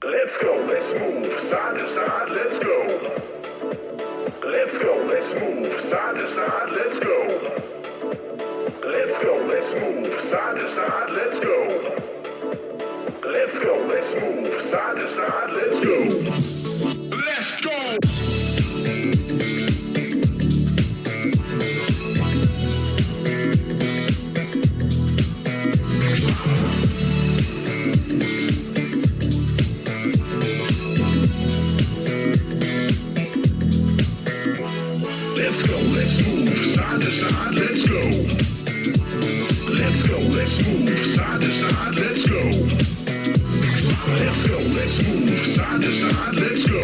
Let's go, let's move, side to side, let's go. Let's go, let's move, side to side, let's go. Let's go, let's move, side to side, let's go. Let's go, let's move, side to side, let's go. Let's go! Let's go, let's move, side to side, let's go. Let's go, let's move, side to side, let's go. Let's go, let's move, side to side, let's go.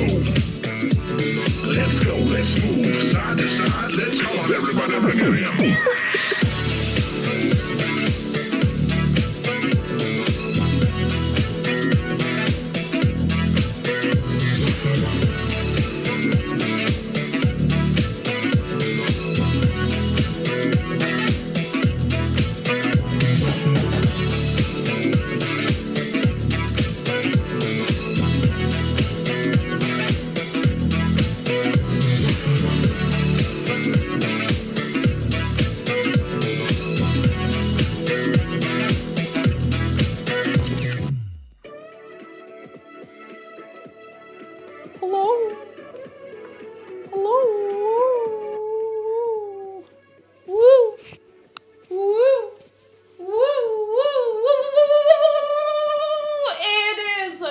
Let's go, let's move, side to side, let's go. Come on, everybody, bring it in.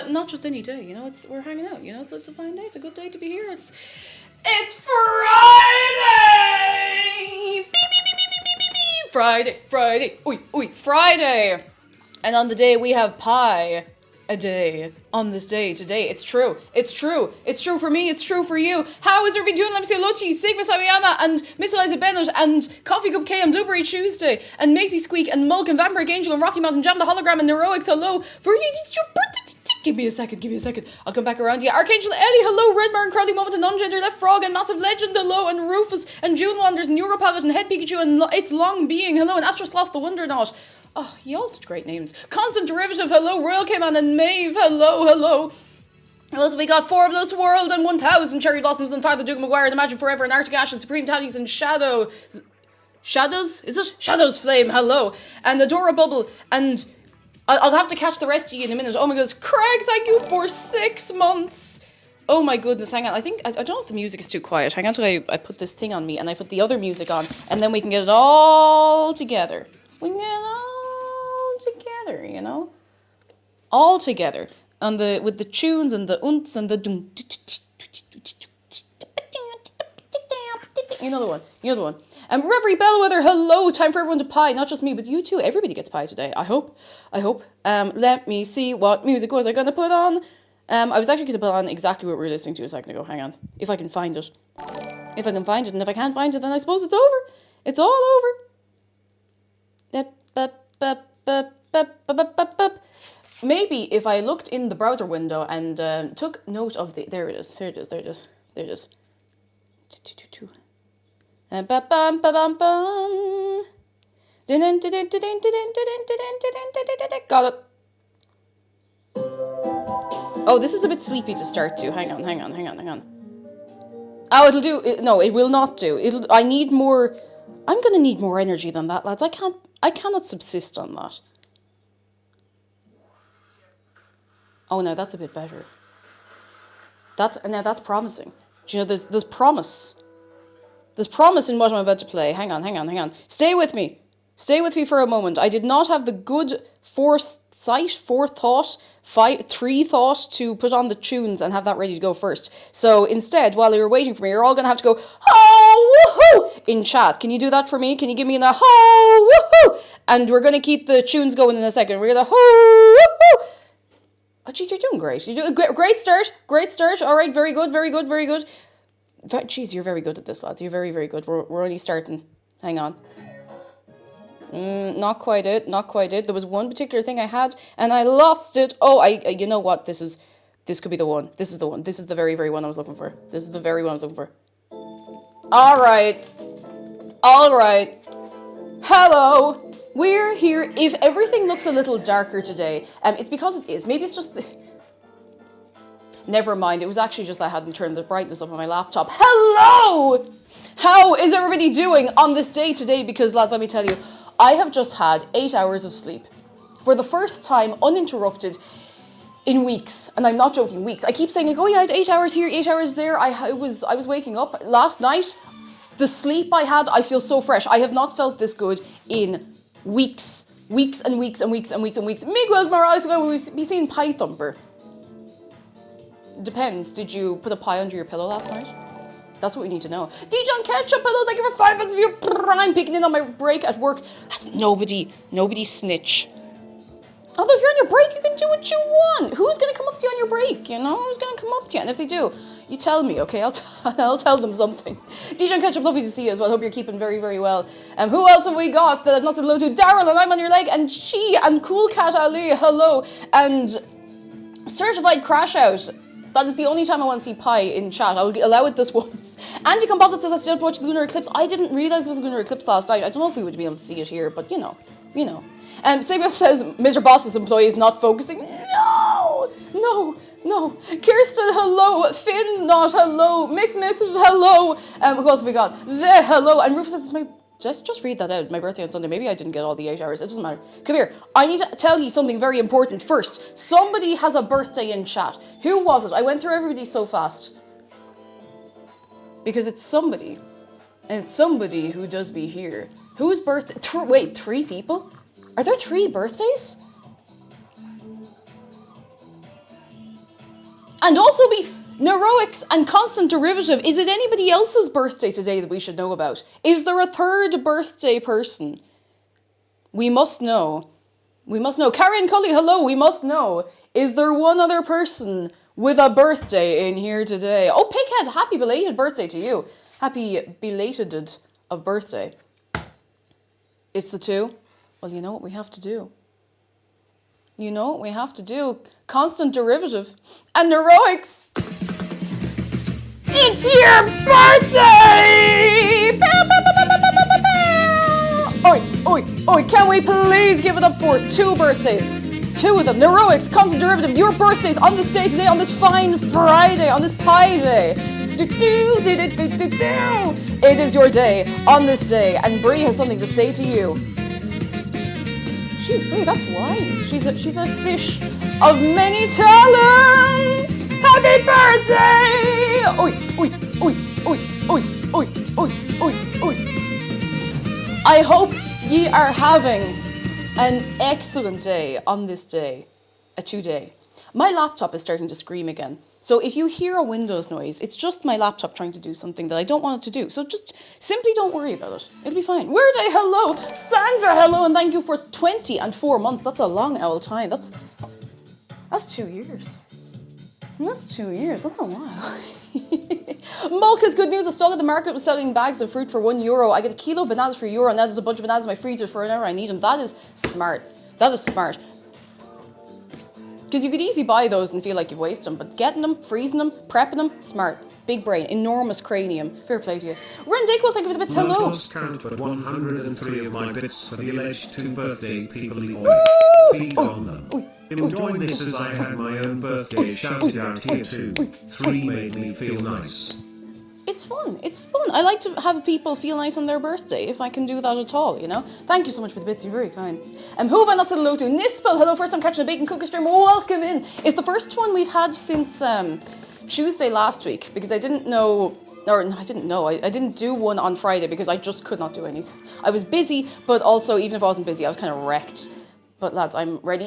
Not just any day, you know, we're hanging out, you know, it's a fine day, it's a good day to be here, it's Friday! Beep, beep, beep, beep, beep, beep, beep. Friday, oi, Friday! And on the day we have pie, a day on this day today. It's true. It's true. It's true for me. It's true for you. How is everybody doing? Let me say hello to you. Sigma Sawayama and Miss Eliza Bennett and Coffee Cup K and Blueberry Tuesday and Maisie Squeak and Mulk and Vampire Angel and Rocky Mountain Jam the Hologram and Neuroics. Hello. For you, it's your birthday. Give me a second. I'll come back around to you. Archangel Ellie, hello. Redmar and Crowley Moment and Non-Gender Left Frog and Massive Legend, hello. And Rufus and June Wanders and Europalette and Head Pikachu and It's Long Being, hello. And Astro Sloth the Wondernaut. Oh, you all such great names. Constant Derivative, hello. Royal Cayman and Maeve, hello. What else have we got? Forbulous World and 1000 Cherry Blossoms and Father Duke McGuire and Imagine Forever and Arctic Ash and Supreme Tatties and Shadows? Is it? Shadows Flame, hello. And Adora Bubble and... I'll have to catch the rest of you in a minute. Oh my goodness. Craig, thank you for 6 months. Oh my goodness, hang on. I don't know if the music is too quiet. Hang on till I put this thing on me and I put the other music on and then we can get it all together. We can get it all together, you know? All together. With the tunes and the unts and the dum. You know the one. Reverie Bellwether, hello. Time for everyone to pie. Not just me, but you too. Everybody gets pie today. I hope. Let me see what music was I going to put on. I was actually going to put on exactly what we were listening to a second ago. Hang on. If I can find it. And if I can't find it, then I suppose it's over. It's all over. Maybe if I looked in the browser window and took note of the... There it is. Got it. Oh, this is a bit sleepy to start to. Hang on. Oh, it'll do. No, it will not do. I need more. I'm gonna need more energy than that, lads. I cannot subsist on that. Oh, no, that's a bit better. That's promising. Do you know, there's promise. There's promise in what I'm about to play. Hang on. Stay with me for a moment. I did not have the good forethought to put on the tunes and have that ready to go first. So instead, while you're waiting for me, you're all going to have to go, ho, woohoo, in chat. Can you do that for me? Can you give me a ho, woohoo? And we're going to keep the tunes going in a second. We're going to ho, woohoo. Oh, geez, you're doing great. You do a great start. All right, very good. Jeez, you're very good at this, lads. You're very, very good. We're only starting. Hang on. Not quite it. There was one particular thing I had, and I lost it. Oh, you know what? This could be the one. This is the one. This is the very, very one I was looking for. All right. Hello. We're here. If everything looks a little darker today, it's because it is. Maybe it's just the... Never mind, it was actually just I hadn't turned the brightness up on my laptop. Hello! How is everybody doing on this day today? Because, lads, let me tell you, I have just had 8 hours of sleep. For the first time, uninterrupted, in weeks. And I'm not joking, weeks. I keep saying, like, oh yeah, I had 8 hours here, 8 hours there. I was waking up. Last night, the sleep I had, I feel so fresh. I have not felt this good in weeks. Weeks and weeks. Miguel Morales will be seeing Pie Thumper. Depends. Did you put a pie under your pillow last night? That's what we need to know. Dijon Ketchup, hello, thank you for 5 months of your prime picking in on my break at work. That's nobody snitch. Although if you're on your break, you can do what you want. Who's going to come up to you on your break, you know? Who's going to come up to you? And if they do, you tell me, okay? I'll tell them something. Dijon Ketchup, lovely to see you as well. Hope you're keeping very, very well. Who else have we got that I've not said hello to? Daryl, and I'm on your leg, and she, and Cool Cat Ali, hello, and Certified Crash Out. That is the only time I want to see pie in chat. I'll allow it this once. Anti-Composite says I still have to watch the lunar eclipse. I didn't realise there was a lunar eclipse last night. I don't know if we would be able to see it here, but you know. Sigma says Mr. Boss's employee is not focusing. No. Kirsten, hello. Finn, not hello. Mix, hello. Who else have we got? The hello. And Rufus says just read that out. My birthday on Sunday. Maybe I didn't get all the 8 hours. It doesn't matter. Come here. I need to tell you something very important first. Somebody has a birthday in chat. Who was it? I went through everybody so fast. Because it's somebody. And it's somebody who does be here. Whose birthday? Wait, 3 people? Are there 3 birthdays? And also be Neuroics and Constant Derivative. Is it anybody else's birthday today that we should know about? Is there a 3rd birthday person? We must know. Carrie and Cully, hello. We must know. Is there one other person with a birthday in here today? Oh, Pighead, happy belated birthday to you. Happy belated of birthday. It's the two. Well, you know what we have to do. You know what we have to do. Constant derivative. And heroics. It's your birthday! Oi, can we please give it up for 2 birthdays? 2 of them. Heroics, constant derivative, your birthdays on this day today, on this fine Friday, on this pie day. It is your day, on this day, and Brie has something to say to you. Jeez, Brie, that's wise. She's a fish of many talents. Happy birthday! Oi. I hope ye are having an excellent day on this day, a 2-day. My laptop is starting to scream again. So if you hear a Windows noise, it's just my laptop trying to do something that I don't want it to do. So just simply don't worry about it. It'll be fine. Weirday, hello. Sandra, hello. And thank you for 24 months. That's a long old time. That's 2 years. That's 2 years. That's a while. Mulka's good news. A stall at the market was selling bags of fruit for €1. I get a kilo of bananas for €1. Now there's a bunch of bananas in my freezer for an hour. I need them. That is smart. That is smart. Because you could easily buy those and feel like you've wasted them, but getting them, freezing them, prepping them, smart. Big brain, enormous cranium. Fair play to you. Ren Dackwell, thank you for the bits. Hello. Not lost count, but 103 of my bits for the alleged 2 birthday people. Feed on them. Enjoy this as I had my own birthday shouted out here too. 3 made me feel nice. It's fun. It's fun. I like to have people feel nice on their birthday, if I can do that at all, you know? Thank you so much for the bits. You're very kind. Who have I not said hello to? Nispel, hello. First time catching a bacon cooker stream. Welcome in. It's the first one we've had since Tuesday last week, because I didn't know, I didn't do one on Friday because I just could not do anything. I was busy, but also, even if I wasn't busy, I was kind of wrecked. But lads, I'm ready.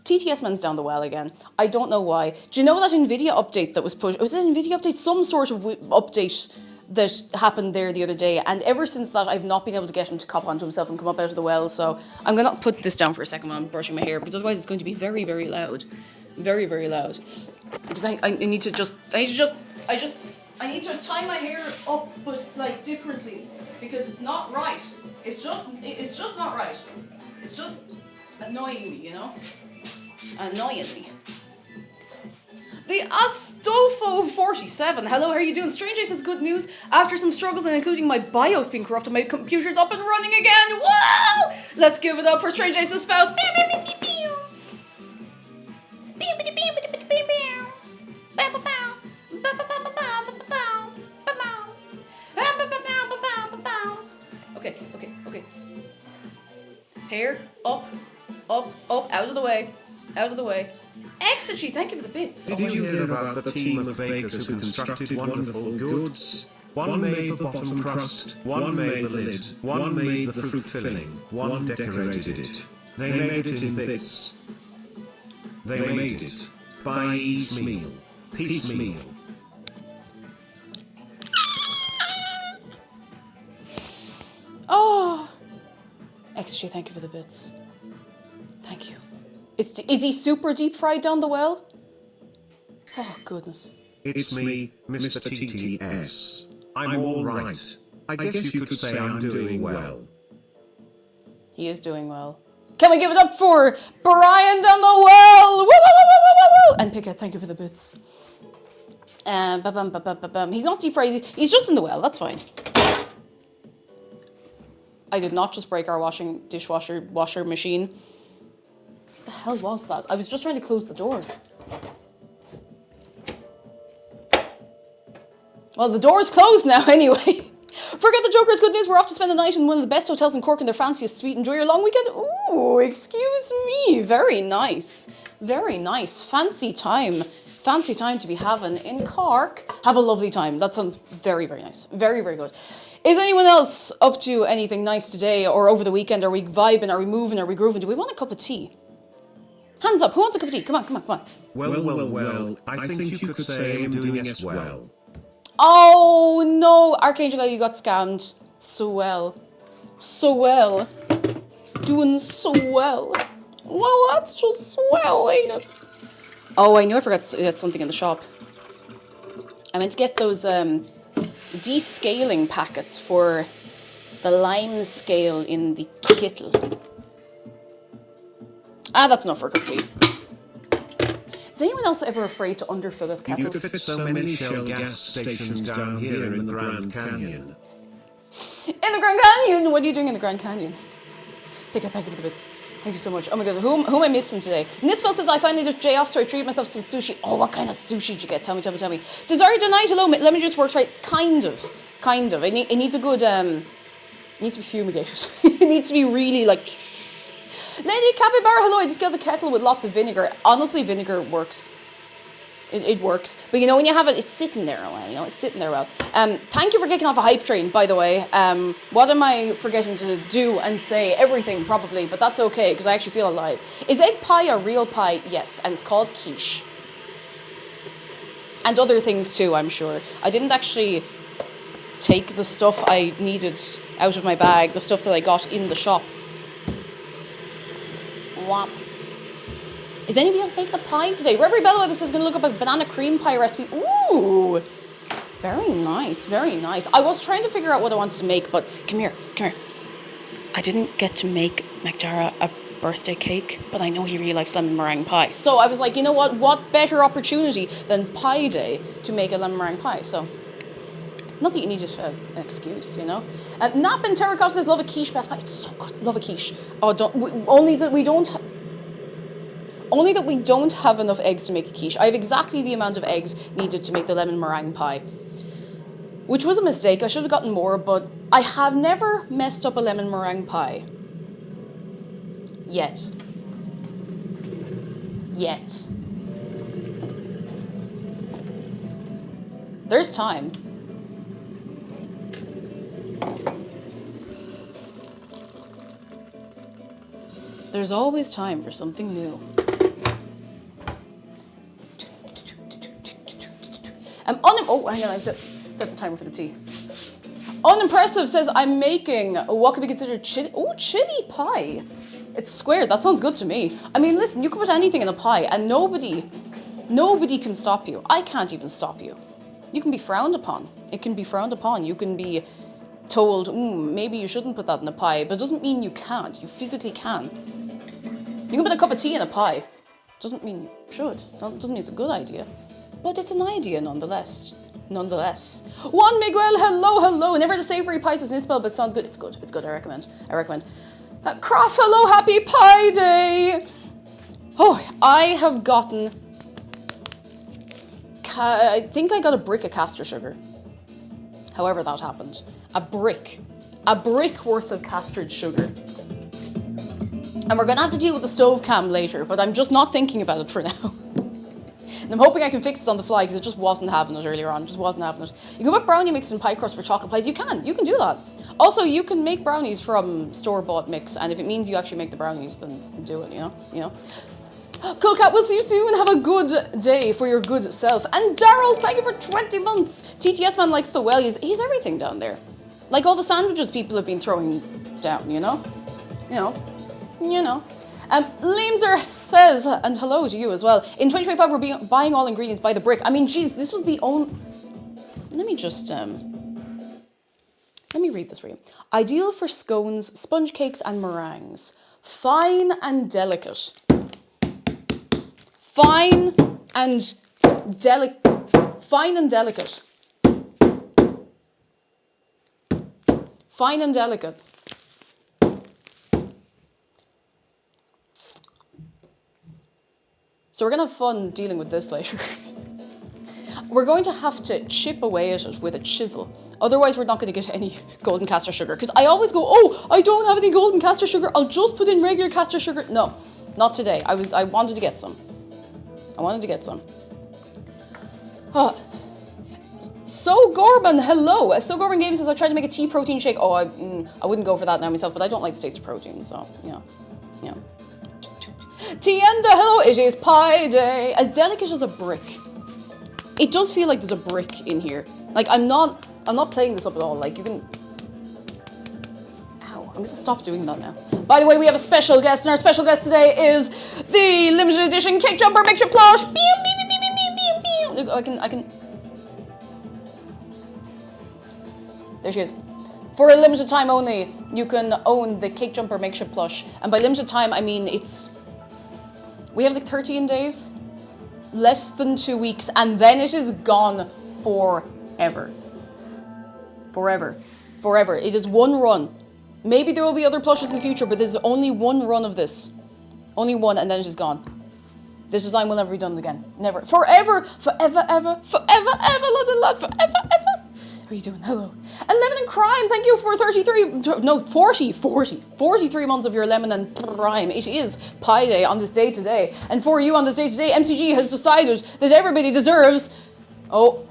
TTS man's down the well again. I don't know why. Do you know that NVIDIA update that was pushed? Was it an NVIDIA update? Some sort of update that happened there the other day. And ever since that, I've not been able to get him to cop onto himself and come up out of the well. So I'm going to put this down for a second while I'm brushing my hair, because otherwise it's going to be very, very loud. Very, very loud. Because I need to tie my hair up, but like differently, because it's not right. It's just not right. It's just annoying me, you know? Annoying me. The Astolfo 47. Hello, how are you doing? Strange Ace says good news. After some struggles and including my BIOS being corrupted, my computer's up and running again. Wow! Let's give it up for Strange Ace's spouse. Okay. Hair, up, out of the way. Exigy, thank you for the bits. Did you hear about the team of bakers who constructed wonderful goods? One made the bottom crust, one made the lid, one made the fruit filling, one decorated it. They made it in bits. They made it by piecemeal. Oh, XG, thank you for the bits. Thank you. Is he super deep fried down the well? Oh, goodness. It's me, Mr. TTS. I'm all right. I guess you could say I'm doing well. He is doing well. Can we give it up for Brian down the well? Woo, woo, woo, woo, woo, woo. And Pickett, thank you for the bits. He's not deep fried. He's just in the well. That's fine. I did not just break our washer machine. What the hell was that? I was just trying to close the door. Well, the door is closed now anyway. Forget the Joker's good news. We're off to spend the night in one of the best hotels in Cork in their fanciest suite. Enjoy your long weekend. Ooh, excuse me. Very nice. Very nice. Fancy time. Fancy time to be having in Cork. Have a lovely time. That sounds very, very nice. Very, very good. Is anyone else up to anything nice today or over the weekend? Are we vibing? Are we moving? Are we grooving? Do we want a cup of tea? Hands up. Who wants a cup of tea? Come on. Well. I think you could say I'm doing as well. Oh no, Archangel, you got scammed. So well. Doing so well. Well, that's just swell, ain't it? Oh, I knew I forgot to get something in the shop. I meant to get those descaling packets for the lime scale in the kettle. Ah, that's enough for a cup of tea. Is anyone else ever afraid to underfill a kettle? You could fit so many Shell gas stations down here in the Grand Canyon. In the Grand Canyon? What are you doing in the Grand Canyon? Pika, thank you for the bits. Thank you so much. Oh my god, who am I missing today? Nispel says, I finally took a day off, so I treated myself to some sushi. Oh, what kind of sushi did you get? Tell me. Desire Tonight, hello, lemon juice works right. Kind of. It needs a good, it needs to be fumigated. It needs to be really like... Lady Capybara, hello, I just got the kettle with lots of vinegar. Honestly, vinegar works. It works. But you know, when you have it, it's sitting there a while, you know, it's sitting there well. Thank you for kicking off a hype train, by the way. What am I forgetting to do and say? Everything, probably, but that's okay, because I actually feel alive. Is egg pie a real pie? Yes, and it's called quiche. And other things too, I'm sure. I didn't actually take the stuff I needed out of my bag, the stuff that I got in the shop. Whop. Is anybody else making a pie today? Reverie Bellwether says going to look up a banana cream pie recipe. Ooh, very nice, very nice. I was trying to figure out what I wanted to make, but come here. I didn't get to make McDara a birthday cake, but I know he really likes lemon meringue pie. So I was like, you know what better opportunity than Pie Day to make a lemon meringue pie? So, not that you need an excuse, you know. Nap and Terracotta says, love a quiche best pie. It's so good, love a quiche. Oh, only that we don't have enough eggs to make a quiche. I have exactly the amount of eggs needed to make the lemon meringue pie. Which was a mistake. I should have gotten more, but I have never messed up a lemon meringue pie. Yet. There's time. There's always time for something new. Oh, hang on, I have to set the timer for the tea. Unimpressive says, I'm making what could be considered chili pie. It's squared, that sounds good to me. I mean, listen, you can put anything in a pie and nobody can stop you. I can't even stop you. You can be frowned upon. It can be frowned upon. You can be told, maybe you shouldn't put that in a pie, but it doesn't mean you can't. You physically can. You can put a cup of tea in a pie. Doesn't mean you should. Doesn't mean it's a good idea. But it's an idea nonetheless. Juan Miguel, hello. Never the savory pie says Nispel, but it sounds good. It's good, I recommend. Croft, hello, happy Pie Day! Oh, I have gotten... I think I got a brick of castor sugar. However that happened. A brick worth of custard sugar. And we're gonna have to deal with the stove cam later, but I'm just not thinking about it for now. And I'm hoping I can fix it on the fly because it just wasn't having it earlier on. You can put brownie mix in pie crust for chocolate pies. You can do that. Also, you can make brownies from store-bought mix, and if it means you actually make the brownies, then do it, you know? Cool Cat, we'll see you soon. Have a good day for your good self. And Daryl, thank you for 20 months. TTS Man likes the well. He's everything down there. Like all the sandwiches people have been throwing down, you know? Lemzer says, and hello to you as well, in 2025 we're buying all ingredients by the brick. I mean, geez, this was the only... Let me just, let me read this for you. Ideal for scones, sponge cakes and meringues. Fine and delicate. Fine and delicate. Fine and delicate. So we're going to have fun dealing with this later. We're going to have to chip away at it with a chisel. Otherwise, we're not going to get any golden castor sugar. Because I always go, oh, I don't have any golden castor sugar. I'll just put in regular castor sugar. No, not today. I wanted to get some. Oh. So Gorman, hello. So Gorman Games says, I tried to make a tea protein shake. Oh, I wouldn't go for that now myself, but I don't like the taste of protein, so, yeah. Tienda, hello, it is Pie Day. As delicate as a brick. It does feel like there's a brick in here. Like, I'm not playing this up at all. Like, you can... Ow. I'm going to stop doing that now. By the way, we have a special guest, and our special guest today is the limited edition cake jumper makeshift plush. Look, I can. There she is. For a limited time only, you can own the cake jumper makeshift plush. And by limited time, I mean we have like 13 days, less than 2 weeks, and then it is gone forever. Forever. It is one run. Maybe there will be other plushes in the future, but there's only one run of this. Only one, and then it is gone. This design will never be done again. Never. Forever, ever. Lord, forever. How are you doing? Hello. And Lemon and Crime, thank you for 43 months of your Lemon and Prime. It is Pie Day on this day today. And for you on this day today, MCG has decided that everybody deserves... whoa,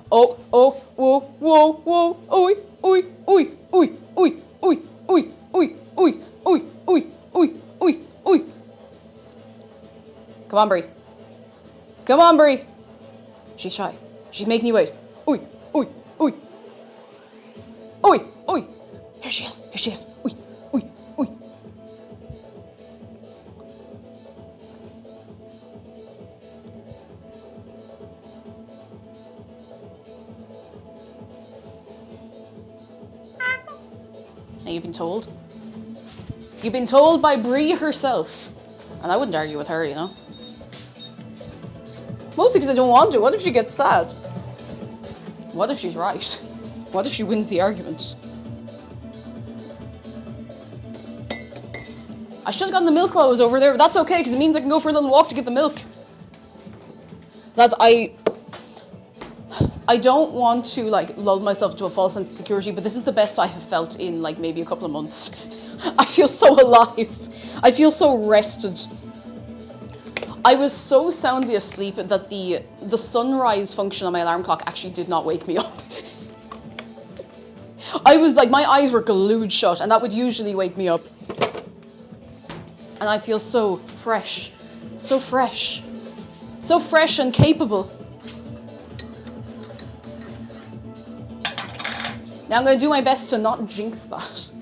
Come on, Brie. She's shy. She's making you wait. Here she is. Now you've been told. You've been told by Brie herself. And I wouldn't argue with her, you know. Mostly because I don't want to. What if she gets sad? What if she's right? What if she wins the argument? I should have gotten the milk while I was over there, but that's okay because it means I can go for a little walk to get the milk. I don't want to like lull myself to a false sense of security, but this is the best I have felt in like maybe a couple of months. I feel so alive. I feel so rested. I was so soundly asleep that the sunrise function on my alarm clock actually did not wake me up. I was like, my eyes were glued shut, and that would usually wake me up. And I feel so fresh and capable. Now I'm going to do my best to not jinx that.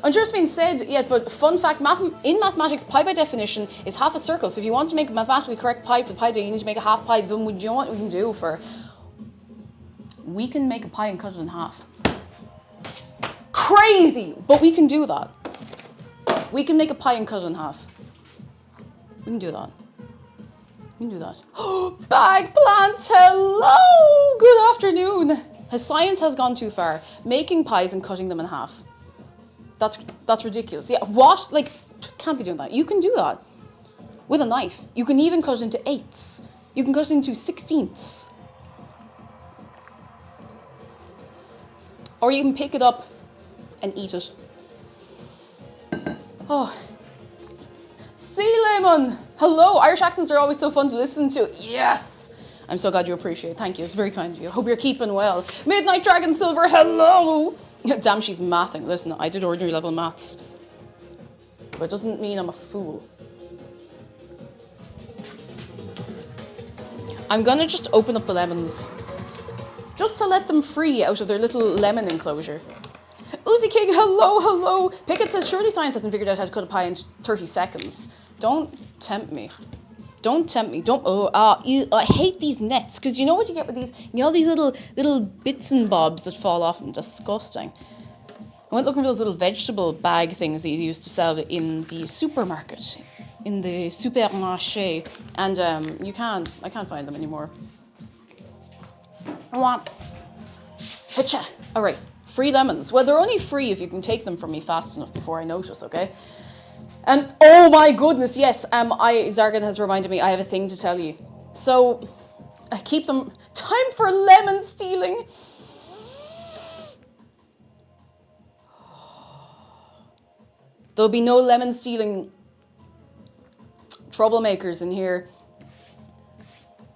I'm sure it's been said yet, but fun fact, in mathematics, pi by definition is half a circle. So if you want to make a mathematically correct pi for Pi Day, you need to make a half pi. Then you know what we can do we can make a pie and cut it in half. Crazy, but we can do that. We can make a pie and cut it in half. We can do that. Bag plants, hello! Good afternoon. Science has gone too far. Making pies and cutting them in half. That's ridiculous. Yeah, what? Like, can't be doing that. You can do that with a knife. You can even cut it into eighths. You can cut it into 16ths. Or you can pick it up and eat it. Oh. Sea Lemon! Hello! Irish accents are always so fun to listen to. Yes! I'm so glad you appreciate it. Thank you. It's very kind of you. Hope you're keeping well. Midnight Dragon Silver, hello! Damn, she's mathing. Listen, I did ordinary level maths. But it doesn't mean I'm a fool. I'm gonna just open up the lemons. Just to let them free out of their little lemon enclosure. Uzi King, hello! Pickett says, surely science hasn't figured out how to cut a pie in 30 seconds. Don't tempt me. I hate these nets, because you know what you get with these? You know these little bits and bobs that fall off them? Disgusting. I went looking for those little vegetable bag things that you used to sell in the supermarket, in the supermarché, and I can't find them anymore. All right, free lemons. Well, they're only free if you can take them from me fast enough before I notice, okay? Oh my goodness, yes, Zargan has reminded me I have a thing to tell you. So, I keep them... Time for lemon stealing! There'll be no lemon stealing troublemakers in here.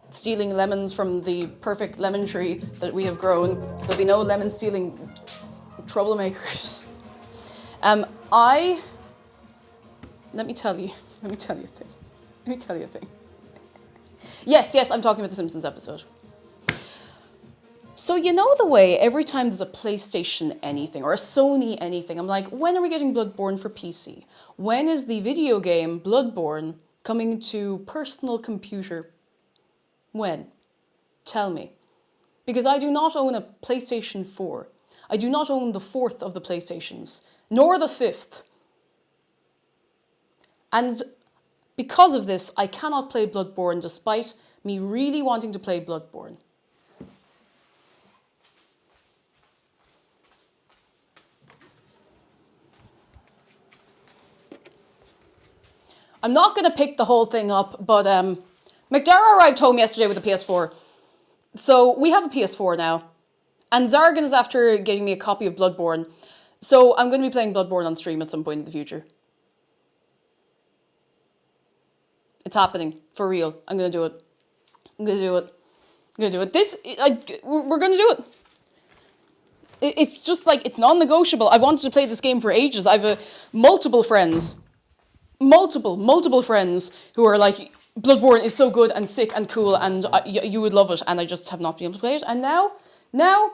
Stealing lemons from the perfect lemon tree that we have grown. There'll be no lemon stealing troublemakers. Let me tell you a thing. Yes, I'm talking about the Simpsons episode. So you know the way every time there's a PlayStation anything or a Sony anything, I'm like, when are we getting Bloodborne for PC? When is the video game Bloodborne coming to personal computer? When? Tell me. Because I do not own a PlayStation 4. I do not own the fourth of the PlayStations, nor the fifth. And because of this, I cannot play Bloodborne despite me really wanting to play Bloodborne. I'm not going to pick the whole thing up, but McDara arrived home yesterday with a PS4. So we have a PS4 now. And Zargan is after getting me a copy of Bloodborne. So I'm going to be playing Bloodborne on stream at some point in the future. It's happening. For real. I'm going to do it. I'm going to do it. I'm going to do it. We're going to do it. It's just like, it's non-negotiable. I wanted to play this game for ages. I've multiple friends who are like, Bloodborne is so good and sick and cool and you would love it, and I just have not been able to play it. And now we're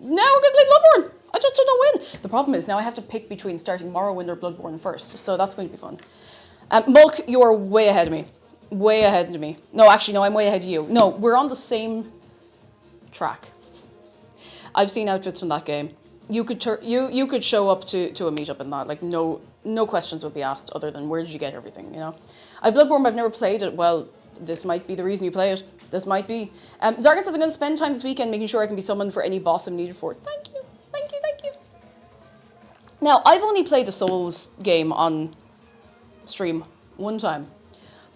going to play Bloodborne. I just don't know when. The problem is now I have to pick between starting Morrowind or Bloodborne first, so that's going to be fun. Mulk, you are way ahead of me. Way ahead of me. No, actually, no, I'm way ahead of you. No, we're on the same track. I've seen outfits from that game. You could you could show up to a meetup and that, like no questions would be asked other than where did you get everything, you know? I've Bloodborne, but I've never played it. Well, this might be the reason you play it. This might be. Zargan says I'm going to spend time this weekend making sure I can be summoned for any boss I'm needed for. Thank you. Now, I've only played a Souls game on stream one time.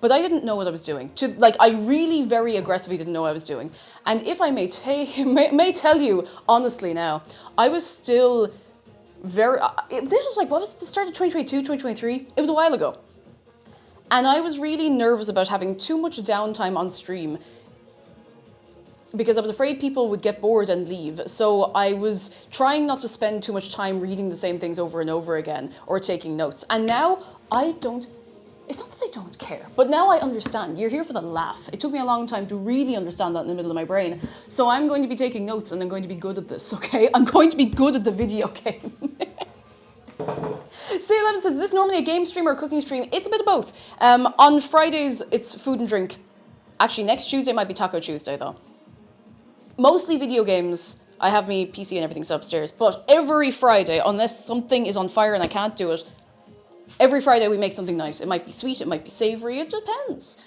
But I didn't know what I was doing. I really very aggressively didn't know what I was doing. And if I may tell you honestly now, I was still very... this was like, what was it, the start of 2022, 2023? It was a while ago. And I was really nervous about having too much downtime on stream because I was afraid people would get bored and leave. So I was trying not to spend too much time reading the same things over and over again or taking notes. And now I don't... It's not that I don't care, but now I understand. You're here for the laugh. It took me a long time to really understand that in the middle of my brain. So I'm going to be taking notes and I'm going to be good at this, okay? I'm going to be good at the video game. C11 says, is this normally a game stream or a cooking stream? It's a bit of both. On Fridays, it's food and drink. Actually, next Tuesday might be Taco Tuesday, though. Mostly video games. I have me PC and everything set upstairs. But every Friday, unless something is on fire and I can't do it, every Friday we make something nice. It might be sweet, it might be savoury, it depends.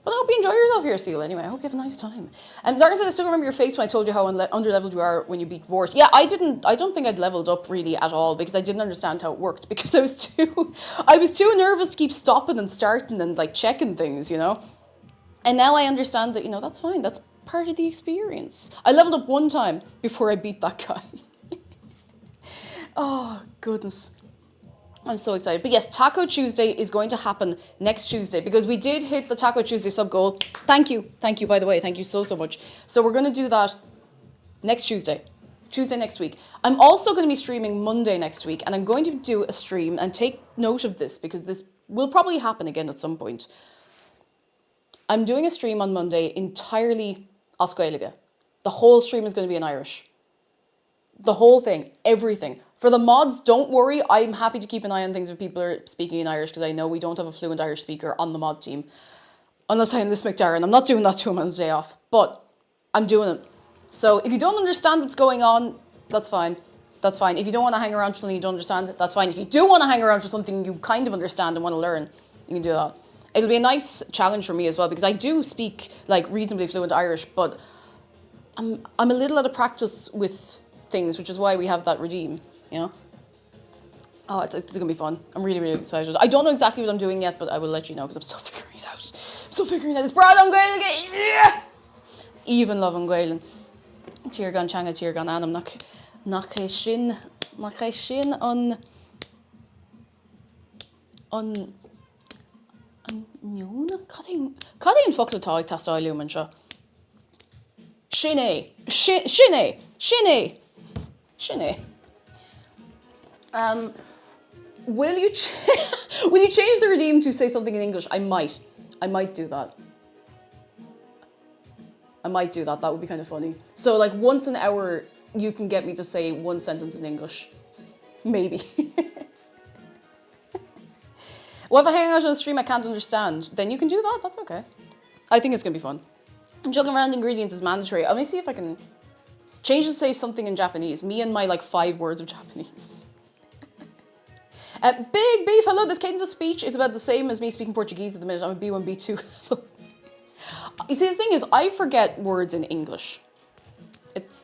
But I hope you enjoy yourself here, Seal, anyway. I hope you have a nice time. Zargan said, I still remember your face when I told you how under-leveled you are when you beat Vort. Yeah, I don't think I'd leveled up really at all because I didn't understand how it worked because I was too nervous to keep stopping and starting and like checking things, you know? And now I understand that, you know, that's fine. That's part of the experience. I leveled up one time before I beat that guy. Oh, goodness. I'm so excited. But yes, Taco Tuesday is going to happen next Tuesday because we did hit the Taco Tuesday sub goal. Thank you. Thank you, by the way. Thank you so much. So we're going to do that next Tuesday. Tuesday next week. I'm also going to be streaming Monday next week, and I'm going to do a stream, and take note of this because this will probably happen again at some point. I'm doing a stream on Monday entirely Oscailiga. The whole stream is going to be in Irish. The whole thing. Everything. For the mods, don't worry. I'm happy to keep an eye on things if people are speaking in Irish because I know we don't have a fluent Irish speaker on the mod team. Unless I enlist McDarren. I'm not doing that to him on his day off. But I'm doing it. So if you don't understand what's going on, that's fine. That's fine. If you don't want to hang around for something you don't understand, that's fine. If you do want to hang around for something you kind of understand and want to learn, you can do that. It'll be a nice challenge for me as well because I do speak like reasonably fluent Irish, but I'm a little out of practice with things, which is why we have that redeem. You know? Oh, it's going to be fun. I'm really, really excited. I don't know exactly what I'm doing yet, but I will let you know because I'm still figuring it out. It's Brad on Gael again. Yeah! Even love on Gael. Tirgan Changa, Tirgan Anam, nach shin on Nune? Cutting fuck the toy test lumen sha. Shinny. Will you change the redeem to say something in English? I might do that. I might do that. That would be kind of funny. So like once an hour, you can get me to say one sentence in English. Maybe. Well, if I hang out on a stream I can't understand, then you can do that. That's okay. I think it's going to be fun. Juggling around ingredients is mandatory. Let me see if I can change to say something in Japanese. Me and my like 5 words of Japanese. Big Beef, hello. This cadence of speech is about the same as me speaking Portuguese at the minute. I'm a B1, B2 level. You see, the thing is, I forget words in English. It's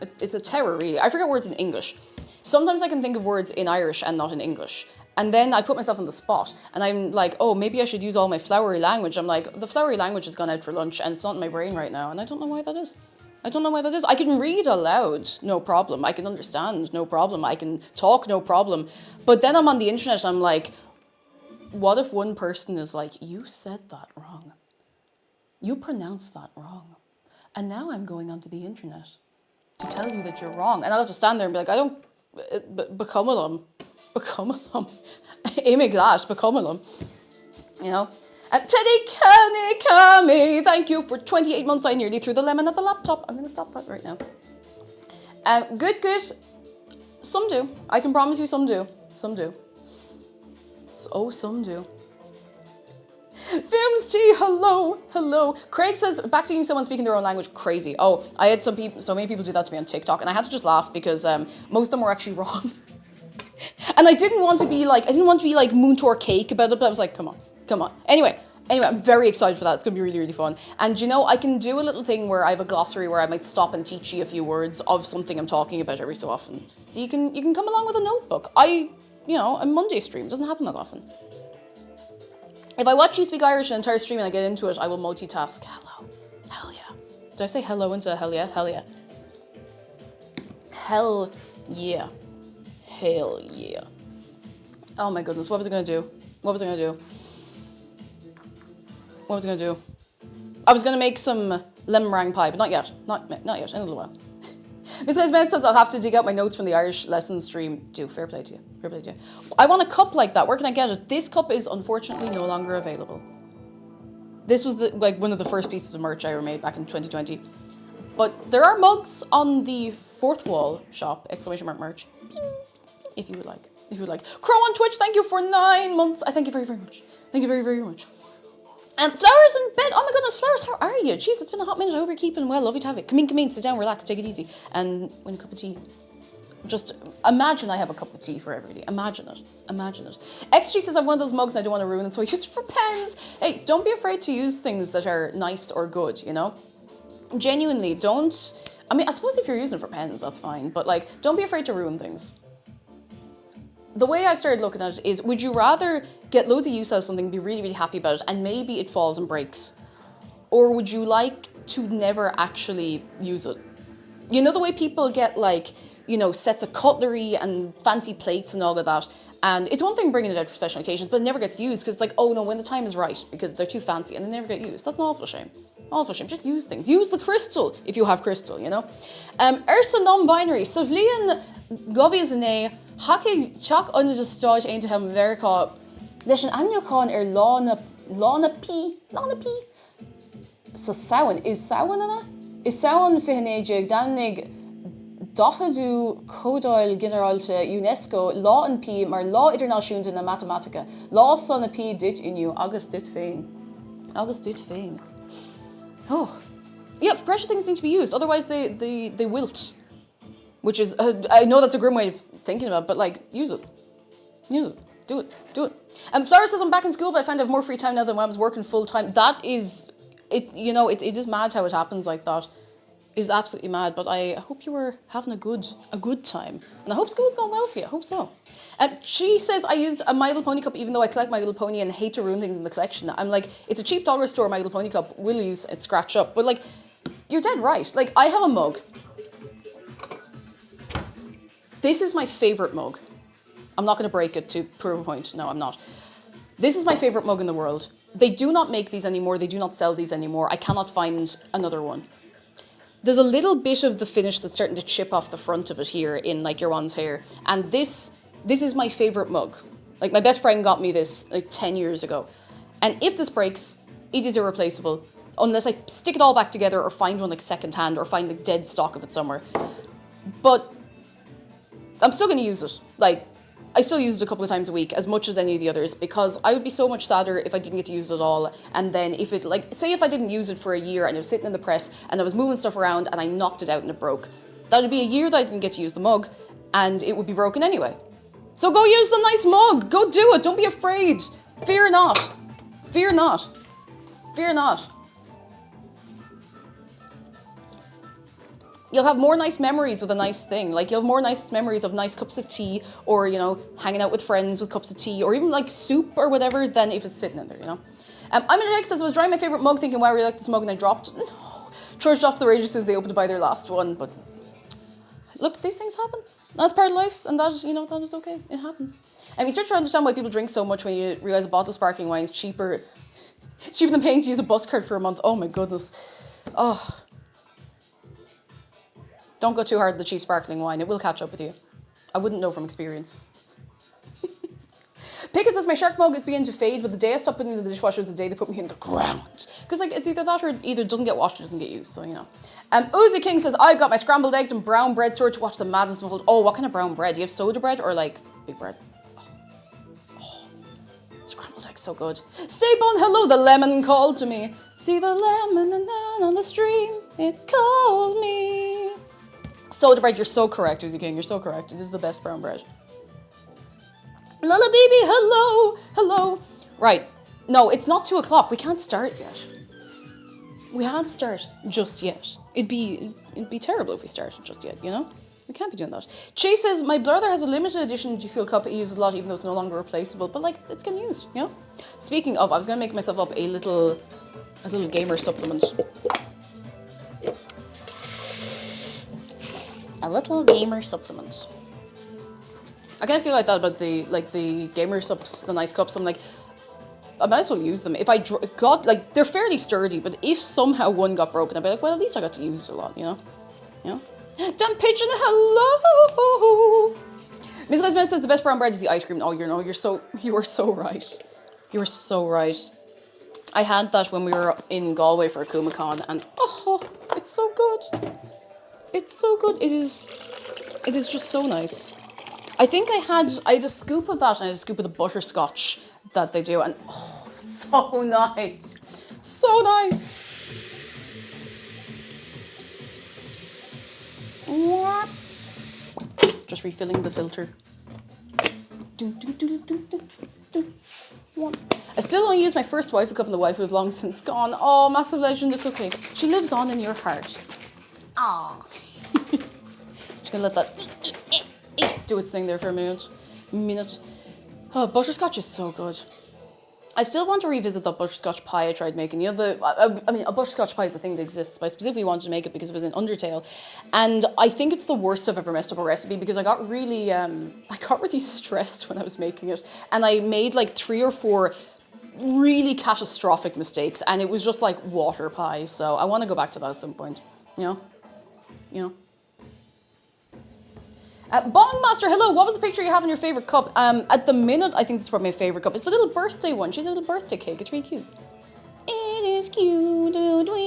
a terror, really. I forget words in English. Sometimes I can think of words in Irish and not in English. And then I put myself on the spot. And I'm like, oh, maybe I should use all my flowery language. I'm like, the flowery language has gone out for lunch and it's not in my brain right now. And I don't know why that is. I don't know why that is. I can read aloud, no problem. I can understand, no problem. I can talk, no problem. But then I'm on the internet and I'm like, what if one person is like, you said that wrong. You pronounced that wrong. And now I'm going onto the internet to tell you that you're wrong. And I'll have to stand there and be like, I don't, become a them. Amy Glass, become a them. You know? Teddy Kami, thank you for 28 months. I nearly threw the lemon at the laptop. I'm going to stop that right now. Good. Some do. I can promise you some do. Some do. Some do. Films T, hello. Craig says, back seeing someone speaking their own language, crazy. Oh, I had so many people do that to me on TikTok, and I had to just laugh because most of them were actually wrong. And I didn't want to be like Moontour cake about it, but I was like, come on. Anyway, I'm very excited for that. It's gonna be really, really fun. And you know, I can do a little thing where I have a glossary where I might stop and teach you a few words of something I'm talking about every so often. So you can come along with a notebook. A Monday stream doesn't happen that often. If I watch you speak Irish an entire stream and I get into it, I will multitask. Hello. Hell yeah. Did I say hello instead of hell yeah? Hell yeah. Hell yeah. Hell yeah. Oh my goodness, what was I gonna do? I was gonna make some lemon meringue pie, but not yet. Not yet, in a little while. Miss Med says I'll have to dig out my notes from the Irish lesson stream. Fair play to you. I want a cup like that. Where can I get it? This cup is unfortunately no longer available. This was one of the first pieces of merch I ever made back in 2020. But there are mugs on the Fourth Wall shop, ! Merch. If you would like. Crow on Twitch, thank you for 9 months. I thank you very, very much. Thank you very, very much. And Flowers in bed. Oh my goodness, Flowers, how are you? Jeez, it's been a hot minute. I hope you're keeping well. Lovely to have you. Come in, sit down, relax, take it easy. And win a cup of tea. Just imagine I have a cup of tea for everybody. Imagine it. XG says I have one of those mugs and I don't want to ruin it, so I use it for pens. Hey, don't be afraid to use things that are nice or good, you know? Genuinely, don't... I mean, I suppose if you're using it for pens, that's fine. But like, don't be afraid to ruin things. The way I've started looking at it is, would you rather get loads of use out of something, be really, really happy about it, and maybe it falls and breaks? Or would you like to never actually use it? You know the way people get like, you know, sets of cutlery and fancy plates and all of that? And it's one thing bringing it out for special occasions, but it never gets used because it's like, oh no, when the time is right, because they're too fancy and they never get used. That's an awful shame. Just use things. Use the crystal if you have crystal, you know? Ursa non-binary. Sovlian Govizane Haki Chak under the start into him America. Listen, I'm your con Lana P. So Sawan is Sawan is Sawan Fihanejig Danig Dochadu Codoil Generalte UNESCO Law and P mar Law International na Mathematica. Law son P dit in you August dit fein. Oh. Yeah, precious things need to be used, otherwise they wilt. Which is, I know that's a grim way of thinking about it, but like, use it. Do it. Flora says I'm back in school, but I find I have more free time now than when I was working full time. That is, it is mad how it happens like that. It is absolutely mad, but I hope you were having a good time. And I hope school's going well for you, I hope so. She says I used a My Little Pony cup even though I collect My Little Pony and hate to ruin things in the collection. I'm like, it's a cheap dollar store My Little Pony cup, will use it scratch up. But like, you're dead right. Like, I have a mug. This is my favorite mug. I'm not going to break it to prove a point. No, I'm not. This is my favorite mug in the world. They do not make these anymore. They do not sell these anymore. I cannot find another one. There's a little bit of the finish that's starting to chip off the front of it here in like your one's hair. And this is my favorite mug. Like my best friend got me this like 10 years ago. And if this breaks, it is irreplaceable. unless I stick it all back together or find one like secondhand or find like dead stock of it somewhere. But I'm still going to use it. Like, I still use it a couple of times a week, as much as any of the others, because I would be so much sadder if I didn't get to use it at all. And then if it, like, say if I didn't use it for a year and it was sitting in the press and I was moving stuff around and I knocked it out and it broke, that would be a year that I didn't get to use the mug and it would be broken anyway. So go use the nice mug. Go do it. Don't be afraid. Fear not. Fear not. Fear not. You'll have more nice memories with a nice thing. Like, you'll have more nice memories of nice cups of tea or, you know, hanging out with friends with cups of tea or even like soup or whatever than if it's sitting in there, you know. I'm in Alex says, I was drying my favourite mug thinking, wow, I really like this mug and I dropped it. No. Trudged off to the radio as they opened to buy their last one. But look, these things happen. That's part of life and that, you know, that is okay. It happens. And you start to understand why people drink so much when you realise a bottle of sparkling wine is cheaper. It's cheaper than paying to use a bus card for a month. Oh my goodness. Oh. Don't go too hard with the cheap sparkling wine. It will catch up with you. I wouldn't know from experience. Pickett says, my shark mug is beginning to fade, but the day I stop putting it into the dishwasher is the day they put me in the ground. Because like it's either that or it either doesn't get washed or doesn't get used, so you know. Uzi King says, I've got my scrambled eggs and brown bread sorted to watch the madness unfold. Oh, what kind of brown bread? Do you have soda bread or like big bread? Oh. Scrambled eggs, so good. Stay bone, hello, the lemon called to me. See the lemon on the stream, it calls me. Soda bread, you're so correct, Uzi King. You're so correct. It is the best brown bread. Lala baby, hello, hello. Right, no, it's not 2 o'clock. We can't start yet. We can't start just yet. It'd be terrible if we started just yet, you know? We can't be doing that. Chase says, my brother has a limited edition G Fuel cup he uses a lot, even though it's no longer replaceable. But like, it's getting used, you know? Speaking of, I was gonna make myself up a little gamer supplement. A little gamer supplement. I kind of feel like that about the gamer subs, the nice cups. I'm like, I might as well use them. If I got, like, they're fairly sturdy, but if somehow one got broken, I'd be like, well, at least I got to use it a lot, you know? You know? Dan Pigeon, hello! Miss Guzman says the best brown bread is the ice cream. Oh, you are so right. You are so right. I had that when we were in Galway for Kumacon, and oh, it's so good. It's so good. It is just so nice. I think I had a scoop of that and I had a scoop of the butterscotch that they do, and oh, so nice. So nice. Just refilling the filter. I still only use my first waifu cup and the waifu is long since gone. Oh, massive legend, it's okay. She lives on in your heart. Aww. Just gonna let that do its thing there for a minute. Oh, butterscotch is so good. I still want to revisit that butterscotch pie I tried making. You know, I mean, a butterscotch pie is a thing that exists, but I specifically wanted to make it because it was in Undertale. And I think it's the worst I've ever messed up a recipe because I got really stressed when I was making it. And I made like 3 or 4 really catastrophic mistakes and it was just like water pie. So I want to go back to that at some point, you know? You know? Bongmaster, hello, what was the picture you have in your favourite cup? At the minute, I think this is probably my favourite cup. It's the little birthday one. She's a little birthday cake. It's really cute. It is cute. Omega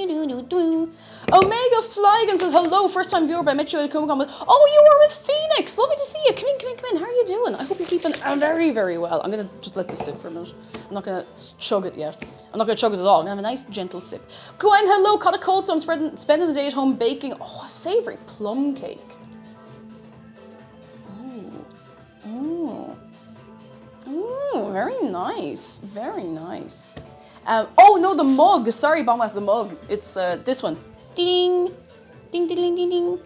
Flygan says, hello, first time viewer, but I met you at Comic-Con. Oh, you were with Phoenix. Lovely to see you. Come in. How are you doing? I hope you're keeping very, very well. I'm going to just let this sit for a minute. I'm not going to chug it yet. I'm not going to chug it at all. I'm going to have a nice, gentle sip. Gwen, hello, caught a cold, so I'm spending the day at home baking. Oh, a savoury plum cake. Oh, very nice. Very nice. Oh, no, the mug. Sorry, Bombath, the mug. It's this one. Ding. Ding, ding, ding, ding, ding.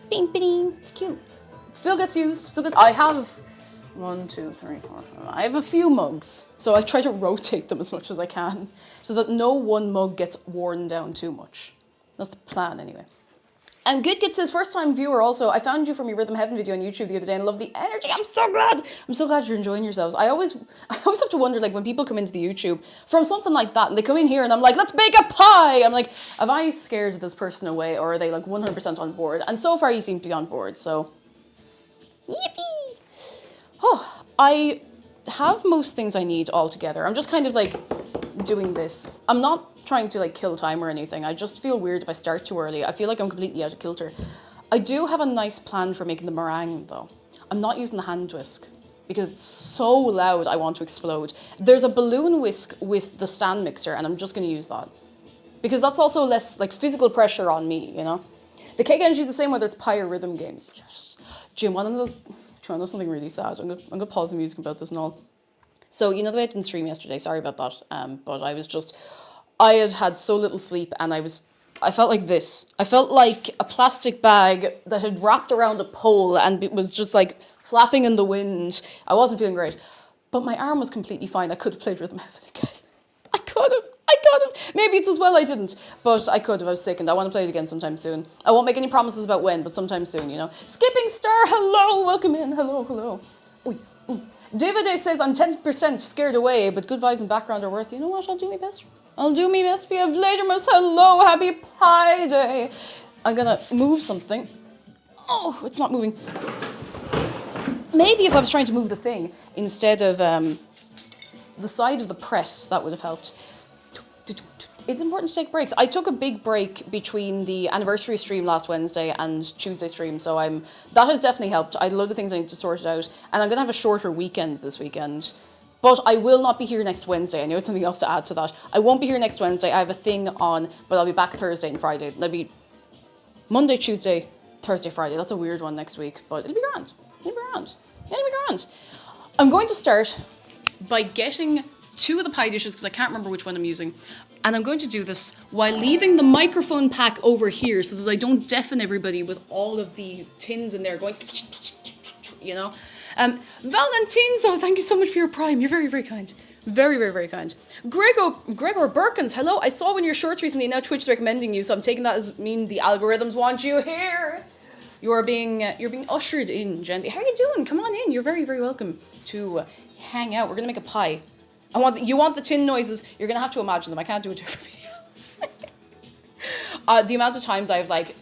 Bing, bing. It's cute. Still gets used. Still gets... I have 1, 2, 3, 4, 5. I have a few mugs. So I try to rotate them as much as I can so that no one mug gets worn down too much. That's the plan, anyway. And Good gets his first time viewer also. I found you from your Rhythm Heaven video on YouTube the other day and I love the energy. I'm so glad you're enjoying yourselves. I always have to wonder, like, when people come into the YouTube from something like that and they come in here and I'm like, let's bake a pie. I'm like, have I scared this person away or are they like 100% on board? And so far you seem to be on board, so. Yippee! Oh, I have most things I need all together. I'm just kind of like doing this. I'm not trying to like kill time or anything. I just feel weird if I start too early. I feel like I'm completely out of kilter. I do have a nice plan for making the meringue though. I'm not using the hand whisk because it's so loud I want to explode. There's a balloon whisk with the stand mixer and I'm just going to use that. Because that's also less like physical pressure on me, you know? The cake energy is the same whether it's pie or rhythm games. Yes. Jim, one of those... Do you want to know something really sad? I'm gonna pause the music about this and all. So, you know the way I didn't stream yesterday? Sorry about that. But I had so little sleep and I felt like this. I felt like a plastic bag that had wrapped around a pole and it was just like flapping in the wind. I wasn't feeling great. But my arm was completely fine. I could have played Rhythm Heaven again. I could have. Maybe it's as well I didn't. But I could have. I was sick and I want to play it again sometime soon. I won't make any promises about when, but sometime soon, you know. Skipping Star, hello, welcome in. Hello. Oy. David says, I'm 10% scared away, but good vibes and background are worth, you know what, I'll do my best for you. Vladimus, hello, happy Pie Day. I'm gonna move something. Oh, it's not moving. Maybe if I was trying to move the thing instead of the side of the press, that would have helped. It's important to take breaks. I took a big break between the anniversary stream last Wednesday and Tuesday stream, so that has definitely helped. I had a load of things I need to sort it out, and I'm going to have a shorter weekend this weekend. But I will not be here next Wednesday. I know it's something else to add to that. I won't be here next Wednesday. I have a thing on, but I'll be back Thursday and Friday. That'll be Monday, Tuesday, Thursday, Friday. That's a weird one next week, but it'll be grand. I'm going to start by getting 2 of the pie dishes because I can't remember which one I'm using. And I'm going to do this while leaving the microphone pack over here so that I don't deafen everybody with all of the tins in there going, you know. Valentinzo, thank you so much for your prime. You're very, very kind. Very, very, very kind. Gregor Birkins, hello. I saw one of your shorts recently. Now Twitch's recommending you, so I'm taking that as mean the algorithms want you here. You're being ushered in gently. How are you doing? Come on in. You're very, very welcome to hang out. We're gonna make a pie. You want the tin noises, you're going to have to imagine them. I can't do it to everybody else. The amount of times I've like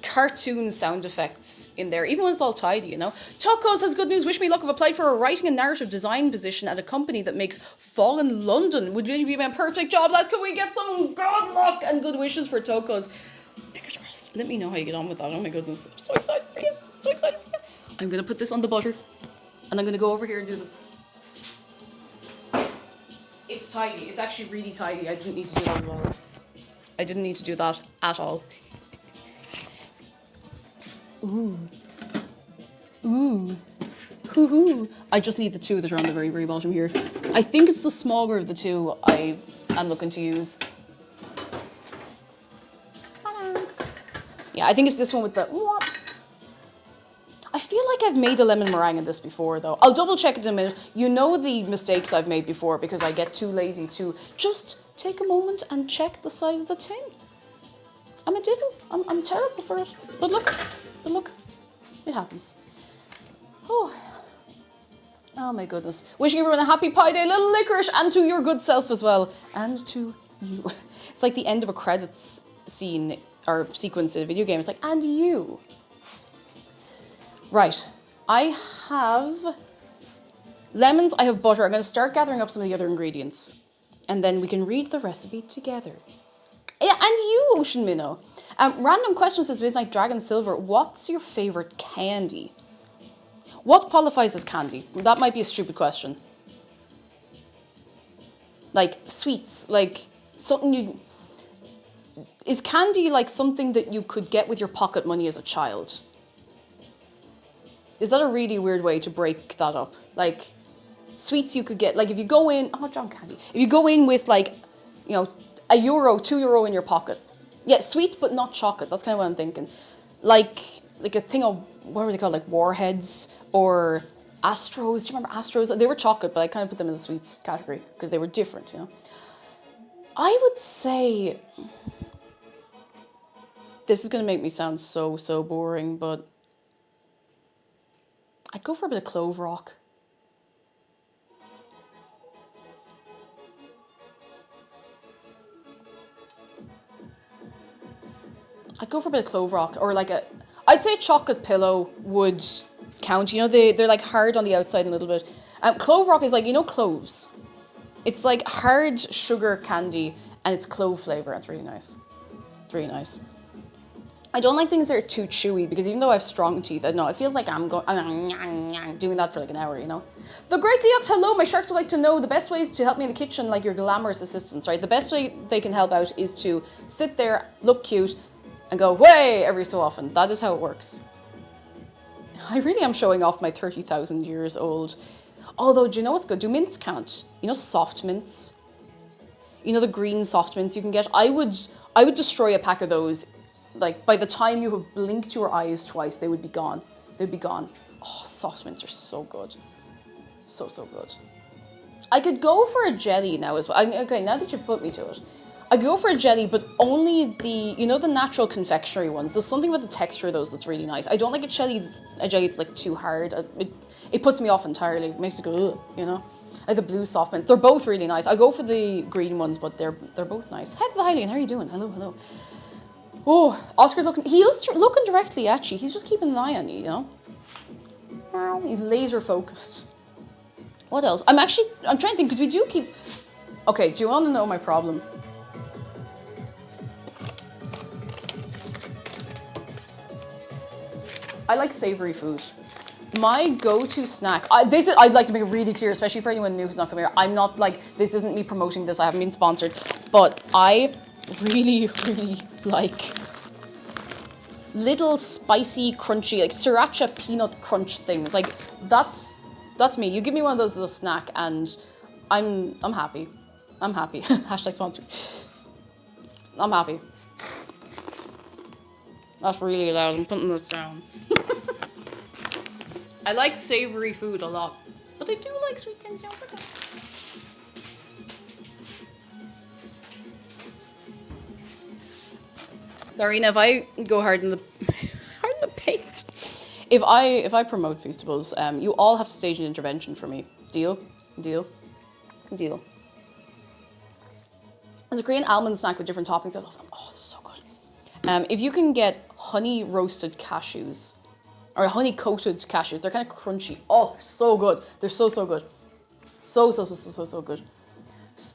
cartoon sound effects in there, even when it's all tidy, you know. Tokos has good news. Wish me luck. I've applied for a writing and narrative design position at a company that makes Fallen London. Would really be my perfect job, lads. Can we get some good luck and good wishes for Tokos? Fingers crossed. Let me know how you get on with that. Oh my goodness. I'm so excited for you. I'm going to put this on the butter and I'm going to go over here and do this. It's tidy. It's actually really tidy. I didn't need to do that at all. I didn't need to do that at all. Ooh. Hoo-hoo. I just need the 2 that are on the very, very bottom here. I think it's the smaller of the 2 I am looking to use. Yeah, I think it's this one with the... I feel like I've made a lemon meringue in this before, though. I'll double check it in a minute. You know the mistakes I've made before because I get too lazy to just take a moment and check the size of the tin. I'm a devil. I'm terrible for it. But look, it happens. Oh my goodness. Wishing everyone a happy Pie Day, little licorice, and to your good self as well. And to you. It's like the end of a credits scene or sequence in a video game. It's like, and you. Right, I have lemons, I have butter. I'm going to start gathering up some of the other ingredients. And then we can read the recipe together. Yeah, and you, Ocean Minnow. Random question says, Midnight Dragon Silver, what's your favourite candy? What qualifies as candy? That might be a stupid question. Like, sweets, like something you... Is candy like something that you could get with your pocket money as a child? Is that a really weird way to break that up? Like, sweets you could get, like if you go in, oh, John Candy. If you go in with like, you know, €1, €2 in your pocket. Yeah, sweets, but not chocolate. That's kind of what I'm thinking. Like a thing of, what were they called? Like Warheads or Astros. Do you remember Astros? They were chocolate, but I kind of put them in the sweets category because they were different, you know. I would say, this is going to make me sound so boring, but I'd go for a bit of Clove Rock. I'd go for a bit of Clove Rock, or like I'd say Chocolate Pillow would count. You know, they're like hard on the outside a little bit. Clove Rock is like, you know, cloves. It's like hard sugar candy and it's clove flavor. It's really nice. It's really nice. I don't like things that are too chewy because even though I have strong teeth, I don't know, it feels like I'm doing that for like an hour, you know? The Great Deox, hello, my sharks would like to know the best ways to help me in the kitchen, like your glamorous assistants, right? The best way they can help out is to sit there, look cute, and go, way, every so often. That is how it works. I really am showing off my 30,000 years old. Although, do you know what's good? Do mints count? You know soft mints? You know the green soft mints you can get? I would destroy a pack of those. Like, by the time you have blinked your eyes twice, they would be gone. They'd be gone. Oh, soft mints are so good. So, so good. I could go for a jelly now as well. Okay, now that you've put me to it. I could go for a jelly, but only the, you know, the natural confectionery ones. There's something about the texture of those that's really nice. I don't like a jelly that's like too hard. It puts me off entirely. It makes me go, ugh, you know? Like the blue soft mints. They're both really nice. I go for the green ones, but they're both nice. Head to the Hylian, how are you doing? Hello, hello. Oh, Oscar's looking, he is looking directly at you. He's just keeping an eye on you, you know? He's laser focused. What else? I'm trying to think, because we do keep... Okay, do you want to know my problem? I like savory food. My go-to snack, I'd like to make it really clear, especially for anyone new who's not familiar, I'm not like, this isn't me promoting this, I haven't been sponsored, but I really, really like little spicy, crunchy, like sriracha peanut crunch things. Like, that's me. You give me one of those as a snack and I'm happy. I'm happy. Hashtag sponsored. I'm happy. That's really loud, I'm putting this down. I like savory food a lot, but I do like sweet things. Sorry, now if I go hard in the paint, if I promote Feastables, you all have to stage an intervention for me. Deal, deal, deal. There's a Korean almond snack with different toppings. I love them. Oh, so good. If you can get honey roasted cashews. Or honey-coated cashews. They're kind of crunchy. Oh, so good. They're so, so good. So good.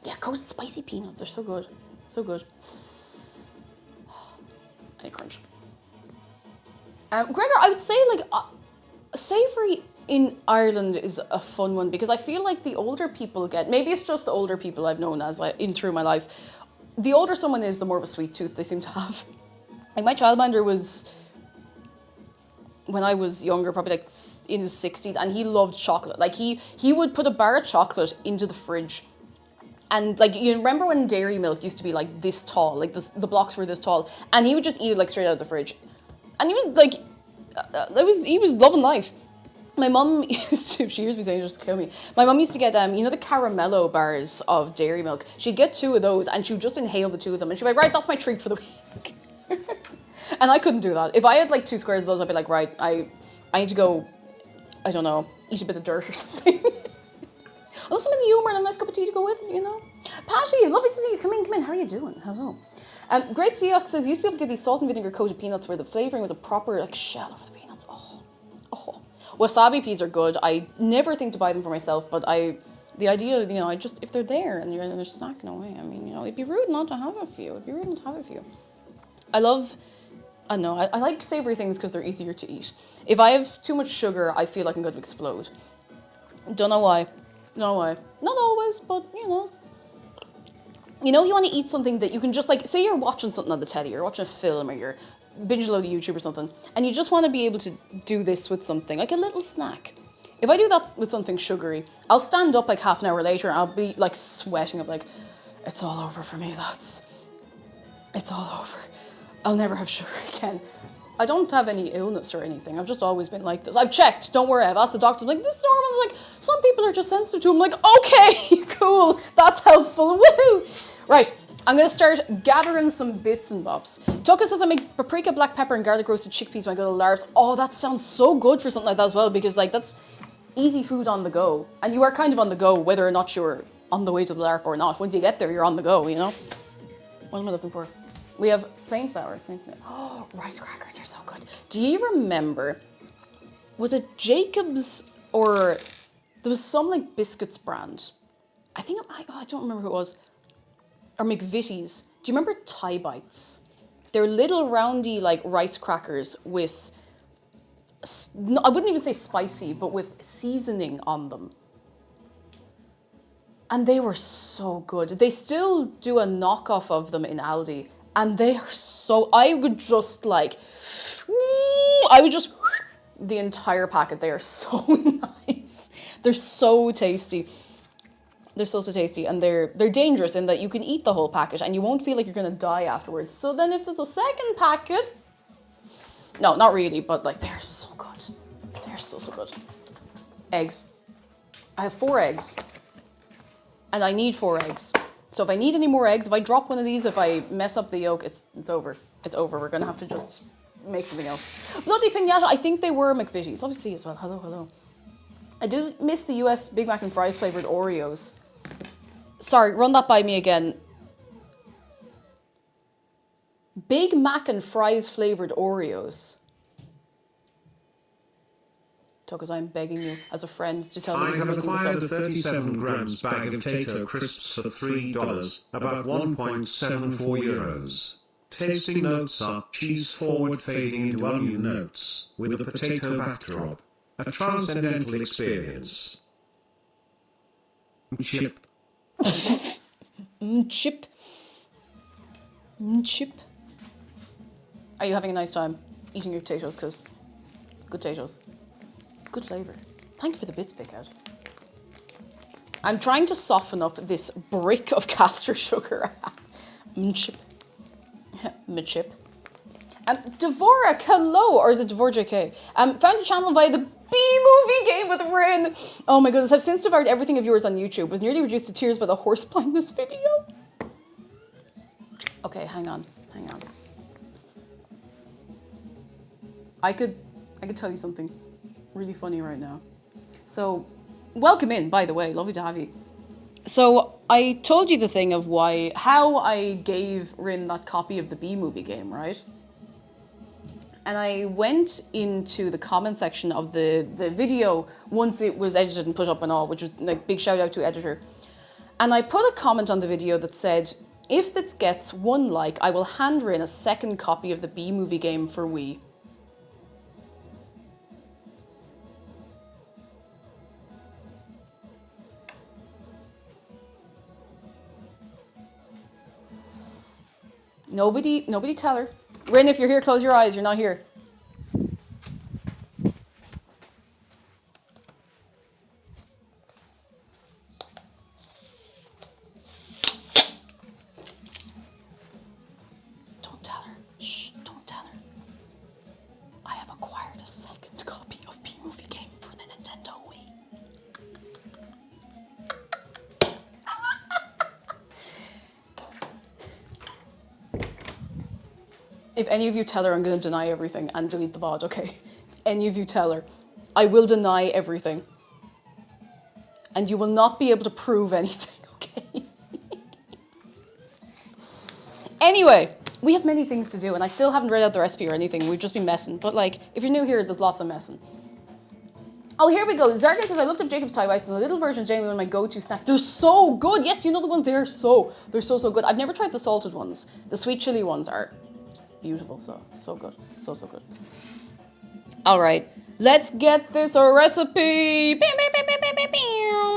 Yeah, coated spicy peanuts. They're so good. So good. I need crunch. Gregor, I would say, like, savoury in Ireland is a fun one because I feel like the older people get... Maybe it's just the older people I've known as through my life. The older someone is, the more of a sweet tooth they seem to have. Like, my childminder was... when I was younger, probably like in his 60s, and he loved chocolate. Like he would put a bar of chocolate into the fridge. And like, you remember when dairy milk used to be like this tall, like the blocks were this tall, and he would just eat it like straight out of the fridge. And he was like, he was loving life. My mum used to, she hears me saying, just kill me. My mum used to get, you know the caramello bars of dairy milk? She'd get 2 of those and she would just inhale the 2 of them. And she'd be like, right, that's my treat for the week. And I couldn't do that. If I had like 2 squares of those, I'd be like, right, I need to go, I don't know, eat a bit of dirt or something. Well, some in the humour and a nice cup of tea to go with it, you know? Patty, lovely to see you. Come in. How are you doing? Hello. Great Deox says, used to be able to get these salt and vinegar coated peanuts where the flavouring was a proper like shell over the peanuts. Oh. Wasabi peas are good. I never think to buy them for myself, but the idea, you know, if they're there and they're snacking away, I mean, you know, it'd be rude not to have a few. I like savoury things because they're easier to eat. If I have too much sugar, I feel like I'm going to explode. Don't know why. Not always, but you know. You know, if you want to eat something that you can just like, say you're watching something on the telly, you're watching a film or you're binge loading YouTube or something, and you just want to be able to do this with something, like a little snack. If I do that with something sugary, I'll stand up like half an hour later and I'll be like sweating. I'm like, it's all over for me, lads. It's all over. I'll never have sugar again. I don't have any illness or anything. I've just always been like this. I've checked, don't worry. I've asked the doctor, like, this is normal. I'm like, some people are just sensitive to them. I'm like, okay, cool. That's helpful. Woohoo. Right, I'm going to start gathering some bits and bobs. Tucka says I make paprika, black pepper, and garlic roasted chickpeas when I go to Lars. Oh, that sounds so good for something like that as well, because like that's easy food on the go. And you are kind of on the go, whether or not you're on the way to the LARP or not. Once you get there, you're on the go, you know? What am I looking for? We have plain flour. Oh, rice crackers are so good. Do you remember, was it Jacob's or there was some like biscuits brand I think, I don't remember who it was. Or McVitie's. Do you remember Thai Bites? They're little roundy like rice crackers with, I wouldn't even say spicy, but with seasoning on them. And they were so good. They still do a knockoff of them in Aldi. And they are so, I would just the entire packet. They are so nice. They're so tasty. They're so tasty, and they're dangerous in that you can eat the whole packet and you won't feel like you're gonna die afterwards. So then if there's a second packet, no, not really, but like they're so good. They're so good. Eggs. I have 4 eggs. And I need 4 eggs. So if I need any more eggs, if I drop one of these, if I mess up the yolk, it's over. It's over. We're gonna have to just make something else. Bloody Pinata, I think they were McVitie's. Lovely to see you as well. Hello. I do miss the US Big Mac and fries flavored Oreos. Sorry, run that by me again. Big Mac and fries flavored Oreos. Because I'm begging you as a friend to tell me. I have acquired a 37 grams bag of potato crisps for $3, about 1.74 euros. Tasting notes are cheese forward fading into onion notes, with a potato backdrop. A transcendental experience. Chip. Chip. Chip. Are you having a nice time eating your potatoes? Because good potatoes. Good flavour. Thank you for the bits, Big Out. I'm trying to soften up this brick of castor sugar. Chip. Chip. Dvorak, hello, or is it Dvorak JK? Found a channel via the B-movie game with Rin. Oh my goodness, I've since devoured everything of yours on YouTube. Was nearly reduced to tears by the horse blindness video. Okay, hang on. I could tell you something really funny right now. So, welcome in, by the way, lovely to have you. So, I told you the thing of how I gave Rin that copy of the B-movie game, right? And I went into the comment section of the video once it was edited and put up and all, which was like big shout out to editor. And I put a comment on the video that said, if this gets 1 like, I will hand Rin a second copy of the B-movie game for Wii. Nobody tell her. Rin, if you're here, close your eyes. You're not here. Don't tell her. Shh, don't tell her. I have acquired a second copy of B-movie game for the Nintendo Wii. If any of you tell her, I'm going to deny everything and delete the VOD, okay? Any of you tell her, I will deny everything. And you will not be able to prove anything, okay? Anyway, we have many things to do, and I still haven't read out the recipe or anything. We've just been messing. But, like, if you're new here, there's lots of messing. Oh, here we go. Zarga says, I looked up Jacob's Thai Bites, and the little versions are one of my go-to snacks. They're so good. Yes, you know the ones, they're so good. I've never tried the salted ones. The sweet chili ones are beautiful, so good. So good. All right, let's get this recipe.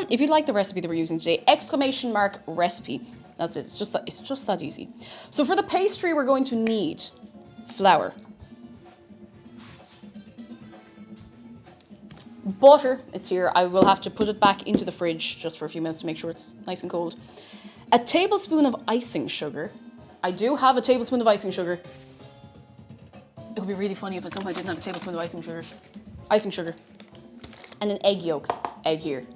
If you like the recipe that we're using today, ! Recipe. That's it. It's just that easy. So for the pastry, we're going to need flour, butter. It's here. I will have to put it back into the fridge just for a few minutes to make sure it's nice and cold. A tablespoon of icing sugar. I do have a tablespoon of icing sugar. It would be really funny if I somehow didn't have a tablespoon of icing sugar. And an egg yolk. Egg here.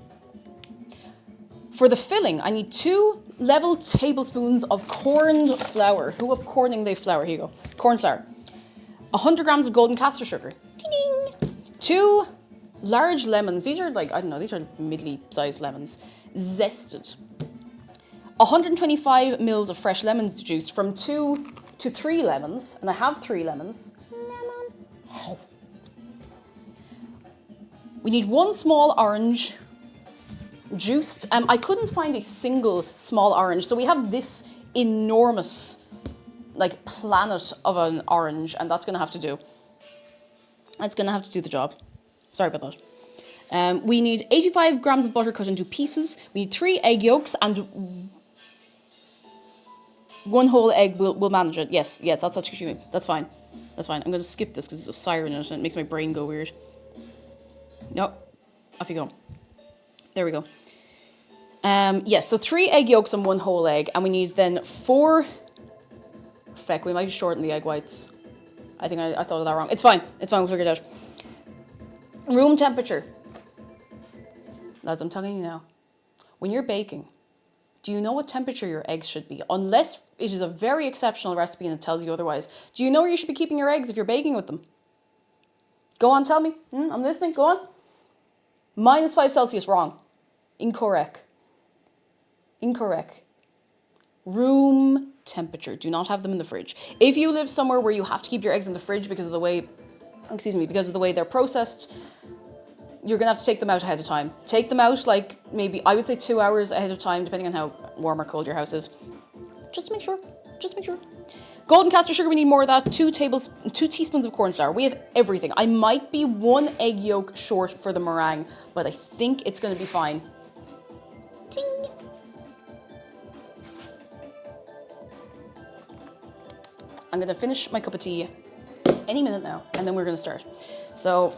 For the filling, I need 2 level tablespoons of corned flour. Who up corning they flour? Here you go. Corn flour. 100 grams of golden castor sugar. Ding! 2 large lemons. These are like, I don't know, these are middly sized lemons. Zested. 125 mils of fresh lemon juice from 2 to 3 lemons. And I have 3 lemons. Oh. We need 1 small orange. juiced. I couldn't find a single small orange, so we have this enormous, like, planet of an orange, and that's gonna have to do. That's gonna have to do the job. Sorry about that. We need 85 grams of butter cut into pieces. We need 3 egg yolks and 1 whole egg. We'll manage it. Yes, that's actually me. That's fine. That's fine. I'm gonna skip this because there's a siren in it and it makes my brain go weird. No, off you go. There we go. Yes, so 3 egg yolks and 1 whole egg, and we need then 4. Feck, we might be short in the egg whites. I think I thought of that wrong. It's fine. It's fine. We'll figure it out. Room temperature. Lads, I'm telling you now. When you're baking, do you know what temperature your eggs should be? Unless it is a very exceptional recipe and it tells you otherwise. Do you know where you should be keeping your eggs if you're baking with them? Go on, tell me. I'm listening. Go on. -5 Celsius. Wrong. Incorrect. Incorrect. Room temperature. Do not have them in the fridge. If you live somewhere where you have to keep your eggs in the fridge because of the way, because of the way they're processed, you're gonna have to take them out ahead of time. Take them out like maybe, I would say 2 hours ahead of time, depending on how warm or cold your house is. Just to make sure. Just to make sure. Golden caster sugar, we need more of that. 2 teaspoons of corn flour. We have everything. I might be 1 egg yolk short for the meringue, but I think it's gonna be fine. Ding. I'm gonna finish my cup of tea any minute now, and then we're gonna start. So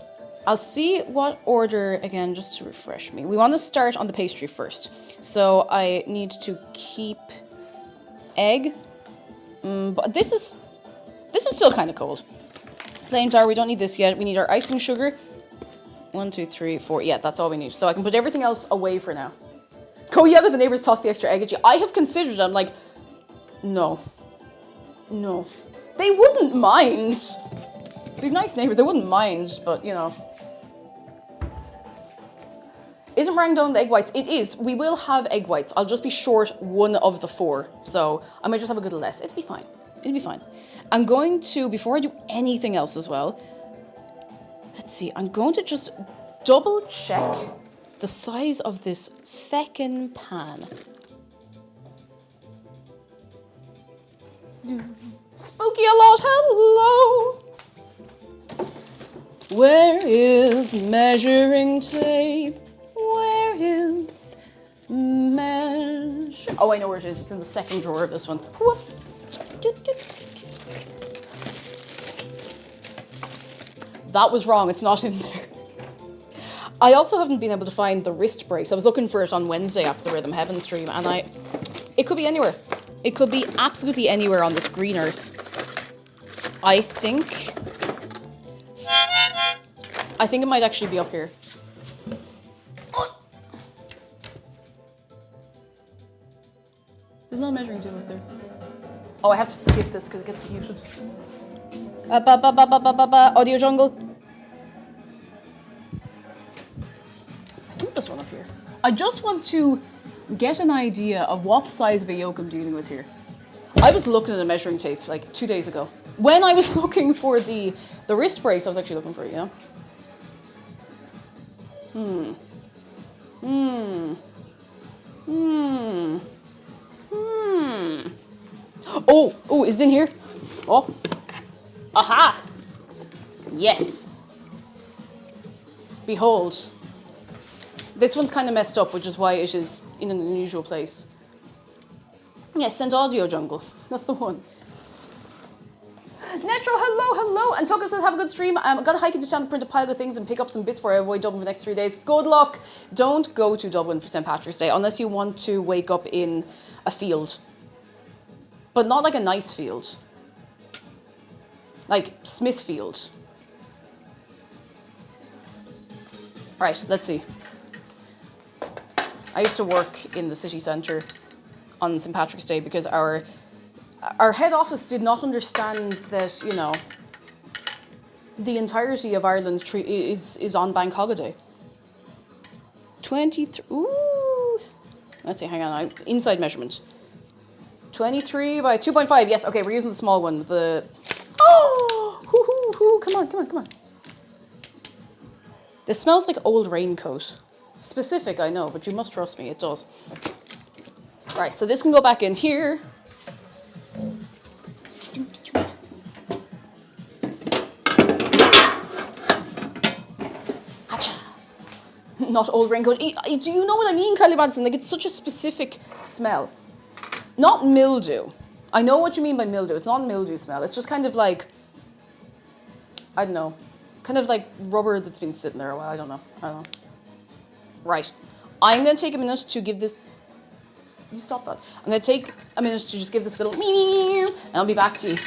I'll see what order, again, just to refresh me. We want to start on the pastry first. So I need to keep egg, but this is still kind of cold. Plain flour, we don't need this yet. We need our icing sugar. 1, 2, 3, 4. Yeah, that's all we need. So I can put everything else away for now. Oh yeah, but the neighbors tossed the extra egg at you. I have considered it. I'm like, no. No. They wouldn't mind. They're nice neighbors. They wouldn't mind, but you know. Isn't meringue done with egg whites? It is. We will have egg whites. I'll just be short 1 of the 4. So I might just have a little less. It'll be fine. It'll be fine. I'm going to, before I do anything else as well, let's see. I'm going to just double check the size of this feckin' pan. Spooky a lot, hello. Where is measuring tape? Where is measure? Oh, I know where it is. It's in the second drawer of this one. Whoop. That was wrong. It's not in there. I also haven't been able to find the wrist brace. I was looking for it on Wednesday after the Rhythm Heaven stream, and it could be anywhere. It could be absolutely anywhere on this green earth. I think it might actually be up here. There's no measuring tape up there. Oh, I have to skip this because it gets muted. Audio jungle. I think this one up here. I just want to get an idea of what size of a yolk I'm dealing with here. I was looking at a measuring tape like 2 days ago. When I was looking for the wrist brace, I was actually looking for it, you know? Oh, is it in here? Oh. Aha! Yes. Behold. This one's kind of messed up, which is why it is in an unusual place. Yes, send audio jungle. That's the one. Netro, hello. And Tucker says, have a good stream. I've got to hike into town to print a pile of things and pick up some bits before I avoid Dublin for the next 3 days. Good luck. Don't go to Dublin for St. Patrick's Day unless you want to wake up in a field. But not like a nice field. Like Smithfield. Right, let's see. I used to work in the city centre on St. Patrick's Day because our head office did not understand that, you know, the entirety of Ireland is on bank holiday. 23, ooh. Let's see, hang on, inside measurement. 23 by 2.5, yes, okay, we're using the small one. Come on. This smells like old raincoat. Specific, I know, but you must trust me, it does. Right, so this can go back in here. Hacha. Not old raincoat. Do you know what I mean, Kylie Madison? Like, it's such a specific smell. Not mildew. I know what you mean by mildew. It's not a mildew smell. It's just kind of like, I don't know, kind of like rubber that's been sitting there a while. I don't know. Right. I'm going to take a minute to give this... You stop that. I'm going to take a minute to just give this a little... And I'll be back to you.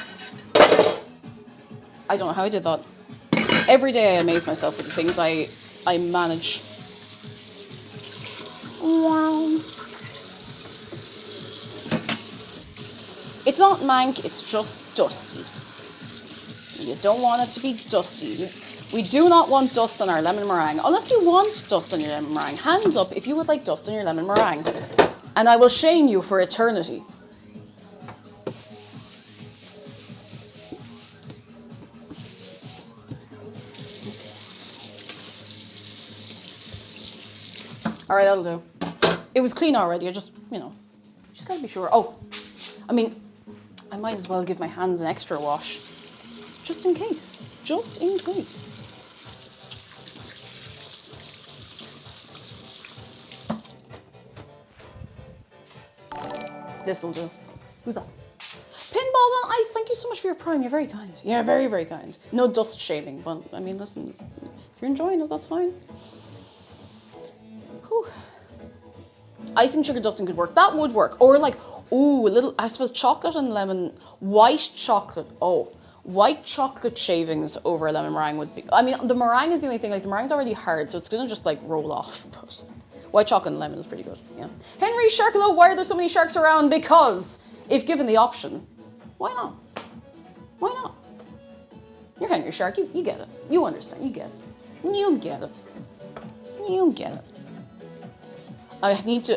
I don't know how I did that. Every day I amaze myself with the things I manage. Wow. It's not mank, it's just dusty. You don't want it to be dusty. We do not want dust on our lemon meringue. Unless you want dust on your lemon meringue. Hands up if you would like dust on your lemon meringue. And I will shame you for eternity. Alright, that'll do. It was clean already, I just, just gotta be sure. Oh, I mean, I might as well give my hands an extra wash. Just in case. Just in case. This'll do. Who's that? Pinball on Ice, thank you so much for your prime. You're very kind. Yeah, very, very kind. No dust shaving, but I mean, listen, if you're enjoying it, that's fine. Whew. Icing sugar dusting could work. That would work. Or like, ooh, a little, I suppose chocolate and lemon, white chocolate. Oh, white chocolate shavings over a lemon meringue would be, I mean, the meringue is the only thing, like the meringue's already hard, so it's gonna just like roll off, but white chocolate and lemon is pretty good, yeah. Henry Sharkalo, why are there so many sharks around? Because if given the option, why not? Why not? You're Henry Shark, you get it. You understand, you get it. You get it. You get it.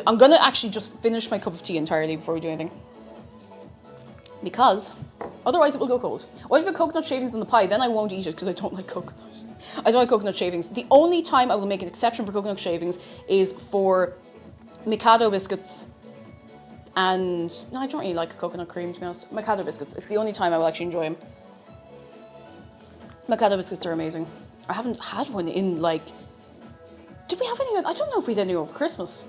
I'm gonna actually just finish my cup of tea entirely before we do anything. Because otherwise it will go cold. What if I put coconut shavings in the pie? Then I won't eat it because I don't like coconut. I don't like coconut shavings. The only time I will make an exception for coconut shavings is for Mikado biscuits and... No, I don't really like coconut cream, to be honest. Mikado biscuits. It's the only time I will actually enjoy them. Mikado biscuits are amazing. I haven't had one in like... Did we have any? I don't know if we did any over Christmas.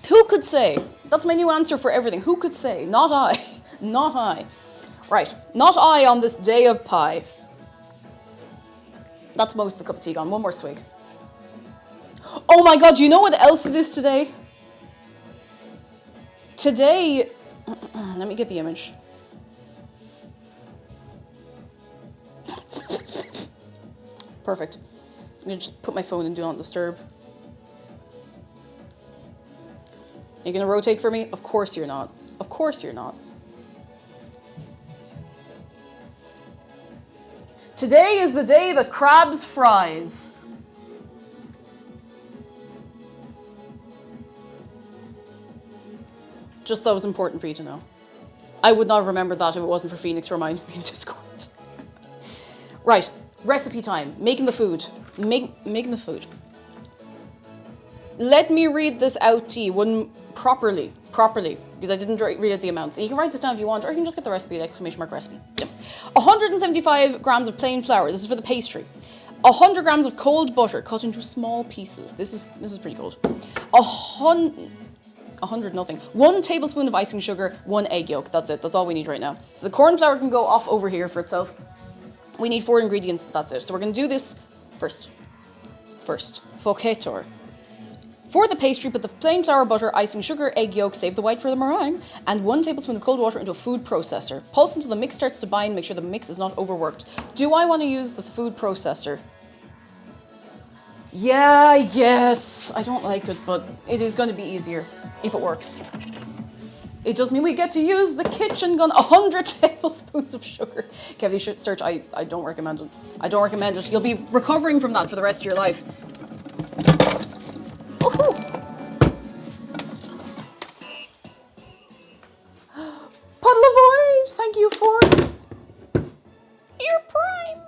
Who could say? That's my new answer for everything. Who could say? Not I. Not I. Right. Not I on this day of pie. That's most of the cup of tea gone. One more swig. Oh my god, you know what else it is today? Today... Let me get the image. Perfect. I'm gonna just put my phone in Do Not Disturb. Are you gonna rotate for me? Of course you're not. Of course you're not. Today is the day the crabs fries. Just thought it was important for you to know. I would not have remembered that if it wasn't for Phoenix reminding me in Discord. Right, recipe time. Making the food. Making the food. Let me read this out to you properly, because I didn't read out the amounts. And you can write this down if you want, or you can just get the recipe at !recipe. Yep. 175 grams of plain flour. This is for the pastry. 100 grams of cold butter cut into small pieces. This is pretty cold. 100 nothing. 1 tablespoon of icing sugar, 1 egg yolk. That's it. That's all we need right now. So the corn flour can go off over here for itself. We need 4 ingredients. That's it. So we're going to do this first. Focator. For the pastry, put the plain flour, butter, icing sugar, egg yolk, save the white for the meringue, and 1 tablespoon of cold water into a food processor. Pulse until the mix starts to bind. Make sure the mix is not overworked. Do I want to use the food processor? Yeah, I guess. I don't like it, but it is going to be easier if it works. It does mean we get to use the kitchen gun. 100 tablespoons of sugar. Kevin, search. I don't recommend it. I don't recommend it. You'll be recovering from that for the rest of your life. Woohoo! Puddle of Void, thank you for your prime.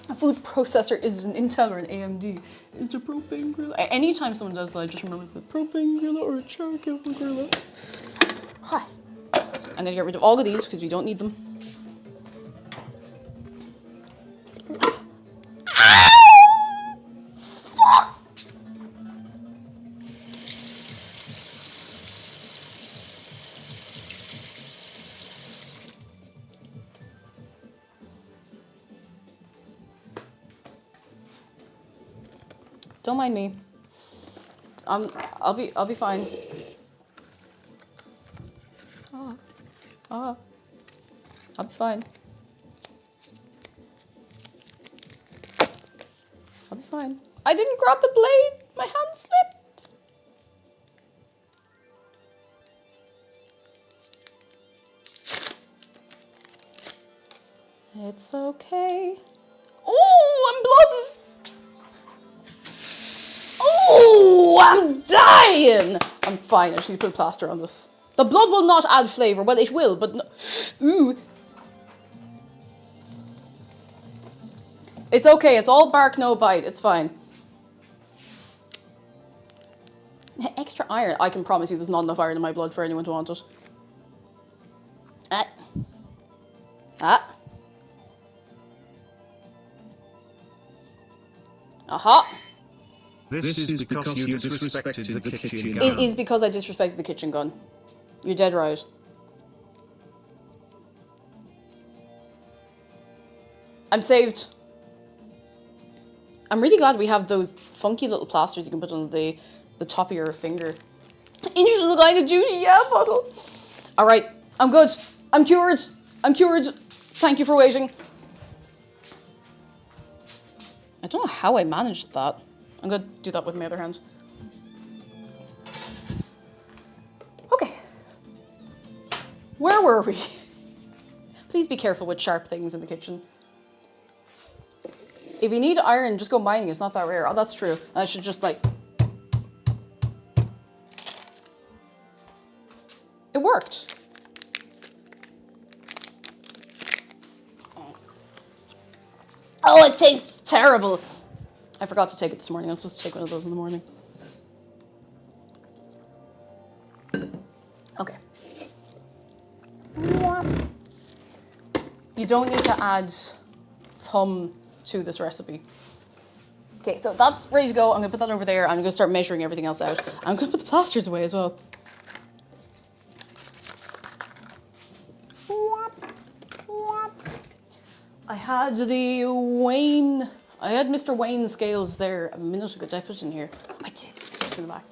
A food processor is an Intel or an AMD? Is the propane griller? Anytime someone does that, I just remember the propane griller or a charcoal griller. Hi. I'm gonna get rid of all of these because we don't need them. Don't mind me. I'll be fine. I'll be fine. I'll be fine. I didn't grab the blade. My hand slipped. It's okay. Oh, I'm blooding. Oh, I'm dying! I'm fine, I just need to put a plaster on this. The blood will not add flavour. Well, it will, but no. Ooh. It's okay, it's all bark, no bite. It's fine. Extra iron. I can promise you there's not enough iron in my blood for anyone to want it. Aha. This is because you disrespected the kitchen gun. It is because I disrespected the kitchen gun. You're dead right. I'm saved. I'm really glad we have those funky little plasters you can put on the top of your finger. Injured in the line of duty, yeah, Puddle. All right, I'm good. I'm cured. I'm cured. Thank you for waiting. I don't know how I managed that. I'm going to do that with my other hand. Okay. Where were we? Please be careful with sharp things in the kitchen. If you need iron, just go mining. It's not that rare. Oh, that's true. I should just like... It worked. Oh, it tastes terrible. I forgot to take it this morning. I was supposed to take one of those in the morning. Okay. You don't need to add thumb to this recipe. Okay, so that's ready to go. I'm gonna put that over there. I'm gonna start measuring everything else out. I'm gonna put the plasters away as well. I had I had Mr. Wayne's scales there a minute ago. Did I put it in here? I did. It's in the back.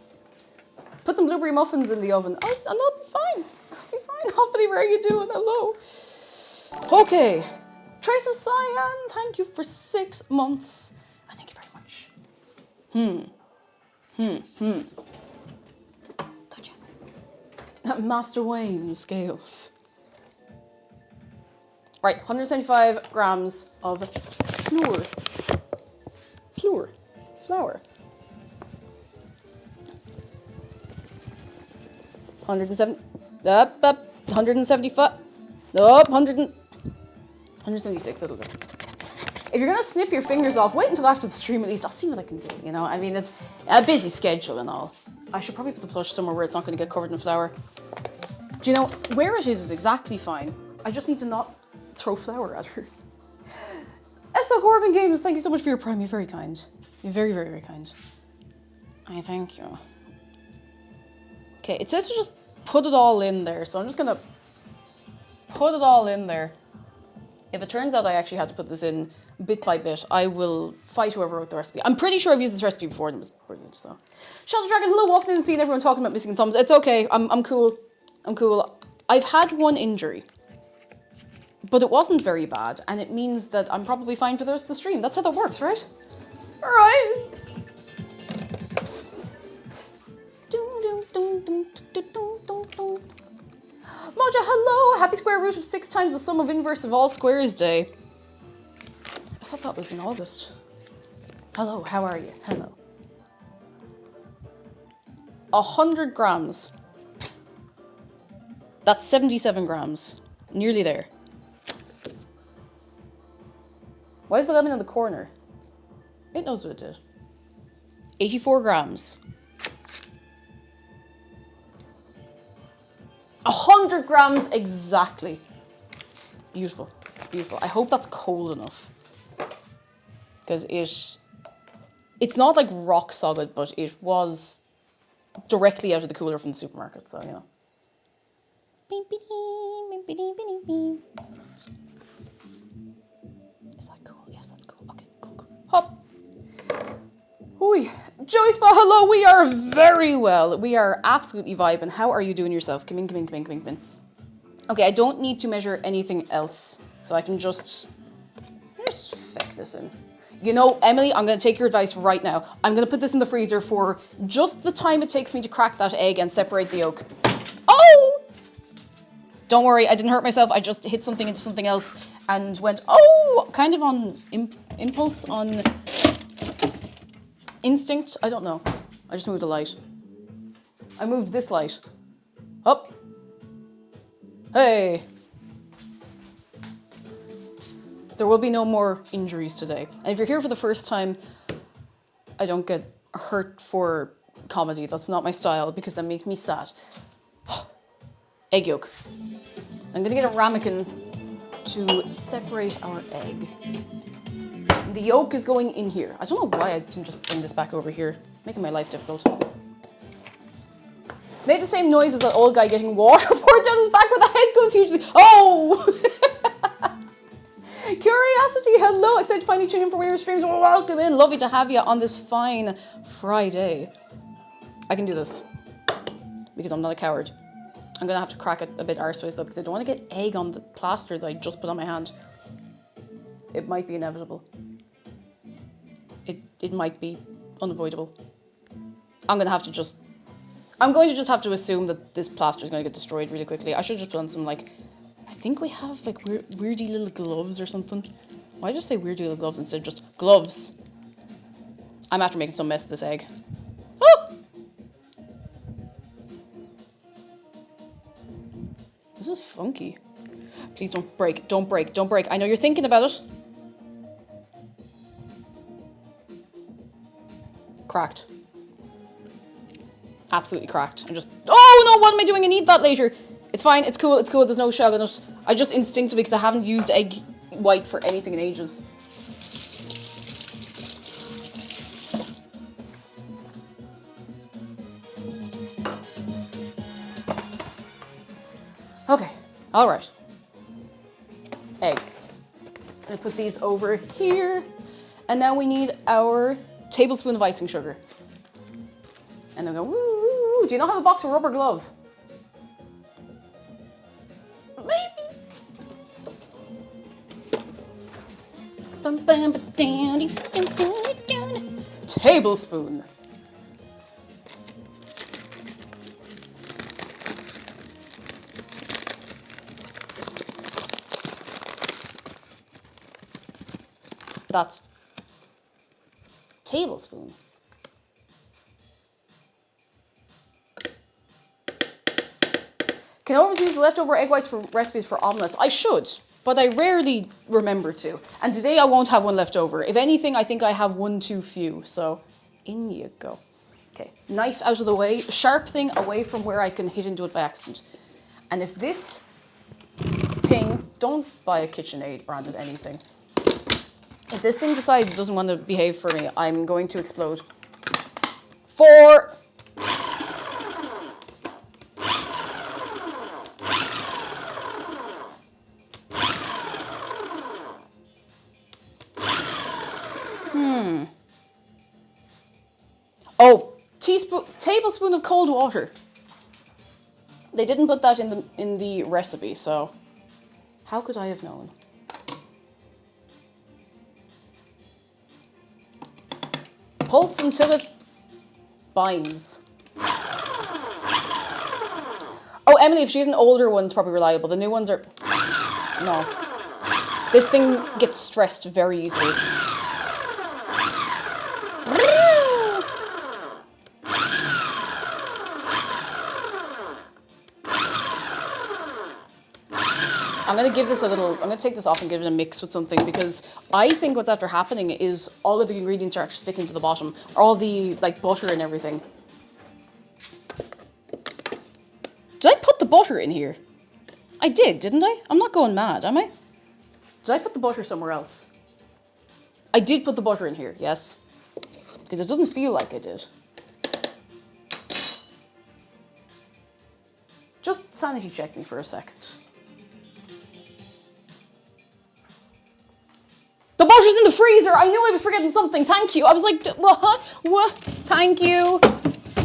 Put some blueberry muffins in the oven. Oh, and I'll be fine. I'll be fine. Hoppity, where are you doing? Hello. Okay. Trace of cyan. Thank you for 6 months. Thank you very much. Gotcha. Master Wayne scales. Right, 175 grams of flour. 175, 176, it'll do. If you're gonna snip your fingers off, wait until after the stream at least. I'll see what I can do, you know? I mean, it's a busy schedule and all. I should probably put the plush somewhere where it's not gonna get covered in flour. Do you know, where it is exactly fine. I just need to not throw flour at her. S.O. Corbin Games, thank you so much for your prime. You're very kind. You're very, very, very kind. I thank you. Okay, it says to just put it all in there, so I'm just gonna put it all in there. If it turns out I actually had to put this in bit by bit, I will fight whoever wrote the recipe. I'm pretty sure I've used this recipe before and it was brilliant, so. Shadow Dragon, hello, walking in and seeing everyone talking about missing thumbs. It's okay, I'm cool. I'm cool. I've had one injury, but it wasn't very bad, and it means that I'm probably fine for the rest of the stream. That's how that works, right? All right. Moja, hello! Happy square root of 6 times the sum of inverse of all squares day. I thought that was in August. Hello, how are you? Hello. 100 grams. That's 77 grams. Nearly there. Why is the lemon in the corner? It knows what it did. 84 grams. 100 grams exactly. Beautiful, beautiful. I hope that's cold enough. Because it's not like rock solid, but it was directly out of the cooler from the supermarket, so you know. Is that cool? Yes, that's cool. Okay, cool. Hop. Hooey. Joey Spa, hello. We are very well. We are absolutely vibing. How are you doing yourself? Come in. Okay, I don't need to measure anything else, so I can just feck this in. You know, Emily, I'm going to take your advice right now. I'm going to put this in the freezer for just the time it takes me to crack that egg and separate the yolk. Oh! Don't worry, I didn't hurt myself. I just hit something into something else and went, oh, kind of on impulse, on instinct. I don't know. I just moved a light. I moved this light. Up. Hey. There will be no more injuries today. And if you're here for the first time, I don't get hurt for comedy. That's not my style because that makes me sad. Egg yolk. I'm gonna get a ramekin to separate our egg. The yolk is going in here. I don't know why I didn't just bring this back over here, making my life difficult. Made the same noise as that old guy getting water poured down his back when the head goes hugely. Oh! Curiosity, hello. Excited to finally tune in for one of your streams. Welcome in. Lovely to have you on this fine Friday. I can do this because I'm not a coward. I'm going to have to crack it a bit arseways though because I don't want to get egg on the plaster that I just put on my hand. It might be inevitable. It might be unavoidable. I'm going to just have to assume that this plaster is going to get destroyed really quickly. I should just put on some like, I think we have like weirdy little gloves or something. Why just say weirdy little gloves instead of just gloves? I'm after making some mess of this egg. Oh! This is funky. Please don't break, don't break, don't break. I know you're thinking about it. Cracked. Absolutely cracked. I'm just, oh no, what am I doing? I need that later. It's fine, it's cool, there's no shove in it. I just instinctively, because I haven't used egg white for anything in ages. Okay, all right. Egg. I'm gonna put these over here. And now we need our tablespoon of icing sugar. And then go, woo, do you not have a box of rubber glove? Maybe. Tablespoon. That's tablespoon. Can I always use the leftover egg whites for recipes for omelets? I should, but I rarely remember to. And today I won't have one left over. If anything, I think I have one too few. So in you go. Okay, knife out of the way. Sharp thing away from where I can hit into it by accident. And if this thing, don't buy a KitchenAid branded anything. If this thing decides it doesn't want to behave for me, I'm going to explode. 4. Oh, tablespoon of cold water. They didn't put that in the recipe, so how could I have known? Pulse until it binds. Oh, Emily, if she's an older one, it's probably reliable. The new ones are... No. This thing gets stressed very easily. And I'm going to give this a little, I'm going to take this off and give it a mix with something because I think what's after happening is all of the ingredients are actually sticking to the bottom. All the, like, butter and everything. Did I put the butter in here? I did, didn't I? I'm not going mad, am I? Did I put the butter somewhere else? I did put the butter in here, yes. Because it doesn't feel like I did. Just sanity check me for a second. The butter's in the freezer! I knew I was forgetting something, thank you. I was like, what? Thank you.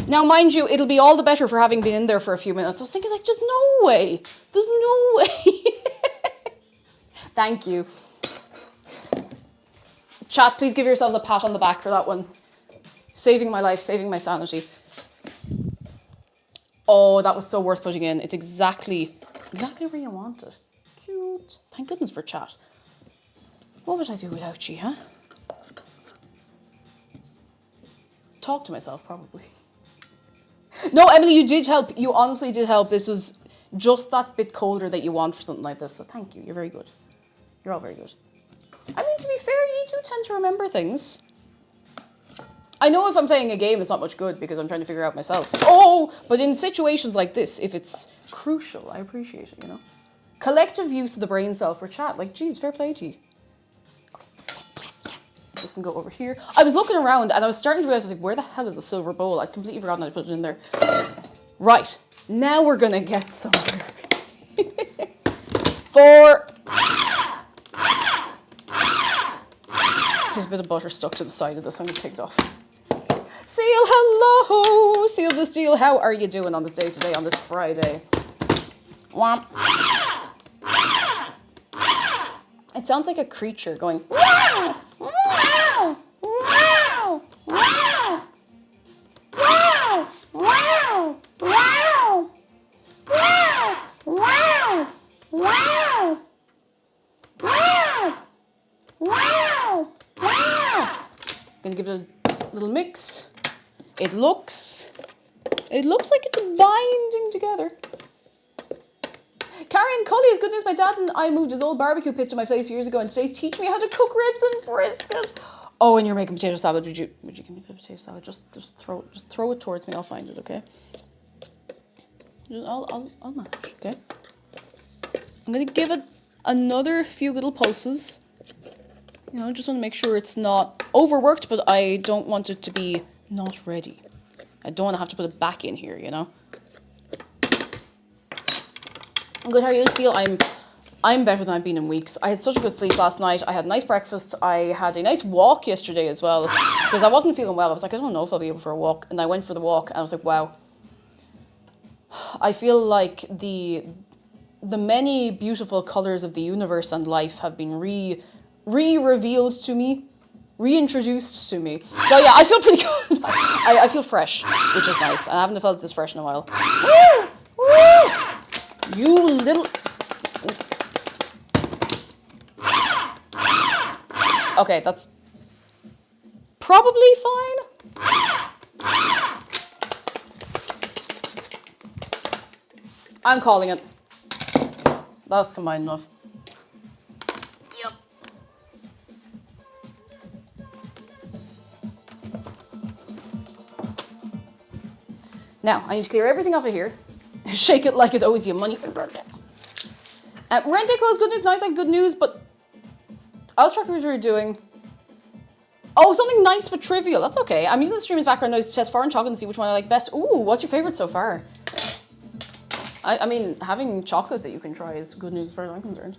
Now, mind you, it'll be all the better for having been in there for a few minutes. I was thinking, like, there's no way. There's no way. Thank you. Chat, please give yourselves a pat on the back for that one. Saving my life, saving my sanity. Oh, that was so worth putting in. It's exactly where you want it. Cute. Thank goodness for chat. What would I do without you, huh? Talk to myself, probably. No, Emily, you did help. You honestly did help. This was just that bit colder that you want for something like this. So thank you. You're very good. You're all very good. I mean, to be fair, you do tend to remember things. I know if I'm playing a game, it's not much good because I'm trying to figure out myself. Oh, but in situations like this, if it's crucial, I appreciate it, you know? Collective use of the brain cell for chat. Like, geez, fair play to you. This can go over here. I was looking around and I was starting to realize, I was like, where the hell is the silver bowl? I'd completely forgotten I put it in there. Right, now we're gonna get somewhere. There's a bit of butter stuck to the side of this, I'm gonna take it off. Seal, hello! Seal the steel, how are you doing on this day today, on this Friday? Womp. It sounds like a creature going, wow! Wow! Wow! Wow! Wow! Wow! Wow! Wow! Wow! Wow! Wow! Wow! Wow! Gonna give it a little mix. It looks like it's binding together. Karen Cully, as good news, my dad and I moved his old barbecue pit to my place years ago and today's teaching me how to cook ribs and brisket. Oh, and you're making potato salad. Would you give me a potato salad? Just throw it towards me. I'll find it, okay? I'll manage, okay? I'm gonna give it another few little pulses. You know, just want to make sure it's not overworked, but I don't want it to be not ready. I don't want to have to put it back in here, you know? I'm good, how are you, Seal? I'm better than I've been in weeks. I had such a good sleep last night. I had a nice breakfast. I had a nice walk yesterday as well, because I wasn't feeling well. I was like, I don't know if I'll be able for a walk. And I went for the walk, and I was like, wow. I feel like the many beautiful colours of the universe and life have been re-revealed to me, reintroduced to me. So yeah, I feel pretty good. I feel fresh, which is nice. And I haven't felt this fresh in a while. Woo! Woo! You little... Okay, that's probably fine. I'm calling it. That's combined enough. Yep. Now, I need to clear everything off of here. Shake it like it owes you money. Rent day close, good news, nice, like good news, but I was tracking what you were doing. Oh, something nice but trivial. That's okay. I'm using the stream as background noise to test foreign chocolate and see which one I like best. Ooh, what's your favorite so far? I mean, having chocolate that you can try is good news as far as I'm concerned.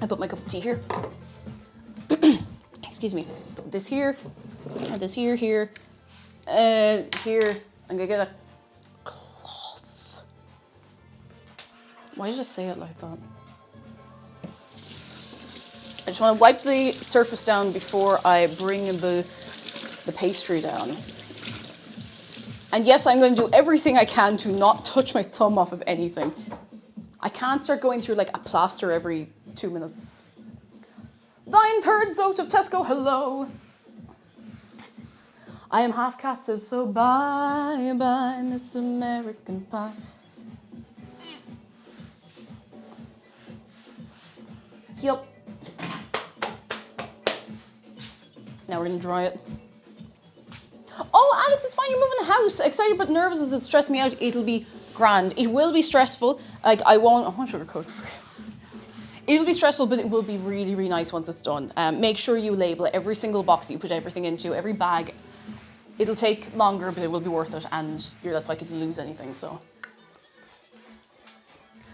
I put my cup of tea here. Excuse me. This here, and this here, here. Here. I'm gonna get a cloth. Why did I say it like that? I just want to wipe the surface down before I bring the pastry down. And yes, I'm going to do everything I can to not touch my thumb off of anything. I can't start going through like a plaster every 2 minutes. Thine third Zote of Tesco, hello. I am half cat, says so bye, bye, Miss American Pie. Yup. Now we're gonna dry it. Oh, Alex, it's fine. You're moving the house. Excited but nervous as it stressed me out. It'll be grand. It will be stressful. Like, I won't sugarcoat it for you. It'll be stressful, but it will be really, really nice once it's done. Make sure you label every single box that you put everything into, every bag. It'll take longer, but it will be worth it, and you're less likely to lose anything, so.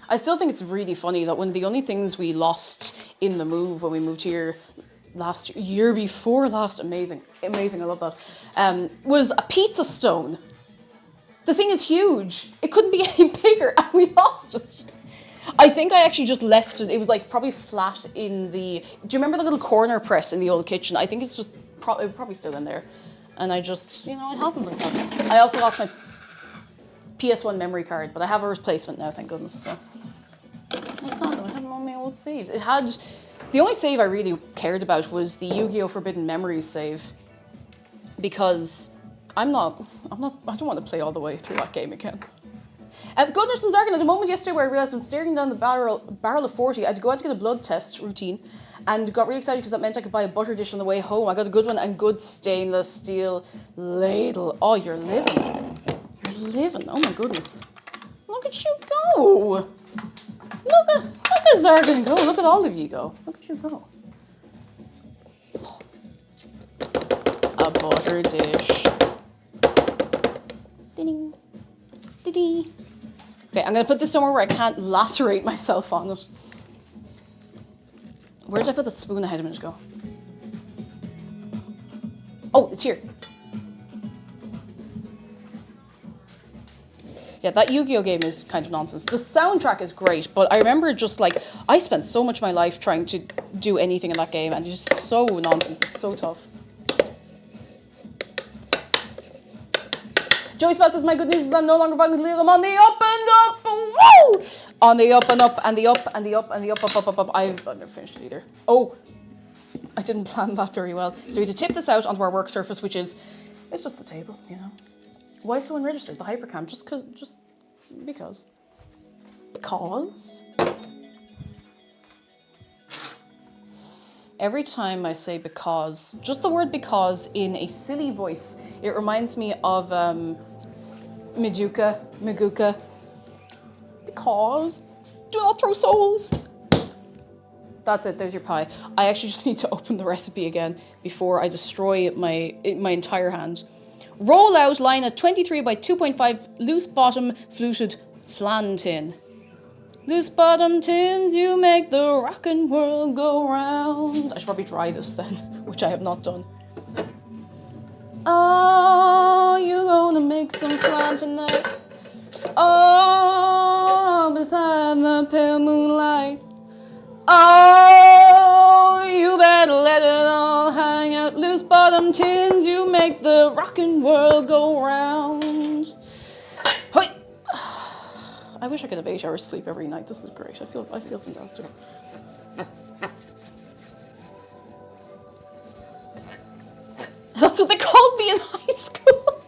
I still think it's really funny that one of the only things we lost in the move when we moved here last year before last, amazing, I love that, was a pizza stone. The thing is huge. It couldn't be any bigger, and we lost it. I think I actually just left it. It was like probably flat in the... Do you remember the little corner press in the old kitchen? I think it's just probably still in there. And I just, you know, it happens like that. I also lost my PS1 memory card, but I have a replacement now, thank goodness. So it's sad though. I have all my old saves. It had... The only save I really cared about was the Yu-Gi-Oh! Forbidden Memories save. Because I don't want to play all the way through that game again. Goodness and Zargan, at a moment yesterday where I realised I'm staring down the barrel of 40, I had to go out to get a blood test routine and got really excited because that meant I could buy a butter dish on the way home. I got a good one and good stainless steel ladle. Oh, you're living. You're living. Oh my goodness. Look at you go. Look at Zargan go. Look at all of you go. Look at you go. A butter dish. Ding. Ding. Okay, I'm going to put this somewhere where I can't lacerate myself on it. Where did I put the spoon I had a minute ago? Oh, it's here. Yeah, that Yu-Gi-Oh! Game is kind of nonsense. The soundtrack is great, but I remember just like, I spent so much of my life trying to do anything in that game, and it's just so nonsense. It's so tough. Joey Spouse says, my good news is I'm no longer going to leave them on the up and up, woo! On the up and up and the up and the up and the up. I've never finished it either. Oh, I didn't plan that very well. So we had to tip this out onto our work surface, which is, it's just the table, you know. Why so unregistered? The hypercam, just because. Every time I say because, just the word because in a silly voice, it reminds me of Maguka. Because, do not throw souls. That's it, there's your pie. I actually just need to open the recipe again before I destroy my entire hand. Roll out line at 23 by 2.5 loose bottom fluted flan tin. Loose bottom tins, you make the rockin' world go round. I should probably dry this then, which I have not done. Oh, you gonna make some flan tonight? Oh, beside the pale moonlight. Oh, you better let it all hang out. Loose bottom tins, you make the rockin' world go round. Hoi! I wish I could have 8 hours sleep every night. This is great. I feel fantastic. That's what they called me in high school.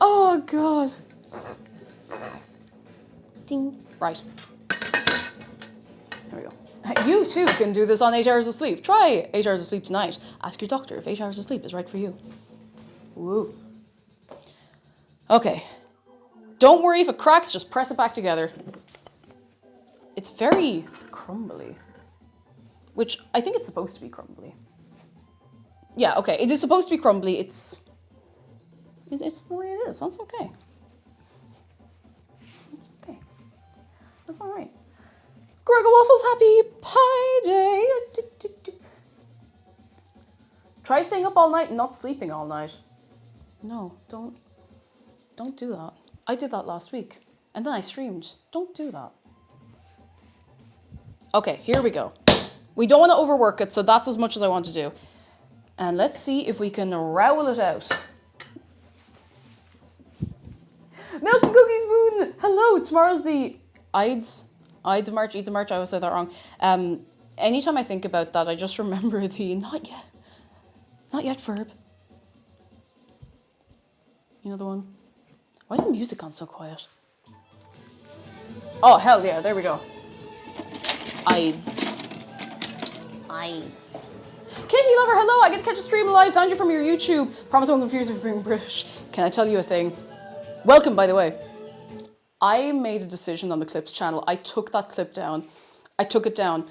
Oh God. Ding. Right. There we go. You too can do this on 8 hours of sleep. Try 8 hours of sleep tonight. Ask your doctor if 8 hours of sleep is right for you. Woo. Okay. Don't worry if it cracks, just press it back together. It's very crumbly. Which, I think it's supposed to be crumbly. Yeah, okay, it is supposed to be crumbly. It's the way it is. That's okay. That's okay. That's all right. Gregor Waffles, happy Pie Day. Try staying up all night and not sleeping all night. No, don't do that. I did that last week, and then I streamed. Don't do that. Okay, here we go. We don't want to overwork it, so that's as much as I want to do. And let's see if we can rowel it out. Milk and Cookie Spoon! Hello, tomorrow's the Ides of March, I always say that wrong. Anytime I think about that, I just remember the not yet verb. You know the one? Why is the music gone so quiet? Oh, hell yeah, there we go. Ides. Nice. Kitty Lover, hello. I get to catch a stream live. Found you from your YouTube. Promise I won't confuse you for being British. Can I tell you a thing? Welcome, by the way. I made a decision on the Clips channel. I took that clip down. I took it down.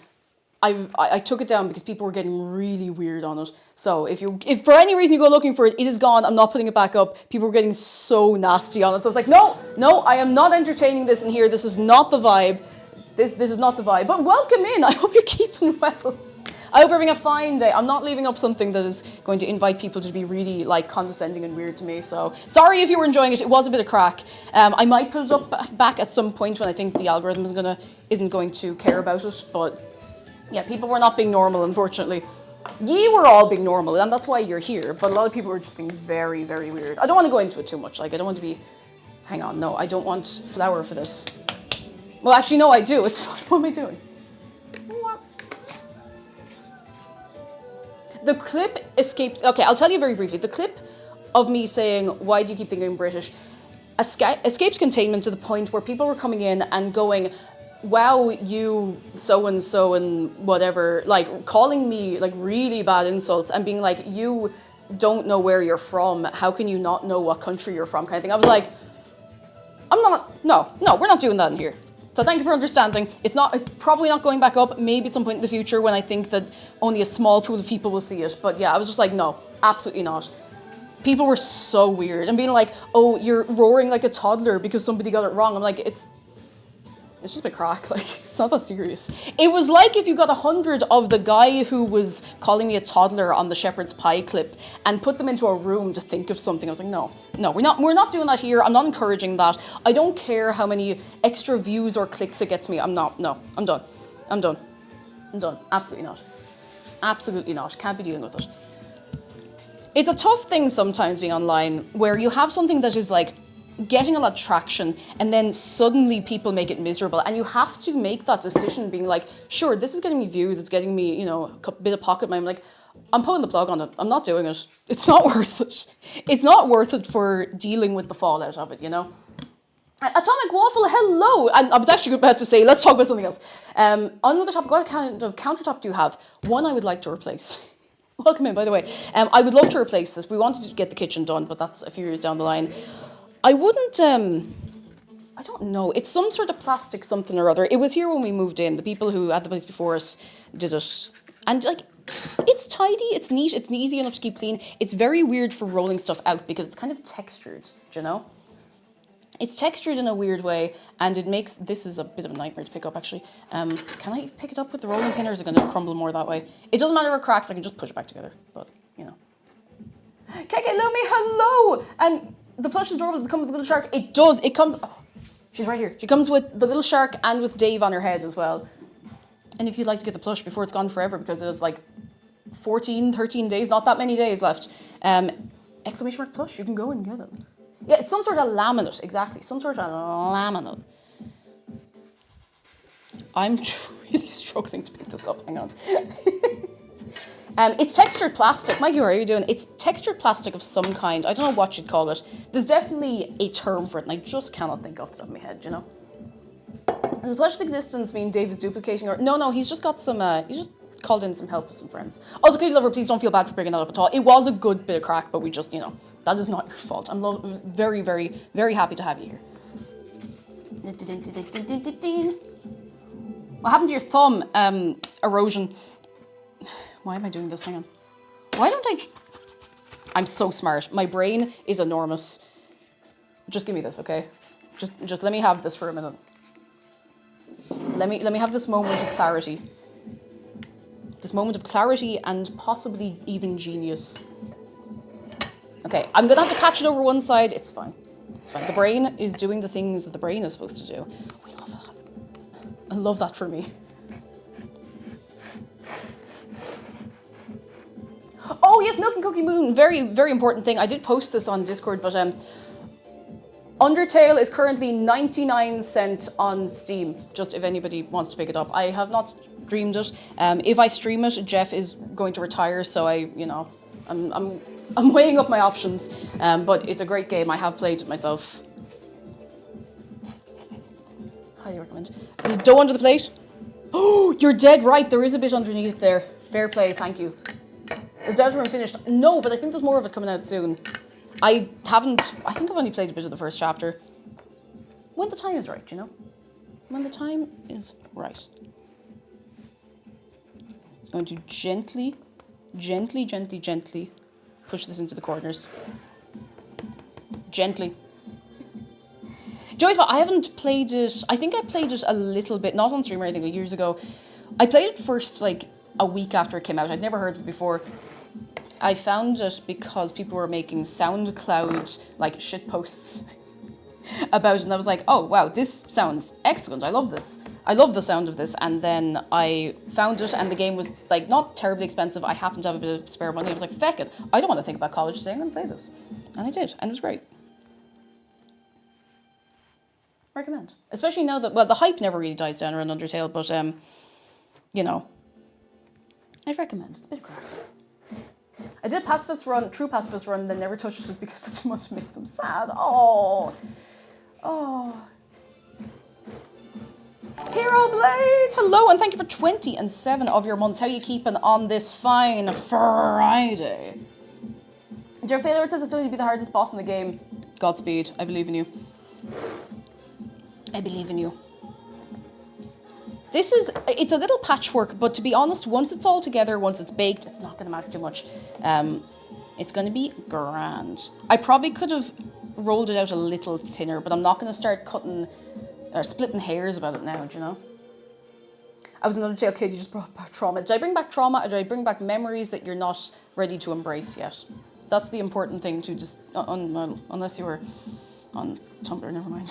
I took it down because people were getting really weird on it. So if for any reason you go looking for it, it is gone. I'm not putting it back up. People were getting so nasty on it. So I was like, no, I am not entertaining this in here. This is not the vibe. This is not the vibe. But welcome in. I hope you're keeping well. I hope you're having a fine day. I'm not leaving up something that is going to invite people to be really like condescending and weird to me. So sorry if you were enjoying it. It was a bit of crack. I might put it up back at some point when I think the algorithm isn't going to care about it. But yeah, people were not being normal, unfortunately. Ye were all being normal, and that's why you're here. But a lot of people were just being very, very weird. I don't want to go into it too much. Like, I don't want to be... Hang on, no, I don't want flour for this. Well, actually, no, I do. It's fine. What am I doing? What? The clip escaped... Okay, I'll tell you very briefly. The clip of me saying, why do you keep thinking British, escaped containment to the point where people were coming in and going... wow, you so-and-so and whatever, like calling me like really bad insults and being like, you don't know where you're from, how can you not know what country you're from, kind of thing. I was like, no, we're not doing that in here. So thank you for understanding. It's probably not going back up, maybe at some point in the future when I think that only a small pool of people will see it. But yeah, I was just like, no, absolutely not. People were so weird and being like, oh, you're roaring like a toddler because somebody got it wrong. I'm like, it's just a bit crack, like, it's not that serious. It was like if you got 100 of the guy who was calling me a toddler on the shepherd's pie clip and put them into a room to think of something. I was like, no, we're not doing that here. I'm not encouraging that. I don't care how many extra views or clicks it gets me. I'm done. Absolutely not. Absolutely not. Can't be dealing with it. It's a tough thing sometimes being online where you have something that is like, getting a lot of traction and then suddenly people make it miserable and you have to make that decision being like, sure, this is getting me views, it's getting me, you know, a bit of pocket money. I'm like, I'm pulling the plug on it. I'm not doing it. It's not worth it. It's not worth it for dealing with the fallout of it, you know? Atomic Waffle, hello. And I was actually about to say, let's talk about something else. On another topic, what kind of countertop do you have? One I would like to replace. Welcome in, by the way. I would love to replace this. We wanted to get the kitchen done, but that's a few years down the line. I wouldn't, I don't know. It's some sort of plastic something or other. It was here when we moved in. The people who had the place before us did it. And like, it's tidy, it's neat, it's easy enough to keep clean. It's very weird for rolling stuff out because it's kind of textured, do you know? It's textured in a weird way and it makes, this is a bit of a nightmare to pick up actually. Can I pick it up with the rolling pin or is it gonna crumble more that way? It doesn't matter if it cracks, I can just push it back together, but you know. Keke Lumi, hello! And the plush is adorable. Does it come with the little shark? It does. It comes... Oh, she's right here. She comes with the little shark and with Dave on her head as well. And if you'd like to get the plush before it's gone forever, because there's like 13 days, not that many days left. Exclamation mark plush, you can go and get it. Yeah, it's some sort of laminate, exactly. Some sort of laminate. I'm really struggling to pick this up. Hang on. It's textured plastic. Mikey, how are you doing? It's textured plastic of some kind. I don't know what you'd call it. There's definitely a term for it, and I just cannot think off the top of my head, you know? Does plush's existence mean Dave is duplicating or... No, he's just got some... he's just called in some help with some friends. Also, Kitty Lover, please don't feel bad for bringing that up at all. It was a good bit of crack, but we just, you know, that is not your fault. I'm very, very, very happy to have you here. What happened to your thumb? Erosion. Why am I doing this? Hang on. Why don't I... I'm so smart. My brain is enormous. Just give me this, okay? Just let me have this for a minute. Let me have this moment of clarity. This moment of clarity and possibly even genius. Okay, I'm gonna have to patch it over one side. It's fine. It's fine. The brain is doing the things that the brain is supposed to do. We love that. I love that for me. Oh yes, Milk and Cookie Moon, very, very important thing. I did post this on Discord, but Undertale is currently 99¢ on Steam, just if anybody wants to pick it up. I have not streamed it. If I stream it, Jeff is going to retire, so I'm weighing up my options, but it's a great game. I have played it myself. Highly recommend. Is it dough under the plate? Oh, you're dead right. There is a bit underneath there. Fair play, thank you. Is Deltarune finished? No, but I think there's more of it coming out soon. I think I've only played a bit of the first chapter. When the time is right, you know? When the time is right. I'm going to gently push this into the corners. Gently. Joey Spot, I haven't played it. I think I played it a little bit, not on stream or anything, like years ago. I played it first like a week after it came out. I'd never heard of it before. I found it because people were making SoundCloud like shit posts about it, and I was like, oh wow, this sounds excellent. I love this. I love the sound of this. And then I found it, and the game was like not terribly expensive. I happened to have a bit of spare money. I was like, feck it. I don't want to think about college today. I'm going to play this, and I did, and it was great. Recommend, especially now that the hype never really dies down around Undertale, but you know, I'd recommend. It's a bit of crack. I did true pacifist run, then never touched it because I didn't want to make them sad. Oh. Hero Blade, hello, and thank you for 20 and 7 of your months. How are you keeping on this fine Friday? Dear Failure, it says it's going to be the hardest boss in the game. Godspeed, I believe in you. I believe in you. It's a little patchwork, but to be honest, once it's all together, once it's baked, it's not going to matter too much. It's going to be grand. I probably could have rolled it out a little thinner, but I'm not going to start cutting or splitting hairs about it now, do you know? I was an Undertale kid, you just brought back trauma. Did I bring back trauma, or did I bring back memories that you're not ready to embrace yet? That's the important thing to just, unless you were on Tumblr, never mind.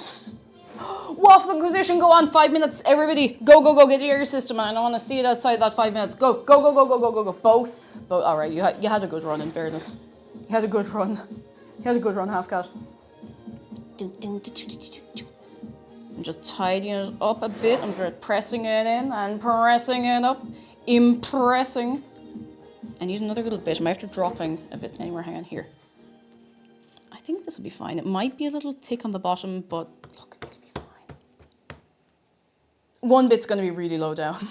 Waffle Inquisition, go on, 5 minutes, everybody. Go, get it out of your system, and I don't want to see it outside that 5 minutes. Go. Both. All right, you had a good run, in fairness. You had a good run, Half-Cat. I'm just tidying it up a bit. I'm pressing it in and pressing it up. Impressing. I need another little bit. I'm after dropping a bit anywhere. Hang on here. I think this will be fine. It might be a little thick on the bottom, but look, it'll be fine. One bit's going to be really low down.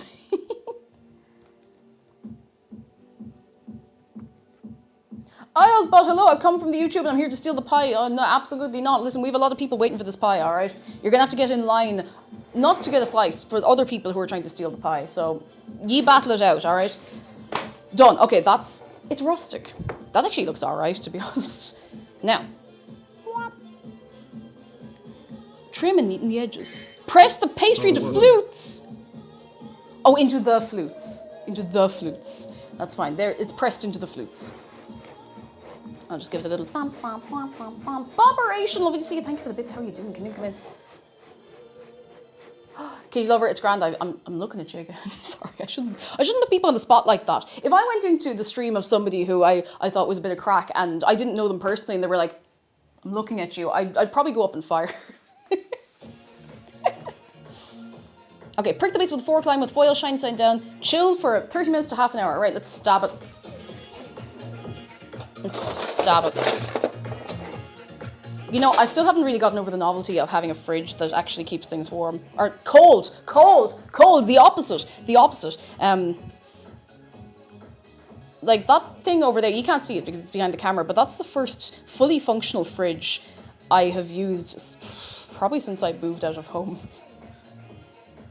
Iosbot, hello, I've come from the YouTube and I'm here to steal the pie. Oh, no, absolutely not. Listen, we have a lot of people waiting for this pie, all right? You're going to have to get in line, not to get a slice, for other people who are trying to steal the pie. So, ye battle it out, all right? Done. Okay, it's rustic. That actually looks all right, to be honest. Now, trim and neaten the edges. Press the pastry to flutes. Oh, into the flutes. That's fine. There, it's pressed into the flutes. I'll just give it a little bum, bum, bum, bum, bum. Operation, lovely to see you. Thank you for the bits. How are you doing? Can you come in? Katie Lover, it's grand. I'm looking at you again. Sorry, I shouldn't put people on the spot like that. If I went into the stream of somebody who I thought was a bit of crack and I didn't know them personally and they were like, I'm looking at you, I'd probably go up and fire. Okay, prick the base with a fork line with foil, shine side down. Chill for 30 minutes to half an hour. Right, let's stab it. You know, I still haven't really gotten over the novelty of having a fridge that actually keeps things warm. Or cold, the opposite. Like that thing over there, you can't see it because it's behind the camera, but that's the first fully functional fridge I have used probably since I moved out of home.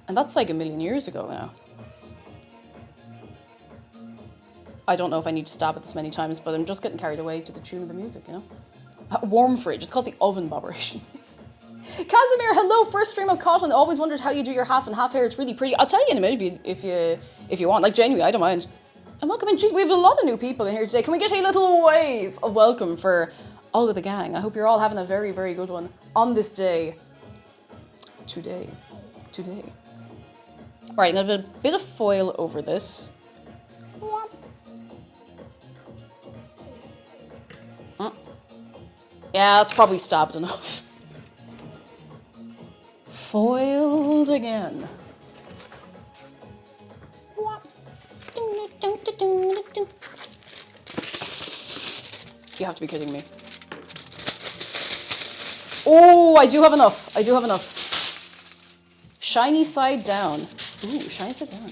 And that's like a million years ago now. I don't know if I need to stab it this many times, but I'm just getting carried away to the tune of the music, you know? Warm fridge. It's called the oven operation. Casimir, hello. First stream of cotton. Always wondered how you do your half and half hair. It's really pretty. I'll tell you in a minute if you want. Like, genuinely, I don't mind. And welcome in. Jeez, we have a lot of new people in here today. Can we get a little wave of welcome for all of the gang? I hope you're all having a very, very good one on this day. Today. All right, now a bit of foil over this. Yeah, that's probably stabbed enough. Foiled again. You have to be kidding me. Oh, I do have enough. Shiny side down. Ooh, shiny side down.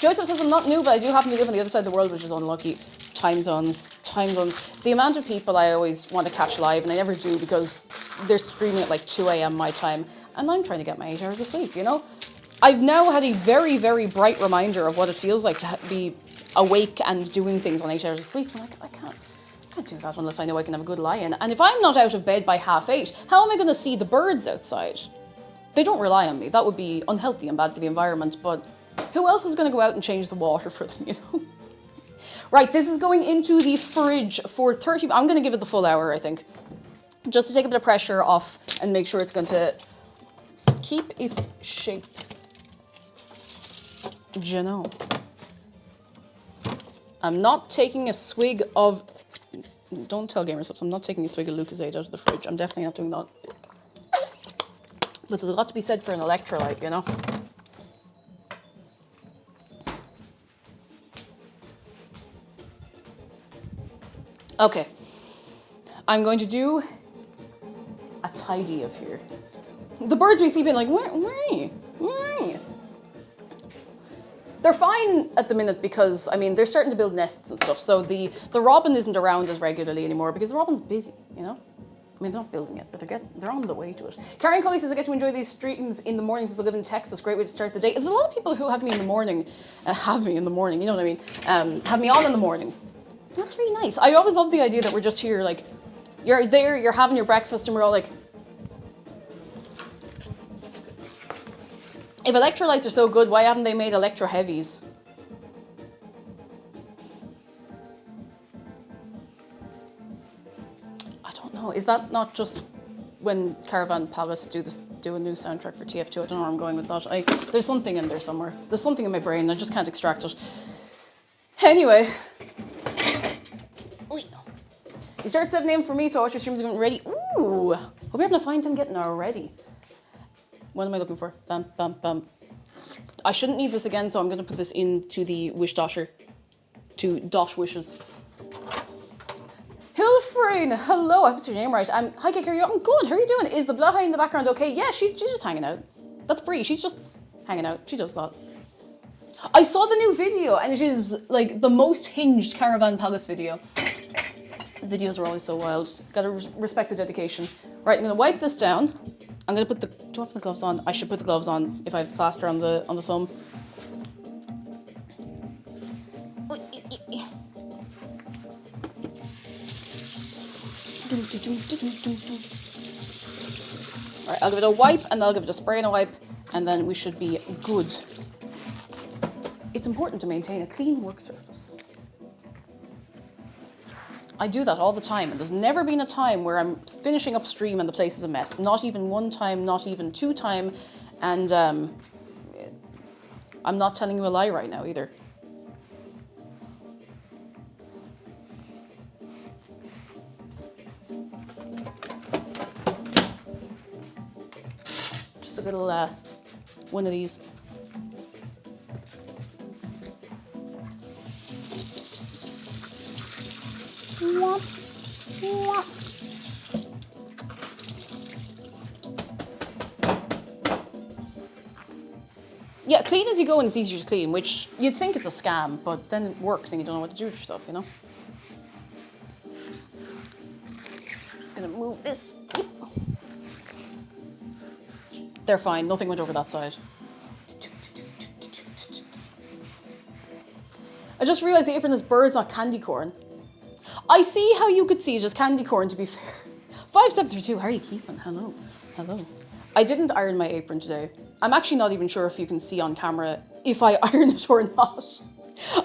Joseph says, I'm not new, but I do happen to live on the other side of the world, which is unlucky. Time zones. The amount of people I always want to catch live, and I never do because they're streaming at like 2 a.m. my time, and I'm trying to get my 8 hours of sleep, you know? I've now had a very, very bright reminder of what it feels like to be awake and doing things on 8 hours of sleep. I'm like, I can't do that unless I know I can have a good lie-in. And if I'm not out of bed by 8:30, how am I going to see the birds outside? They don't rely on me. That would be unhealthy and bad for the environment, but who else is going to go out and change the water for them, you know? Right, this is going into the fridge for 30... I'm going to give it the full hour, I think. Just to take a bit of pressure off and make sure it's going to keep its shape. Do you know? I'm not taking a swig of... Don't tell GamerSubs, I'm not taking a swig of Lucozade out of the fridge. I'm definitely not doing that. But there's a lot to be said for an electrolyte, you know? Okay. I'm going to do a tidy of here. The birds we see being like, where are you? Where are you? They're fine at the minute because, I mean, they're starting to build nests and stuff. So the robin isn't around as regularly anymore because the robin's busy, you know? I mean, they're not building it, but they're on the way to it. Karen Cully says, I get to enjoy these streams in the morning since I live in Texas. Great way to start the day. There's a lot of people who have me in the morning, you know what I mean? Have me on in the morning. That's really nice. I always love the idea that we're just here, like, you're there, you're having your breakfast, and we're all like, if electrolytes are so good, why haven't they made electro heavies? I don't know. Is that not just when Caravan Palace do a new soundtrack for TF2? I don't know where I'm going with that. There's something in there somewhere. There's something in my brain. I just can't extract it. Anyway. You start 7 a.m. for me, so I watch your streams getting ready. Ooh. Hope you're having a fine time getting ready. What am I looking for? Bam, bam, bam. I shouldn't need this again, so I'm going to put this into the wish dasher. To Dosh wishes. Hilfrain, hello, I hope it's your name right. Hi, Kik, I'm good, how are you doing? Is the bloodhound in the background okay? Yeah, she's just hanging out. That's Brie, she's just hanging out. She does that. I saw the new video, and it is like the most hinged Caravan Palace video. The videos are always so wild. Gotta respect the dedication. Right, I'm gonna wipe this down. I'm gonna put do I have the gloves on? I should put the gloves on if I have plaster on the thumb. Alright, I'll give it a wipe, and then I'll give it a spray and a wipe, and then we should be good. It's important to maintain a clean work surface. I do that all the time, and there's never been a time where I'm finishing up stream and the place is a mess. Not even one time, not even 2 times, and I'm not telling you a lie right now either. Just a little one of these. Yeah, clean as you go and it's easier to clean, which you'd think it's a scam, but then it works and you don't know what to do with yourself, you know? Just gonna move this. They're fine, nothing went over that side. I just realized the apron is birds, not candy corn. I see how you could see it as candy corn, to be fair. 5732, how are you keeping? Hello, hello. I didn't iron my apron today. I'm actually not even sure if you can see on camera if I iron it or not.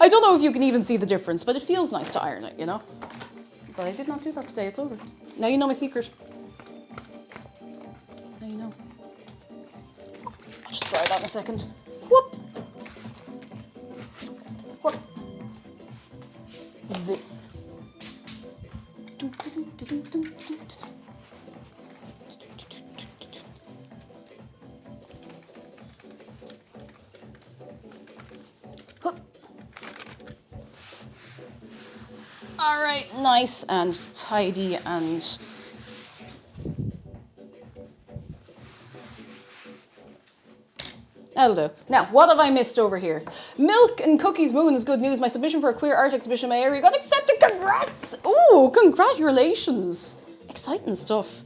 I don't know if you can even see the difference, but it feels nice to iron it, you know? But I did not do that today, it's over. Now you know my secret. Now you know. I'll just try that in a second. Whoop. Whoop. This. All right, nice and tidy and That'll do. Now, what have I missed over here? Milk and Cookies Moon is good news. My submission for a queer art exhibition in my area got accepted. Congrats! Ooh, congratulations. Exciting stuff.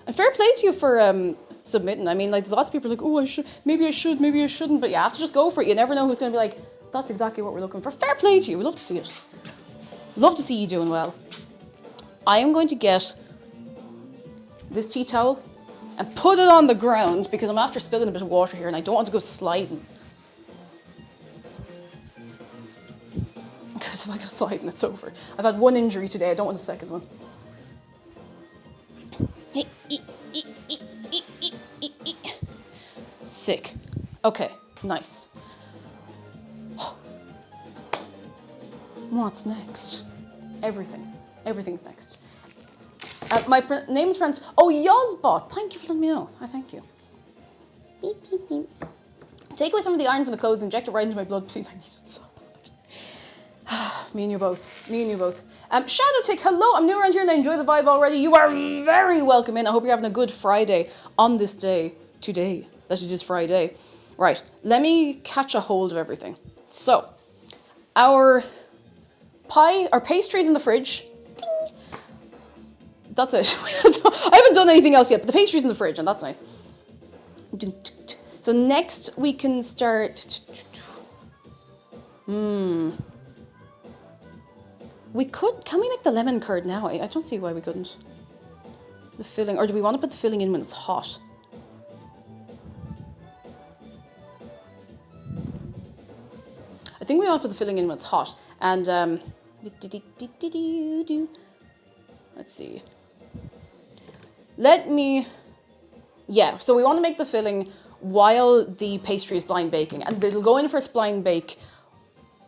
And fair play to you for submitting. I mean, like, there's lots of people like, oh, I should, maybe I shouldn't. But you have to just go for it. You never know who's going to be like, that's exactly what we're looking for. Fair play to you. We love to see it. Love to see you doing well. I am going to get this tea towel and put it on the ground because I'm after spilling a bit of water here and I don't want to go sliding. Because if I go sliding, it's over. I've had one injury today. I don't want a second one. Sick. Okay, nice. What's next? Everything. Everything's next. My name is pronounced... Oh, Yozbot. Thank you for letting me know. I thank you. Beep, beep, beep. Take away some of the iron from the clothes, inject it right into my blood, please. I need it so bad. Me and you both. Me and you both. Shadow Tick, hello. I'm new around here and I enjoy the vibe already. You are very welcome in. I hope you're having a good Friday on this day. Today. That it is Friday. Right. Let me catch a hold of everything. So, our pastry's in the fridge. Ding. That's it. I haven't done anything else yet, but the pastry's in the fridge, and that's nice. So next we can start... We could... Can we make the lemon curd now? I don't see why we couldn't. The filling... Or do we want to put the filling in when it's hot? I think we want to put the filling in when it's hot. And... Let's see. Yeah, so we want to make the filling while the pastry is blind baking. And it'll go in for its blind bake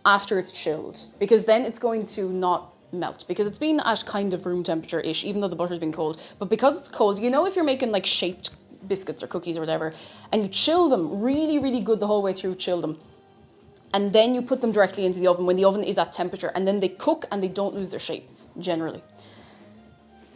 after it's chilled. Because then it's going to not melt. Because it's been at kind of room temperature-ish, even though the butter's been cold. But because it's cold, you know if you're making like shaped biscuits or cookies or whatever, and you chill them really, really good the whole way through, chill them. And then you put them directly into the oven when the oven is at temperature. And then they cook and they don't lose their shape, generally.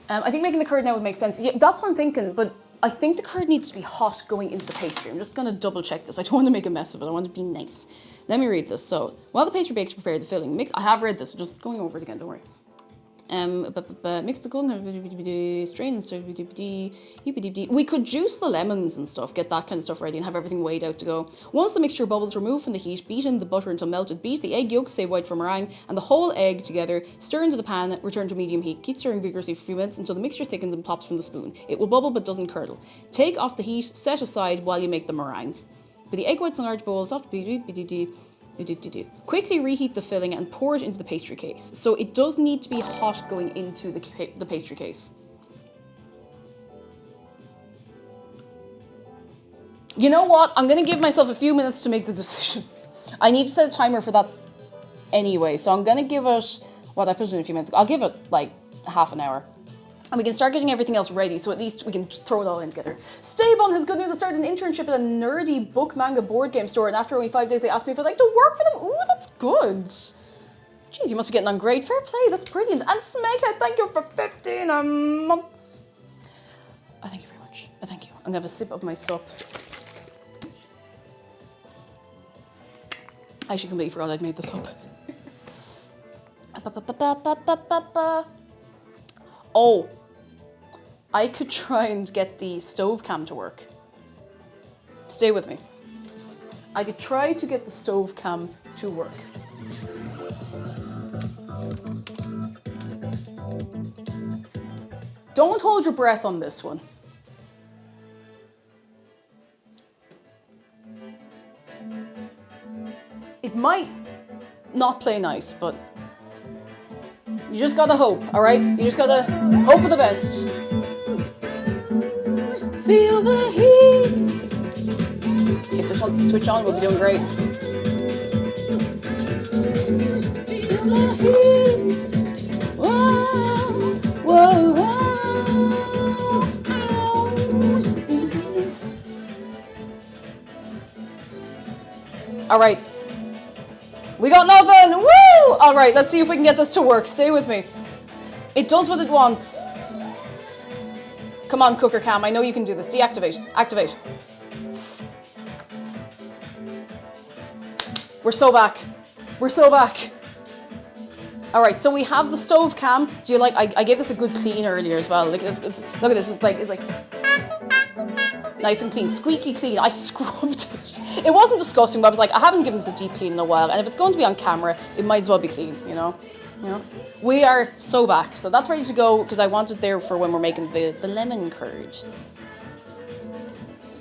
I think making the curd now would make sense. Yeah, that's what I'm thinking, but I think the curd needs to be hot going into the pastry. I'm just going to double check this. I don't want to make a mess of it. I want it to be nice. Let me read this. So, while the pastry bakes, prepare the filling. Mix. I have read this, so just going over it again, don't worry. Mix the golden, strain and start. We could juice the lemons and stuff, get that kind of stuff ready and have everything weighed out to go. Once the mixture bubbles, remove from the heat, beat in the butter until melted, beat the egg yolks, save white for meringue, and the whole egg together, stir into the pan, return to medium heat. Keep stirring vigorously for a few minutes until the mixture thickens and pops from the spoon. It will bubble but doesn't curdle. Take off the heat, set aside while you make the meringue. Put the egg whites in large bowls, quickly reheat the filling and pour it into the pastry case. So it does need to be hot going into the pastry case. You know what? I'm going to give myself a few minutes to make the decision. I need to set a timer for that anyway. So I'm going to give it, what I put it in a few minutes ago. I'll give it like half an hour. And we can start getting everything else ready, so at least we can just throw it all in together. Staybon has good news. I started an internship at a nerdy book manga board game store, and after only 5 days, they asked me if I'd like to work for them. Ooh, that's good. Jeez, you must be getting on great. Fair play, that's brilliant. And Smeghead, thank you for 15 months. Thank you very much. Thank you. I'm gonna have a sip of my sup. I actually completely forgot I'd made this up. Oh. I could try and get the stove cam to work. Stay with me. I could try to get the stove cam to work. Don't hold your breath on this one. It might not play nice, but you just gotta hope, all right? You just gotta hope for the best. Feel the heat. If this wants to switch on, we'll be doing great. Feel the heat. Whoa, whoa, whoa. All right. We got nothing. Woo! All right, let's see if we can get this to work. Stay with me. It does what it wants. Come on, cooker cam. I know you can do this. Deactivate. Activate. We're so back. We're so back. All right, so we have the stove cam. Do you like? I gave this a good clean earlier as well. Like, look at this. It's like nice and clean, squeaky clean. I scrubbed it. It wasn't disgusting, but I was like, I haven't given this a deep clean in a while, and if it's going to be on camera, it might as well be clean. You know. We are so back. So that's ready to go because I want it there for when we're making the lemon curd.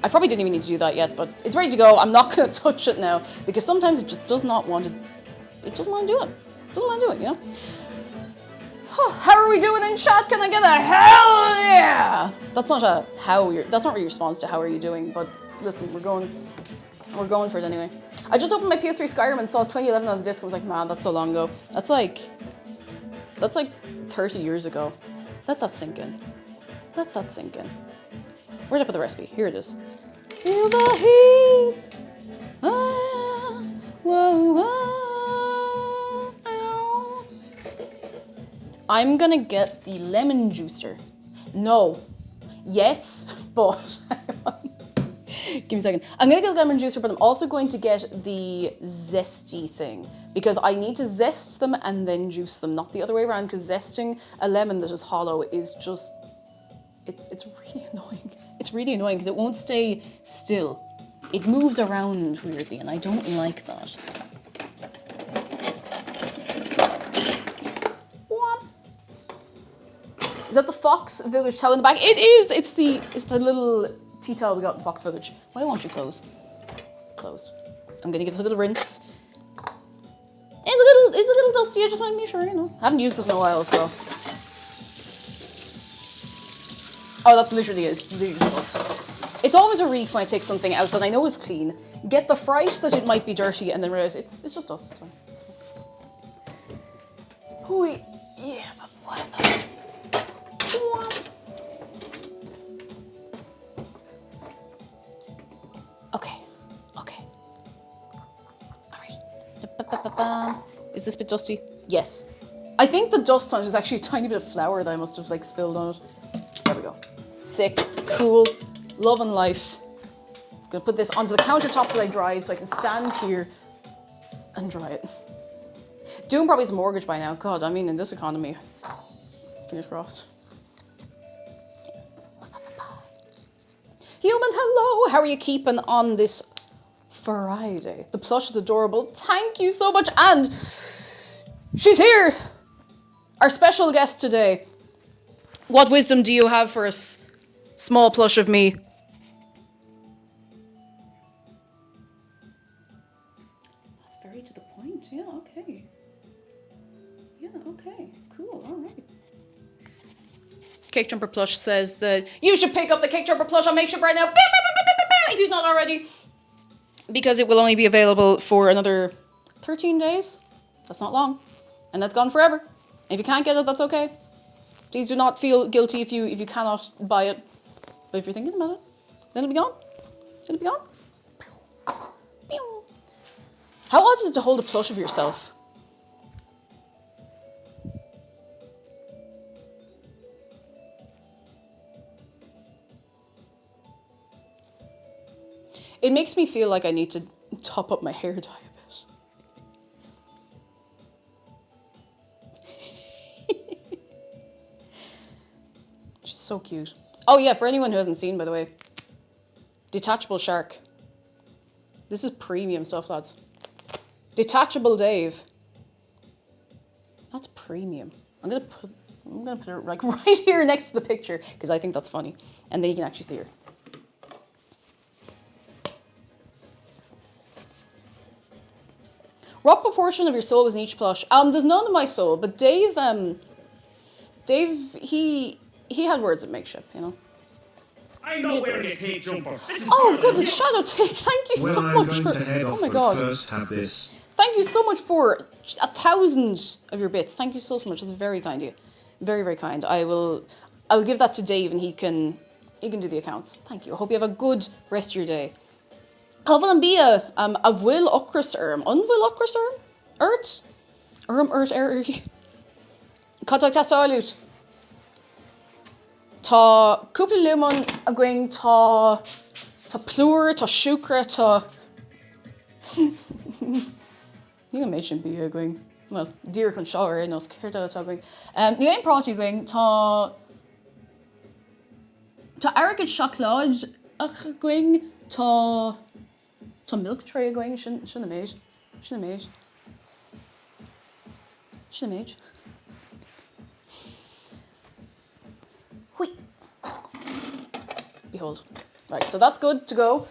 I probably didn't even need to do that yet, but it's ready to go. I'm not going to touch it now because sometimes it just does not want to. It doesn't want to do it. Doesn't want to do it, you know? How are we doing in chat? Can I get a hell yeah? That's not a how you're, that's not really a response to how are you doing, but listen, we're going for it anyway. I just opened my PS3 Skyrim and saw 2011 on the disc and was like, man, that's so long ago. That's like 30 years ago. Let that sink in. Let that sink in. Where'd I put the recipe? Here it is. Feel the heat. Ah, whoa, whoa. I'm gonna get the lemon juicer. No. Yes, but give me a second. I'm gonna get the lemon juicer, but I'm also going to get the zesty thing because I need to zest them and then juice them, not the other way around, because zesting a lemon that is hollow is just, it's really annoying. It's really annoying because it won't stay still. It moves around weirdly and I don't like that. Is that the Fox Village towel in the back? It is! It's the little tea towel we got in Fox Village. Why won't you close? Closed. I'm gonna give this a little rinse. It's a little dusty, I just want to be sure, you know. I haven't used this in a while, so. Oh, that's literally it. It's literally dust. It's always a relief when I take something out that I know is clean, get the fright that it might be dirty, and then realize it's just dust, it's fine. It's fine. Hooey. Yeah, but what? Okay. Alright. Is this a bit dusty? Yes. I think the dust on it is actually a tiny bit of flour that I must have like spilled on it. There we go. Sick, cool, love and life. I'm gonna put this onto the countertop that I dry so I can stand here and dry it. Doom probably has a mortgage by now. God, I mean, in this economy, fingers crossed. Human, hello! How are you keeping on this Friday? The plush is adorable. Thank you so much. And she's here! Our special guest today. What wisdom do you have for us, small plush of me? That's very to the point. Yeah, okay. Yeah, okay. Cool, all right. Cake Jumper Plush says that you should pick up the Cake Jumper Plush on Makeshift right now, if you've not already, because it will only be available for another 13 days. That's not long, and that's gone forever. If you can't get it, that's okay. Please do not feel guilty if you cannot buy it. But if you're thinking about it, then it'll be gone. It'll be gone. How odd is it to hold a plush of yourself? It makes me feel like I need to top up my hair dye a bit. She's so cute. Oh yeah, for anyone who hasn't seen, by the way, detachable shark. This is premium stuff, lads. Detachable Dave. That's premium. I'm gonna put her like right here next to the picture because I think that's funny, and then you can actually see her. What proportion of your soul was in each plush? There's none of my soul, but Dave, he had words at Makeshift, you know. I'm not wearing a cake jumper. Oh goodness, Shadow Take, thank you so much for. Oh my god. First have this. Thank you so much for 1,000 of your bits. Thank you so much. That's very kind of you. Very, very kind. I'll give that to Dave and he can do the accounts. Thank you. I hope you have a good rest of your day. Havel and Bia, a will ocras unwill ocras ert Contact test oilut. Tá cúpla limon a going tá plúr tá siúcra tá Ní méid sin bí going. Well, dír chun seoir nó céir atá going. Ní éon prátaí going tá airgid seacláid ach going tá milk tray going sin a méid. Sin a méid. Sin a méid. Hui. Behold. Right, so that's good to go.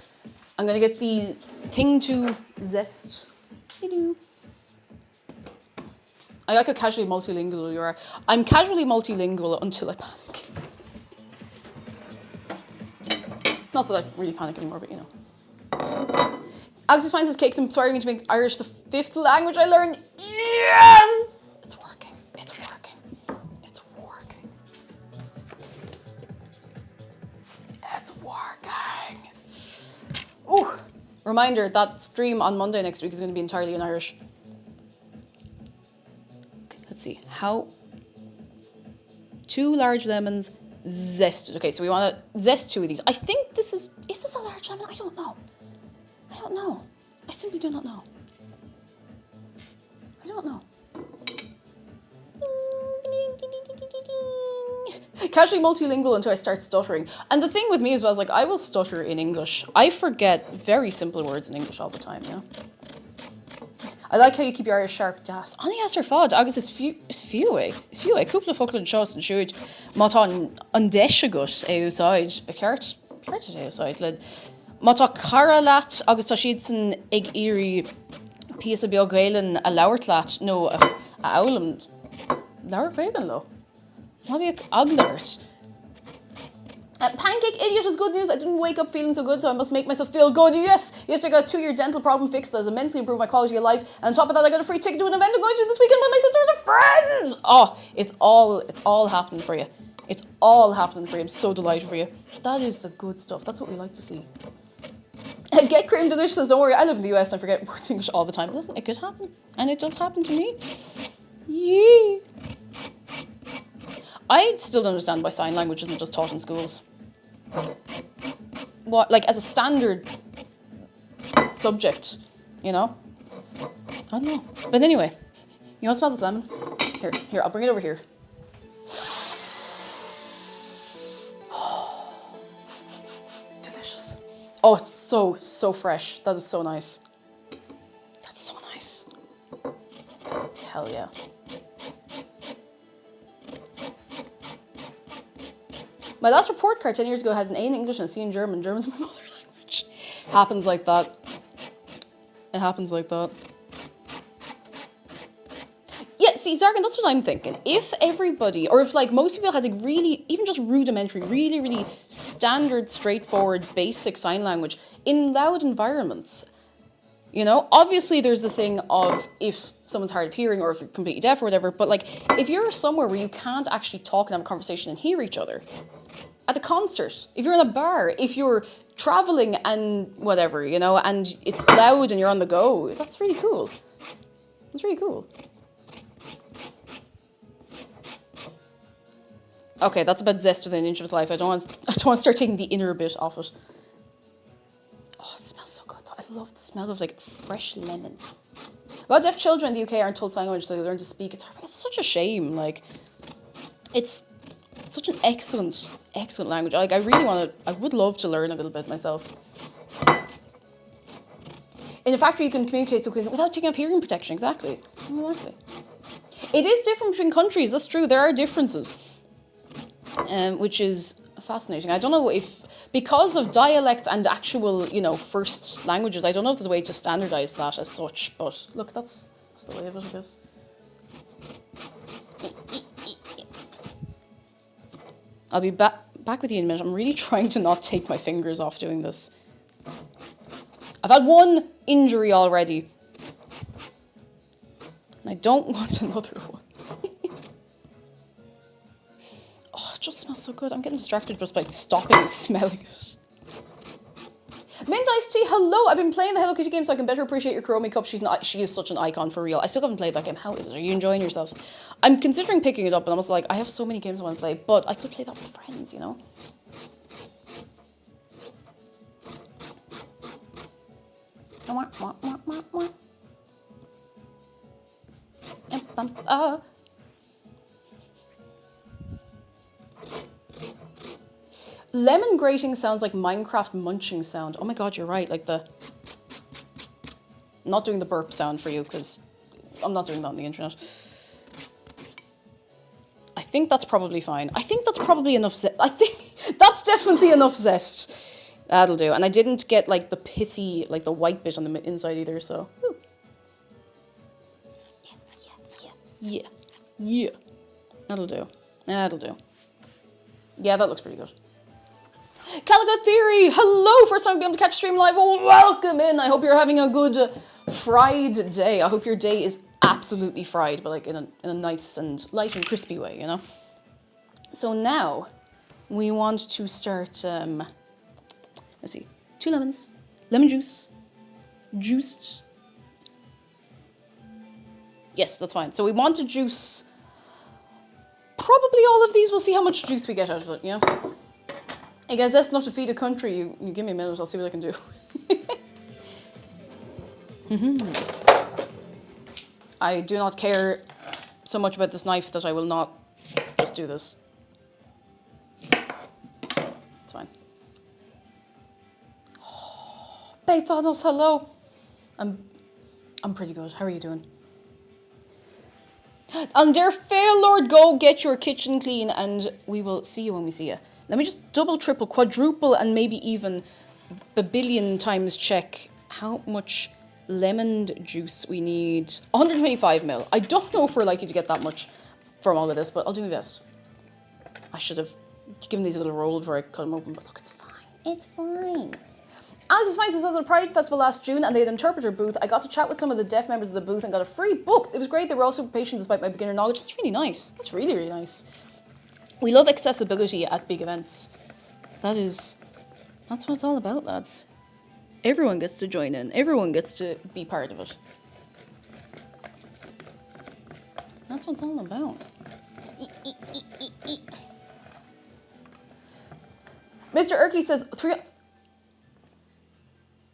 I'm going to get the thing to zest. I like how casually multilingual you are. I'm casually multilingual until I panic. Not that I really panic anymore, but you know. Alex finds his cakes inspiring me to make Irish the 5th language I learned. Yes! It's working. It's working. It's working. It's working. Ooh. Reminder, that stream on Monday next week is going to be entirely in Irish. Okay, let's see. How? 2 large lemons zested. Okay, so we want to zest 2 of these. I think this is this a large lemon? I don't know. I don't know. I simply do not know. I don't know. Casually multilingual until I start stuttering. And the thing with me as well is like I will stutter in English. I forget very simple words in English all the time, you know? I like how you keep your Irish sharp das. Ani as ar fad, agus is fiú é. Is fiú é. Cúpla focail an seos an siúid mátá an deisiagut é úsáid. Be ceart é úsáid. Mátá cara leat agus tá siad san ag iri píos a beag gailen a lauert leat nó a aulam lauert gailen lo. Maybe a aglert. Pancake idiot is good news. I didn't wake up feeling so good, so I must make myself feel good. Yes, I got a 2-year dental problem fixed that has immensely improved my quality of life. And on top of that, I got a free ticket to an event I'm going to this weekend with my sister and a friend. Oh, it's all happening for you. It's all happening for you. I'm so delighted for you. That is the good stuff. That's what we like to see. Get cream delicious. Don't worry, I live in the US and I forget words English all the time. Doesn't it could happen? And it does happen to me. Yee. I still don't understand why sign language isn't just taught in schools. What, like as a standard subject, you know? I don't know. But anyway, you want to smell this lemon? Here, I'll bring it over here. Delicious. Oh, it's so fresh. That is so nice. That's so nice. Hell yeah. My last report card 10 years ago had an A in English and a C in German. German's my mother language. Happens like that. It happens like that. Yeah, see, Zargan, that's what I'm thinking. If everybody, or if like most people had like really, even just rudimentary, really standard, straightforward, basic sign language in loud environments, you know, obviously there's the thing of if someone's hard of hearing or if you're completely deaf or whatever, but like if you're somewhere where you can't actually talk and have a conversation and hear each other, at a concert, if you're in a bar, if you're traveling and whatever, you know, and it's loud and you're on the go, that's really cool. That's really cool. Okay, that's about zest within an inch of its life. I don't want to start taking the inner bit off it. Oh, it smells so good. I love the smell of like fresh lemon. A lot of deaf children in the UK aren't told sign language, so they learn to speak. It's such a shame. Like, it's such an excellent language. Like, I would love to learn a little bit myself. In a factory, you can communicate so quickly without taking off hearing protection. Exactly. It is different between countries. That's true. There are differences, which is fascinating. I don't know if, because of dialect and actual, you know, first languages, I don't know if there's a way to standardize that as such. But look, that's the way of it, I guess. I'll be back with you in a minute. I'm really trying to not take my fingers off doing this. I've had one injury already. I don't want another one. Oh, it just smells so good. I'm getting distracted just by stopping and smelling it. Mint Iced Tea, hello. I've been playing the Hello Kitty game so I can better appreciate your Kuromi cup. She is such an icon for real. I still haven't played that game. How is it? Are you enjoying yourself? I'm considering picking it up, but I'm also like, I have so many games I want to play, but I could play that with friends, you know? Ba-ba-ba-ba-ba. Lemon grating sounds like Minecraft munching sound. Oh my god, you're right. Like the... I'm not doing the burp sound for you because I'm not doing that on the internet. I think that's probably fine. I think that's probably enough zest. I think that's definitely enough zest. That'll do. And I didn't get like the pithy, like the white bit on the inside either, so. Woo. Yeah. That'll do. That'll do. Yeah, that looks pretty good. Calico Theory, hello! First time being able to catch stream live. Oh, welcome in. I hope you're having a good fried day. I hope your day is absolutely fried, but like in a nice and light and crispy way, you know? So now we want to start, let's see, 2 lemons, lemon juice, juiced. Yes, that's fine. So we want to juice probably all of these. We'll see how much juice we get out of it, you know? Hey guys, that's enough to feed a country. You give me a minute, I'll see what I can do. I do not care so much about this knife that I will not just do this. It's fine. Oh, Bay Thanos, hello. I'm pretty good. How are you doing? And there, fail Lord, go get your kitchen clean and we will see you when we see you. Let me just double, triple, quadruple, and maybe even billion times check how much lemon juice we need. 125 ml. I don't know if we're likely to get that much from all of this, but I'll do my best. I should have given these a little roll before I cut them open, but look, it's fine. It's fine. Alex Finds was at a Pride Festival last June and they had an interpreter booth. I got to chat with some of the deaf members of the booth and got a free book. It was great. They were also patient despite my beginner knowledge. That's really nice. That's really, really nice. We love accessibility at big events. That's what it's all about, lads. Everyone gets to join in. Everyone gets to be part of it. That's what it's all about. Mr. Erky says,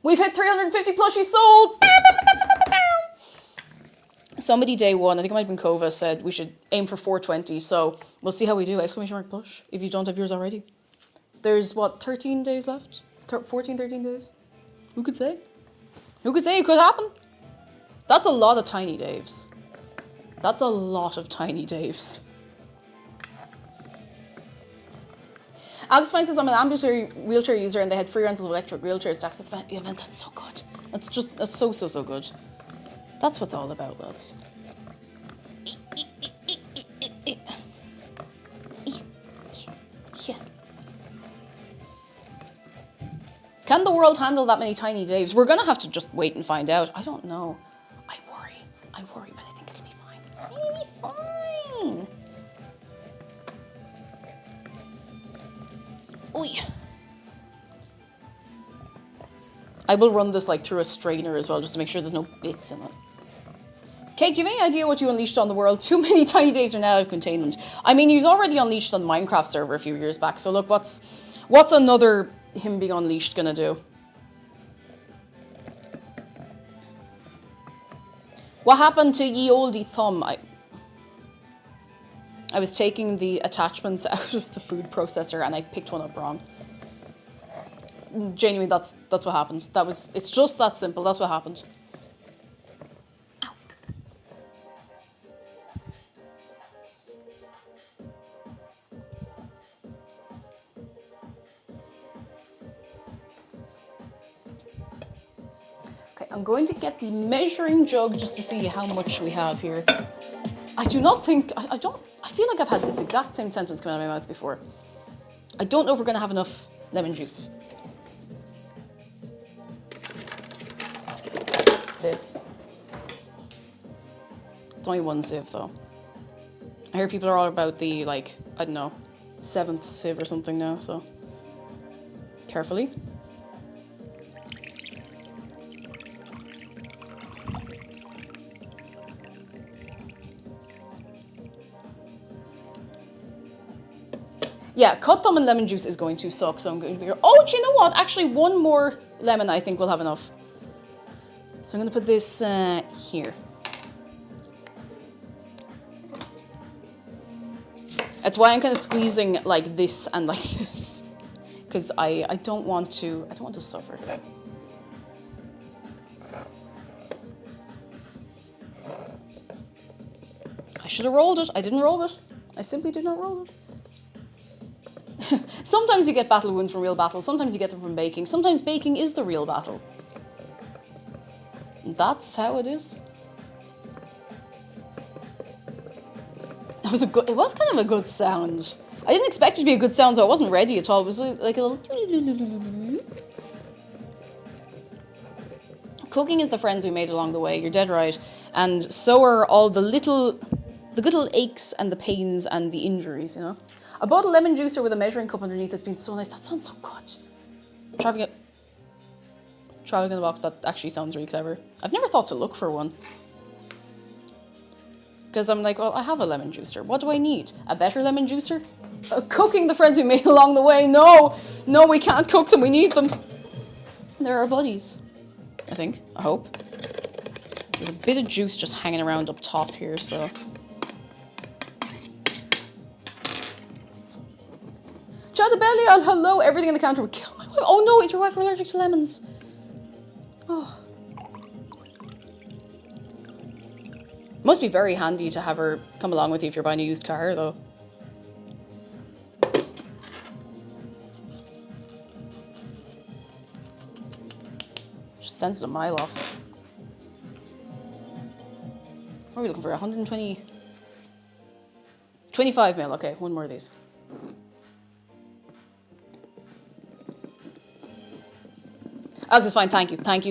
we've hit 350 plushies sold! Somebody day one, I think it might have been Kova, said we should aim for 420, so we'll see how we do. Exclamation mark push, if you don't have yours already. There's, what, 13 days left? 14, 13 days? Who could say? Who could say it could happen? That's a lot of tiny Daves. That's a lot of tiny Daves. Alex Fine says, I'm an ambulatory wheelchair user and they had free rentals of electric wheelchairs to access the event. That's so good. That's so good. That's what's all about, lads. Can the world handle that many tiny Daves? We're gonna have to just wait and find out. I don't know. I worry, but I think it'll be fine. It'll be fine. Oi. I will run this like through a strainer as well, just to make sure there's no bits in it. Kate, do you have any idea what you unleashed on the world? Too many tiny Daves are now out of containment. I mean, he was already unleashed on the Minecraft server a few years back, so look, what's another him being unleashed gonna do? What happened to ye olde thumb? I was taking the attachments out of the food processor and I picked one up wrong. Genuinely, that's what happened. It's just that simple. That's what happened. Ow. Okay, I'm going to get the measuring jug just to see how much we have here. I do not think, I feel like I've had this exact same sentence come out of my mouth before. I don't know if we're going to have enough lemon juice. Sieve. It's only one sieve though. I hear people are all about the, like, I don't know, 7th sieve or something now, so carefully. Yeah, cut thumb and lemon juice is going to suck, so I'm going to be here. Oh, do you know what? Actually, one more lemon I think will have enough. So I'm going to put this here. That's why I'm kind of squeezing like this and like this. Because I don't want to suffer. I should have rolled it. I didn't roll it. I simply did not roll it. Sometimes you get battle wounds from real battles. Sometimes you get them from baking. Sometimes baking is the real battle. That's how it is. It was kind of a good sound. I didn't expect it to be a good sound, so I wasn't ready at all. It was like a little... Cooking is the friends we made along the way. You're dead right. And so are all the little aches and the pains and the injuries, you know? I bought a lemon juicer with a measuring cup underneath. It's been so nice. That sounds so good. Traveling in the box, that actually sounds really clever. I've never thought to look for one. Because I'm like, well, I have a lemon juicer. What do I need? A better lemon juicer? Cooking the friends we made along the way. No, we can't cook them. We need them. They're our buddies. I think. I hope. There's a bit of juice just hanging around up top here, so... Ciao the belly, hello, everything on the counter would kill my wife. Oh no, is your wife allergic to lemons? Oh. Must be very handy to have her come along with you if you're buying a used car, though. Just sends it a mile off. What are we looking for? 120? 25 mil, okay, one more of these. Alex is fine, thank you. Bag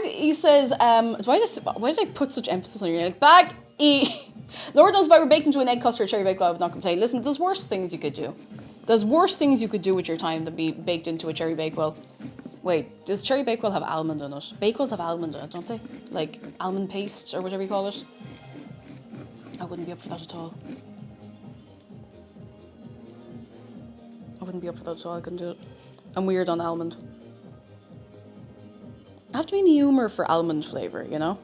E says, why did I put such emphasis on your name? Bag E. Lord knows if I were baked into an egg custard or cherry bakewell, I would not complain. Listen, there's worse things you could do. There's worse things you could do with your time than be baked into a cherry bakewell. Wait, does cherry bakewell have almond in it? Bakewells have almond in it, don't they? Like almond paste or whatever you call it. I wouldn't be up for that at all. I couldn't do it. I'm weird on almond. I have to be in the humour for almond flavour, you know?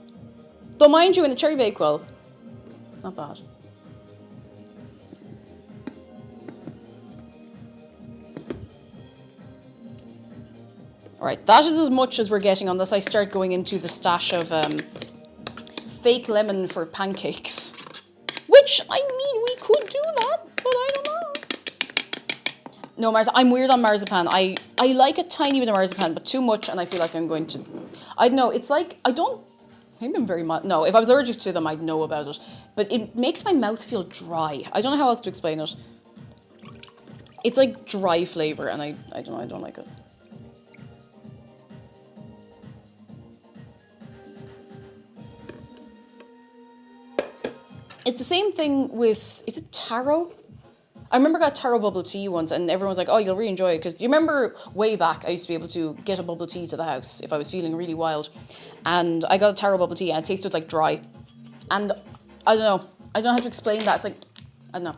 Though mind you, in a cherry bakewell, not bad. Alright, that is as much as we're getting unless I start going into the stash of fake lemon for pancakes. Which, I mean, we could do that, but I don't know. No, I'm weird on marzipan. I like a tiny bit of marzipan, but too much, and I feel like I'm going to... I don't know, it's like, maybe I'm very... No, if I was allergic to them, I'd know about it. But it makes my mouth feel dry. I don't know how else to explain it. It's like dry flavour, and I don't know, I don't like it. It's the same thing with... Is it taro? I remember I got taro bubble tea once and everyone was like, oh, you'll really enjoy it. Because do you remember way back, I used to be able to get a bubble tea to the house if I was feeling really wild. And I got a taro bubble tea and it tasted like dry. And I don't know. I don't know how to explain that. It's like, I don't know.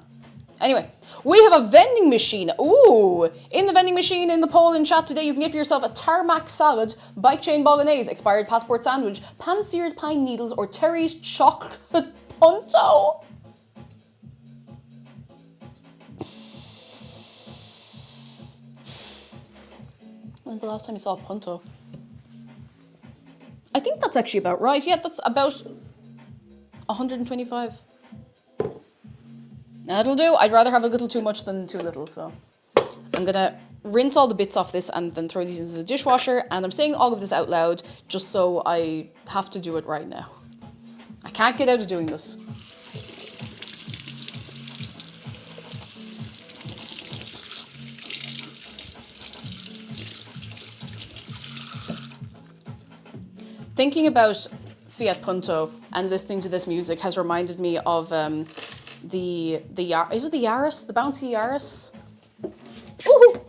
Anyway, we have a vending machine. Ooh, in the vending machine in the poll in chat today, you can get for yourself a tarmac salad, bike chain bolognese, expired passport sandwich, pan-seared pine needles, or Terry's chocolate punto. When's the last time you saw a punto? I think that's actually about right. Yeah, that's about 125. That'll do. I'd rather have a little too much than too little, so. I'm gonna rinse all the bits off this and then throw these into the dishwasher, and I'm saying all of this out loud just so I have to do it right now. I can't get out of doing this. Thinking about Fiat Punto and listening to this music has reminded me of is it the Yaris? The bouncy Yaris? Woohoo!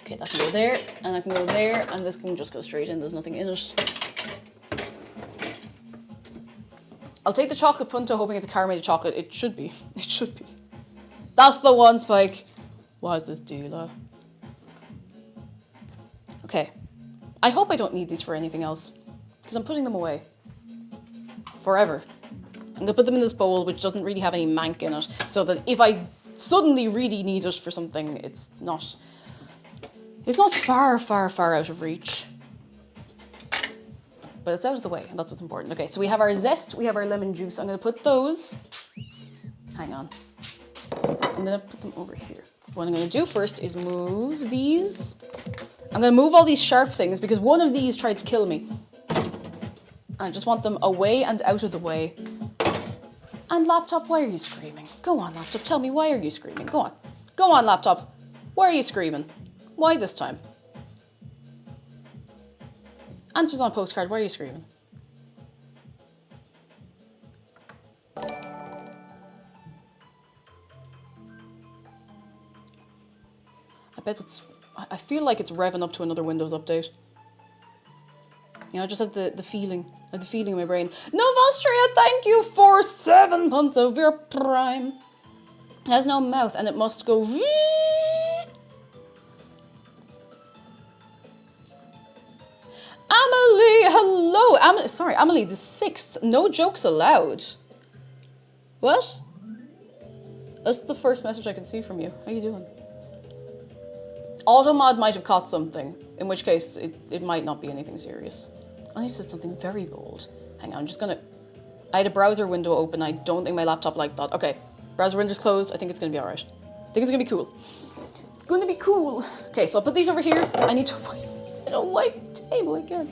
Okay, that can go there, and that can go there, and this can just go straight in. There's nothing in it. I'll take the chocolate punto, hoping it's a carameled chocolate. It should be. It should be. That's the one, Spike. Why is this dealer? Okay. I hope I don't need these for anything else. because I'm putting them away. Forever. I'm gonna put them in this bowl, which doesn't really have any mank in it, so that if I suddenly really need it for something, it's not far, far, far out of reach. But it's out of the way, and that's what's important. Okay, so we have our zest, we have our lemon juice. I'm gonna put those, hang on. I'm gonna put them over here. What I'm gonna do first is move these. I'm gonna move all these sharp things because one of these tried to kill me. I just want them away and out of the way. And laptop, why are you screaming? Go on, laptop, tell me, why are you screaming? Go on. Go on, laptop. Why are you screaming? Why this time? Answers on a postcard, why are you screaming? I feel like it's revving up to another Windows update. You know, I just have the feeling. I have the feeling in my brain. Novastria, thank you for 7 months of your Prime. It has no mouth and it must go. Amelie, hello. Sorry, Amelie the 6th. No jokes allowed. What? That's the first message I can see from you. How you doing? Automod might have caught something, in which case it might not be anything serious. I said something very bold. Hang on, I'm just gonna... I had a browser window open. I don't think my laptop liked that. Okay, browser window's closed. I think it's gonna be alright. I think it's gonna be cool. It's gonna be cool. Okay, so I'll put these over here. I need to wipe... I don't wipe the table again.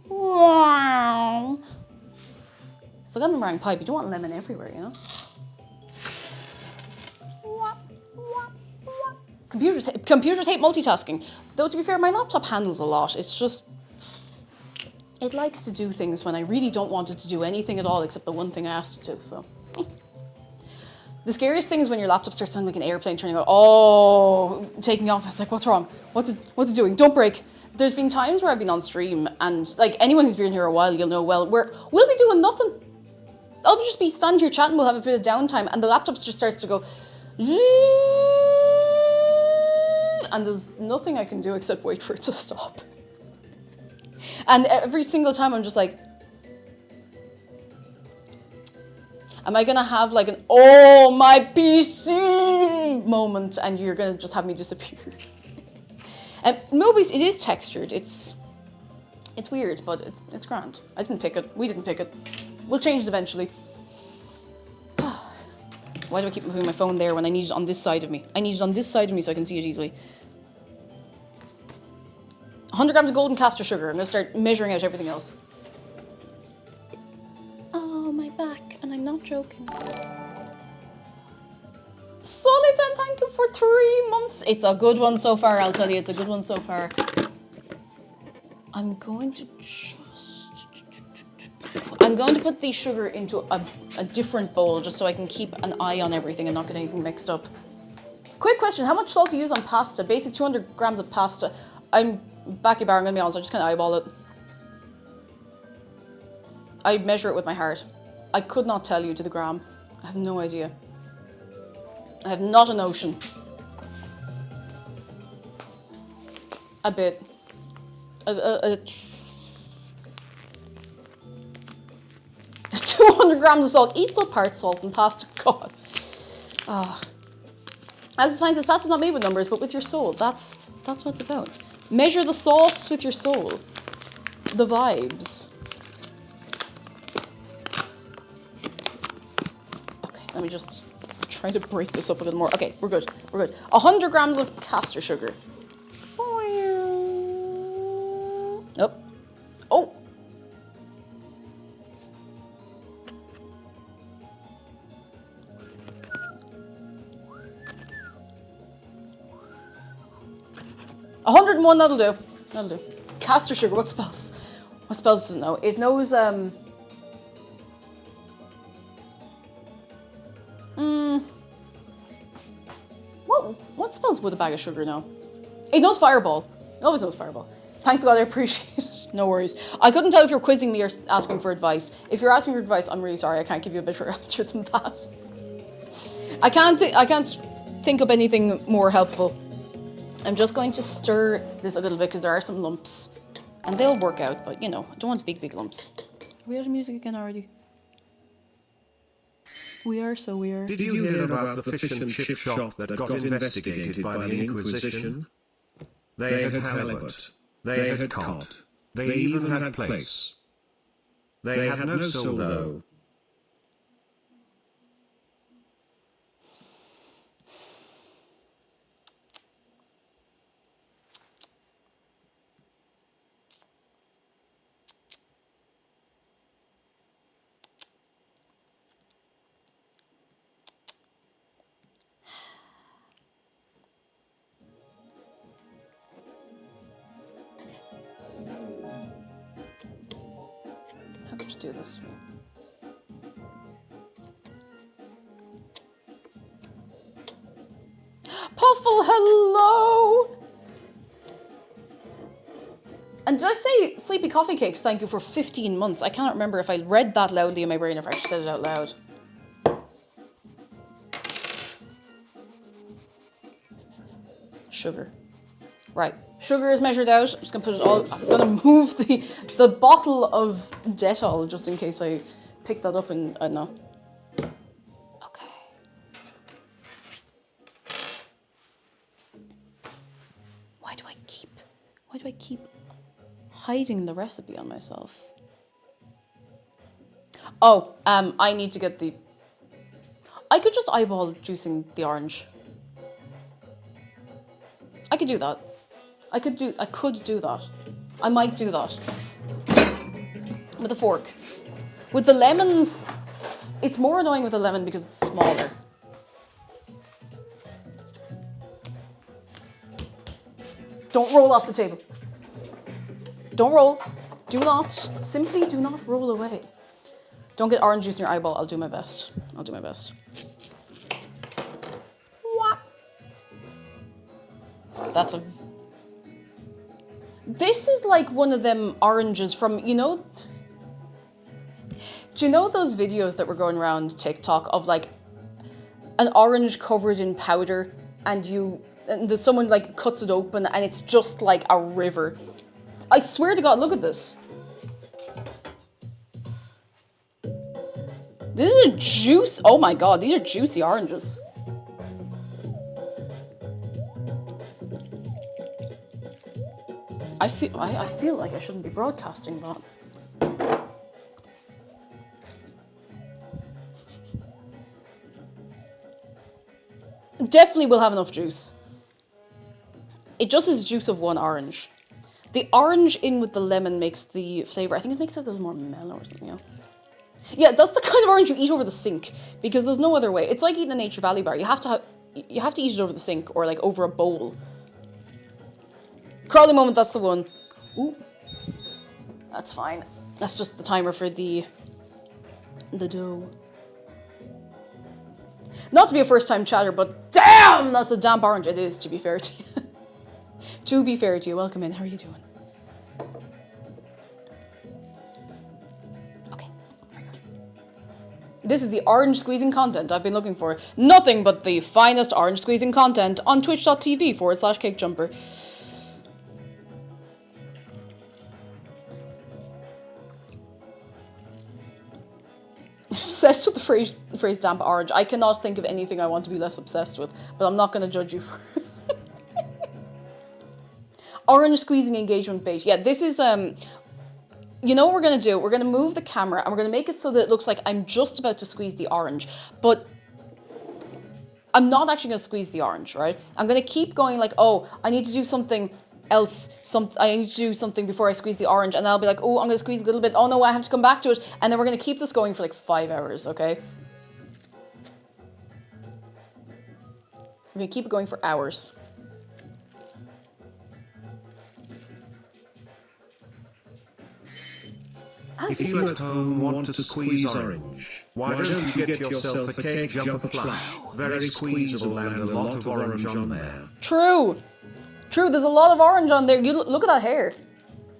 Wow. It's like lemon meringue pie, but you don't want lemon everywhere, you know? Computers hate multitasking. Though, to be fair, my laptop handles a lot. It's just... It likes to do things when I really don't want it to do anything at all except the one thing I asked it to, so... The scariest thing is when your laptop starts sounding like an airplane turning out, oh, taking off. It's like, what's wrong? What's it doing? Don't break. There's been times where I've been on stream and, like, anyone who's been here a while, you'll know well, we'll be doing nothing. I'll just be standing here chatting, we'll have a bit of downtime, and the laptop just starts to go... And there's nothing I can do except wait for it to stop. And every single time I'm just like... Am I gonna have like an, oh, my PC moment, and you're gonna just have me disappear? Movies, it is textured. It's weird, but it's grand. I didn't pick it. We didn't pick it. We'll change it eventually. Why do I keep moving my phone there when I need it on this side of me? I need it on this side of me so I can see it easily. 100 grams of golden castor sugar. I'm gonna start measuring out everything else. Oh, my back, and I'm not joking. Solidan, thank you for 3 months. It's a good one so far, I'll tell you. It's a good one so far. I'm going to put the sugar into a different bowl just so I can keep an eye on everything and not get anything mixed up. Quick question, how much salt do you use on pasta? Basic 200 grams of pasta. I'm backy bar, I'm gonna be honest, I just kind of eyeball it. I measure it with my heart. I could not tell you to the gram. I have no idea. I have not a notion. A bit. 200 grams of salt, equal parts salt and pasta. God. Ah. As it finds, this pasta's not made with numbers, but with your soul. That's what it's about. Measure the sauce with your soul. The vibes. Okay, let me just try to break this up a little more. Okay, we're good. We're good. 100 grams of castor sugar. Oh. Oh. $101, that'll do. That'll do. Castor sugar, what spells? What spells does it know? It knows, What spells would a bag of sugar know? It knows fireball. It always knows fireball. Thanks God, I appreciate it. No worries. I couldn't tell if you're quizzing me or asking for advice. If you're asking for advice, I'm really sorry. I can't give you a better answer than that. I can't think of anything more helpful. I'm just going to stir this a little bit because there are some lumps. And they'll work out, but you know, I don't want big, big lumps. Are we out of music again already? We are, so we are. Did you hear about the fish and chip shop that got investigated by the Inquisition? They had halibut. They had cod. They even had plaice. They had no soul though. How could you do this to me? Puffle, hello! And did I say Sleepy Coffee Cakes, thank you for 15 months? I cannot remember if I read that loudly in my brain or if I actually said it out loud. Sugar. Right. Sugar is measured out. I'm just gonna put it all. I'm gonna move the bottle of Dettol just in case I pick that up and I don't know. Okay. Why do I keep hiding the recipe on myself? Oh, I need to get the. I could just eyeball juicing the orange. I could do that. I could do that. I might do that. With a fork. With the lemons, it's more annoying with a lemon because it's smaller. Don't roll off the table. Don't roll. Do not, simply do not roll away. Don't get orange juice in your eyeball. I'll do my best. I'll do my best. What? That's a... This is like one of them oranges from, you know... Do you know those videos that were going around TikTok of like an orange covered in powder and someone like cuts it open and it's just like a river? I swear to God, look at this. This is a juice. Oh my God, these are juicy oranges. I feel like I shouldn't be broadcasting that. Definitely will have enough juice. It just is juice of one orange. The orange in with the lemon makes the flavor. I think it makes it a little more mellow or something. Yeah. Yeah, that's the kind of orange you eat over the sink because there's no other way. It's like eating a Nature Valley bar. You have to eat it over the sink or like over a bowl. Crawley moment, that's the one. Ooh, that's fine. That's just the timer for the dough. Not to be a first-time chatter, but damn, that's a damp orange. It is, to be fair to you. To be fair to you, welcome in. How are you doing? Okay, very good. This is the orange squeezing content I've been looking for. Nothing but the finest orange squeezing content on twitch.tv/cakejumper. Obsessed with the phrase damp orange. I cannot think of anything I want to be less obsessed with, but I'm not going to judge you for it. Orange squeezing engagement bait. Yeah, this is, you know what we're going to do? We're going to move the camera and we're going to make it so that it looks like I'm just about to squeeze the orange, but I'm not actually going to squeeze the orange, right? I'm going to keep going like, oh, I need to do something else. I need to do something before I squeeze the orange, and I'll be like, oh, I'm going to squeeze a little bit. Oh no, I have to come back to it. And then we're going to keep this going for like 5 hours, okay? We're going to keep it going for hours. If you at home want to squeeze orange, why don't you get yourself a cake jumper plush? Very squeezable and a lot of orange on there. True. True, there's a lot of orange on there. You look at that hair.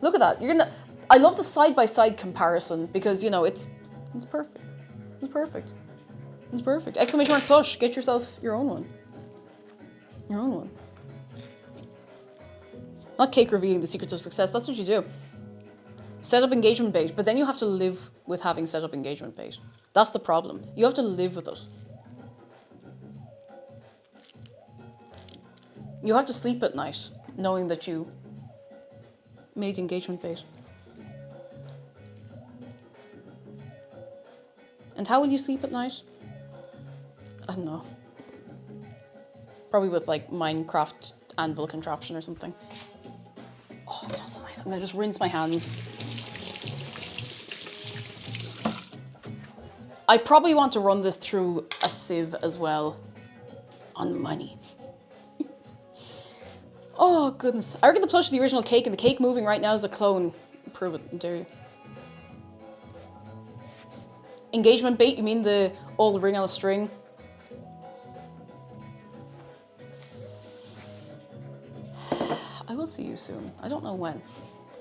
Look at that. I love the side-by-side comparison because, you know, it's perfect. It's perfect. It's perfect. Exclamation mark plush. Get yourself your own one. Your own one. Not cake revealing the secrets of success. That's what you do. Set up engagement bait, but then you have to live with having set up engagement bait. That's the problem. You have to live with it. You have to sleep at night knowing that you made engagement bait. And how will you sleep at night? I don't know. Probably with like Minecraft anvil contraption or something. Oh, it smells so nice. I'm gonna just rinse my hands. I probably want to run this through a sieve as well. On money. Oh, goodness. I reckon the plush is the original cake, and the cake moving right now is a clone. Prove it, dare you. Engagement bait, you mean the old ring on a string? I will see you soon. I don't know when.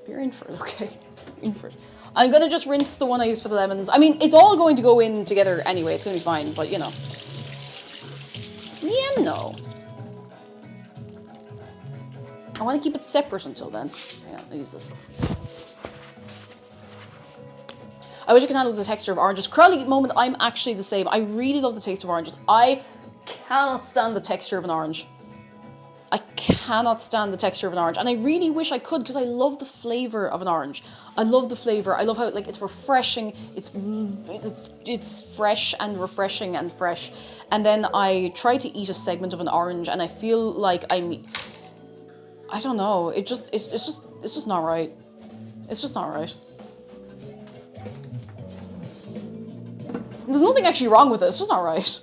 But you're in for it, okay? You're in for it. I'm gonna just rinse the one I used for the lemons. I mean, it's all going to go in together anyway. It's gonna be fine, but you know. You know. I want to keep it separate until then. Yeah, I'll use this. I wish I could handle the texture of oranges. Crowley moment, I'm actually the same. I really love the taste of oranges. I cannot stand the texture of an orange. I cannot stand the texture of an orange. And I really wish I could because I love the flavor of an orange. I love the flavor. I love how like it's refreshing. It's fresh and refreshing and fresh. And then I try to eat a segment of an orange and I feel like I don't know. It's just not right. It's just not right. There's nothing actually wrong with it. It's just not right.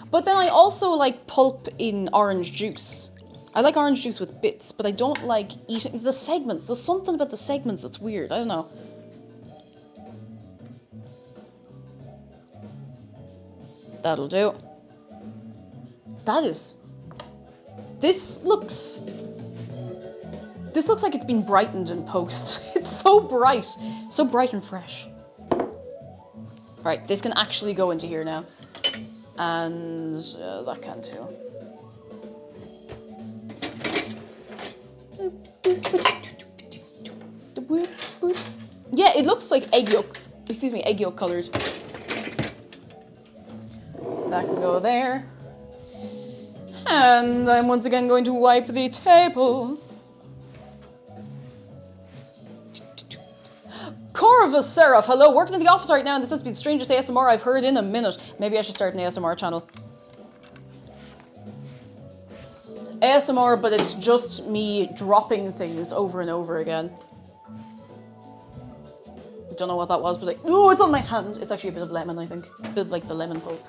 But then I also like pulp in orange juice. I like orange juice with bits, but I don't like eating the segments. There's something about the segments that's weird. I don't know. That'll do. This looks like it's been brightened in post. It's so bright and fresh. Right, this can actually go into here now. And that can too. Yeah, it looks like egg yolk. Excuse me, egg yolk colored. That can go there. And I'm once again going to wipe the table. Corvus Seraph, hello, working in the office right now, and this has been the strangest ASMR I've heard in a minute. Maybe I should start an ASMR channel. ASMR, but it's just me dropping things over and over again. Don't know what that was, but like, oh, it's on my hand. It's actually a bit of lemon, I think. A bit of like the lemon pulp.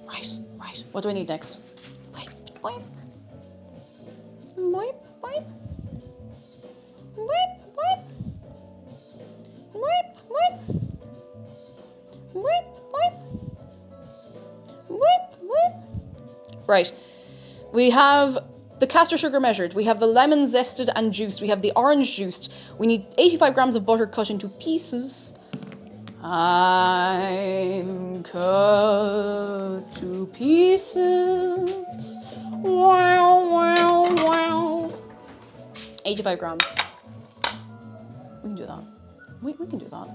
Right. What do I need next? Wipe. Right. We have the caster sugar measured. We have the lemon zested and juiced. We have the orange juiced. We need 85 grams of butter cut into pieces. I'm cut to pieces. Wow. 85 grams. We can do that. We can do that.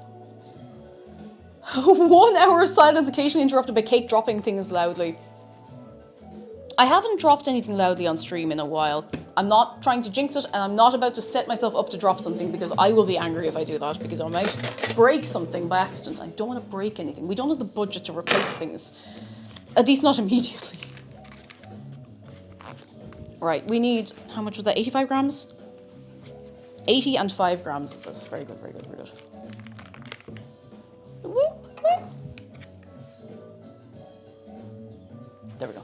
1 hour of silence occasionally interrupted by Kate dropping things loudly. I haven't dropped anything loudly on stream in a while. I'm not trying to jinx it, and I'm not about to set myself up to drop something because I will be angry if I do that, because I might break something by accident. I don't want to break anything. We don't have the budget to replace things. At least not immediately. Right, we need, how much was that, 85 grams? 80 and 5 grams of this. Very good. There we go.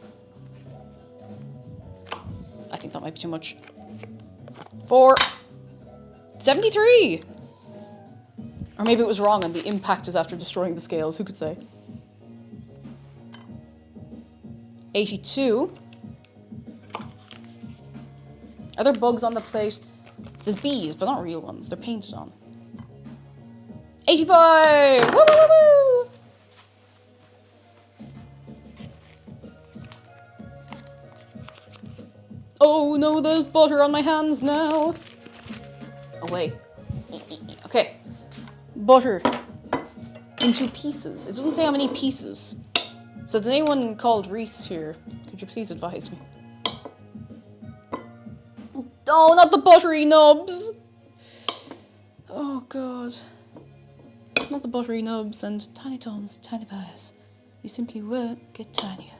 I think that might be too much. 73! Or maybe it was wrong and the impact is after destroying the scales. Who could say? 82. Are there bugs on the plate? There's bees, but not real ones. They're painted on. 85! Woo, woo, woo, woo! Oh no, there's butter on my hands now. Away. Okay. Butter. Into pieces. It doesn't say how many pieces. So is anyone called Reese here? Could you please advise me? Oh, not the buttery nubs! Oh god. Not the buttery nubs and tiny toms, tiny pies. You simply won't get tinier.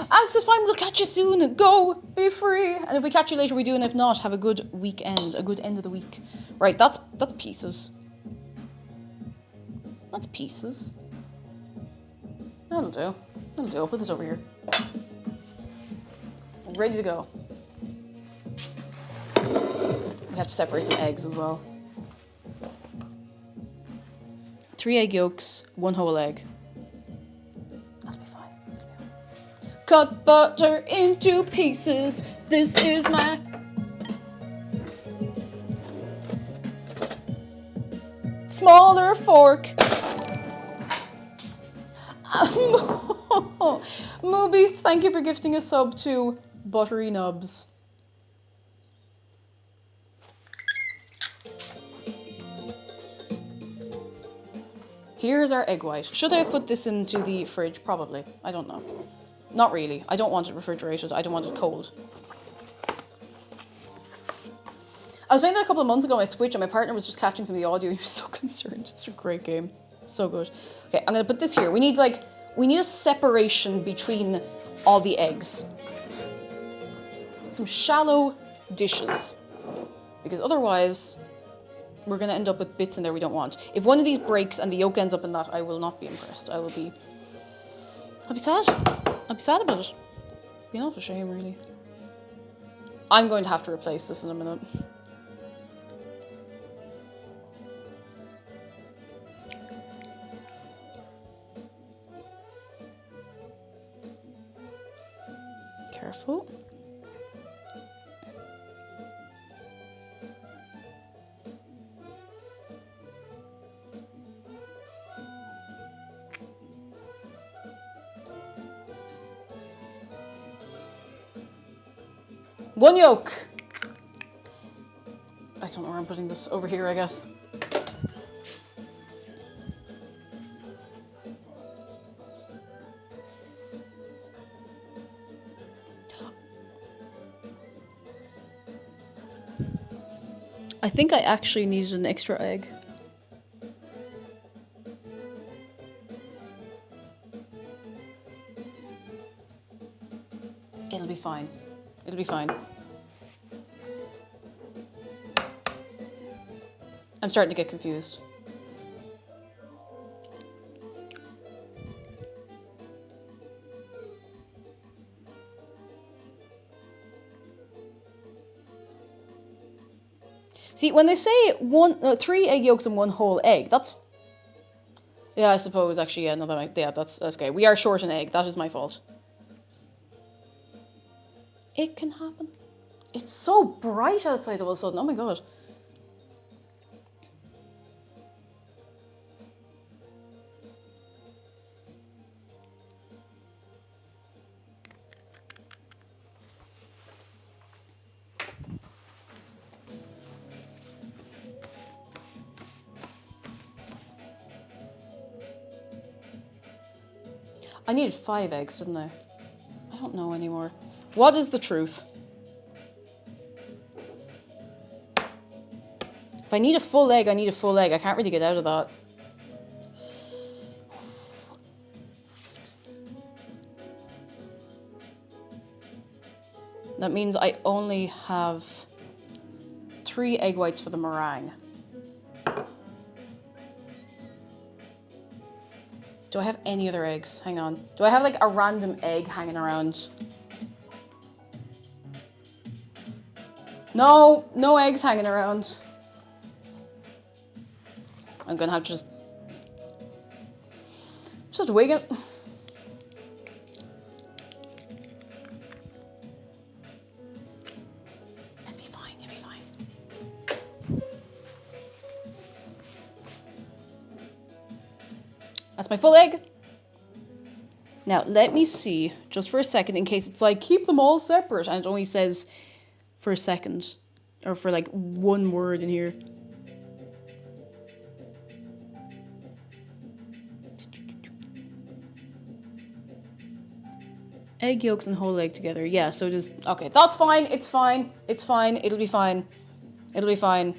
Alex is fine, we'll catch you soon. Go, be free. And if we catch you later, we do, and if not, have a good weekend, a good end of the week. Right, that's pieces. That's pieces. That'll do. That'll do. I'll put this over here. Ready to go. We have to separate some eggs as well. 3 egg yolks, 1 whole egg. That'll be fine. Cut butter into pieces. This is my... smaller fork. Moobies, thank you for gifting a sub to Buttery Nubs. Here's our egg white. Should I have put this into the fridge? Probably. I don't know. Not really. I don't want it refrigerated. I don't want it cold. I was playing that a couple of months ago on my Switch and my partner was just catching some of the audio and he was so concerned. It's such a great game. So good. Okay, I'm gonna put this here. We need a separation between all the eggs. Some shallow dishes. Because otherwise, we're gonna end up with bits in there we don't want. If one of these breaks and the yolk ends up in that, I will not be impressed. I'll be sad. I'll be sad about it. It'd be an awful shame, really. I'm going to have to replace this in a minute. Careful. One yolk. I don't know where I'm putting this. Over here, I guess. I think I actually needed an extra egg. It'll be fine. It'll be fine. I'm starting to get confused. See, when they say 3 egg yolks and 1 whole egg, that's... Yeah, I suppose, actually, yeah, no, that's okay. We are short an egg. That is my fault. It can happen. It's so bright outside all of a sudden. Oh my god. I needed 5 eggs, didn't I? I don't know anymore. What is the truth? If I need a full egg, I need a full egg. I can't really get out of that. That means I only have 3 egg whites for the meringue. Do I have any other eggs? Hang on. Do I have like a random egg hanging around? No, no eggs hanging around. I'm gonna have to just have to wig it. It'll be fine, it'll be fine. my full egg. Now, let me see, just for a second, in case it's like, keep them all separate, and it only says for a second, or for like one word in here. Egg yolks and whole egg together. Yeah, so it is, okay, that's fine, it's fine, it's fine, it'll be fine. It'll be fine.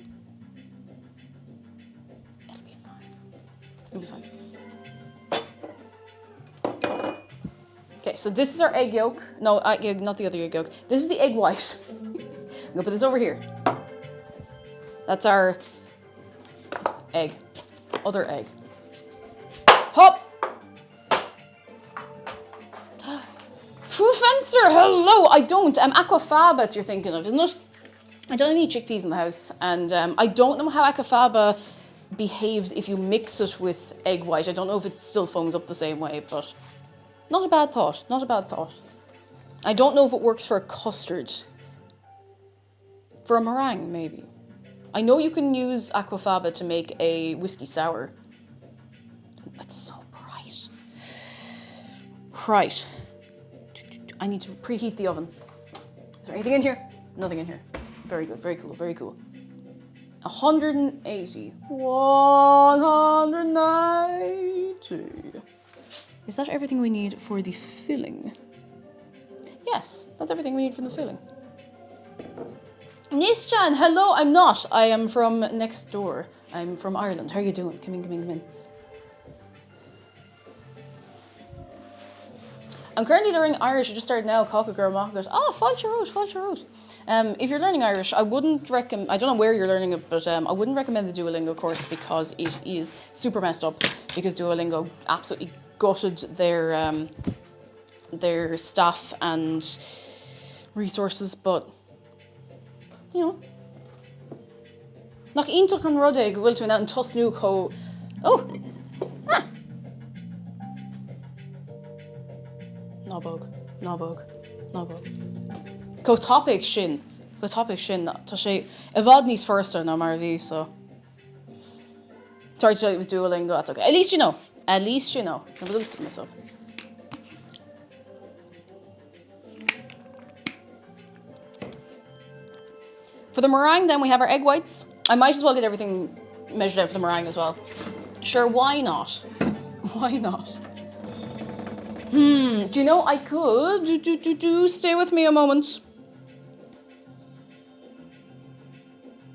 It'll be fine. It'll be fine. Okay, so this is our egg yolk. No, not the other egg yolk. This is the egg white. I'm gonna put this over here. That's our egg. Other egg. Hop! Foo Fencer, hello! I don't. Aquafaba, you're thinking of, isn't it? I don't have any chickpeas in the house, and I don't know how aquafaba behaves if you mix it with egg white. I don't know if it still foams up the same way, but not a bad thought, not a bad thought. I don't know if it works for a custard. For a meringue, maybe. I know you can use aquafaba to make a whiskey sour. It's so bright. Right. I need to preheat the oven. Is there anything in here? Nothing in here. Very good, very cool, very cool. 180. 190. Is that everything we need for the filling? Yes, that's everything we need for the filling. Nisjan, hello, I'm not. I am from next door. I'm from Ireland. How are you doing? Come in, come in, come in. I'm currently learning Irish. I just started now. Coca girl, Mochagat. Oh, Fáilte Road, Fáilte Road. If you're learning Irish, I wouldn't recommend. I don't know where you're learning it, but I wouldn't recommend the Duolingo course because it is super messed up. Because Duolingo absolutely gutted their staff and resources. But you know, nach intach an rudé go bhfuil tú an tosnú có. Oh, ah. Nábog, nábog, nábog. Có topic sin, tá sé a bhd níos first ná mar a bhí, so. Sorry to tell you it was Duolingo, that's okay. At least you know. At least you know. I'm a little sip this up. For the meringue, then we have our egg whites. I might as well get everything measured out for the meringue as well. Sure, why not? Why not? Do you know I could stay with me a moment.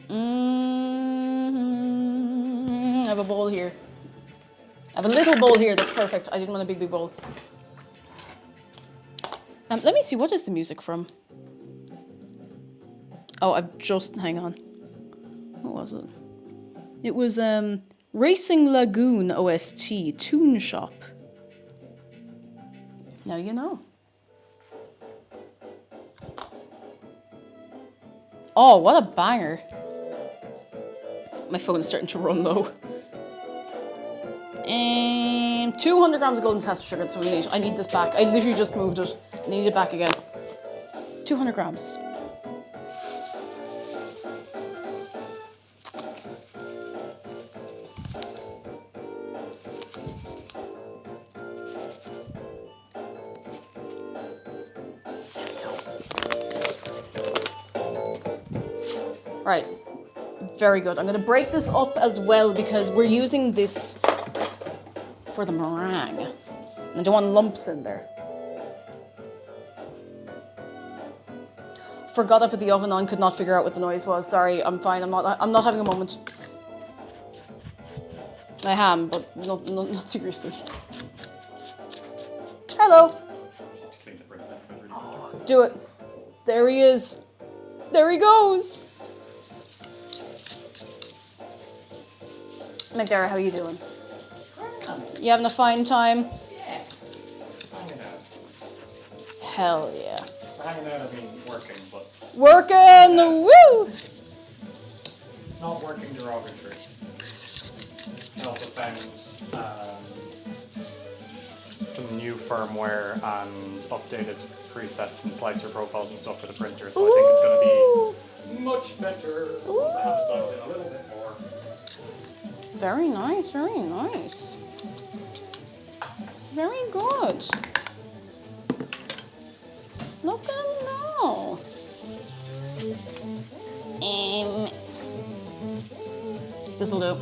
I have a bowl here. I have a little bowl here. That's perfect. I didn't want a big bowl. Let me see. What is the music from? Oh, hang on. What was it? It was Racing Lagoon OST Tune Shop. Now you know. Oh, what a banger. My phone is starting to run low. 200 grams of golden caster sugar, that's what we need. I need this back. I literally just moved it. I need it back again. 200 grams. Right, very good. I'm gonna break this up as well because we're using this for the meringue. And I don't want lumps in there. Forgot I put the oven on, could not figure out what the noise was. Sorry, I'm fine, I'm not having a moment. I am, but not seriously. Hello. Oh, do it. There he is. There he goes. McDara, how are you doing? You having a fine time? Yeah. Hanging out. Hell yeah. Hanging out, I mean working, but... Working! Woo! Not working derogatory. I also found some new firmware and updated presets and slicer profiles and stuff for the printer, so I think it's going to be much better once I have it dialed in a little bit more. Very nice, very nice. Very good. Look at him now. This'll do.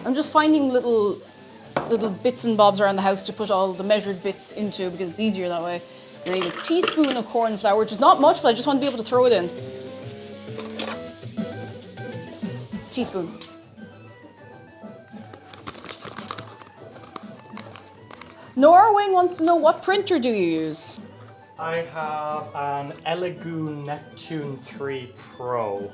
I'm just finding little bits and bobs around the house to put all the measured bits into because it's easier that way. And I need a teaspoon of corn flour, which is not much, but I just want to be able to throw it in. Teaspoon. Norwing wants to know, what printer do you use? I have an Elegoo Neptune 3 Pro,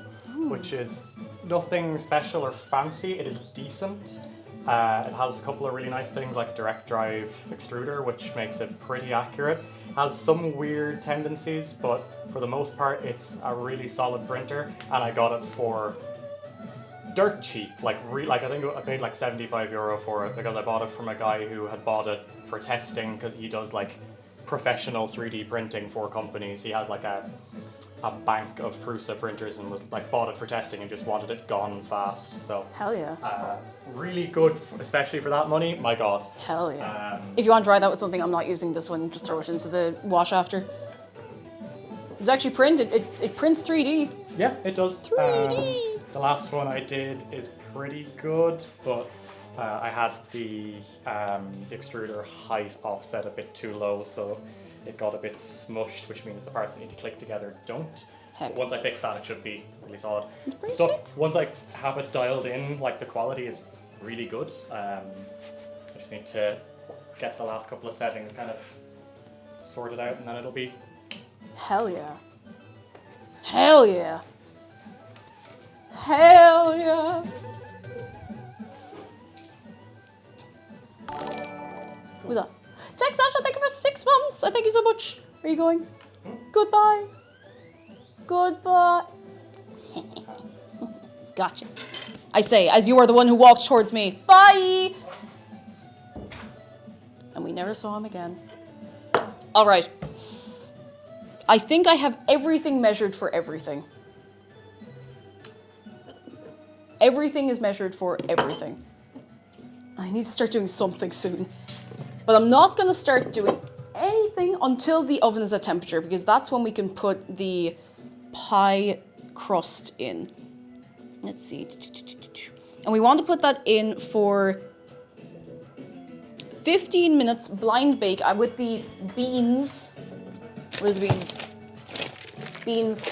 which is nothing special or fancy. It is decent. It has a couple of really nice things like a direct drive extruder, which makes it pretty accurate. It has some weird tendencies, but for the most part, it's a really solid printer, and I got it for dirt cheap. Like I think I paid like €75 for it because I bought it from a guy who had bought it for testing because he does like professional 3D printing for companies. He has like a bank of Prusa printers and was like bought it for testing and just wanted it gone fast. So Hell yeah. really good, especially for that money. My God. Hell yeah. If you want to dry that with something, I'm not using this one. Just throw it into the wash after. It's actually printed. It prints 3D. Yeah, it does. 3D. The last one I did is pretty good, but I had the extruder height offset a bit too low, so it got a bit smushed, which means the parts that need to click together don't. Heck. But once I fix that, it should be really solid. It's pretty Stuff, sick. once I have it dialed in, like the quality is really good. I just need to get the last couple of settings kind of sorted out, and then it'll be... Hell yeah. Hell yeah. Hell yeah. Who's that? Tex Sasha, thank you for 6 months. I thank you so much. Where are you going? Goodbye. Goodbye. Gotcha. I say, as you are the one who walked towards me. Bye. And we never saw him again. All right. I think I have everything measured for everything. Everything is measured for everything. I need to start doing something soon. But I'm not going to start doing anything until the oven is at temperature, because that's when we can put the pie crust in. Let's see. And we want to put that in for 15 minutes blind bake with the beans. Where's the beans? Beans.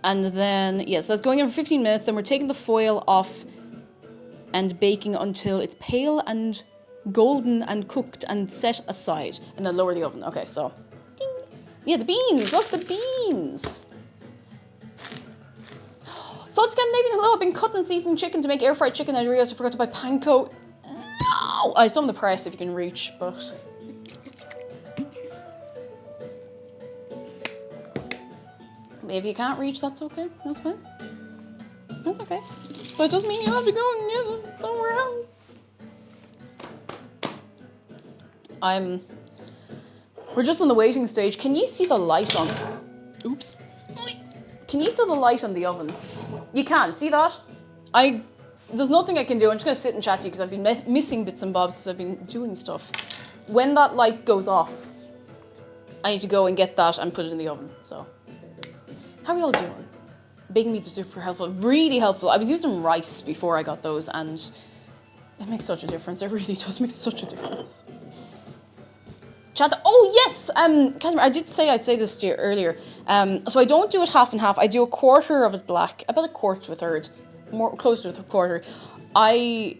And then, yes, that's going in for 15 minutes. Then we're taking the foil off and baking until it's pale and golden and cooked and set aside. And then lower the oven. Okay, so. Ding. Yeah, the beans. Look, the beans. So Scandinavian, hello. I've been cutting and seasoning chicken to make air fried chicken. I realized I forgot to buy panko. No! I saw in the press if you can reach, but... If you can't reach, that's okay. That's fine. That's okay. But it doesn't mean you have to go and get it somewhere else. We're just on the waiting stage. Can you see the light on? Oops. Can you see the light on the oven? You can. See that? There's nothing I can do. I'm just going to sit and chat to you because I've been missing bits and bobs because I've been doing stuff. When that light goes off, I need to go and get that and put it in the oven. So, how are y'all doing? Baking beads are super helpful. Really helpful. I was using rice before I got those and it makes such a difference. It really does make such a difference. Chat. Oh yes, Catherine, I did say I'd say this to you earlier. So I don't do it half and half. I do a quarter of it black, about a quarter to a third, more closer to a quarter. I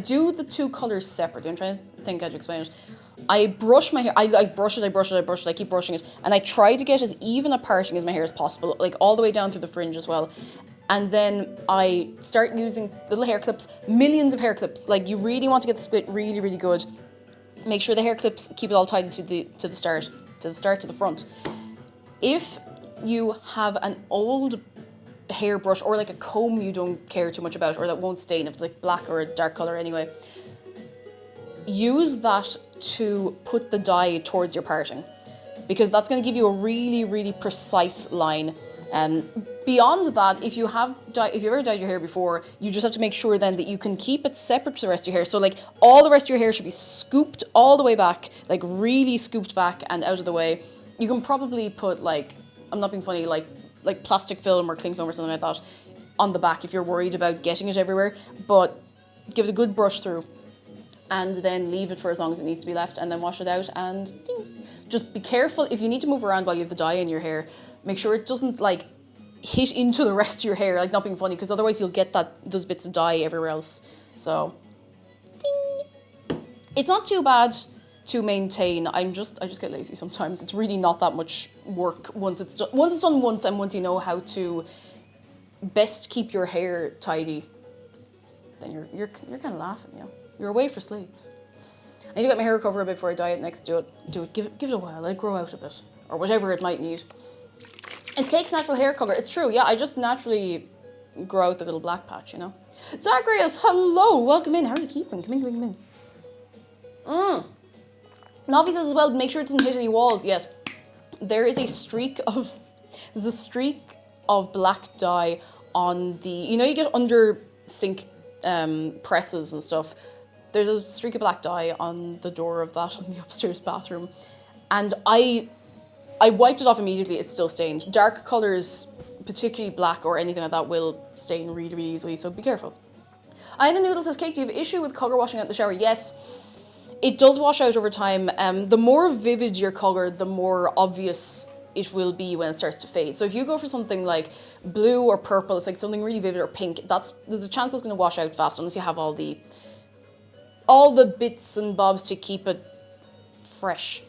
do the two colors separate. I'm trying to think how to explain it. I brush my hair. I brush it. I keep brushing it, and I try to get as even a parting as my hair as possible, like all the way down through the fringe as well. And then I start using little hair clips, millions of hair clips. Like you really want to get the split really, really good. Make sure the hair clips keep it all tidy to the front. If you have an old hairbrush or like a comb you don't care too much about or that won't stain, if it's like black or a dark color anyway, use that to put the dye towards your parting, because that's going to give you a really, really precise line. Beyond that, if you ever dyed your hair before, you just have to make sure then that you can keep it separate to the rest of your hair. So like all the rest of your hair should be scooped all the way back, like really scooped back and out of the way. You can probably put like, I'm not being funny, like plastic film or cling film or something like that on the back if you're worried about getting it everywhere, but give it a good brush through and then leave it for as long as it needs to be left and then wash it out and ding. Just be careful if you need to move around while you have the dye in your hair. Make sure it doesn't like hit into the rest of your hair, like not being funny, because otherwise you'll get those bits of dye everywhere else. So ding. It's not too bad to maintain. I just get lazy sometimes. It's really not that much work once it's done once and once you know how to best keep your hair tidy, then you're kind of laughing, you know. You're away for slates. I need to get my hair recovered a bit before I dye it next. Do it. Give it a while. Let it grow out a bit, or whatever it might need. It's Cake's natural hair color. It's true. Yeah, I just naturally grow out the little black patch, you know. Zacharias, hello, welcome in. How are you keeping? Come in. Navi says as well, make sure it doesn't hit any walls. Yes, there's a streak of black dye on the, you know, you get under sink presses and stuff. There's a streak of black dye on the door of that on the upstairs bathroom, and I wiped it off immediately. It's still stained. Dark colors, particularly black or anything like that, will stain really, really easily, so be careful. Ina Noodle says, Cake, do you have an issue with color washing out in the shower? Yes, it does wash out over time. The more vivid your color, the more obvious it will be when it starts to fade. So if you go for something like blue or purple, it's like something really vivid, or pink, there's a chance it's going to wash out fast unless you have all the bits and bobs to keep it fresh.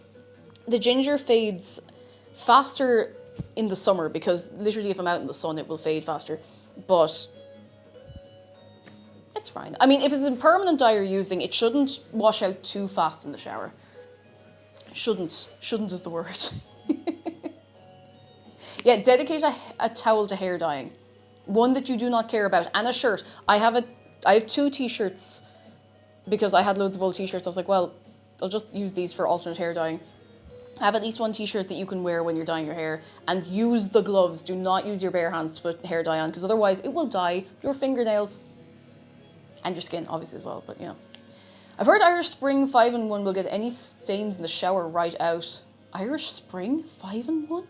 The ginger fades faster in the summer because literally if I'm out in the sun it will fade faster, but it's fine. I mean, if it's a permanent dye you're using, it shouldn't wash out too fast in the shower. Shouldn't is the word. Yeah, dedicate a towel to hair dyeing. One that you do not care about, and a shirt. I have 2 t-shirts because I had loads of old t-shirts. I was like, well, I'll just use these for alternate hair dyeing. Have at least 1 t-shirt that you can wear when you're dyeing your hair, and use the gloves. Do not use your bare hands to put hair dye on, because otherwise it will dye your fingernails and your skin, obviously, as well, but you know. I've heard Irish Spring 5-in-1 will get any stains in the shower right out. Irish Spring 5-in-1?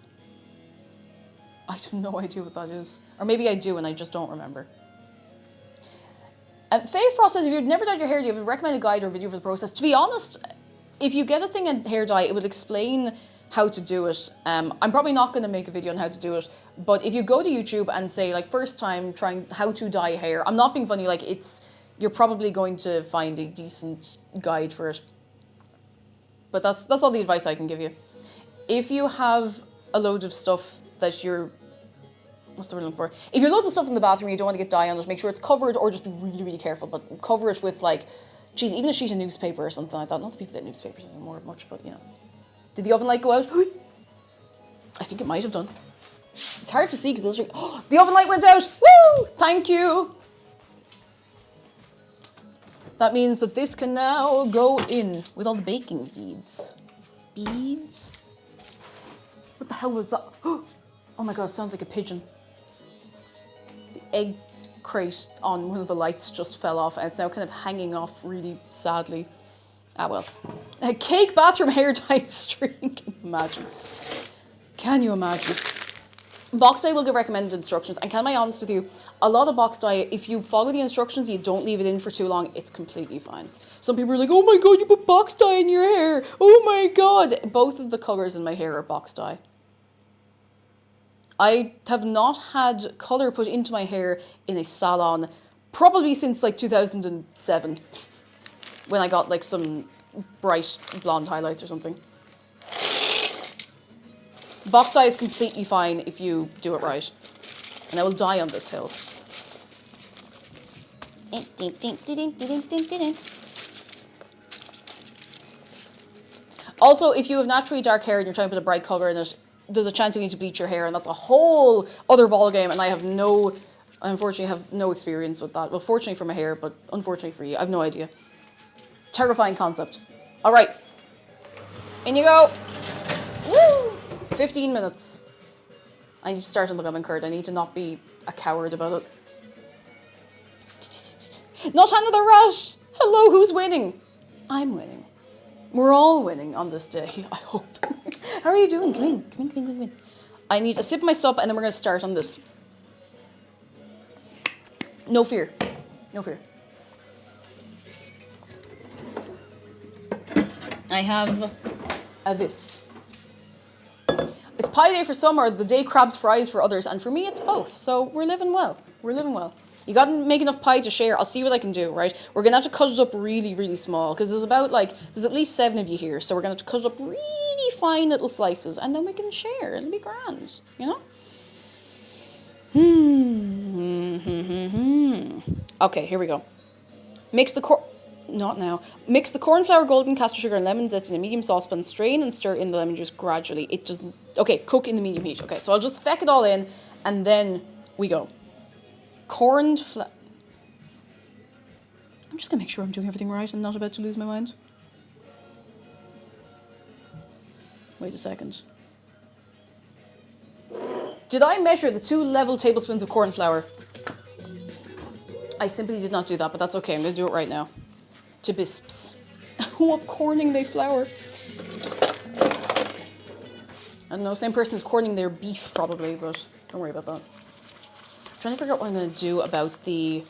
I have no idea what that is. Or maybe I do and I just don't remember. Faye Frost says, if you've never dyed your hair, do you have a recommended guide or video for the process? To be honest, if you get a thing in hair dye, it will explain how to do it. I'm probably not going to make a video on how to do it, but if you go to YouTube and say, like, first time trying how to dye hair, I'm not being funny, like, you're probably going to find a decent guide for it. But that's all the advice I can give you. If you have a load of stuff that what's the word I'm looking for? If you're loads of stuff in the bathroom, you don't want to get dye on it, make sure it's covered, or just be really, really careful, but cover it with, like, geez, even a sheet of newspaper or something like that. Not that people get newspapers anymore much, but, you know. Did the oven light go out? I think it might have done. It's hard to see because it's like, oh, the oven light went out! Woo! Thank you! That means that this can now go in with all the baking beads. Beads? What the hell was that? Oh my god, it sounds like a pigeon. The egg crate on one of the lights just fell off and it's now kind of hanging off really sadly. Ah well. A Cake bathroom hair dye string. Can you imagine? Box dye will give recommended instructions, and can I be honest with you, a lot of box dye, if you follow the instructions, you don't leave it in for too long, it's completely fine. Some people are like, oh my god, you put box dye in your hair. Oh my god. Both of the colours in my hair are box dye. I have not had colour put into my hair in a salon probably since like 2007 when I got like some bright blonde highlights or something. Box dye is completely fine if you do it right. And I will die on this hill. Also, if you have naturally dark hair and you're trying to put a bright colour in it, there's a chance you need to bleach your hair, and that's a whole other ballgame, and I unfortunately have no experience with that. Well, fortunately for my hair, but unfortunately for you, I have no idea. Terrifying concept. All right. In you go. Woo! 15 minutes. I need to start on the lemon curd. I need to not be a coward about it. Not another rat! Hello, who's winning? I'm winning. We're all winning on this day, I hope. How are you doing? Come in, come in, come in, come in. I need a sip of my sup and then we're going to start on this. No fear. No fear. I have this. It's pie day for some, or the day crabs fries for others, and for me it's both. So we're living well. We're living well. You gotta make enough pie to share. I'll see what I can do, right? We're gonna have to cut it up really, really small, because there's at least 7 of you here, so we're gonna have to cut it up really fine little slices, and then we can share. It'll be grand, you know? Okay, here we go. Mix the corn flour, golden castor sugar, and lemon zest in a medium saucepan. Strain and stir in the lemon juice gradually. It doesn't. Okay, cook in the medium heat. Okay, so I'll just feck it all in, and then we go. Corned flour. I'm just gonna make sure I'm doing everything right and not about to lose my mind. Wait a second. Did I measure the 2 level tablespoons of corn flour? I simply did not do that, but that's okay. I'm gonna do it right now. To bisps. What corning they flour? I don't know, same person is corning their beef probably, but don't worry about that. I'm trying to figure out what I'm gonna do about the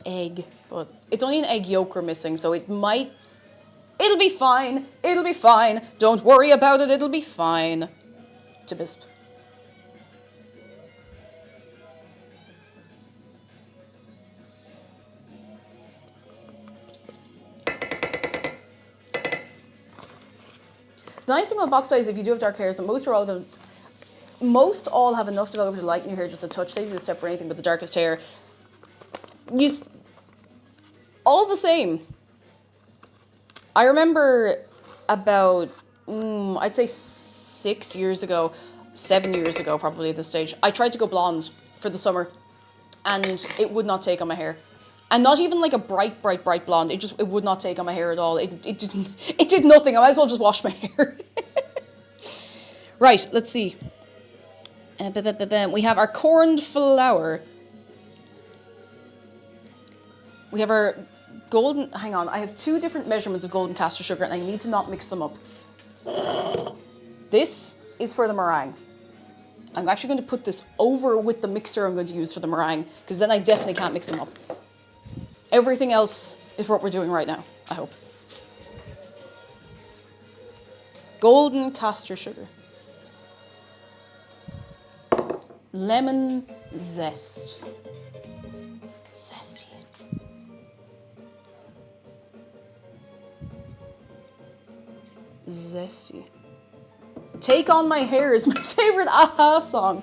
egg, but it's only an egg yolk we're missing, so it'll be fine. It'll be fine. Don't worry about it. It'll be fine. To bisp. The nice thing about box dye is if you do have dark hair is that most all have enough development to lighten your hair just a touch. Saves you a step for anything but the darkest hair. All the same. I remember about, I'd say 7 years ago probably at this stage, I tried to go blonde for the summer and it would not take on my hair. And not even like a bright blonde. It would not take on my hair at all. It did nothing. I might as well just wash my hair. Right, let's see. We have our corned flour. We have our golden, hang on, I have 2 different measurements of golden castor sugar and I need to not mix them up. This is for the meringue. I'm actually going to put this over with the mixer I'm going to use for the meringue, because then I definitely can't mix them up. Everything else is what we're doing right now, I hope. Golden castor sugar. Lemon zest. Zesty. Zesty. Take on My Hair is my favorite AHA song.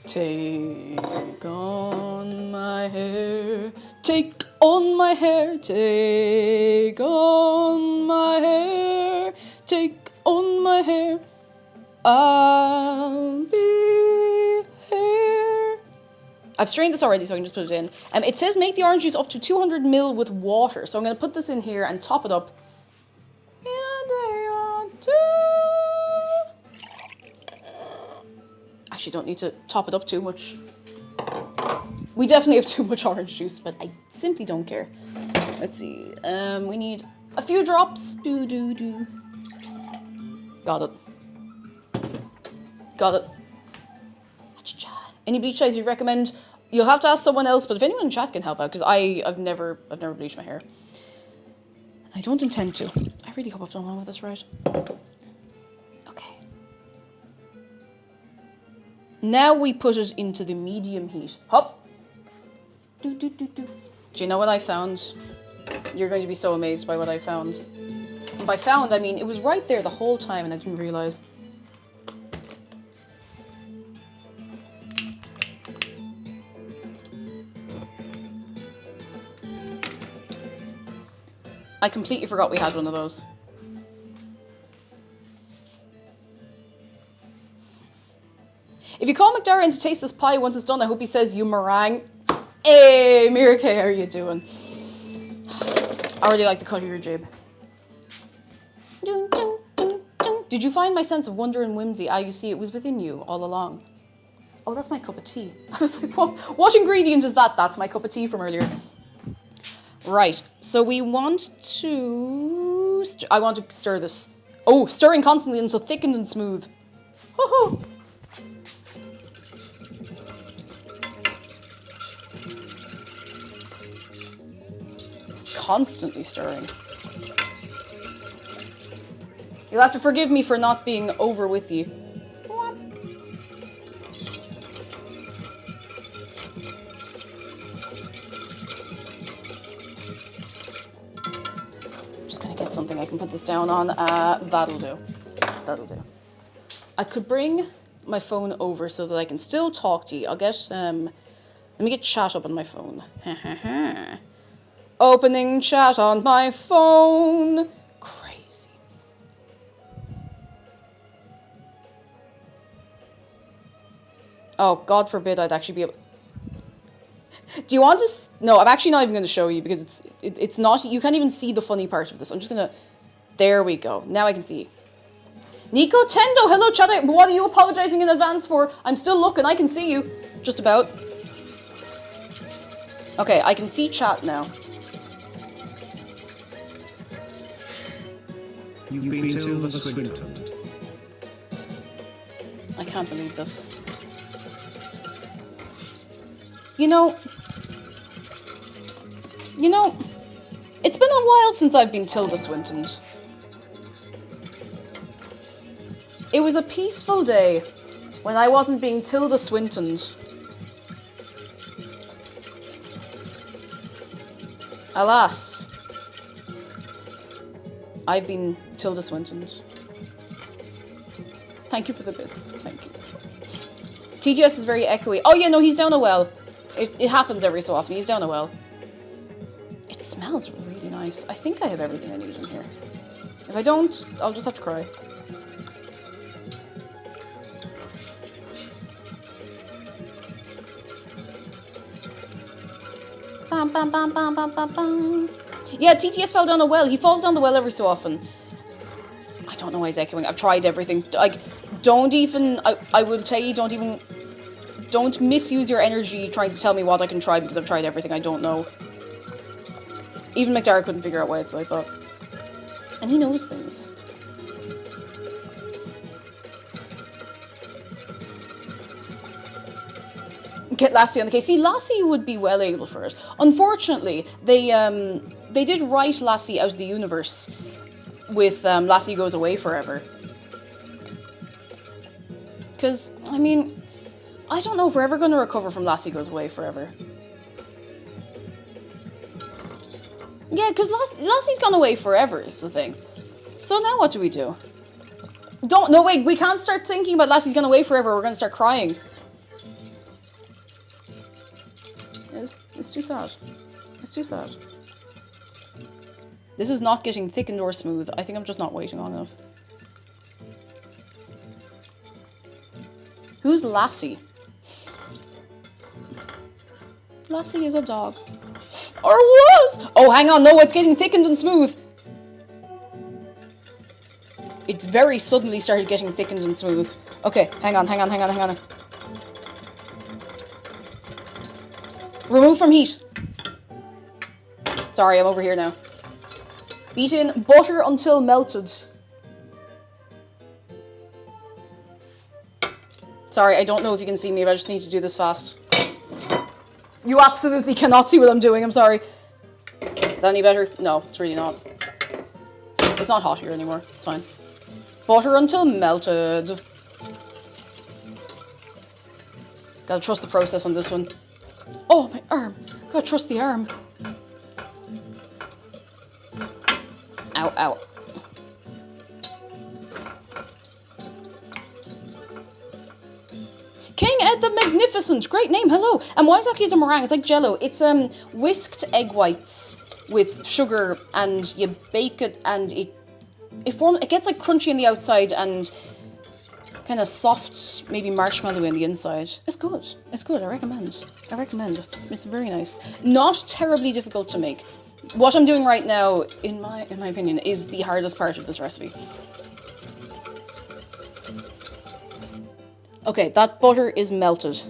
Take on my hair. Take on my hair. Take on my hair. Take on my hair. I'll be here. I've strained this already, so I can just put it in. It says make the orange juice up to 200 ml with water. So I'm going to put this in here and top it up in a day or 2. Actually, don't need to top it up too much. We definitely have too much orange juice, but I simply don't care. Let's see. We need a few drops. Got it. Got it. Any bleach dyes you recommend? You'll have to ask someone else, but if anyone in chat can help out, because I've never bleached my hair. I don't intend to. I really hope I've done all of this right. Okay. Now we put it into the medium heat. Hop. Do. Do you know what I found? You're going to be so amazed by what I found. And by found, I mean it was right there the whole time and I didn't realize. I completely forgot we had one of those. If you call McDara in to taste this pie once it's done, I hope he says you meringue. Hey, Mirke, how are you doing? I already like the cut of your jib. Did you find my sense of wonder and whimsy? Ah, you see, it was within you all along. Oh, that's my cup of tea. I was like, what ingredient is that? That's my cup of tea from earlier. Right, so we want to... I want to stir this. Oh, stirring constantly until thickened and smooth. Ho-ho! It's constantly stirring. You'll have to forgive me for not being over with you. Something I can put this down on. That'll do. That'll do. I could bring my phone over so that I can still talk to you. I'll get, let me get chat up on my phone. Opening chat on my phone. Crazy. Oh, God forbid I'd actually be able... Do you want to... No, I'm actually not even going to show you because it's not... You can't even see the funny part of this. I'm just going to... There we go. Now I can see. Nico Tendo, hello chat. What are you apologizing in advance for? I'm still looking. I can see you. Just about. Okay, I can see chat now. You've been Tilda Swinton. I can't believe this. You know, it's been a while since I've been Tilda Swinton. It was a peaceful day when I wasn't being Tilda Swinton. Alas, I've been Tilda Swinton. Thank you for the bits. Thank you. TGS is very echoey. Oh yeah, no, he's down a well. It happens every so often. He's down a well. It smells really nice. I think I have everything I need in here. If I don't, I'll just have to cry. Bam, bam, bam, bam, bam, bam, bam. Yeah, TTS fell down a well. He falls down the well every so often. I don't know why he's echoing. I've tried everything. Like, don't even... I will tell you, don't misuse your energy trying to tell me what I can try because I've tried everything. I don't know. Even McDara couldn't figure out why it's like that. And he knows things. Get Lassie on the case. See, Lassie would be well able for it. Unfortunately, they did write Lassie out of the universe with Lassie Goes Away Forever. Because, I mean, I don't know if we're ever going to recover from Lassie Goes Away Forever. Yeah, because Lassie's gone away forever is the thing. So now what do we do? No, wait, we can't start thinking about Lassie's gone away forever. We're going to start crying. It's too sad. It's too sad. This is not getting thickened or smooth. I think I'm just not waiting long enough. Who's Lassie? Lassie is a dog. Or was! Oh, hang on. No, it's getting thickened and smooth. It very suddenly started getting thickened and smooth. Okay, hang on. Remove from heat. Sorry, I'm over here now. Beat in butter until melted. Sorry, I don't know if you can see me, but I just need to do this fast. You absolutely cannot see what I'm doing, I'm sorry. Is that any better? No, it's really not. It's not hot here anymore, it's fine. Butter until melted. Gotta trust the process on this one. Oh, my arm. Gotta trust the arm. Ow, ow. King Ed the Magnificent. Great name, hello. And why exactly is a meringue? It's like Jell-O. It's whisked egg whites with sugar and you bake it and it gets like crunchy on the outside and kind of soft, maybe marshmallow in the inside. It's good. It's good. I recommend. It's very nice. Not terribly difficult to make. What I'm doing right now, in my opinion, is the hardest part of this recipe. Okay, that butter is melted.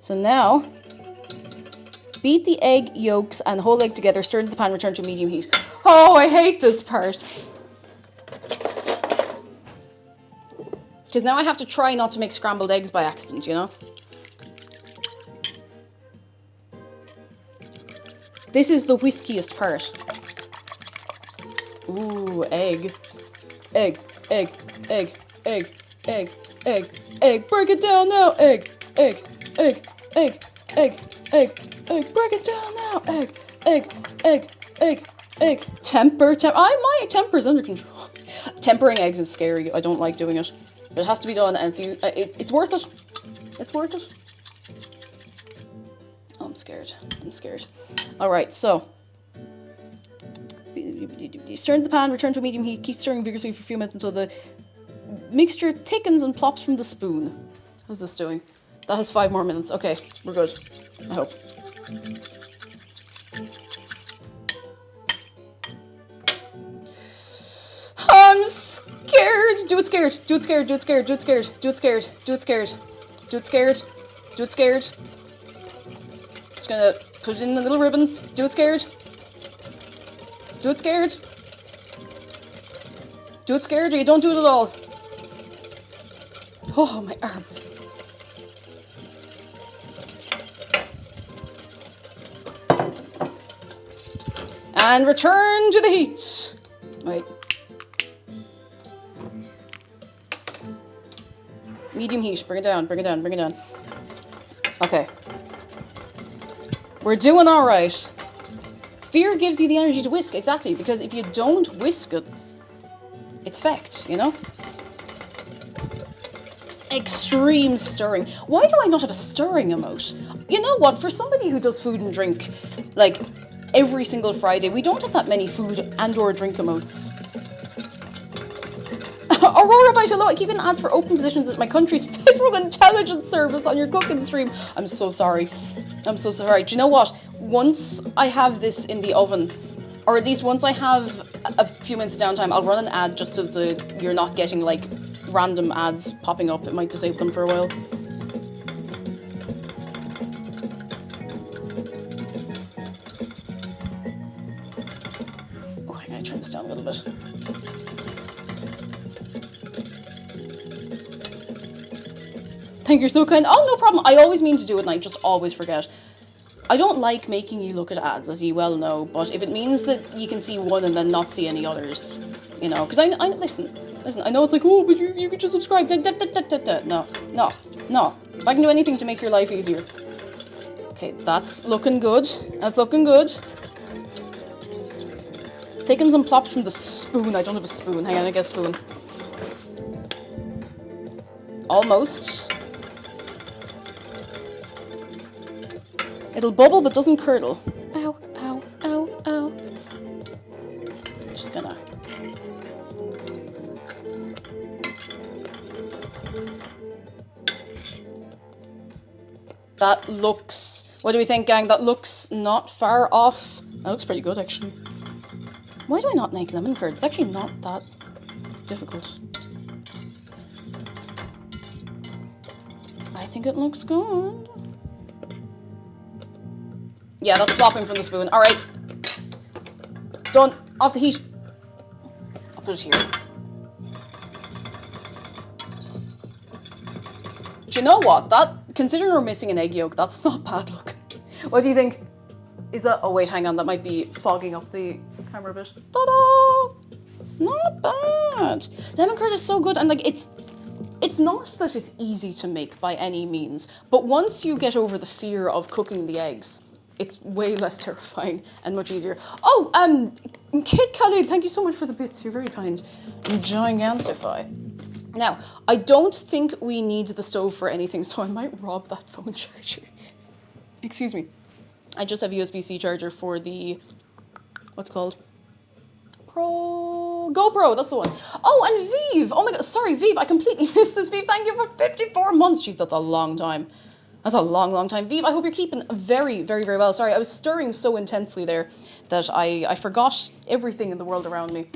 So now, beat the egg yolks and whole egg together, stir into the pan, return to medium heat. Oh, I hate this part. Because now I have to try not to make scrambled eggs by accident, you know? This is the whiskiest part. Ooh, egg. Egg, egg, egg, egg, egg, egg, egg. Break it down now. Egg, egg, egg, egg, egg, egg, egg. Break it down now. Egg, egg, egg, egg, egg. My temper's under control. Tempering eggs is scary. I don't like doing it. But it has to be done, and it's worth it. It's worth it. Oh, I'm scared. I'm scared. All right, so stir in the pan, return to a medium heat, keep stirring vigorously for a few minutes until the mixture thickens and plops from the spoon. How's this doing? That has 5 more minutes. Okay, we're good. I hope. I'm scared. Do it scared. Do it scared. Do it scared. Do it scared. Do it scared. Do it scared. Do it scared. Do it scared. Just gonna put it in the little ribbons. Do it scared. Do it scared. Do it scared or you don't do it at all. Oh, my arm. And return to the heat. Wait. Medium heat. Bring it down, bring it down, bring it down. Okay. We're doing all right. Fear gives you the energy to whisk, exactly, because if you don't whisk it, it's fecked, you know? Extreme stirring. Why do I not have a stirring emote? You know what, for somebody who does food and drink, like, every single Friday, we don't have that many food and or drink emotes. Aurora Bite, hello, I keep in ads for open positions at my country's Federal Intelligence Service on your cooking stream. I'm so sorry. I'm so sorry. Do you know what? Once I have this in the oven, or at least once I have a few minutes downtime, I'll run an ad just so that you're not getting like random ads popping up. It might disable them for a while. Oh, I'm gonna turn this down a little bit. Thank you, so kind. Oh, no problem. I always mean to do it and I just always forget. I don't like making you look at ads, as you well know, but if it means that you can see one and then not see any others, you know, because I listen, I know it's like, oh, but you could just subscribe. No. If I can do anything to make your life easier. Okay, that's looking good. That's looking good. Thickens and plops from the spoon. I don't have a spoon. Hang on, I get a spoon. Almost. It'll bubble but doesn't curdle. Ow, ow, ow, ow. Just gonna... That looks... What do we think, gang? That looks not far off. That looks pretty good, actually. Why do I not make lemon curd? It's actually not that difficult. I think it looks good. Yeah, that's plopping from the spoon. All right. Done. Off the heat. I'll put it here. Do you know what? Considering we're missing an egg yolk, that's not bad looking. What do you think? Is that... Oh, wait, hang on. That might be fogging up the camera a bit. Ta-da! Not bad. Lemon curd is so good. And, like, it's not that it's easy to make by any means. But once you get over the fear of cooking the eggs... It's way less terrifying and much easier. Oh, Kit Khalid, thank you so much for the bits. You're very kind. Gigantify. Now, I don't think we need the stove for anything, so I might rob that phone charger. Excuse me. I just have USB-C charger for the, what's it called? GoPro, that's the one. Oh, and Vive. Oh my God, sorry, Vive. I completely missed this, Vive. Thank you for 54 months. Jeez, that's a long time. That's a long, long time. Vive, I hope you're keeping very, very, very well. Sorry, I was stirring so intensely there that I forgot everything in the world around me.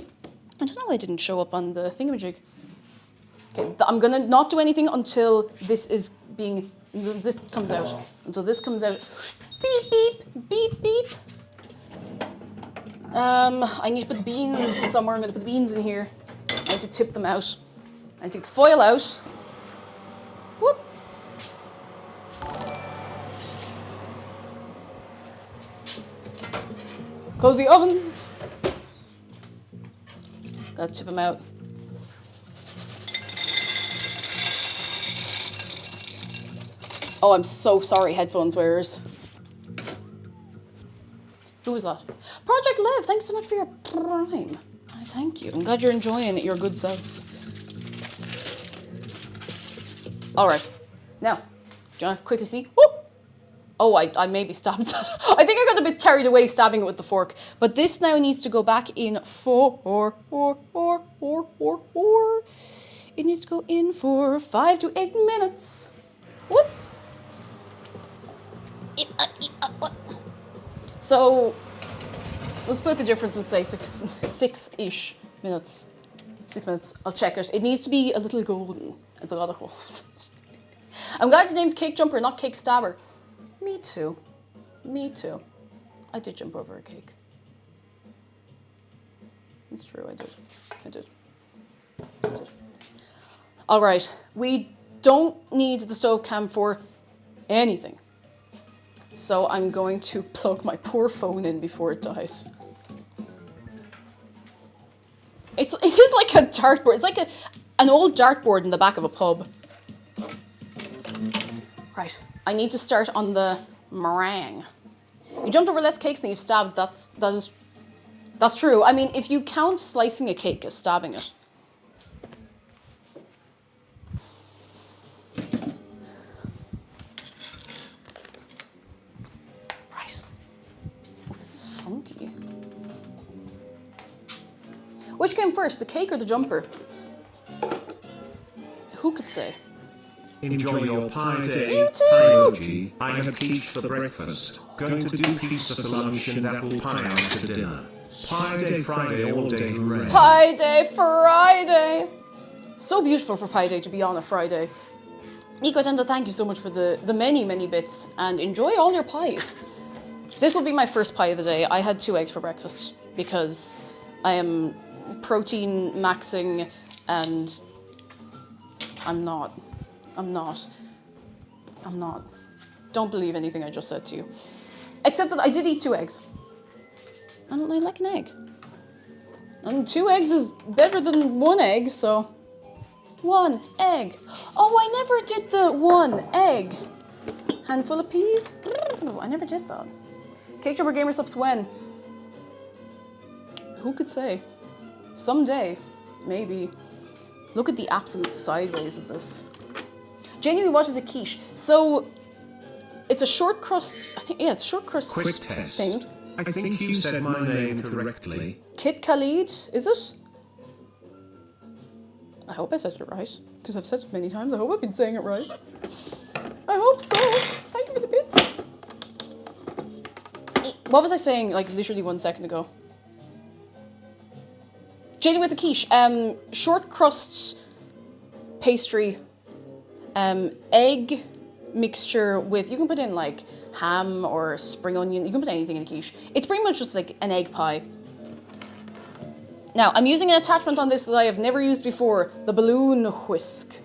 I don't know why I didn't show up on the thingamajig. Okay, I'm gonna not do anything until this comes out. Until this comes out. Beep, beep, beep, beep. I need to put the beans somewhere. I'm gonna put the beans in here. I need to tip them out. I need to take the foil out. Whoop. Close the oven. Gotta tip them out. Oh, I'm so sorry, headphones wearers. Who was that? Project Liv, thank you so much for your prime. I thank you. I'm glad you're enjoying it, your good self. All right. Now, do you want to quickly see? Whoop! Oh, I maybe stabbed that. I think I got a bit carried away stabbing it with the fork. But this now needs to go back in for. It needs to go in for 5 to 8 minutes. Whoop! So, we'll split the difference and say six-ish minutes. 6 minutes. I'll check it. It needs to be a little golden. It's a lot of holes. I'm glad your name's Cake Jumper, not Cake Stabber. Me too. Me too. I did jump over a cake. It's true, I did. All right. We don't need the stove cam for anything. So I'm going to plug my poor phone in before it dies. It is like a dartboard. It's like an old dartboard in the back of a pub. Right, I need to start on the meringue. You jumped over less cakes than you've stabbed. That's true. I mean, if you count slicing a cake as stabbing it. Right. Oh, this is funky. Which came first, the cake or the jumper? Who could say? Enjoy your pie day. You too! Emoji. I had quiche for breakfast. Going to do pizza for lunch and apple pie after dinner. Pie day Friday all day, hooray. Pie day Friday! So beautiful for Pie Day to be on a Friday. Nico Tendo, thank you so much for the many, many bits, and enjoy all your pies. This will be my first pie of the day. I had 2 eggs for breakfast because I am protein maxing and I'm not. Don't believe anything I just said to you. Except that I did eat 2 eggs. I like an egg. And 2 eggs is better than 1 egg, so 1 egg. Oh, I never did the 1 egg. Handful of peas? I never did that. Cake Jumper Gamer subs when? Who could say? Someday, maybe. Look at the absolute sideways of this. Genuinely, what is a quiche? So, it's a short crust, I think, yeah, it's a short crust Quick test. thing. I think you said my name correctly. Kit Khalid, is it? I hope I said it right, because I've said it many times. I hope I've been saying it right. I hope so. Thank you for the bits. What was I saying, like, literally 1 second ago? Genuinely, it's a quiche. Short crust pastry, egg mixture with, you can put in like ham or spring onion, you can put anything in a quiche. It's pretty much just like an egg pie. Now, I'm using an attachment on this that I have never used before, the balloon whisk.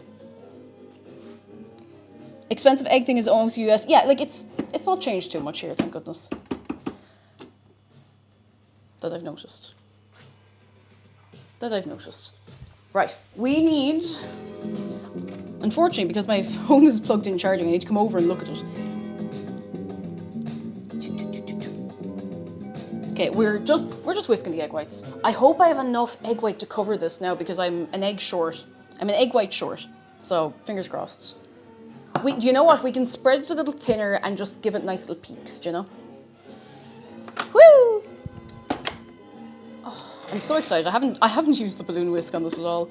Expensive egg thing is almost US. Yeah, like it's not changed too much here, thank goodness. That I've noticed. Right, we need, unfortunately, because my phone is plugged in charging, I need to come over and look at it. Okay, we're just whisking the egg whites. I hope I have enough egg white to cover this now because I'm an egg short. I'm an egg white short, so fingers crossed. You know what? We can spread it a little thinner and just give it nice little peaks, do you know? Woo! I'm so excited. I haven't used the balloon whisk on this at all.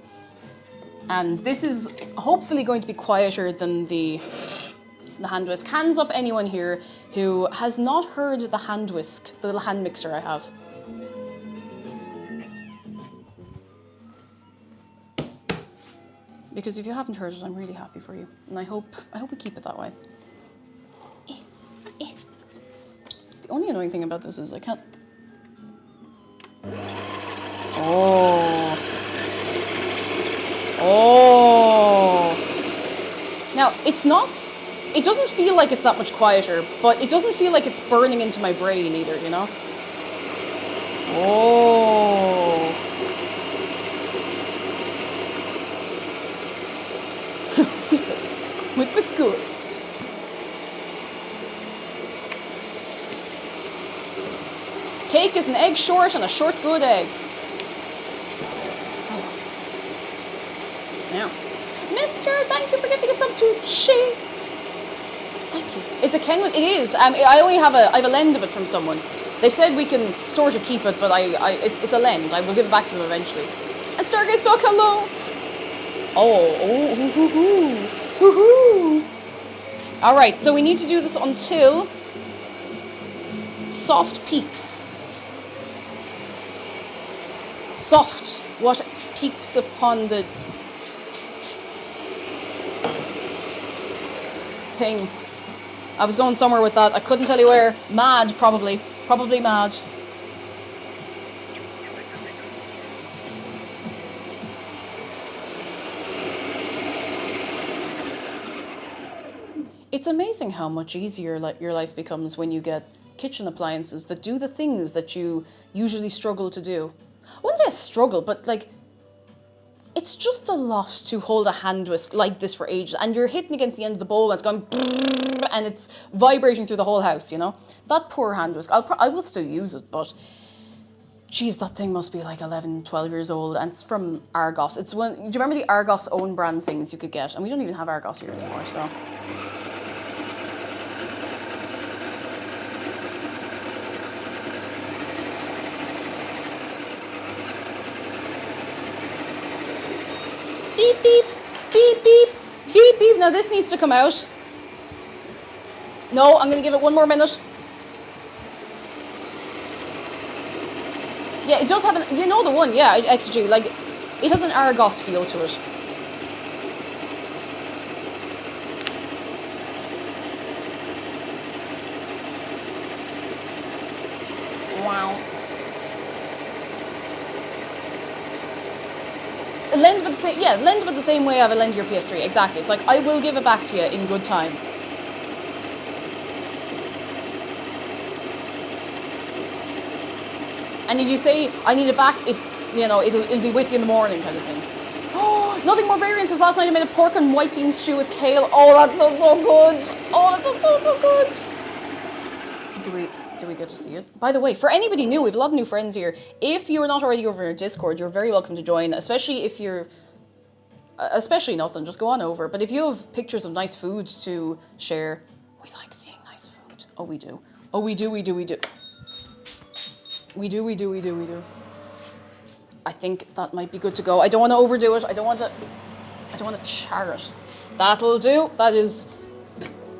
And this is hopefully going to be quieter than the hand whisk. Hands up anyone here who has not heard the hand whisk, the little hand mixer I have. Because if you haven't heard it, I'm really happy for you. And I hope we keep it that way. The only annoying thing about this is I can't... Oh. Oh. Now, it's not... It doesn't feel like it's that much quieter, but it doesn't feel like it's burning into my brain either, you know? Oh. Whip it good. Cake is an egg short and a short good egg. Now, Mister, thank you for getting us some sushi. Thank you. It's a Kenwood. It is. I only have I have a lend of it from someone. They said we can sort of keep it, but it's a lend. I will give it back to them eventually. And Stargaze Dog, hello. Woohoo! All right, so we need to do this until soft peaks. Soft, what peaks upon the thing. I was going somewhere with that. I couldn't tell you where. Mad, probably. Probably mad. It's amazing how much easier your life becomes when you get kitchen appliances that do the things that you usually struggle to do. I wouldn't say a struggle, but like, it's just a lot to hold a hand whisk like this for ages, and you're hitting against the end of the bowl and it's going brrrr, and it's vibrating through the whole house, you know? That poor hand whisk. I will still use it, but geez, that thing must be like 11, 12 years old, and it's from Argos. It's one. Do you remember the Argos own brand things you could get? And we don't even have Argos here anymore, so. Beep, beep, beep, beep, beep, beep. Now this needs to come out. No, I'm going to give it one more minute. Yeah, it does have an, you know the one, yeah, XG, like, it has an Argos feel to it. Wow. Lend of it the same, yeah, lend of it the same way I would lend your PS3, exactly. It's like, I will give it back to you in good time. And if you say, I need it back, it's, you know, it'll be with you in the morning kind of thing. Oh, nothing more variances. Last night I made a pork and white bean stew with kale. Oh, that sounds so good. Oh, that sounds so good. Do we get to see it? By the way, for anybody new, we have a lot of new friends here. If you're not already over in our Discord, you're very welcome to join, especially if you're, especially nothing, just go on over. But if you have pictures of nice food to share, we like seeing nice food. Oh, we do. Oh, we do. We do. I think that might be good to go. I don't want to overdo it. I don't want to char it. That'll do. That is,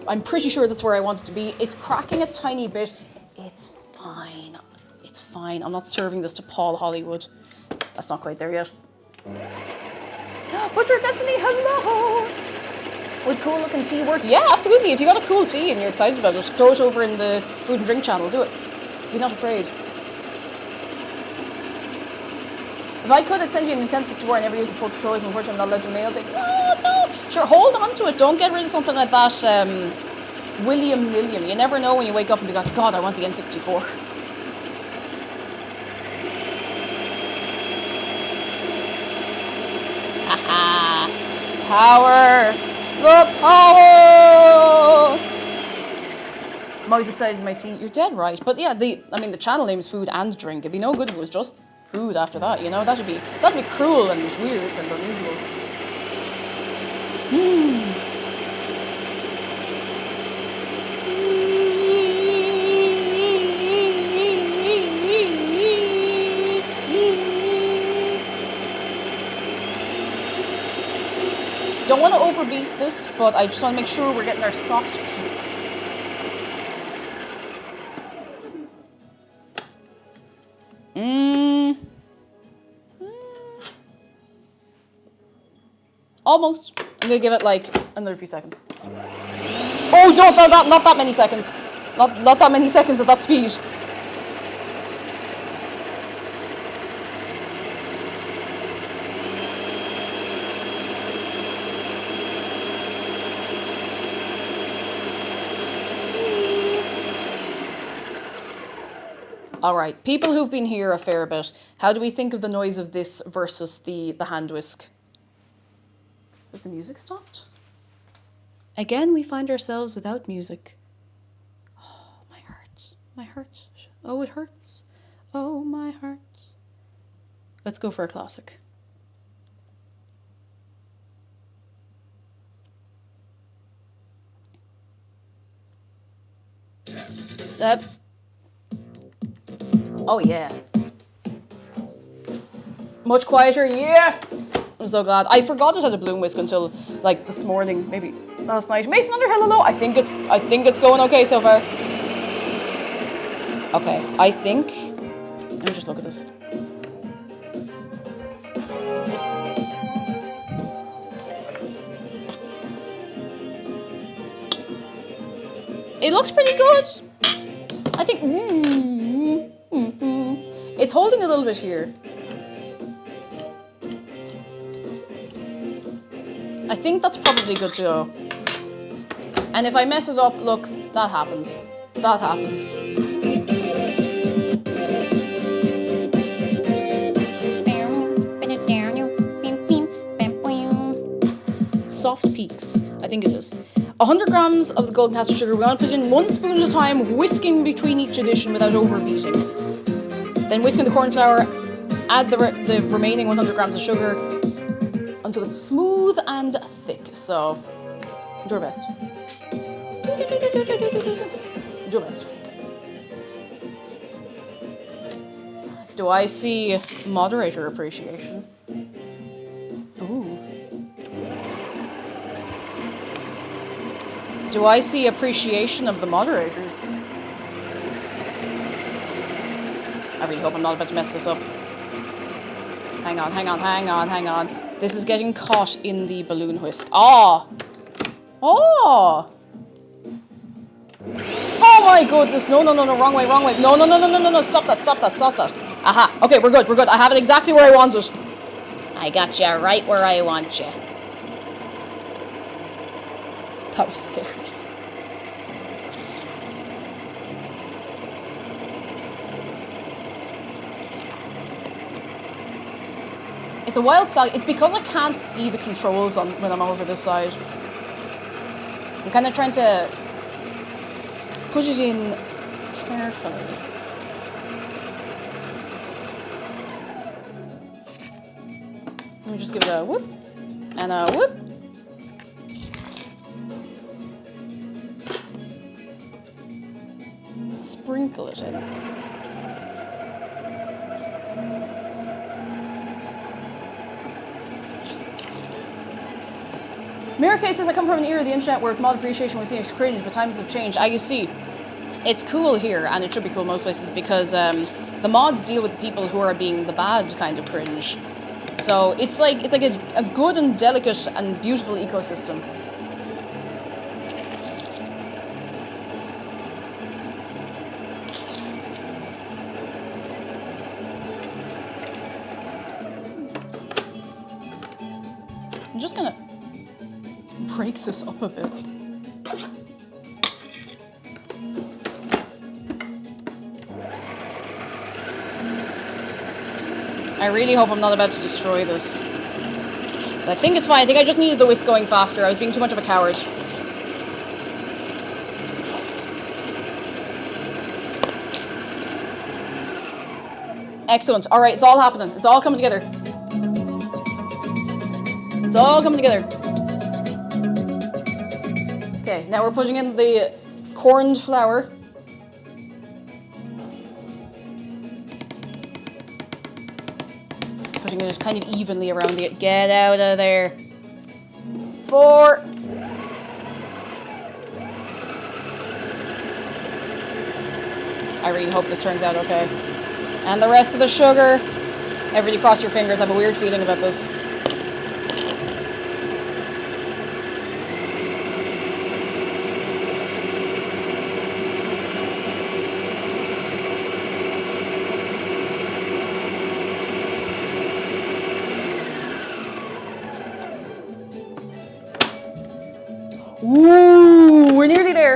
I'm pretty sure that's where I want it to be. It's cracking a tiny bit. It's fine. It's fine. I'm not serving this to Paul Hollywood. That's not quite there yet. Butcher Destiny, hello! Would cool looking tea work? Yeah, absolutely. If you got a cool tea and you're excited about it, throw it over in the food and drink channel. Do it. Be not afraid. If I could, I'd send you a Nintendo 64. I never use a fork controllers. Unfortunately, I'm not allowed to mail things. Oh, no. Sure, hold on to it. Don't get rid of something like that. William Nilliam. You never know when you wake up and be like, God, I want the N64. Haha. Power. The power. I'm always excited in my tea. You're dead right. But yeah, the channel name is Food and Drink. It'd be no good if it was just food after that, you know? That'd be cruel and weird and unusual. Don't want to overbeat this, but I just want to make sure we're getting our soft peaks. Almost. I'm gonna give it like another few seconds. Oh, no, not that many seconds. Not that many seconds at that speed. Alright, people who've been here a fair bit, how do we think of the noise of this versus the hand whisk? Has the music stopped? Again, we find ourselves without music. Oh, my heart. My heart. Oh, it hurts. Oh, my heart. Let's go for a classic. Oh, yeah. Much quieter, yes! I'm so glad. I forgot it had a bloom whisk until, like, this morning, maybe last night. Mason Underhill, hello. I think it's going okay so far. Okay, I think... Let me just look at this. It looks pretty good. I think... It's holding a little bit here. I think that's probably good to go. And if I mess it up, look, that happens. That happens. Soft peaks, I think it is. 100 grams of the golden caster sugar. We want to put in 1 spoon at a time, whisking between each addition without overbeating. Then whisk in the corn flour, add the remaining 100 grams of sugar until it's smooth and thick. So, do your best. Do your best. Do I see moderator appreciation? Ooh. Do I see appreciation of the moderators? I really hope I'm not about to mess this up. Hang on, hang on, hang on, hang on. This is getting caught in the balloon whisk. Oh! Oh! Oh my goodness, no, no, no, no, wrong way, wrong way. No, no, no, no, no, no, no, stop that, stop that, stop that. Aha, okay, we're good, we're good. I have it exactly where I want it. I got you right where I want you. That was scary. It's a wild style. It's because I can't see the controls on when I'm over this side. I'm kind of trying to put it in carefully. Let me just give it a whoop and a whoop. Sprinkle it in. Mirror Case says, I come from an era of the internet where mod appreciation was seen as cringe, but times have changed. You see, it's cool here, and it should be cool most places, because the mods deal with the people who are being the bad kind of cringe. So it's like a good and delicate and beautiful ecosystem. I'm just gonna break this up a bit. I really hope I'm not about to destroy this. But I think it's fine. I think I just needed the whisk going faster. I was being too much of a coward. Excellent. All right, it's all happening. It's all coming together. It's all coming together. Okay, now we're putting in the corned flour. Putting it kind of evenly around the... Get out of there. 4. I really hope this turns out okay. And the rest of the sugar. Everybody cross your fingers. I have a weird feeling about this.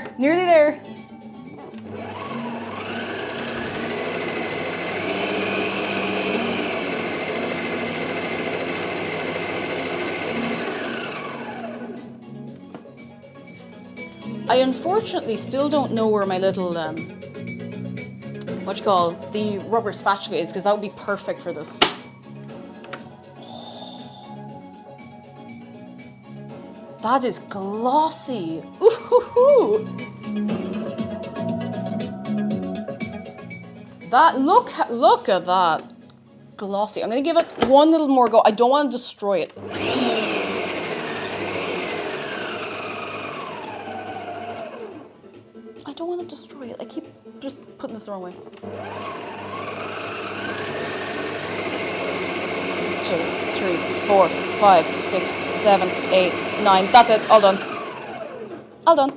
there. Nearly there. I unfortunately still don't know where my little, the rubber spatula is, because that would be perfect for this. That is glossy. Ooh. That, look at that. Glossy. I'm gonna give it one little more go. I don't want to destroy it. I don't want to destroy it. I keep just putting this the wrong way. 2, 3, 4, 5, 6, 7, 8, 9. That's it. All done. All done.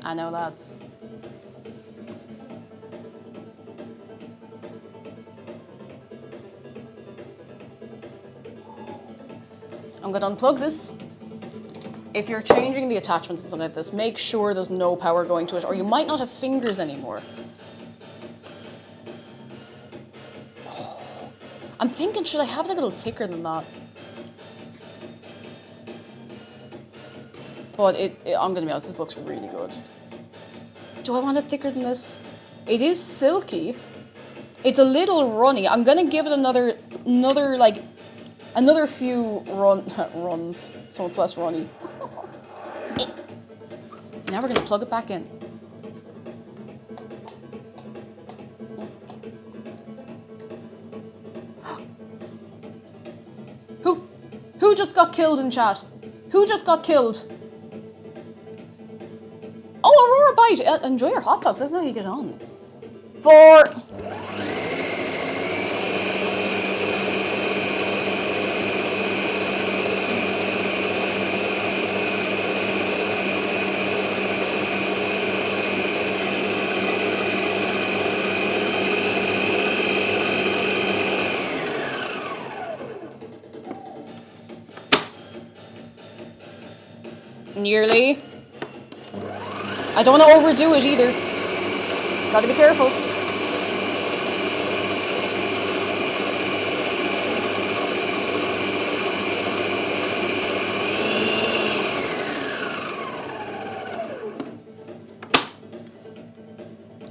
I know, lads. I'm going to unplug this. If you're changing the attachments and something like this, make sure there's no power going to it, or you might not have fingers anymore. Oh. I'm thinking, should I have it a little thicker than that? But I'm going to be honest, this looks really good. Do I want it thicker than this? It is silky. It's a little runny. I'm going to give it another few runs, so it's less runny. Now we're going to plug it back in. Who just got killed in chat? Who just got killed? Oh, Aurora Bite! Enjoy your hot dogs, that's how you get on. 4... Nearly. I don't want to overdo it either. Gotta be careful.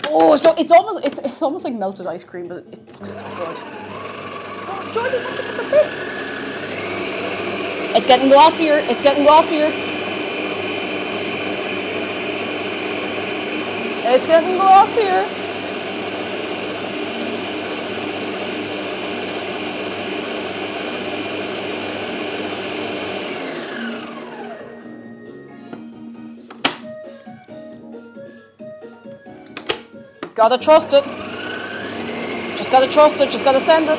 Oh, so it's almost like melted ice cream, but it looks so good. Oh, Jordy, thank you for the bits. It's getting glossier. It's getting glossier. It's getting glossier. Gotta trust it. Just gotta trust it. Just gotta send it.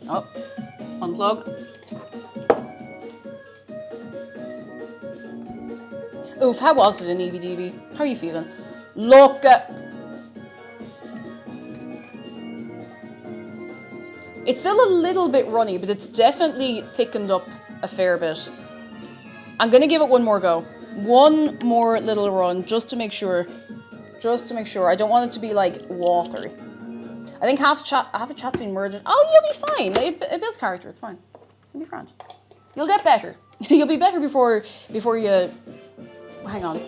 Oh, unplug. Oof, how was it in EBDB? How are you feeling? Look at... It's still a little bit runny, but it's definitely thickened up a fair bit. I'm gonna give it one more go. One more little run, just to make sure. Just to make sure. I don't want it to be like watery. I think half a chat's been murdered. Oh, you'll be fine. It builds character. It's fine. You'll be fine. You'll get better. You'll be better before you... Hang on.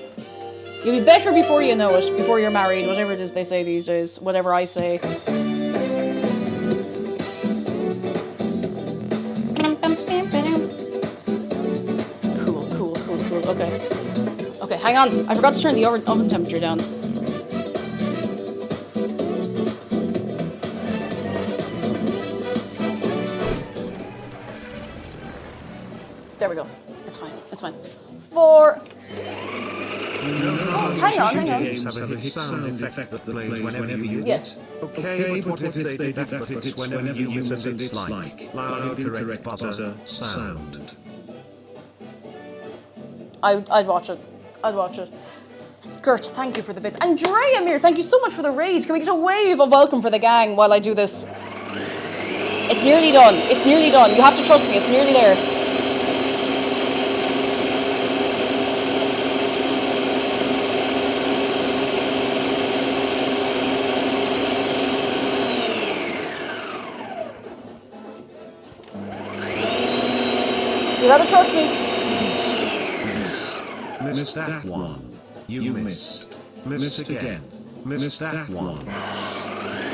You'll be better before you know it. Before you're married. Whatever it is they say these days. Whatever I say. Cool. Okay. Okay, hang on. I forgot to turn the oven temperature down. Hang on. Games have a hit sound effect that plays whenever you Yes. Okay, but what if they did that but it's whenever you miss a bit like loud incorrect buzzer sound? I'd watch it. I'd watch it. Gert, thank you for the bits. Andrea Mir, thank you so much for the raid. Can we get a wave of welcome for the gang while I do this? It's nearly done. It's nearly done. You have to trust me. It's nearly there. You gotta trust me. Missed that one. You missed. Missed again. Missed that one.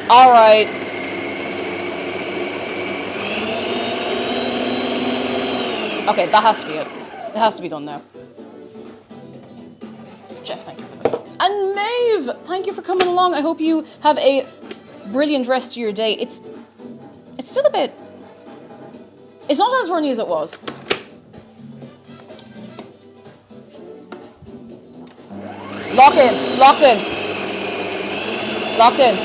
All right. Okay, that has to be it. It has to be done now. Jeff, thank you for the bits. And Maeve, thank you for coming along. I hope you have a brilliant rest of your day. It's still a bit... It's not as runny as it was. Lock in. Locked in. Locked in.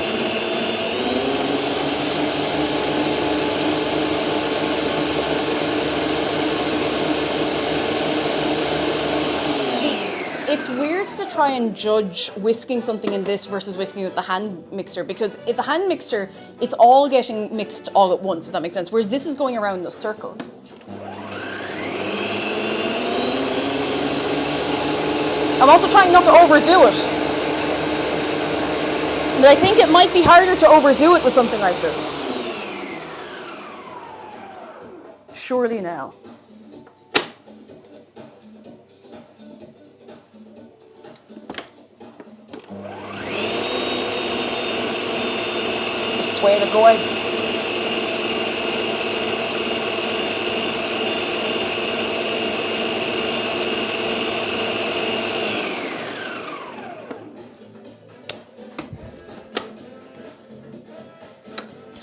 See, it's weird to try and judge whisking something in this versus whisking with the hand mixer, because in the hand mixer, it's all getting mixed all at once, if that makes sense, whereas this is going around in a circle. I'm also trying not to overdo it. But I think it might be harder to overdo it with something like this. Surely now. I swear to God.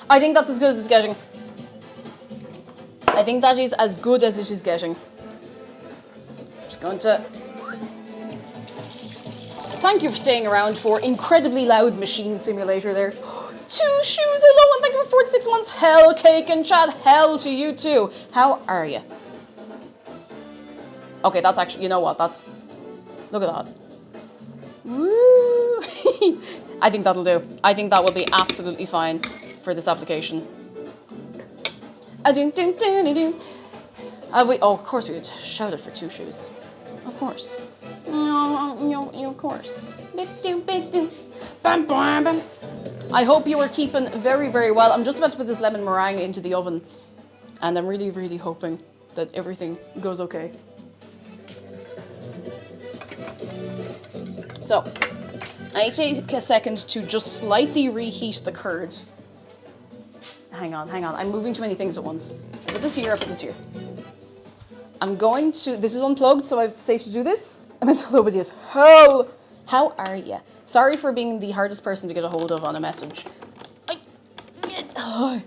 I think that's as good as it's getting. I think that is as good as it is getting. Just going to... Thank you for staying around for incredibly loud machine simulator there. 2 shoes, hello, and thank you for 46 months. Hell, cake and chat, hell to you too. How are you? Okay, that's actually, you know what, that's... Look at that. Woo! I think that'll do. I think that will be absolutely fine for this application. Oh, of course we would shout it for 2 shoes. Of course. Of course. I hope you are keeping very, very well. I'm just about to put this lemon meringue into the oven, and I'm really, really hoping that everything goes okay. So, I take a second to just slightly reheat the curd. Hang on. I'm moving too many things at once. I put this here, I put this here. I'm going to... This is unplugged, so it's safe to do this. I meant to nobody is. How are you? Sorry for being the hardest person to get a hold of on a message. I'm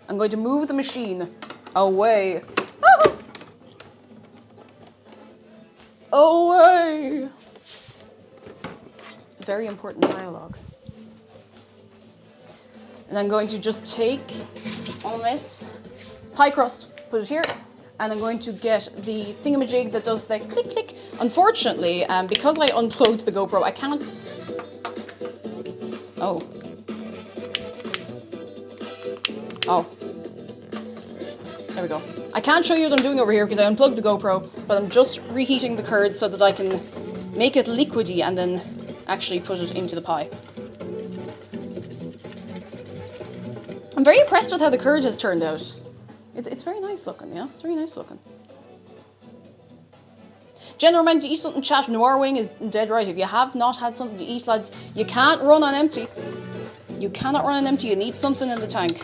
going to move the machine away. Away! Very important dialogue. And I'm going to just take all this pie crust, put it here, and I'm going to get the thingamajig that does the click click. Unfortunately, because I unplugged the GoPro, I can't... Oh. There we go. I can't show you what I'm doing over here because I unplugged the GoPro, but I'm just reheating the curd so that I can make it liquidy and then actually put it into the pie. I'm very impressed with how the curd has turned out. It's very nice looking, yeah? It's very nice looking. Jenna meant to eat something, chat. Noir Wing is dead right. If you have not had something to eat, lads, you can't run on empty. You cannot run on empty. You need something in the tank.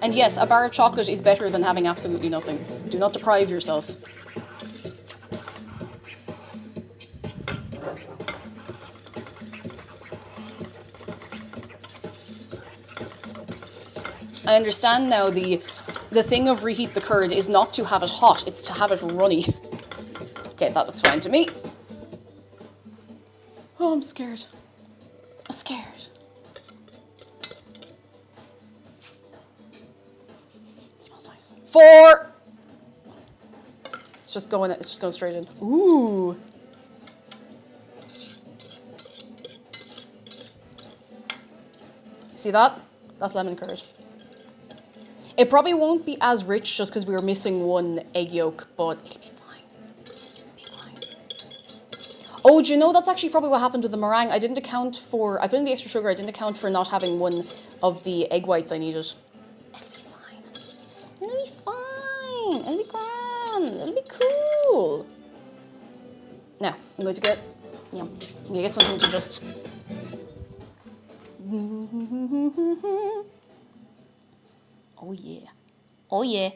And yes, a bar of chocolate is better than having absolutely nothing. Do not deprive yourself. I understand now the the thing of reheat the curd is not to have it hot, it's to have it runny. Okay, that looks fine to me. Oh, I'm scared. I'm scared. It smells nice. 4. It's just going straight in. Ooh. See that? That's lemon curd. It probably won't be as rich just because we were missing one egg yolk, but it'll be fine. It'll be fine. Oh, do you know that's actually probably what happened with the meringue? I didn't account for, I put in the extra sugar, I didn't account for not having one of the egg whites I needed. It'll be fine. It'll be fine. It'll be grand. It'll be cool. Now, I'm going to get, I'm going to get something to just... Oh yeah. Oh yeah.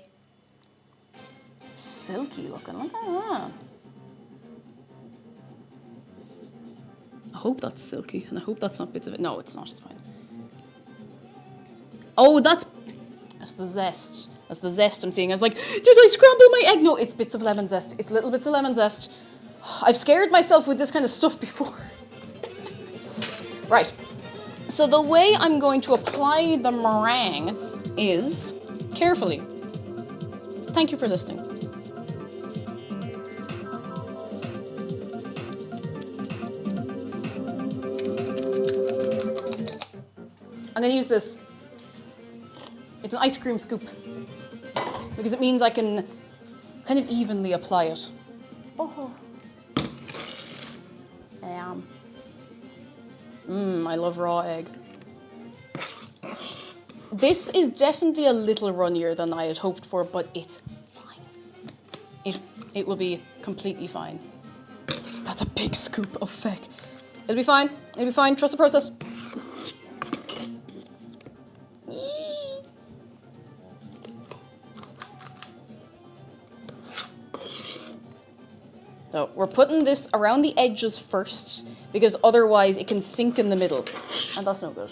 Silky looking. Look at that. I hope that's silky, and I hope that's not bits of it. No, it's not. It's fine. Oh, that's the zest. That's the zest I'm seeing. I was like, did I scramble my egg? No, it's bits of lemon zest. It's little bits of lemon zest. I've scared myself with this kind of stuff before. Right. So the way I'm going to apply the meringue is carefully. Thank you for listening. I'm going to use this. It's an ice cream scoop because it means I can kind of evenly apply it. Oh. I love raw egg. This is definitely a little runnier than I had hoped for, but it's fine. It will be completely fine. That's a big scoop of feck. It'll be fine. It'll be fine. Trust the process. So we're putting this around the edges first because otherwise it can sink in the middle, and that's no good.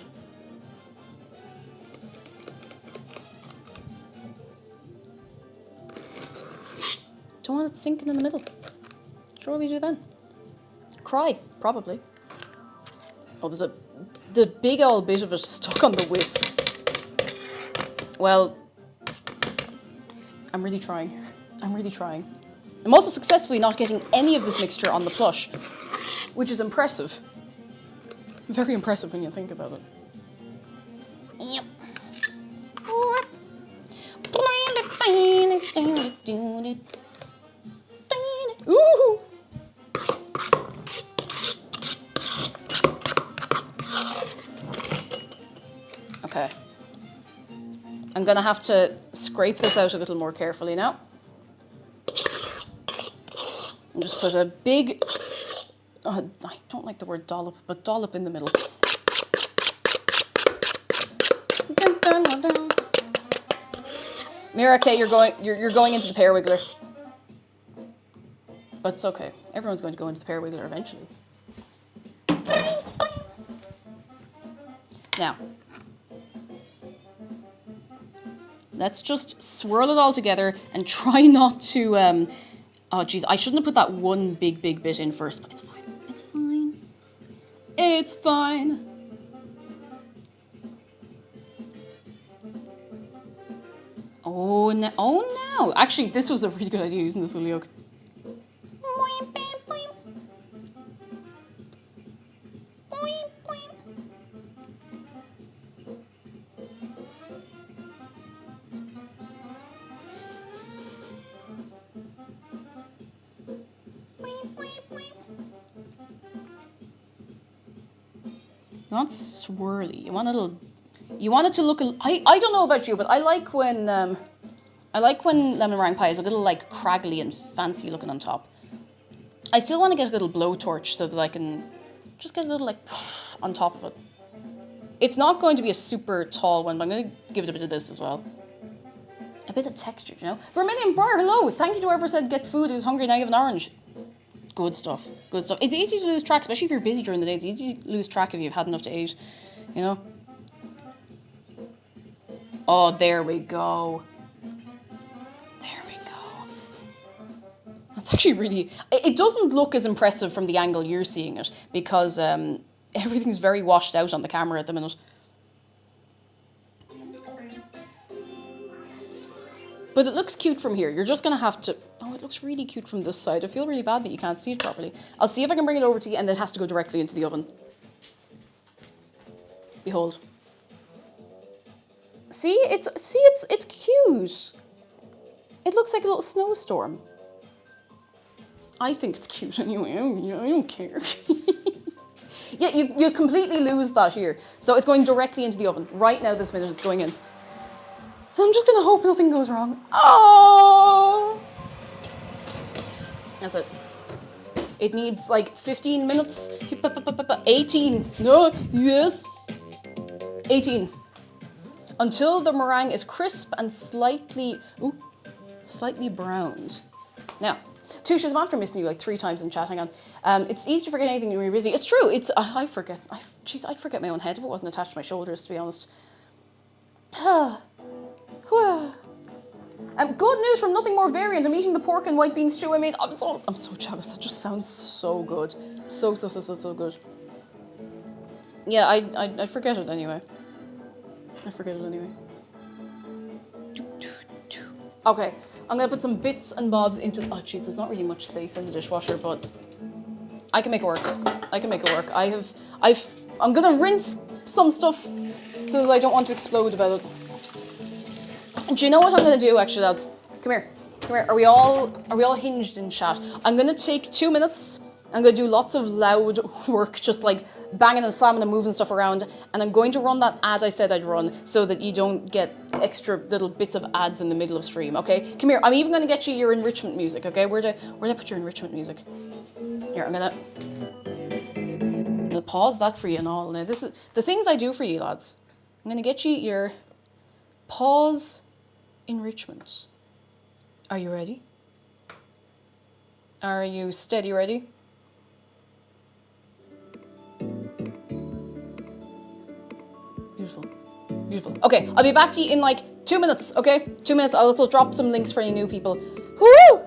Don't want it sinking in the middle. What do we do then? Cry, probably. Oh, there's the big old bit of it stuck on the whisk. Well, I'm really trying here. I'm really trying. I'm also successfully not getting any of this mixture on the plush, which is impressive. Very impressive when you think about it. Yep. Ooh. Okay. I'm gonna have to scrape this out a little more carefully now. And just put a big, I don't like the word dollop, but dollop in the middle. Mira, okay, you're going into the pear wiggler. But it's okay. Everyone's going to go into the pear wiggler eventually. Now, let's just swirl it all together and try not to, oh geez, I shouldn't have put that one big bit in first, but it's fine. It's fine. It's fine. Oh no. Actually, this was a really good idea using this woolly yolk. Not swirly. You want it to look. I don't know about you, but I like when lemon meringue pie is a little like craggly and fancy looking on top. I still want to get a little blowtorch so that I can just get a little like on top of it. It's not going to be a super tall one, but I'm going to give it a bit of this as well. A bit of texture, you know. Vermilion Bar, hello. Thank you to whoever said get food. Who's hungry now you have an orange. Good stuff. Good stuff. It's easy to lose track, especially if you're busy during the day. It's easy to lose track if you've had enough to eat, you know. Oh, there we go. actually really, it doesn't look as impressive from the angle you're seeing it because everything's very washed out on the camera at the minute. But it looks cute from here. You're just going to have to... Oh, it looks really cute from this side. I feel really bad that you can't see it properly. I'll see if I can bring it over to you, and it has to go directly into the oven. Behold. See? It's cute. It looks like a little snowstorm. I think it's cute anyway. I don't care. Yeah, you completely lose that here. So it's going directly into the oven. Right now, this minute, it's going in. I'm just gonna hope nothing goes wrong. Oh! That's it. It needs like 15 minutes. 18. No, yes. 18. Until the meringue is crisp and slightly browned. Now, Tusha, I'm after missing you like 3 times in chat. Hang on. It's easy to forget anything when you're busy. It's true. I forget. I'd forget my own head if it wasn't attached to my shoulders, to be honest. Good news from Nothing More Variant. I'm eating the pork and white bean stew I made. I'm so jealous. That just sounds so good. So good. Yeah, I forget it anyway. Okay, I'm gonna put some bits and bobs into. Oh, jeez, there's not really much space in the dishwasher, but I can make it work. I'm gonna rinse some stuff so that I don't want to explode about it. Do you know what I'm gonna do, actually, lads? Come here. Are we all hinged in chat? I'm gonna take 2 minutes. I'm gonna do lots of loud work, just like banging and slamming and moving stuff around. And I'm going to run that ad I said I'd run so that you don't get extra little bits of ads in the middle of stream, okay? Come here. I'm even gonna get you your enrichment music, okay? Where'd I put your enrichment music? Here, I'm gonna pause that for you and all. Now, this is the things I do for you, lads. I'm gonna get you your pause enrichment. Are you ready? Are you steady ready? Beautiful. Okay, I'll be back to you in like 2 minutes, okay? 2 minutes. I'll also drop some links for any new people. Woo!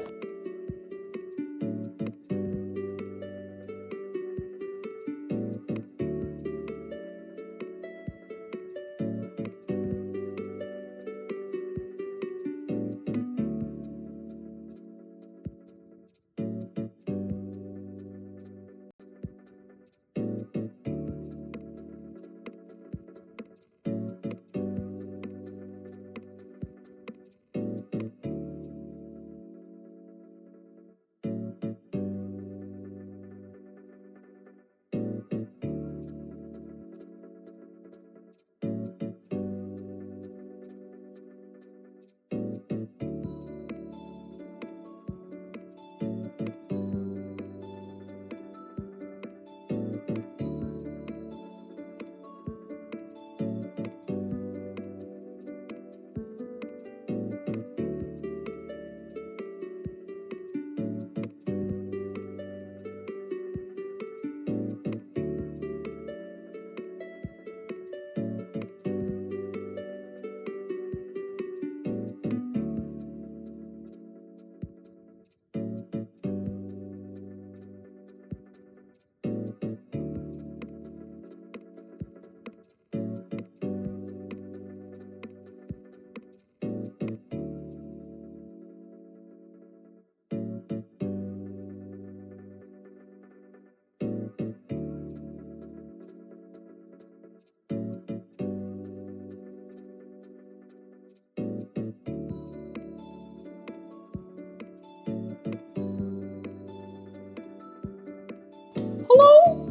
Hello?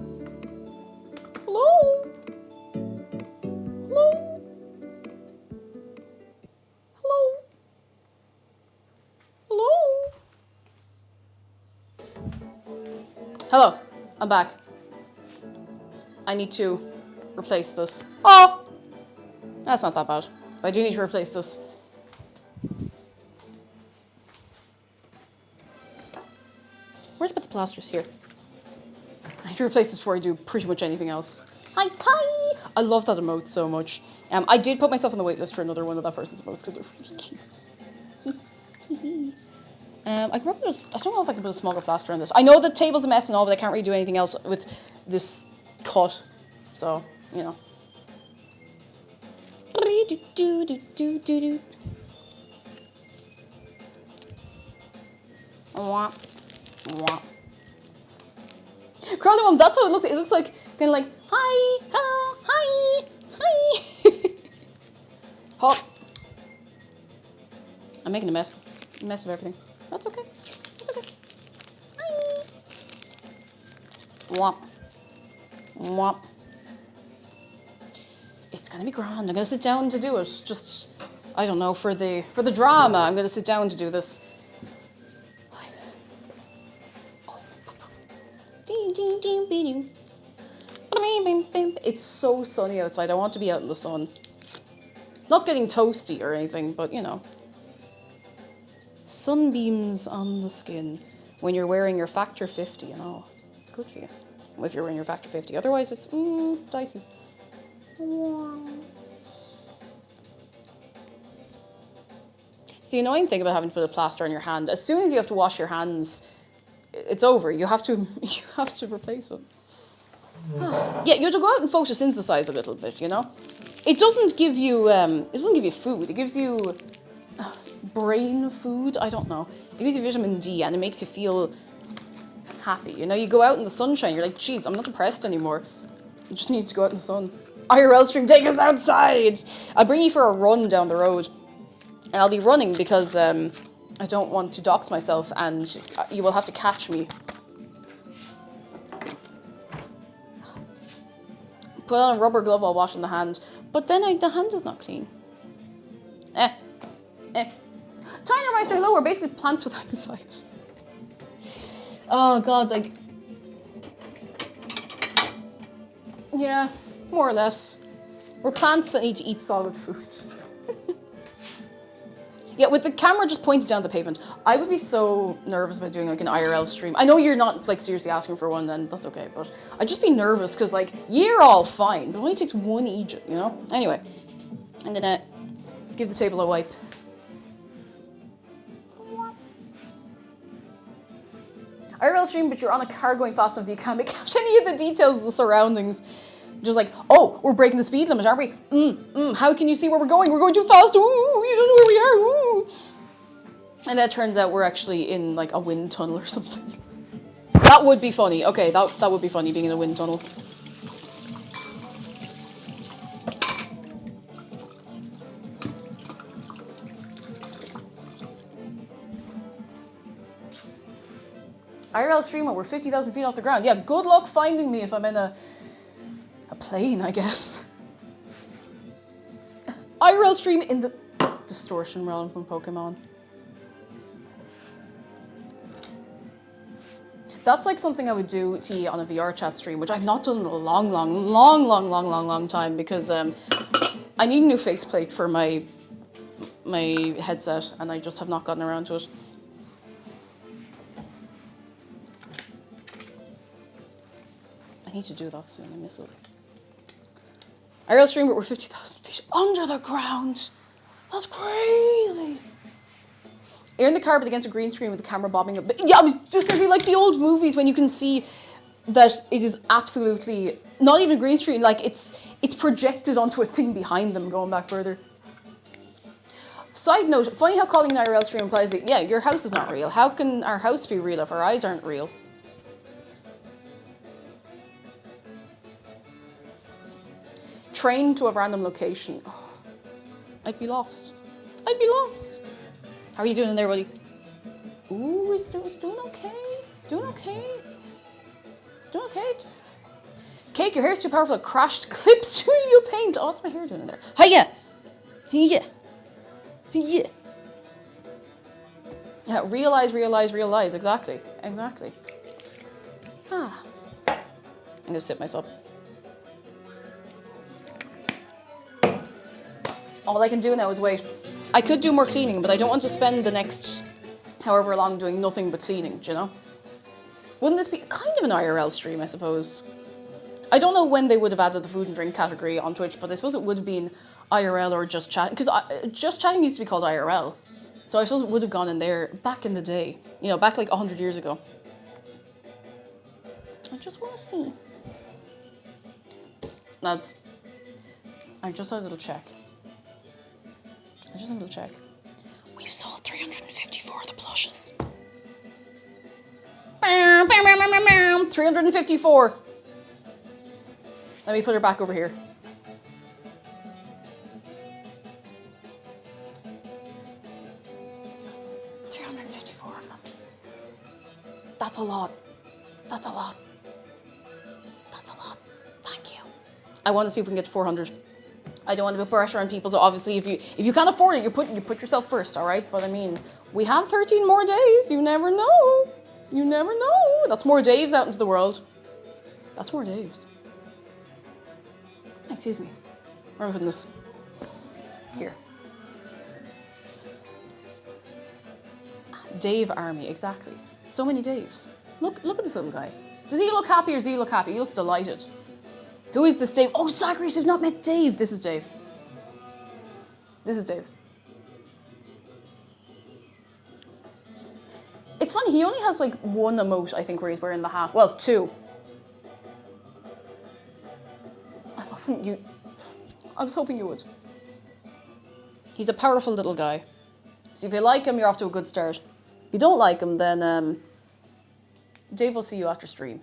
Hello? Hello? Hello? Hello? Hello, I'm back. I need to replace this. Oh! That's not that bad. But I do need to replace this. Where'd I put the plasters? Here. I need to replace this before I do pretty much anything else. Hi! I love that emote so much. I did put myself on the wait list for another one of that person's emotes because they're really cute. I can probably just, I don't know if I can put a smaller plaster on this. I know the table's a mess and all, but I can't really do anything else with this cut. So, you know. Wah, wah. Crowley Mom, that's what it looks like. It looks like kind of like, hi, hello, hi, hi. Hop. I'm making a mess of everything. That's okay. That's okay. Hi. Womp. Womp. It's gonna be grand. I'm gonna sit down to do it. Just, I don't know, for the drama. I'm gonna sit down to do this. It's so sunny outside. I want to be out in the sun. Not getting toasty or anything, but you know. Sunbeams on the skin when you're wearing your factor 50 and all. Good for you. If you're wearing your factor 50. Otherwise, it's dicey. It's the annoying thing about having to put a plaster on your hand. As soon as you have to wash your hands, it's over. You have to replace it. Yeah, you have to go out and photosynthesize a little bit, you know? It doesn't give you food. It gives you brain food. I don't know. It gives you vitamin D and it makes you feel happy. You know, you go out in the sunshine, you're like, geez, I'm not depressed anymore. You just need to go out in the sun. IRL stream, take us outside. I'll bring you for a run down the road. And I'll be running because I don't want to dox myself and you will have to catch me. Put on a rubber glove while washing the hand. But then the hand is not clean. Tinermeister, hello, we're basically plants without a sight. Oh god, like... Yeah, more or less. We're plants that need to eat solid food. Yeah, with the camera just pointed down the pavement, I would be so nervous about doing like an IRL stream. I know you're not like seriously asking for one, and that's okay, but I'd just be nervous because like, you're all fine. It only takes one Egypt, you know? Anyway, I'm gonna give the table a wipe. IRL stream, but you're on a car going fast enough that you can't make out any of the details of the surroundings. Just like, oh, we're breaking the speed limit, aren't we? How can you see where we're going? We're going too fast. Ooh, you don't know where we are. Ooh. And that turns out we're actually in like a wind tunnel or something. That would be funny. Okay, that would be funny, being in a wind tunnel. IRL streamer, we're 50,000 feet off the ground. Yeah, good luck finding me if I'm in a plane, I guess. IRL stream in the distortion realm from Pokemon. That's like something I would do to you on a VR chat stream, which I've not done in a long time because I need a new faceplate for my headset and I just have not gotten around to it. I need to do that soon, I miss it. IRL stream, but we're 50,000 feet under the ground. That's crazy. You're in the car, but against a green screen with the camera bobbing up. Yeah, I was just gonna say, like the old movies when you can see that it is absolutely not even green screen, like it's projected onto a thing behind them going back further. Side note, funny how calling an IRL stream implies that, yeah, your house is not real. How can our house be real if our eyes aren't real? Train to a random location. Oh, I'd be lost. I'd be lost. How are you doing in there, buddy? Ooh, it's doing okay. Doing okay. Doing okay. Cake, your hair's too powerful. It crashed. Clip Studio Paint. Oh, what's my hair doing in there? Hiya. Hiya. Hiya. Yeah, realize. Exactly. Exactly. Ah. I'm gonna sip myself. All I can do now is wait. I could do more cleaning, but I don't want to spend the next however long doing nothing but cleaning, do you know? Wouldn't this be kind of an IRL stream, I suppose? I don't know when they would have added the food and drink category on Twitch, but I suppose it would have been IRL or just chatting, because just chatting used to be called IRL. So I suppose it would have gone in there back in the day. You know, back like 100 years ago. I just want to see. Lads, I just had a little check. We've sold 354 of the plushes. 354. Let me put her back over here. 354 of them. That's a lot. That's a lot. Thank you. I want to see if we can get to 400. I don't want to put pressure on people, so obviously if you can't afford it, you put yourself first, all right? But I mean, we have 13 more days. You never know. You never know. That's more Daves out into the world. That's more Daves. Excuse me. Where am I putting this? Here. Dave army, exactly. So many Daves. Look at this little guy. Does he look happy or does he look happy? He looks delighted. Who is this Dave? Oh, Zachary, you've not met Dave. This is Dave. This is Dave. It's funny, he only has like one emote, I think, where he's wearing the hat. Well, two. I love him. I was hoping you would. He's a powerful little guy. So if you like him, you're off to a good start. If you don't like him, then Dave will see you after stream.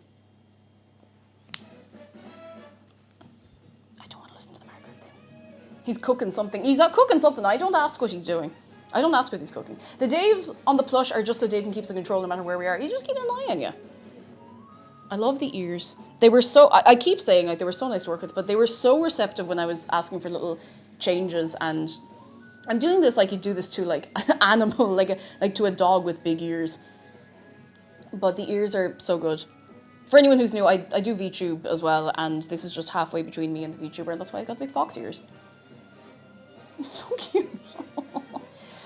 I don't want to listen to the Margaret thing. He's cooking something. He's not cooking something. I don't ask what he's doing. I don't ask what he's cooking. The Daves on the plush are just so Dave can keep us in control no matter where we are. He's just keeping an eye on you. I love the ears. They were so, I keep saying like they were so nice to work with, but they were so receptive when I was asking for little changes, and I'm doing this like you do this to like an animal, like to a dog with big ears. But the ears are so good. For anyone who's new, I do VTube as well, and this is just halfway between me and the VTuber, and that's why I got the big fox ears. It's so cute.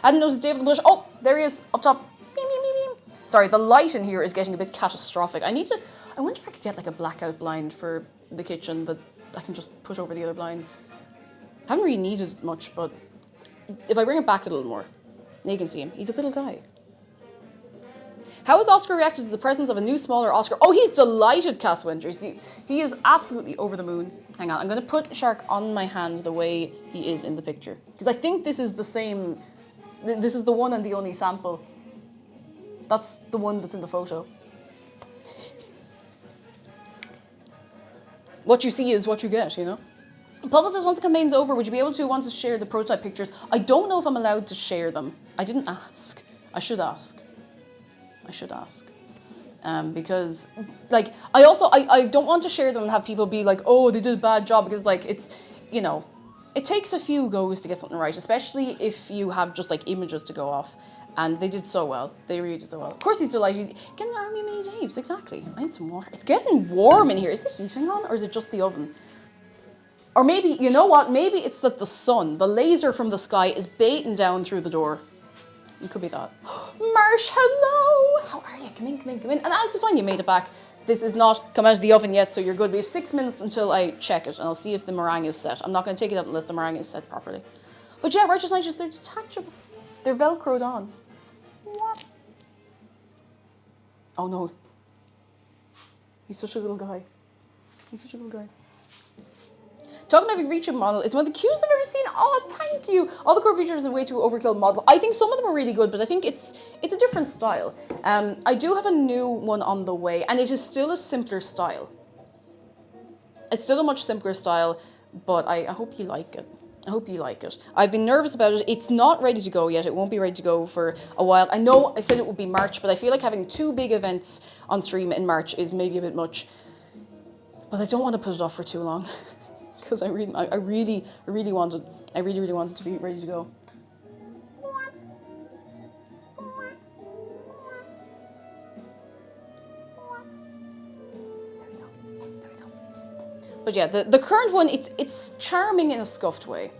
I didn't notice David Bush. Oh, there he is, up top. Beep, beep, beep, beep. Sorry, the light in here is getting a bit catastrophic. I wonder if I could get like a blackout blind for the kitchen that I can just put over the other blinds. I haven't really needed it much, but if I bring it back a little more, now you can see him. He's a little guy. How has Oscar reacted to the presence of a new, smaller Oscar? Oh, he's delighted, Cass Winters. He is absolutely over the moon. Hang on, I'm going to put Shark on my hand the way he is in the picture. Because I think this is the same, this is the one and the only sample. That's the one that's in the photo. What you see is what you get, you know? Puffle says, once the campaign's over, would you be able to want to share the prototype pictures? I don't know if I'm allowed to share them. I didn't ask. I should ask. Because, like, I don't want to share them and have people be like, oh, they did a bad job, because, like, it's, you know, it takes a few goes to get something right, especially if you have just, like, images to go off. And they did so well. They really did so well. Of course he's delighted. He's getting an army of mini Daves, exactly. I need some water. It's getting warm in here. Is the heating on, or is it just the oven? Or maybe, you know what? Maybe it's that the sun, the laser from the sky, is baiting down through the door. It could be that. Marsh, hello! How are you? Come in. And Alex, fine, you made it back. This is not come out of the oven yet, so you're good. We have 6 minutes until I check it, and I'll see if the meringue is set. I'm not going to take it out unless the meringue is set properly. But yeah, Righteous Nitrous, they're detachable. They're velcroed on. What? Oh no. He's such a little guy. Talking about every VTuber model, it's one of the cutest I've ever seen. Oh, thank you. All the core features are way too overkill model. I think some of them are really good, but I think it's a different style. I do have a new one on the way, and it is still a simpler style. It's still a much simpler style, but I hope you like it. I've been nervous about it. It's not ready to go yet. It won't be ready to go for a while. I know I said it would be March, but I feel like having 2 big events on stream in March is maybe a bit much. But I don't want to put it off for too long. Because I really want it to be ready to go. There we go. But yeah, the current one, it's charming in a scuffed way.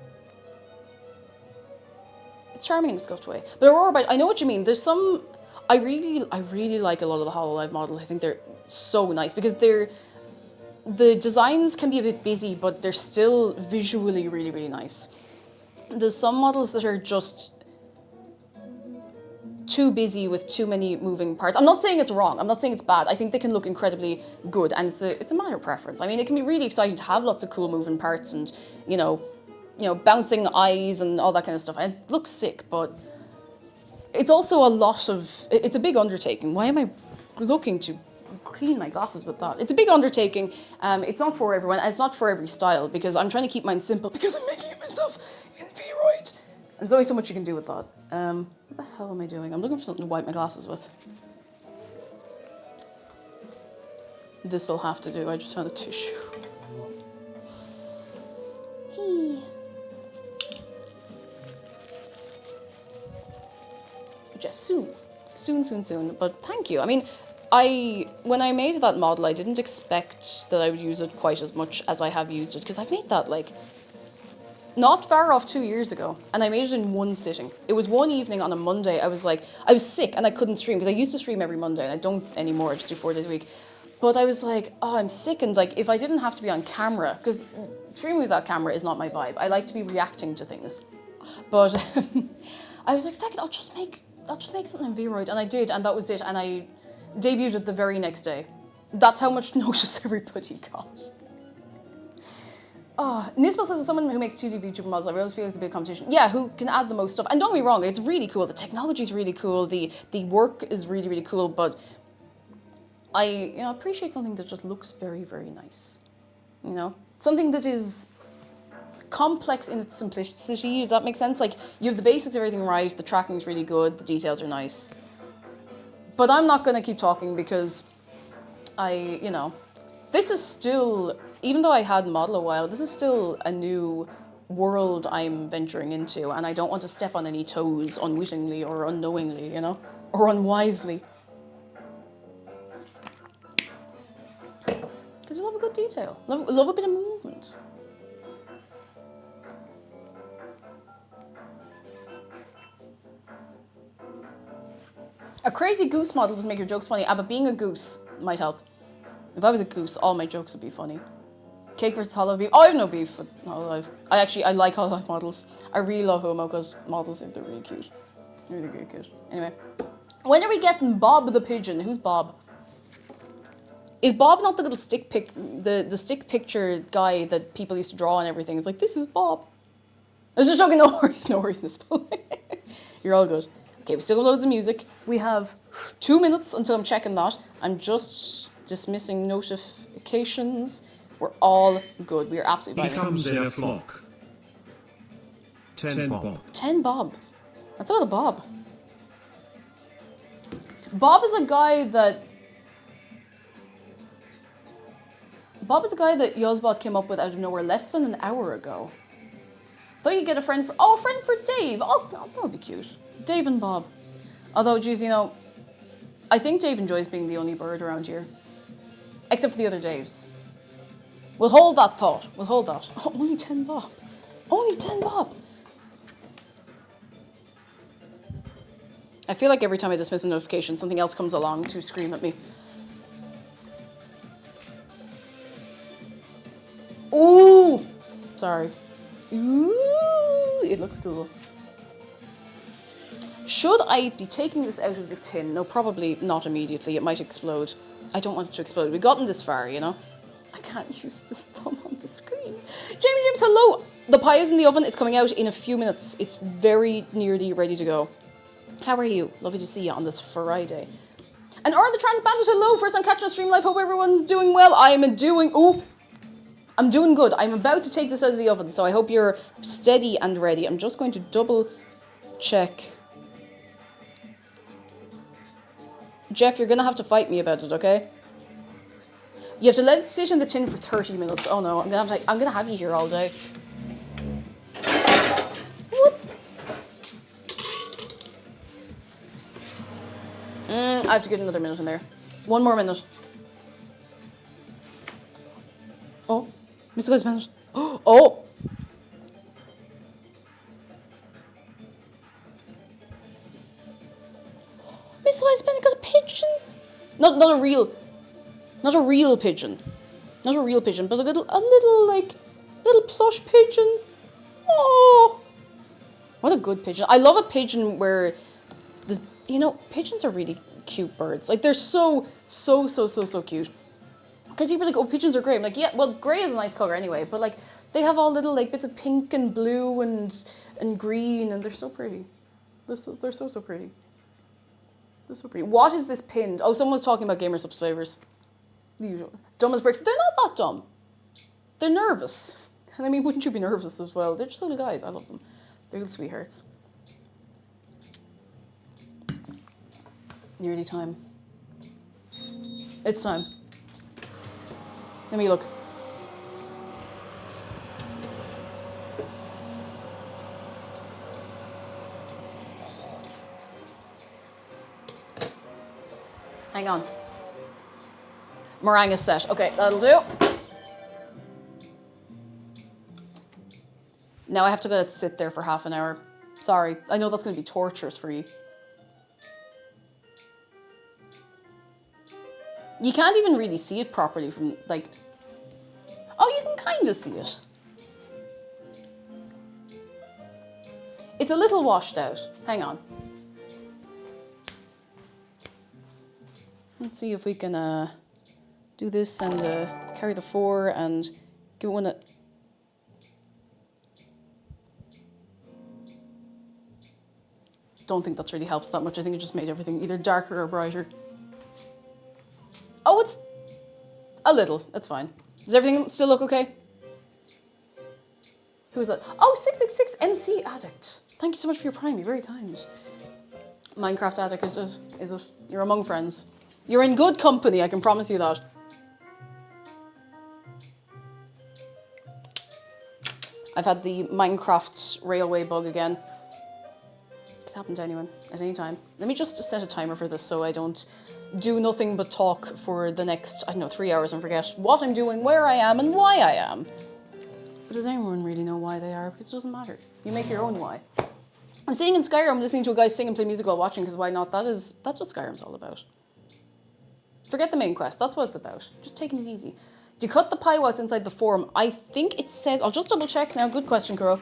But Aurora Bite, I know what you mean. There's some, I really like a lot of the HoloLive models. I think they're so nice because the designs can be a bit busy, but they're still visually really, really nice. There's some models that are just too busy with too many moving parts. I'm not saying it's wrong. I'm not saying it's bad. I think they can look incredibly good, and it's a matter of preference. I mean, it can be really exciting to have lots of cool moving parts and, you know, bouncing eyes and all that kind of stuff. And it looks sick, but it's also it's a big undertaking. Why am I looking to clean my glasses with that? It's a big undertaking. It's not for everyone, and it's not for every style, because I'm trying to keep mine simple because I'm making it myself in V-Roid. And there's only so much you can do with that. What the hell am I doing? I'm looking for something to wipe my glasses with. This'll have to do. I just found a tissue. Just soon. But thank you. I mean, when I made that model, I didn't expect that I would use it quite as much as I have used it, because I've made that like not far off 2 years ago, and I made it in one sitting. It was one evening on a Monday. I was sick and I couldn't stream, because I used to stream every Monday, and I don't anymore. I just do 4 days a week. But I was like, oh, I'm sick, and like if I didn't have to be on camera, because streaming without camera is not my vibe. I like to be reacting to things. But I was like, fuck it, I'll just make something in V-Roid, and I did, and that was it, and I debuted it the very next day. That's how much notice everybody got. Oh, Nisbel says, as someone who makes 2D VTuber models, I always feel it's a big competition. Yeah, who can add the most stuff. And don't get me wrong, it's really cool. The technology is really cool. The work is really, really cool. But I appreciate something that just looks very, very nice. You know? Something that is complex in its simplicity. Does that make sense? Like, you have the basics of everything right. The tracking is really good. The details are nice. But I'm not going to keep talking, because this is still, even though I had model a while, this is still a new world I'm venturing into, and I don't want to step on any toes unwittingly or unknowingly, or unwisely. Because I love a good detail. Love a bit of movement. A crazy goose model doesn't make your jokes funny, but being a goose might help. If I was a goose, all my jokes would be funny. Cake versus Hololive beef. Oh, I have no beef with Hololive. I like Hololive models. I really love Homoko's models. They're really cute. Really, really cute. Anyway. When are we getting Bob the Pigeon? Who's Bob? Is Bob not the little stick picture guy that people used to draw and everything? It's like, this is Bob. I was just joking. No worries, Nispel. You're all good. Okay, we still have loads of music. We have 2 minutes until I'm checking that. I'm just dismissing notifications. We're all good. We are absolutely He fine. comes in a flock. 10 bob. 10 Bob. That's a lot of Bob. Bob is a guy that Yozbot came up with out of nowhere less than an hour ago. Thought you'd get a friend for Dave. Oh, that would be cute. Dave and Bob. Although, geez, I think Dave enjoys being the only bird around here. Except for the other Daves. We'll hold that thought. Oh, only 10 Bob. Only 10 Bob. I feel like every time I dismiss a notification, something else comes along to scream at me. Ooh! Sorry. Ooh! It looks cool. Should I be taking this out of the tin? No, probably not immediately. It might explode. I don't want it to explode. We've gotten this far, I can't use this thumb on the screen. Jamie James, hello! The pie is in the oven. It's coming out in a few minutes. It's very nearly ready to go. How are you? Lovely to see you on this Friday. And are the Trans Bandit, hello! First time catching a stream live. Hope everyone's doing well. I'm doing good. I'm about to take this out of the oven, so I hope you're steady and ready. I'm just going to double check. Jeff, you're gonna have to fight me about it, okay? You have to let it sit in the tin for 30 minutes. Oh no, I'm gonna have you here all day. Whoop. I have to get another minute in there. 1 more minute. Oh, Mr. Guy's minute. Oh! Mr. Guy's minute got a pigeon. Not a real pigeon. Not a real pigeon, but a little plush pigeon. Oh, what a good pigeon. I love a pigeon where You know, pigeons are really cute birds. Like, they're so cute. Because people are like, oh, pigeons are grey. I'm like, yeah, well, grey is a nice colour anyway. But, like, they have all little, like, bits of pink and blue and green. And they're so pretty. They're so pretty. They're so pretty. What is this pinned? Oh, someone was talking about Gamer Subs flavors. The usual. Dumb as bricks. They're not that dumb. They're nervous. And I mean, wouldn't you be nervous as well? They're just little guys. I love them. They're little sweethearts. Nearly time. It's time. Let me look. Hang on. Meringue is set. Okay, that'll do. Now I have to let it sit there for half an hour. Sorry, I know that's going to be torturous for you. You can't even really see it properly from, like... Oh, you can kind of see it. It's a little washed out. Hang on. Let's see if we can do this and carry the 4 and give it one a... Don't think that's really helped that much. I think it just made everything either darker or brighter. Oh, it's a little. It's fine. Does everything still look okay? Who is that? Oh, 666 MC Addict. Thank you so much for your Prime. You're very kind. Minecraft Addict, is it? You're among friends. You're in good company, I can promise you that. I've had the Minecraft railway bug again. It could happen to anyone at any time. Let me just set a timer for this so I don't do nothing but talk for the next, I don't know, 3 hours and forget what I'm doing, where I am, and why I am. But does anyone really know why they are? Because it doesn't matter. You make your own why. I'm sitting in Skyrim listening to a guy sing and play music while watching, because why not? That's what Skyrim's all about. Forget the main quest, that's what it's about. Just taking it easy. Do you cut the pie while it's inside the form? I think it says, I'll just double check now. Good question, Kuro.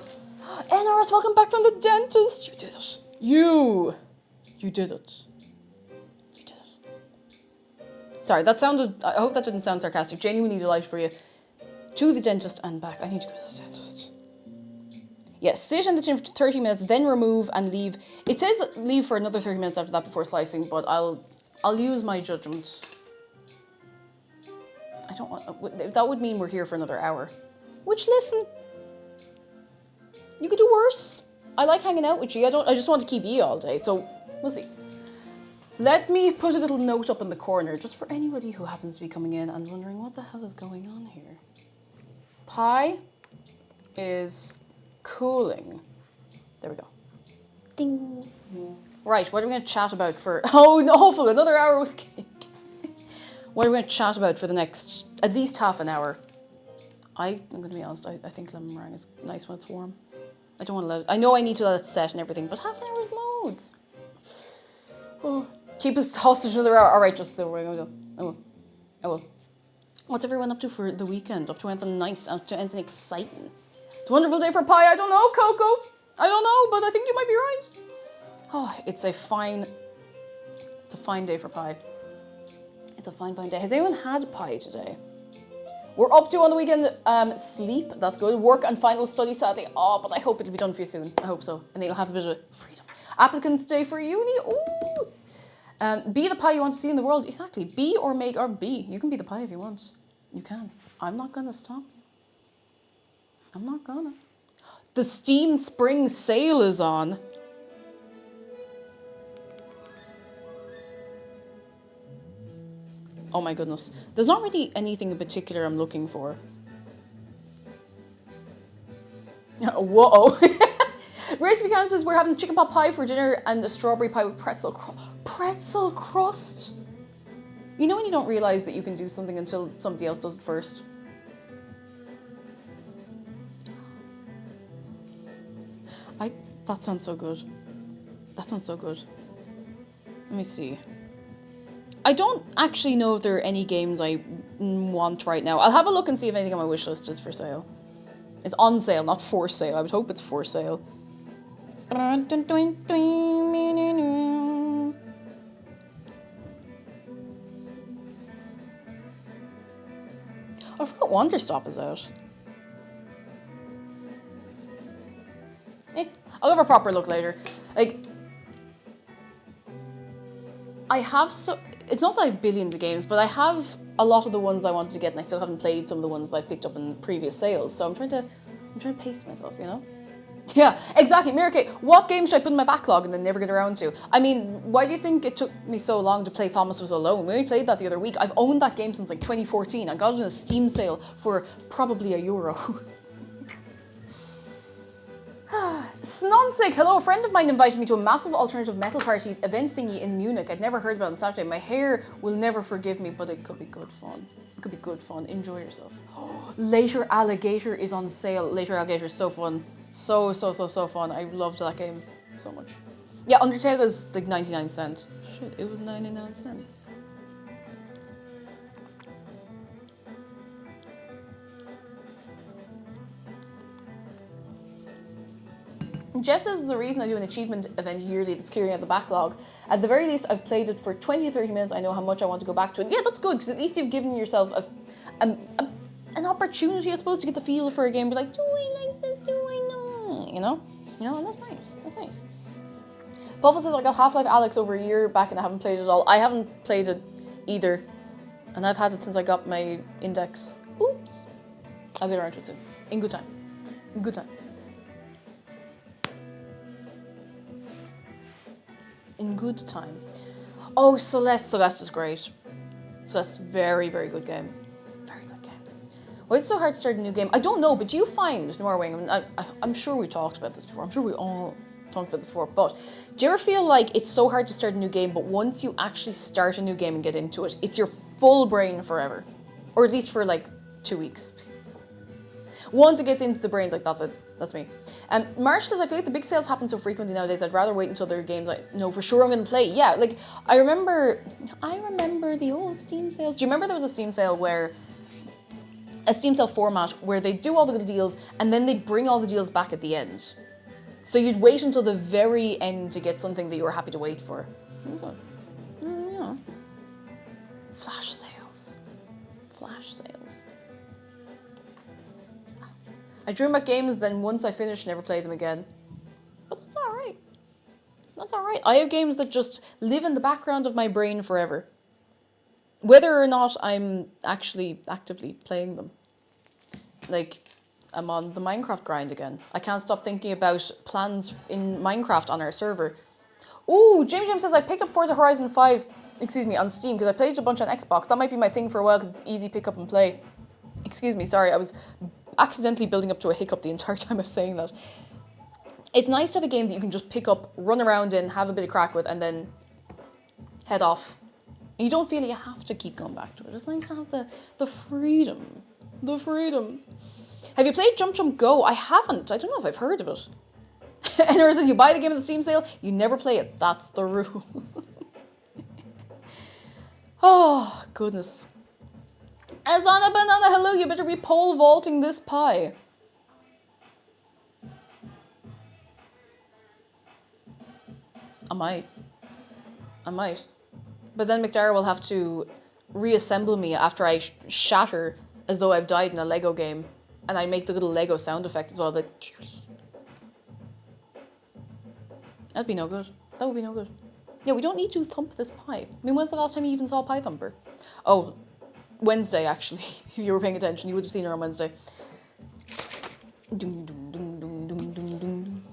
NRS, welcome back from the dentist. You did it. You did it. Sorry, that sounded, I hope that didn't sound sarcastic. Genuinely delighted for you. To the dentist and back. I need to go to the dentist. Yes, sit in the tin for 30 minutes, then remove and leave. It says leave for another 30 minutes after that before slicing, but I'll use my judgment. I don't want, that would mean we're here for another hour. Which, listen, you could do worse. I like hanging out with you. I just want to keep you all day, so we'll see. Let me put a little note up in the corner, just for anybody who happens to be coming in and wondering what the hell is going on here. Pie is cooling. There we go. Ding. Right, what are we going to chat about for... Oh, no, hopefully another hour with cake. What are we going to chat about for the next, at least half an hour? I'm going to be honest, I think lemon meringue is nice when it's warm. I don't want to let it... I know I need to let it set and everything, but half an hour is loads. Oh... Keep us hostage another hour. All right, just so we're going to go. I will. What's everyone up to for the weekend? Up to anything nice? Up to anything exciting? It's a wonderful day for pie. I don't know, Coco. I don't know, but I think you might be right. Oh, it's a fine day for pie. It's a fine day. Has anyone had pie today? We're up to on the weekend sleep. That's good. Work and final study, sadly. Oh, but I hope it'll be done for you soon. I hope so. And then you'll have a bit of freedom. Applicants day for uni. Ooh. Be the pie you want to see in the world. Exactly. Be or make or be. You can be the pie if you want. You can. I'm not going to stop you. I'm not gonna. The Steam Spring Sale is on. Oh my goodness. There's not really anything in particular I'm looking for. Whoa. Recipe Count says we're having chicken pot pie for dinner and a strawberry pie with pretzel crust. You know when you don't realize that you can do something until somebody else does it first? That sounds so good. That sounds so good. Let me see. I don't actually know if there are any games I want right now. I'll have a look and see if anything on my wish list is for sale. It's on sale, not for sale. I would hope it's for sale. I forgot Wonder Stop is out. I'll have a proper look later. Like, I have it's not that I have billions of games, but I have a lot of the ones I wanted to get, and I still haven't played some of the ones that I picked up in previous sales. So I'm trying to pace myself, you know? Yeah, exactly. Mira Kate, what games should I put in my backlog and then never get around to? I mean, why do you think it took me so long to play Thomas Was Alone? We only played that the other week. I've owned that game since like 2014. I got it in a Steam sale for probably €1. Snonsig, hello. A friend of mine invited me to a massive alternative metal party event thingy in Munich. I'd never heard about it on Saturday. My hair will never forgive me, but it could be good fun. It could be good fun. Enjoy yourself. Later Alligator is on sale. Later Alligator is so fun. So fun. I loved that game so much. Yeah, Undertale is like 99 cents. Shit, it was 99 cents. Jeff says there's a reason I do an achievement event yearly that's clearing out the backlog. At the very least, I've played it for 20 to 30 minutes. I know how much I want to go back to it. Yeah, that's good, because at least you've given yourself an opportunity, I suppose, to get the feel for a game. Be like, do I like this? Do I know? You know, and that's nice. That's nice. Buffalo says I got Half-Life Alyx over a year back and I haven't played it at all. I haven't played it either, and I've had it since I got my index. Oops. I'll get around to it soon. In good time. In good time. In good time. Oh, Celeste. Celeste is great. Celeste's very, very good game. Very good game. Why is it so hard to start a new game? I don't know, but do you find, Norwing, I'm sure we talked about this before. I'm sure we all talked about this before, but do you ever feel like it's so hard to start a new game, but once you actually start a new game and get into it, it's your full brain forever? Or at least for like 2 weeks. Once it gets into the brain, it's like, that's it. That's me. Marsh says, I feel like the big sales happen so frequently nowadays, I'd rather wait until there are games I know for sure I'm going to play. Yeah, like, I remember the old Steam sales. Do you remember there was a Steam sale format where they'd do all the good deals and then they'd bring all the deals back at the end? So you'd wait until the very end to get something that you were happy to wait for. Yeah. Flash sales. Flash sales. I dream about games, then once I finish, never play them again. But that's alright. That's alright. I have games that just live in the background of my brain forever. Whether or not I'm actually actively playing them. Like, I'm on the Minecraft grind again. I can't stop thinking about plans in Minecraft on our server. Ooh, Jimmy Jim says I picked up Forza Horizon 5, on Steam, because I played it a bunch on Xbox. That might be my thing for a while, because it's easy pick up and play. Excuse me, sorry, I was accidentally building up to a hiccup the entire time of saying that. It's nice to have a game that you can just pick up, run around in, have a bit of crack with, and then head off. And you don't feel you have to keep going back to it. It's nice to have the freedom. The freedom. Have you played Jump Jump Go? I haven't. I don't know if I've heard of it. And there says you buy the game at the Steam sale, you never play it. That's the rule. Oh, goodness. Azana Banana, hello, you better be pole vaulting this pie. I might. But then McDara will have to reassemble me after I shatter as though I've died in a Lego game. And I make the little Lego sound effect as well. That'd be no good. That would be no good. Yeah, we don't need to thump this pie. I mean, when's the last time you even saw a pie thumper? Oh, Wednesday, actually. If you were paying attention, you would have seen her on Wednesday. Ding, ding, ding, ding, ding, ding, ding.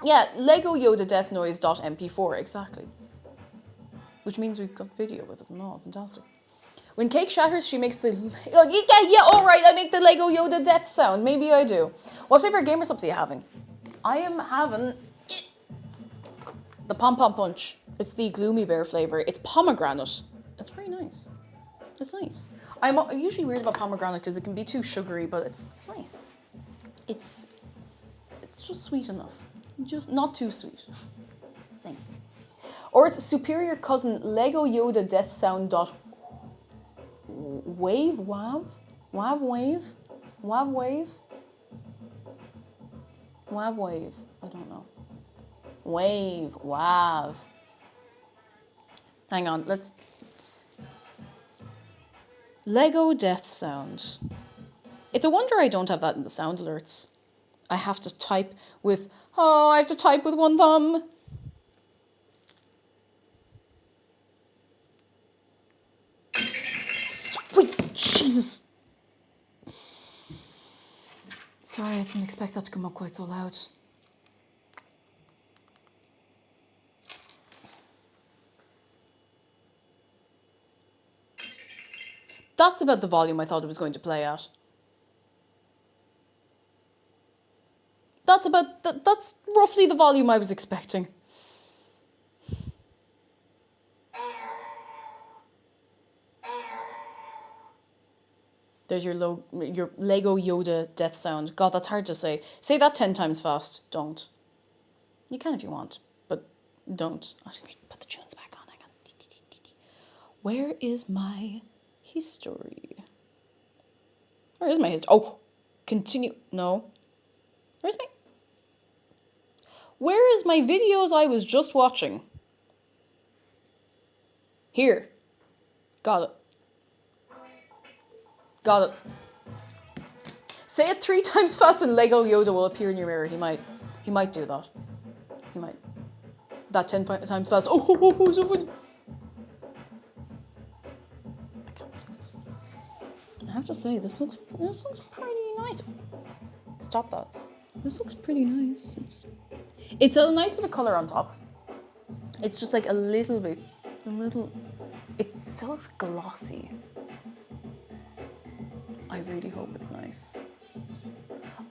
Yeah, Lego Yoda Death Noise.mp4, exactly. Which means we've got video with it and all. Fantastic. When cake shatters, she makes the... Oh, yeah, all right, I make the Lego Yoda death sound. Maybe I do. What flavor gamer subs are you having? I am having the Pom Pom Punch. It's the Gloomy Bear flavor. It's pomegranate. It's very nice. It's nice. I'm usually weird about pomegranate because it can be too sugary, but it's nice. It's just sweet enough. Just not too sweet. Thanks. Or it's superior cousin Lego Yoda Death Sound dot wave wav wav wave wav wave wav wave. I don't know. Wave wav. Hang on. Let's Lego death sound. It's a wonder I don't have that in the sound alerts. I have to type with, oh, I have to type with one thumb. Wait, Jesus. Sorry, I didn't expect that to come up quite so loud. That's about the volume I thought it was going to play at. That's roughly the volume I was expecting. There's your Lego Yoda death sound. God, that's hard to say. Say that 10 times fast. Don't. You can if you want, but don't. Put the tunes back on. Hang on. Where is my history? Where is my history? Oh, continue. No. Where's my... Where is my videos I was just watching? Here. Got it. Got it. Say it 3 times fast and Lego Yoda will appear in your mirror. He might do that. He might. That 10 times fast. Oh, so funny. I can't believe this. I have to say, this looks pretty nice. Stop that. This looks pretty nice. It's a nice bit of color on top. It's just like a little bit, it still looks glossy. I really hope it's nice.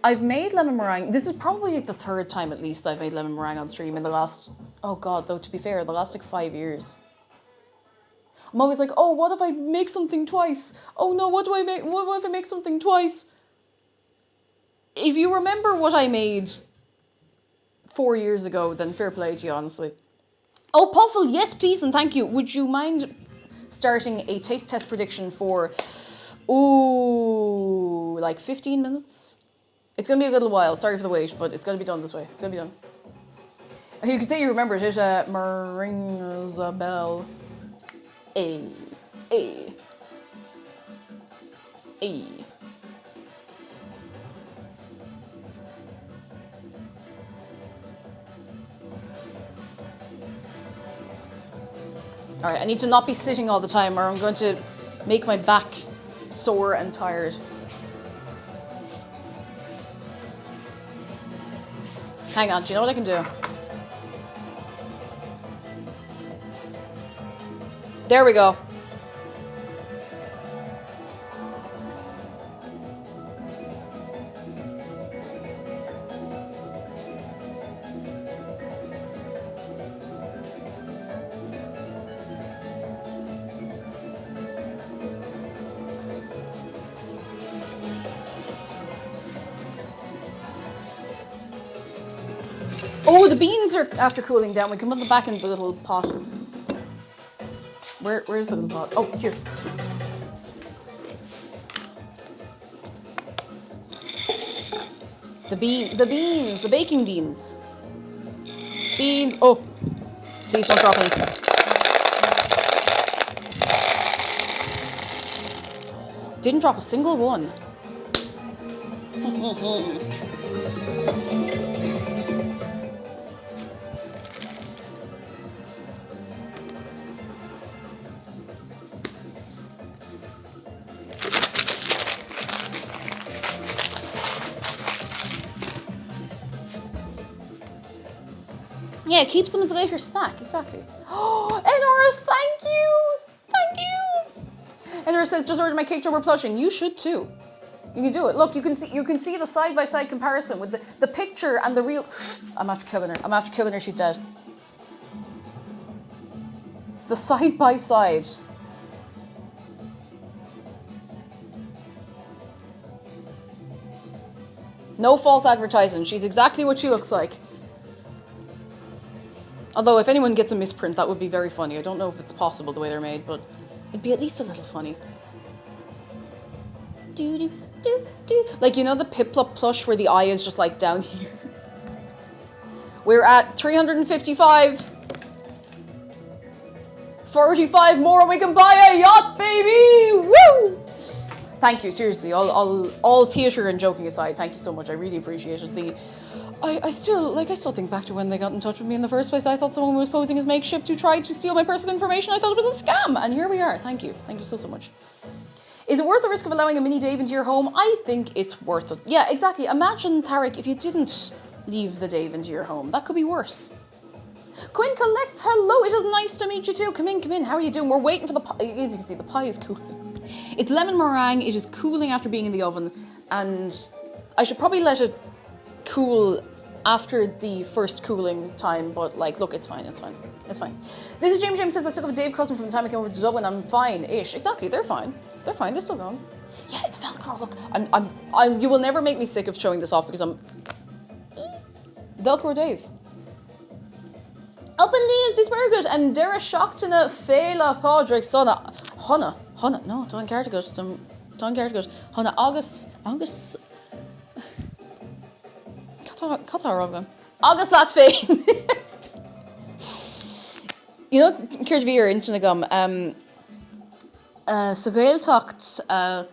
I've made lemon meringue. This is probably the 3rd time at least I've made lemon meringue on stream in the last, oh God, though to be fair, the last like 5 years. I'm always like, oh, what if I make something twice? Oh no, what if I make something twice? If you remember what I made 4 years ago, then fair play to you, honestly. Oh, Puffle, yes, please, and thank you. Would you mind starting a taste test prediction for, ooh, like 15 minutes? It's going to be a little while. Sorry for the wait, but it's going to be done this way. It's going to be done. You could say you remember it. It's Meringue's a bell. A. Alright, I need to not be sitting all the time or I'm going to make my back sore and tired. Hang on, do you know what I can do? There we go. Oh, the beans are after cooling down. We can put them back in the little pot. Where's the little pot? Oh, here. The beans, the baking beans. Beans. Oh, please don't drop any. Didn't drop a single one. Yeah, it keeps them as a later snack, exactly. Oh, Enoris, thank you! Thank you! Enoris says, just ordered my cake jumper plushing. You should too. You can do it. Look, you can see the side-by-side comparison with the picture and the real... I'm after killing her. I'm after killing her, she's dead. The side-by-side. No false advertising. She's exactly what she looks like. Although, if anyone gets a misprint, that would be very funny. I don't know if it's possible the way they're made, but it'd be at least a little funny. Like, you know the Piplup plush where the eye is just, like, down here? We're at 355. 45 more and we can buy a yacht, baby! Woo! thank you, seriously. All theatre and joking aside, thank you so much. I really appreciate it. I still think back to when they got in touch with me in the first place. I thought someone was posing as makeshift who tried to steal my personal information. I thought it was a scam, and here we are. Thank you so much. Is it worth the risk of allowing a mini Dave into your home? I think it's worth it. Yeah, exactly. Imagine, Tarek, if you didn't leave the Dave into your home. That could be worse. Quinn collects, hello, it is nice to meet you too. Come in, how are you doing? We're waiting for the pie. As you can see, the pie is cooling. It's lemon meringue, it is cooling after being in the oven, and I should probably let it cool after the first cooling time, but like, look, it's fine. This is James says, I still have a Dave cousin from the time I came over to Dublin, I'm fine-ish. Exactly, they're fine, they're still going. Yeah, it's Velcro, look, you will never make me sick of showing this off because I'm Velcro Dave. Up in leaves, this very good. And Dara shocked in a Fela Podrick Sona. Honna, no, don't care to go. Honna, August. Qatar Rovgan. August Latvein. You know, Kirt Veer into Nagum. So Gael talked the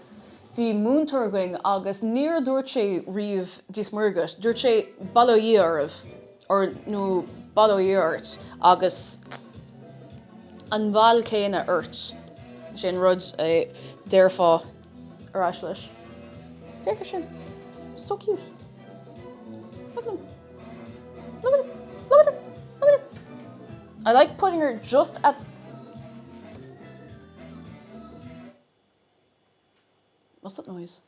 moon turgwing August near Durche Reeve Dismurgut. Durche Baloyerv. Or no. Baloirt agus an bhal céine urt sin rud déirfá arás leis. Féice sin. So cute. Look at him. Look at him. I like putting her just at... What's that noise?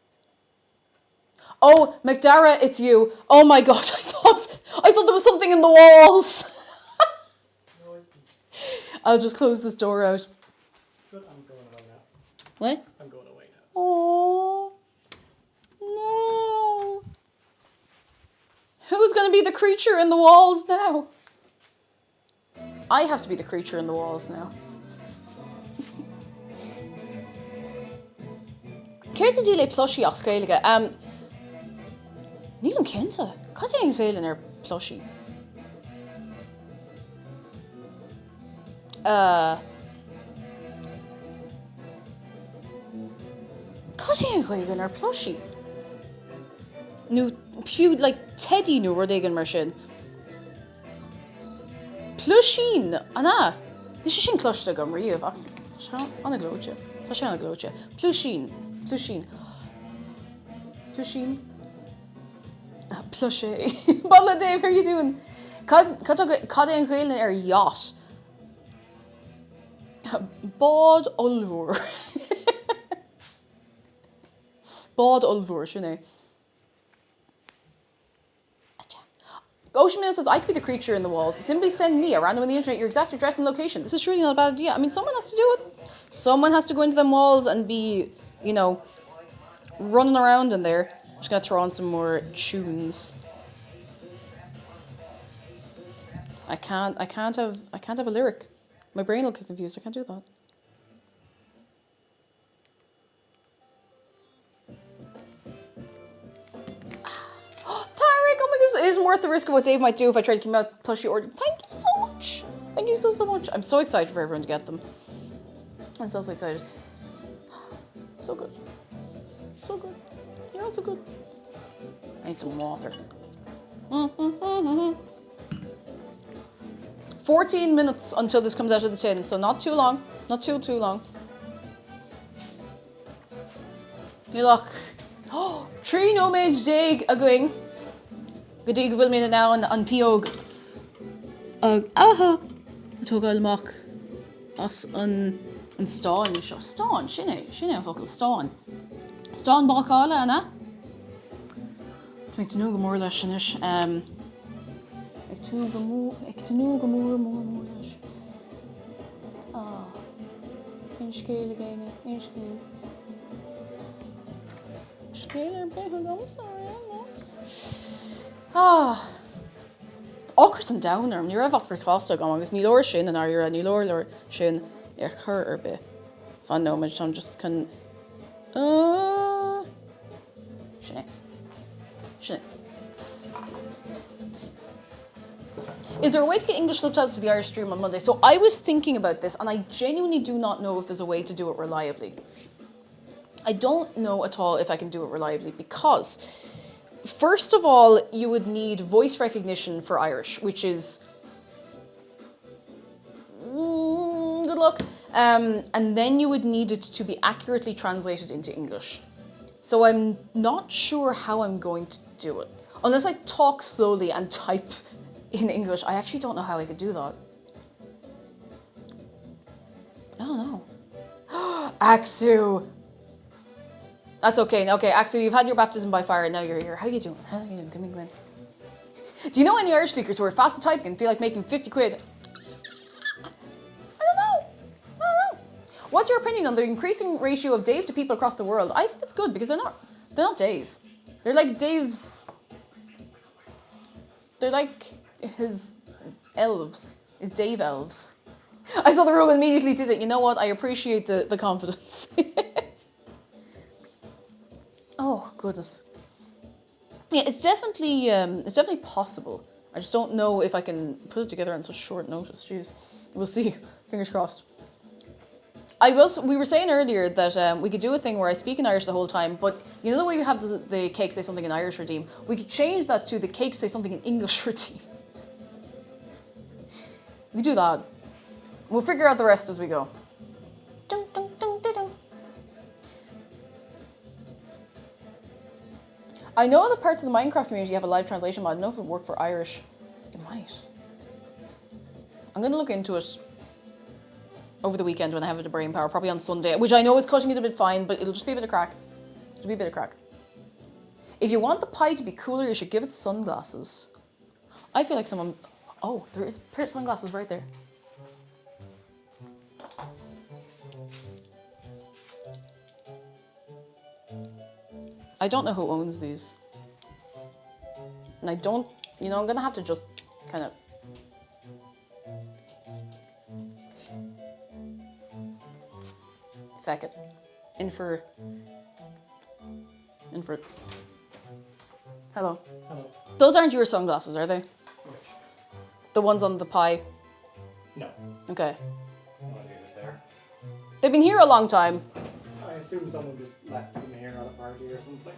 Oh, McDara, it's you. Oh my god, I thought there was something in the walls. I'll just close this door out. Good, I'm going away now. What? I'm going away now. Oh no. Who's going to be the creature in the walls now? I have to be the creature in the walls now. Céir díle plushie ach scéalaige. Níl an cinnte. Cad é an ghéileann ar plushie? Cad é an ghéileann ar plushie? Nú piú like Teddy nú rud éigean mar sin. Plushín, anna. Ní sé sin cloiste go riamh ach tá sé anna glóite. Plushín. Plushie. Butler Dave, how are you doing? Cad an ghéileann ar yacht? Bád Ulvor. Bád Ulvor, sinné. Ocean Mail says, I could be the creature in the walls. Simply send me a random on the internet your exact address and location. This is really not a bad idea. I mean, someone has to do it. Someone has to go into them walls and be, you know, running around in there. I'm just going to throw on some more tunes. I can't have a lyric. My brain will get confused. I can't do that. Tarek, oh my goodness, it isn't worth the risk of what Dave might do if I tried to keep out plushie order. Thank you so much. Thank you so much. I'm so excited for everyone to get them. I'm so excited. So good. So good. You're all so good. I need some water. 14 minutes until this comes out of the tin, so not too long. Not too long. You look. Oh, Tree no mage dig a going. Godig bhfuil mí now an piog. Aha. Tógáil mach as an stáin seo. Stáin, sinné focail stáin. Stáin bacála, anna? Dwi'n to know go mór leis sinis. Ag tú go mór leis. Ah. In scéil again, in scéil. Scéil ar beth I'm sorry, Ah. Ochras an downer, ní raibh opra clásta go agus ní leir sin an áire ní leir sin ar chur ar bith. Fan nóid I'm just can Sinné. Is there a way to get English subtitles for the Irish stream on Monday? So I was thinking about this and I genuinely do not know if there's a way to do it reliably. I don't know at all if I can do it reliably because, first of all, you would need voice recognition for Irish, which is good luck. And then you would need it to be accurately translated into English. So I'm not sure how I'm going to do it. Unless I talk slowly and type in English, I actually don't know how I could do that. I don't know. Axu! That's okay. Okay, Axu, you've had your baptism by fire, and now you're here. How you doing? How you doing? Come in. Do you know any Irish speakers who are fast at typing and feel like making 50 quid? I don't know. What's your opinion on the increasing ratio of Dave to people across the world? I think it's good because they're not Dave. They're like Dave's. They're like his elves. His Dave elves. I saw the room and immediately did it. You know what? I appreciate the confidence. Oh goodness. Yeah, it's definitely possible. I just don't know if I can put it together on such short notice. Jeez, we'll see. Fingers crossed. We were saying earlier that we could do a thing where I speak in Irish the whole time, but you know the way you have the cake say something in Irish redeem? We could change that to the cake say something in English redeem. We do that. We'll figure out the rest as we go. Dun, dun, dun, dun, dun. I know other parts of the Minecraft community have a live translation mod. I don't know if it would work for Irish. It might. I'm going to look into it over the weekend when I have the brain power, probably on Sunday, which I know is cutting it a bit fine, but it'll just be a bit of crack. It'll be a bit of crack. If you want the pie to be cooler, you should give it sunglasses. I feel like someone... Oh, there is a pair of sunglasses right there. I don't know who owns these. And I don't... You know, I'm going to have to just kind of... Feck it. In for it. Hello. Hello. Those aren't your sunglasses, are they? Which? The ones on the pie? No. Okay. No idea who's there. They've been here a long time. I assume someone just left them here at a party or something.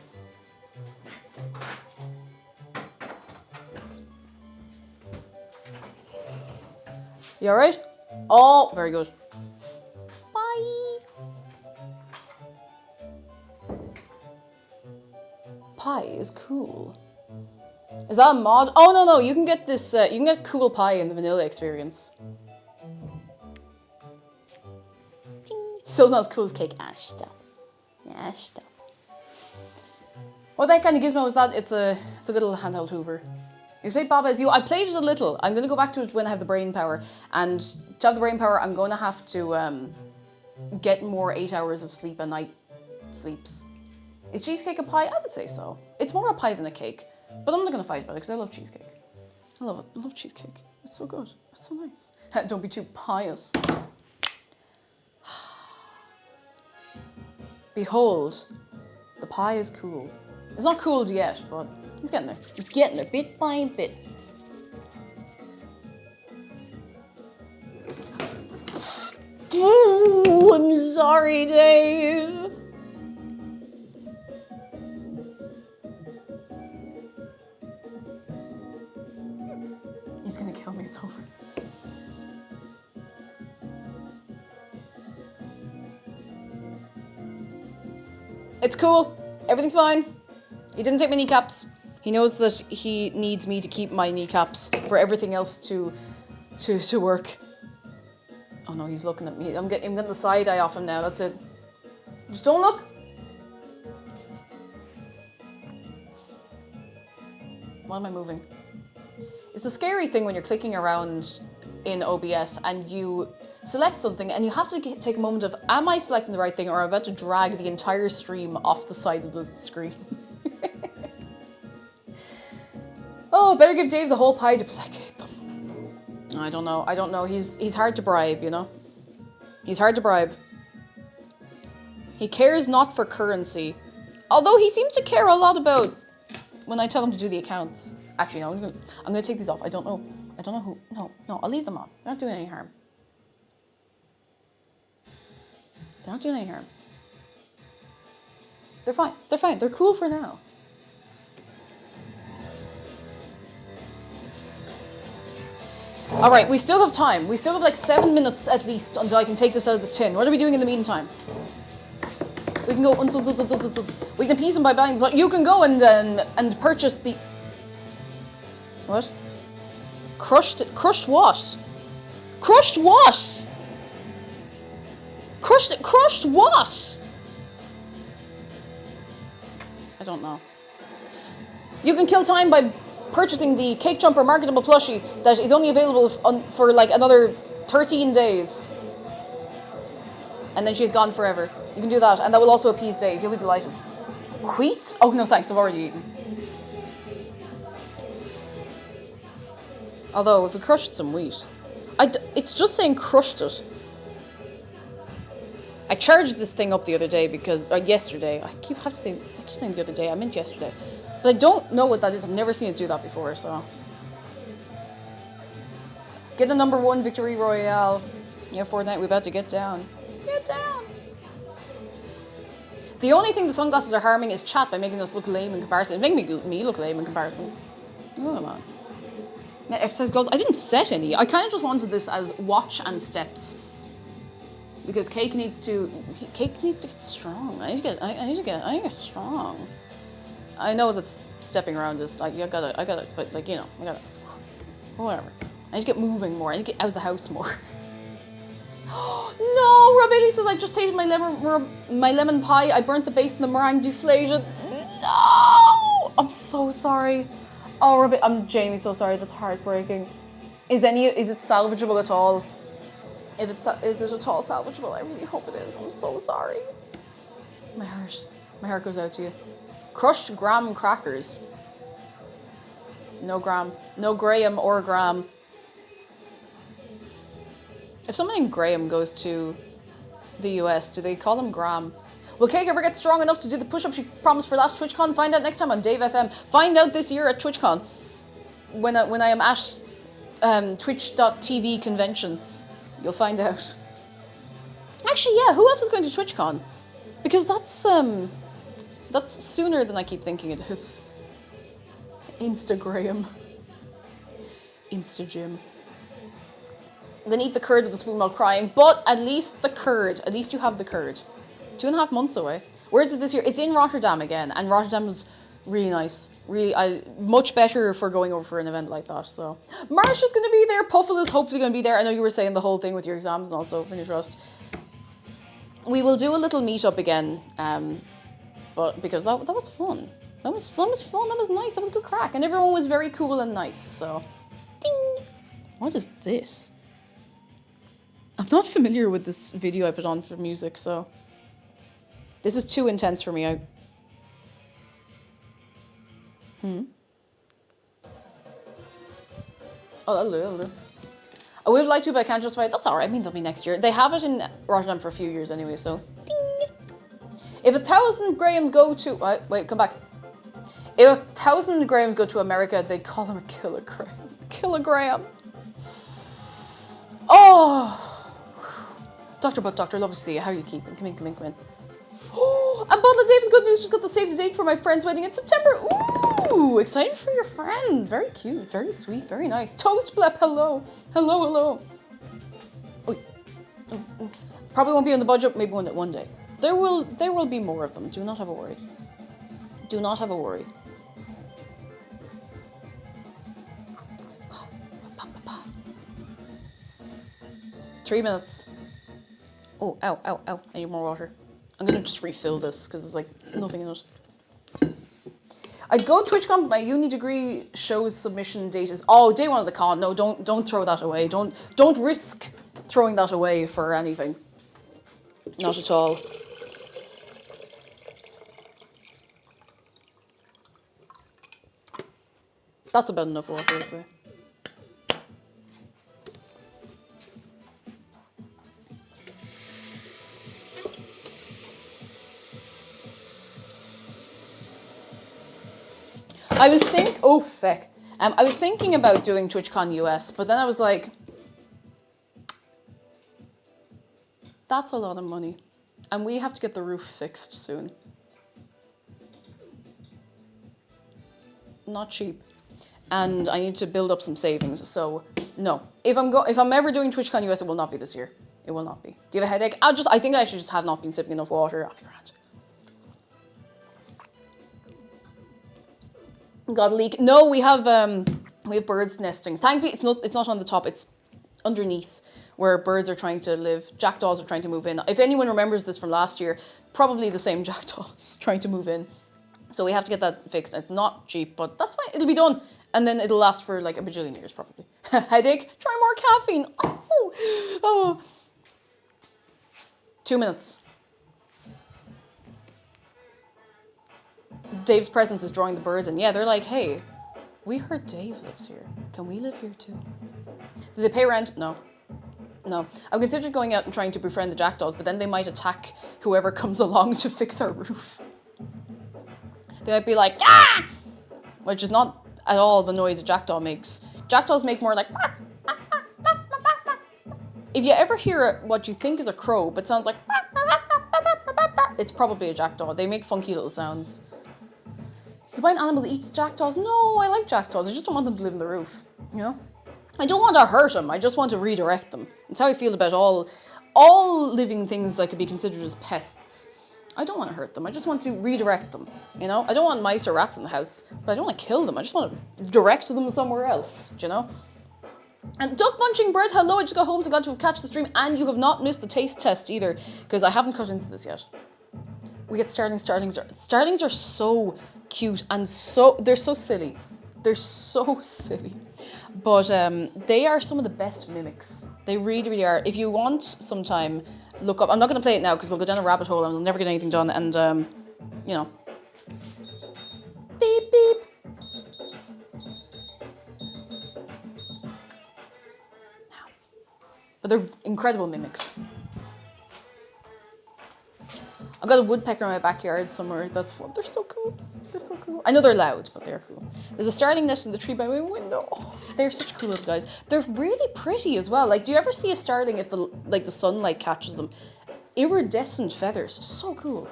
You alright? Oh, very good. Bye. Pie is cool. Is that a mod? Oh no, you can get this. You can get cool pie in the vanilla experience. Ding. Still not as cool as cake. Ash stop. Ash stop. What that kind of gizmo is that? It's a good little handheld Hoover. You played Bob as you. I played it a little. I'm gonna go back to it when I have the brain power. And to have the brain power, I'm gonna have to get more 8 hours of sleep a night sleeps. Is cheesecake a pie? I would say so. It's more a pie than a cake. But I'm not gonna fight about it because I love cheesecake. I love it. I love cheesecake. It's so good. It's so nice. Don't be too pious. Behold, the pie is cool. It's not cooled yet, but it's getting there. It's getting there, bit by bit. Ooh, I'm sorry, Dave. He's gonna kill me, it's over. It's cool. Everything's fine. He didn't take my kneecaps. He knows that he needs me to keep my kneecaps for everything else to work. Oh no, he's looking at me. I'm getting the side eye off him now. That's it. Just don't look. Why am I moving? It's the scary thing when you're clicking around in OBS and you select something and you have to take a moment of, am I selecting the right thing or am I about to drag the entire stream off the side of the screen? Oh, better give Dave the whole pie to placate them. I don't know. He's hard to bribe, you know? He's hard to bribe. He cares not for currency. Although he seems to care a lot about when I tell him to do the accounts. Actually, no, I'm gonna take these off. I don't know who. No, I'll leave them on. They're not doing any harm. They're not doing any harm. They're fine. They're fine. They're cool for now. All right, we still have time. We still have like 7 minutes at least until I can take this out of the tin. What are we doing in the meantime? We can go. We can appease them by buying. But you can go and purchase the. What? Crushed what? Crushed what? Crushed what? I don't know. You can kill time by purchasing the Cake Jumper marketable plushie that is only available for like another 13 days. And then she's gone forever. You can do that, and that will also appease Dave. He'll be delighted. Wheat? Oh no thanks, I've already eaten. Although, if we crushed some wheat... it's just saying crushed it. I charged this thing up the other day because... yesterday. I keep saying the other day. I meant yesterday. But I don't know what that is. I've never seen it do that before, so... Get a number 1 victory royale. Yeah, Fortnite, we're about to get down. Get down! The only thing the sunglasses are harming is chat by making us look lame in comparison. It's making me look lame in comparison. Oh, man. My exercise goals, I didn't set any. I kind of just wanted this as watch and steps. Because cake needs to get strong. I need to get strong. I know that stepping around is like, I gotta, but like, you know, I gotta, whatever. I need to get moving more. I need to get out of the house more. No, Rob Bailey says I just tasted my lemon pie. I burnt the base and the meringue deflated. No, I'm so sorry. Oh, Rob, I'm Jamie. So sorry. That's heartbreaking. Is it salvageable at all? Is it at all salvageable? I really hope it is. I'm so sorry. My heart goes out to you. Crushed graham crackers. No Graham or Graham. If someone named Graham goes to the US, do they call him Graham? Will Cake ever get strong enough to do the push-up she promised for last TwitchCon? Find out next time on Dave FM. Find out this year at TwitchCon. When I am at twitch.tv convention. You'll find out. Actually, yeah, who else is going to TwitchCon? Because that's sooner than I keep thinking it is. Instagram. Instagym. Then eat the curd with the spoon while crying. But at least the curd. At least you have the curd. 2.5 months away. Where is it this year? It's in Rotterdam again. And Rotterdam was really nice. Really, much better for going over for an event like that. So, Marsha's going to be there. Puffle is hopefully going to be there. I know you were saying the whole thing with your exams and also fingers crossed. We will do a little meetup again. But because that was fun. That was fun. That was nice. That was a good crack. And everyone was very cool and nice. So, ding. What is this? I'm not familiar with this video I put on for music, so... This is too intense for me. Oh, that'll do. I would like to, but I can't justify it. That's alright. I mean, that'll be next year. They have it in Rotterdam for a few years anyway, so... Ding! If 1,000 Grahams go to... Wait, come back. If 1,000 Grahams go to America, they call them a kilogram. Kilogram. Oh! Doctor, lovely to see you. How are you keeping? Come in. Oh, a bottle of Dave's Good News just got the save the date for my friend's wedding in September. Ooh, excited for your friend. Very cute, very sweet, very nice. Toast blep, hello. Hello. Oh. Probably won't be on the budget, maybe one day. There will be more of them. Do not have a worry. Do not have a worry. 3 minutes. Oh, ow. I need more water. I'm gonna just refill this because there's like nothing in it. I'd go TwitchCon, but my uni degree shows submission date is day 1 of the con. No, don't throw that away. Don't risk throwing that away for anything. Not at all. That's about enough water, I'd say. I was thinking about doing TwitchCon US, but then I was like, that's a lot of money. And we have to get the roof fixed soon. not cheap. And I need to build up some savings. So no, if I'm ever doing TwitchCon US, it will not be this year. It will not be. Do you have a headache? I think I should just have not been sipping enough water. I'll be grand. Got a leak. No, we have birds nesting. Thankfully, it's not on the top. It's underneath where birds are trying to live. Jackdaws are trying to move in. If anyone remembers this from last year, probably the same jackdaws trying to move in. So we have to get that fixed. It's not cheap, but that's fine. It'll be done. And then it'll last for like a bajillion years, probably. Headache? Try more caffeine. Oh. 2 minutes. Dave's presence is drawing the birds in. Yeah, they're like, hey, we heard Dave lives here. Can we live here too? Do they pay rent? No. No. I've considered going out and trying to befriend the jackdaws, but then they might attack whoever comes along to fix our roof. They might be like, ah! Which is not at all the noise a jackdaw makes. Jackdaws make more like... If you ever hear what you think is a crow, but sounds like... It's probably a jackdaw. They make funky little sounds. You buy an animal that eats jackdaws? No, I like jackdaws. I just don't want them to live in the roof. You know? I don't want to hurt them. I just want to redirect them. That's how I feel about all living things that could be considered as pests. I don't want to hurt them. I just want to redirect them. You know? I don't want mice or rats in the house, but I don't want to kill them. I just want to direct them somewhere else. Do you know? And Duck Munching Bread, hello. I just got home, so glad to have catched the stream. And you have not missed the taste test either, because I haven't cut into this yet. We get starlings. Starlings are so cute and they're so silly. They're so silly. But they are some of the best mimics. They really, really are. If you want sometime, look up. I'm not going to play it now because we'll go down a rabbit hole and we'll never get anything done. And, you know. Beep, beep. But they're incredible mimics. I've got a woodpecker in my backyard somewhere. That's fun. They're so cool. They're so cool. I know they're loud, but they're cool. There's a starling nest in the tree by my window. Oh, they're such cool little guys. They're really pretty as well. Like, do you ever see a starling if the sunlight catches them? Iridescent feathers. So cool.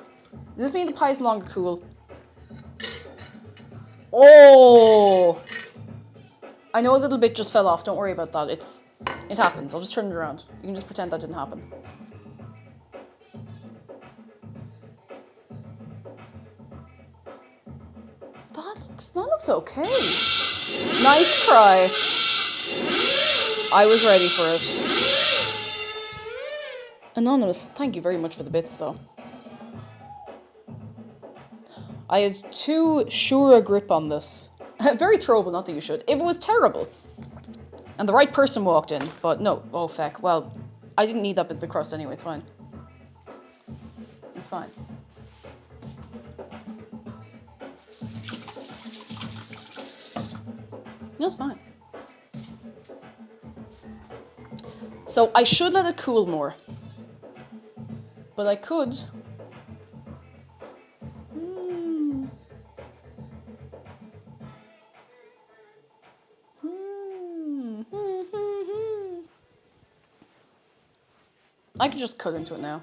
Does this mean the pie is no longer cool? Oh! I know a little bit just fell off. Don't worry about that. It happens. I'll just turn it around. You can just pretend that didn't happen. That looks okay. Nice try. I was ready for it. Anonymous, thank you very much for the bits though. I had too sure a grip on this. Very throwable, not that you should. If it was terrible, and the right person walked in, but no, oh feck. Well, I didn't need that bit of the crust anyway, it's fine. It's fine. That's fine. So I should let it cool more. But I could. I could just cut into it now.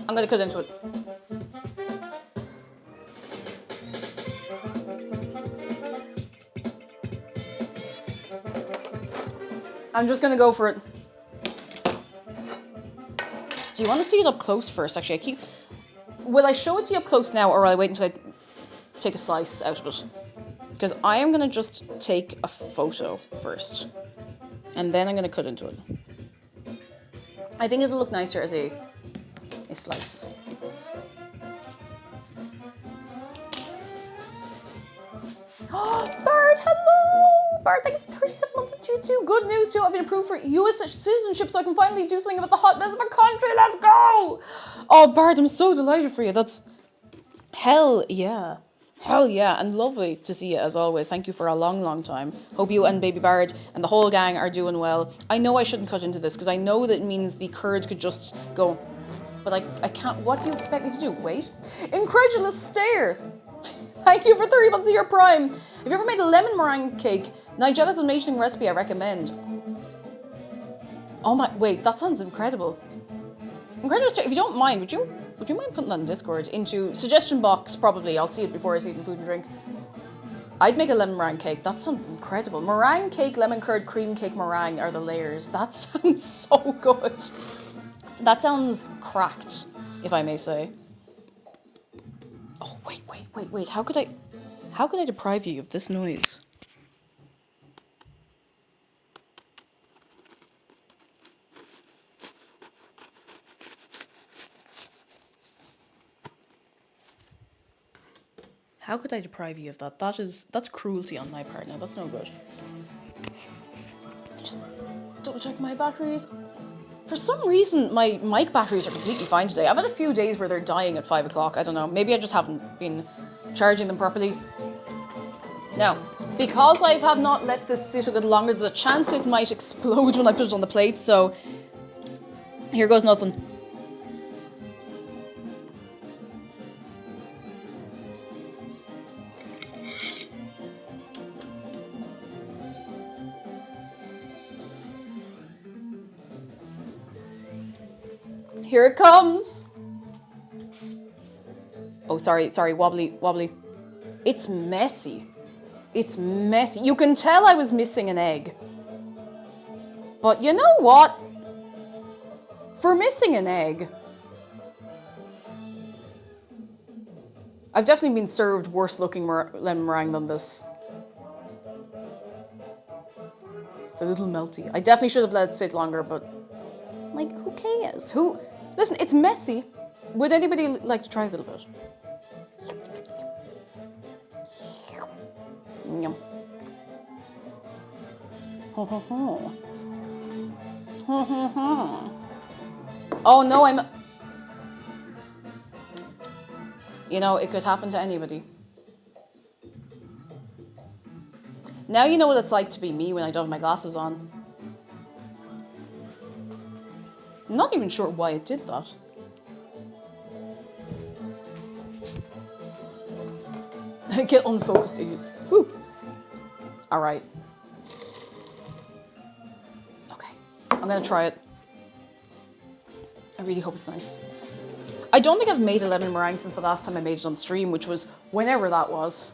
I'm gonna cut into it. I'm just gonna go for it. Do you want to see it up close first? Actually, will I show it to you up close now, or will I wait until I take a slice out of it? Because I am gonna just take a photo first, and then I'm gonna cut into it. I think it'll look nicer as a slice. Oh, Bird, hello! Bird, thank you for 37 months at 2-2. Good news too, I've been approved for US citizenship so I can finally do something about the hot mess of a country. Let's go! Oh, Bird, I'm so delighted for you. That's hell yeah. Hell yeah, and lovely to see you as always. Thank you for a long, long time. Hope you and Baby Bard and the whole gang are doing well. I know I shouldn't cut into this because I know that means the curd could just go, but I can't. What do you expect me to do? Wait. Incredulous stare. Thank you for 3 months of your prime. Have you ever made a lemon meringue cake? Nigella's amazing recipe I recommend. Oh my, wait, that sounds incredible. Incredible. If you don't mind, would you mind putting that in Discord into suggestion box? Probably. I'll see it before I see it in food and drink. I'd make a lemon meringue cake. That sounds incredible. Meringue cake, lemon curd, cream cake, meringue are the layers. That sounds so good. That sounds cracked, if I may say. Oh wait. How could I deprive you of this noise? How could I deprive you of that? That's cruelty on my part now. That's no good. Just double check my batteries. For some reason, my mic batteries are completely fine today. I've had a few days where they're dying at 5 o'clock. I don't know. Maybe I just haven't been charging them properly. Now, because I have not let this sit a little longer, there's a chance it might explode when I put it on the plate. So here goes nothing. Here it comes. Oh, sorry, wobbly. It's messy. It's messy. You can tell I was missing an egg. But you know what? For missing an egg, I've definitely been served worse looking lemon meringue than this. It's a little melty. I definitely should have let it sit longer, but like, who cares? Listen, it's messy. Would anybody like to try a little bit? Yum. Ho ho ho. Ho ho ho. Oh no, you know, it could happen to anybody. Now you know what it's like to be me when I don't have my glasses on. I'm not even sure why it did that. Get unfocused, idiot. Woo. All right. Okay, I'm gonna try it. I really hope it's nice. I don't think I've made a lemon meringue since the last time I made it on stream, which was whenever that was.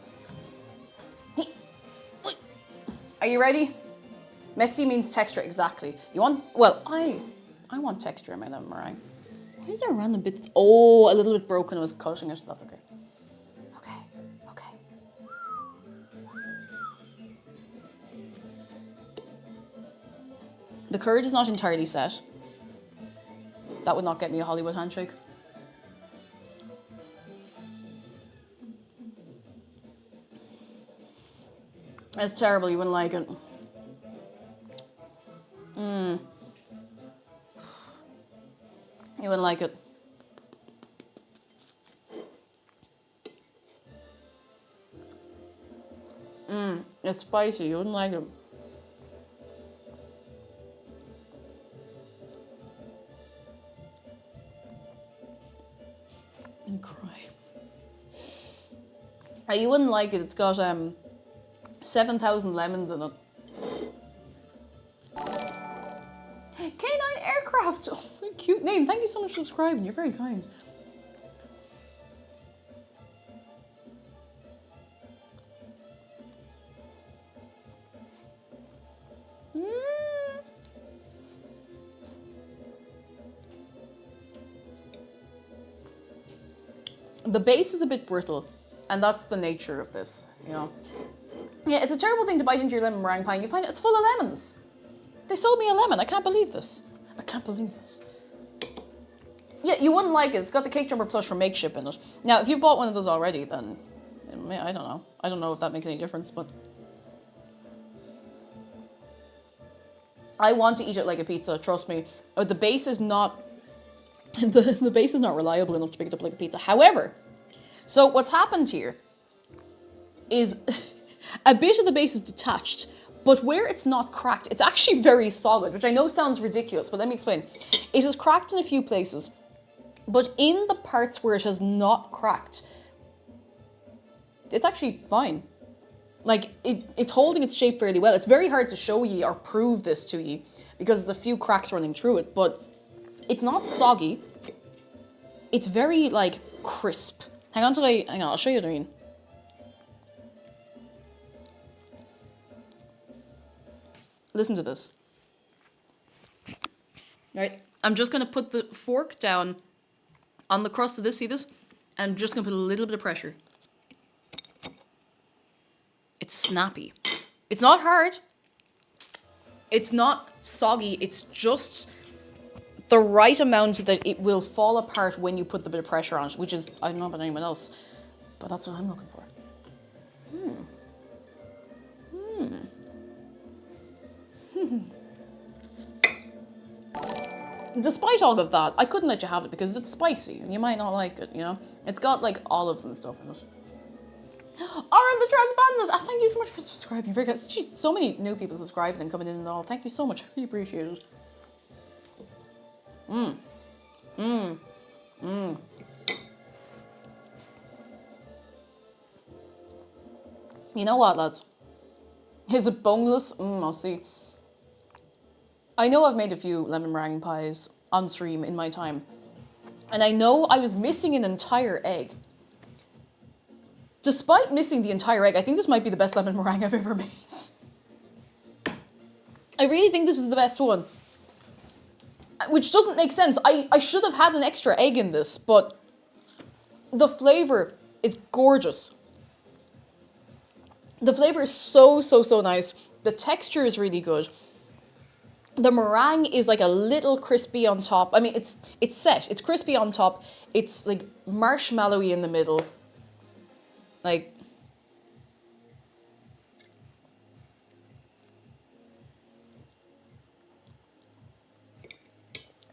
Are you ready? Messy means texture, exactly. You want, well, I want texture in my lemon meringue. Why is there random bits? Oh, a little bit broken. I was cutting it. That's okay. Okay. The curd is not entirely set. That would not get me a Hollywood handshake. It's terrible. You wouldn't like it. You wouldn't like it. It's spicy. You wouldn't like it. And cry. You wouldn't like it. It's got 7,000 lemons in it. K9 Aircraft. Oh, so cute name. Thank you so much for subscribing. You're very kind. The base is a bit brittle, and that's the nature of this, you know. Yeah, it's a terrible thing to bite into your lemon meringue pie and you find it's full of lemons. They sold me a lemon. I can't believe this. I can't believe this. Yeah, you wouldn't like it. It's got the Cake Jumper plush from Makeship in it. Now, if you've bought one of those already, then I don't know. I don't know if that makes any difference, but I want to eat it like a pizza. Trust me. The base is not the base is not reliable enough to pick it up like a pizza. However, so what's happened here is a bit of the base is detached, but where it's not cracked, it's actually very solid, which I know sounds ridiculous, but let me explain. It is cracked in a few places, but in the parts where it has not cracked, it's actually fine. Like, it's holding its shape fairly well. It's very hard to show you or prove this to you because there's a few cracks running through it, but it's not soggy. It's very, like, crisp. Hang on, I'll show you what I mean. Listen to this. Right, I'm just gonna put the fork down on the crust of this, see this? I'm just gonna put a little bit of pressure. It's snappy. It's not hard. It's not soggy. It's just the right amount that it will fall apart when you put the bit of pressure on it, which is, I don't know about anyone else, but that's what I'm looking for. Despite all of that, I couldn't let you have it because it's spicy and you might not like it, you know? It's got like olives and stuff in it. Aaron the Transbanded! Thank you so much for subscribing. Jeez, so many new people subscribing and coming in and all. Thank you so much. I really appreciate it. You know what, lads? Is it boneless? I'll see. I know I've made a few lemon meringue pies on stream in my time. And I know I was missing an entire egg. Despite missing the entire egg, I think this might be the best lemon meringue I've ever made. I really think this is the best one. Which doesn't make sense. I should have had an extra egg in this, but the flavor is gorgeous. The flavor is so nice. The texture is really good. The meringue is like a little crispy on top. I mean, it's set. It's crispy on top. It's like marshmallowy in the middle. Like,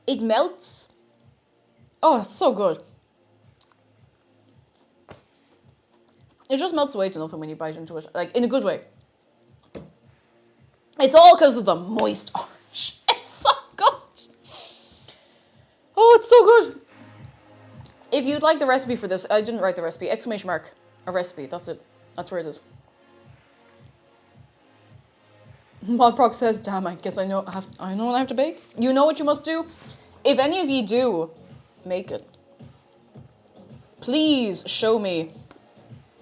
it melts. Oh, it's so good. It just melts away to nothing when you bite into it, like in a good way. It's all because of the moist orange. It's so good. Oh, it's so good. If you'd like the recipe for this, I didn't write the recipe, ! A recipe, that's it. That's where it is. Modproc says, damn, I guess I know what I have to bake. You know what you must do? If any of you do, make it. Please show me.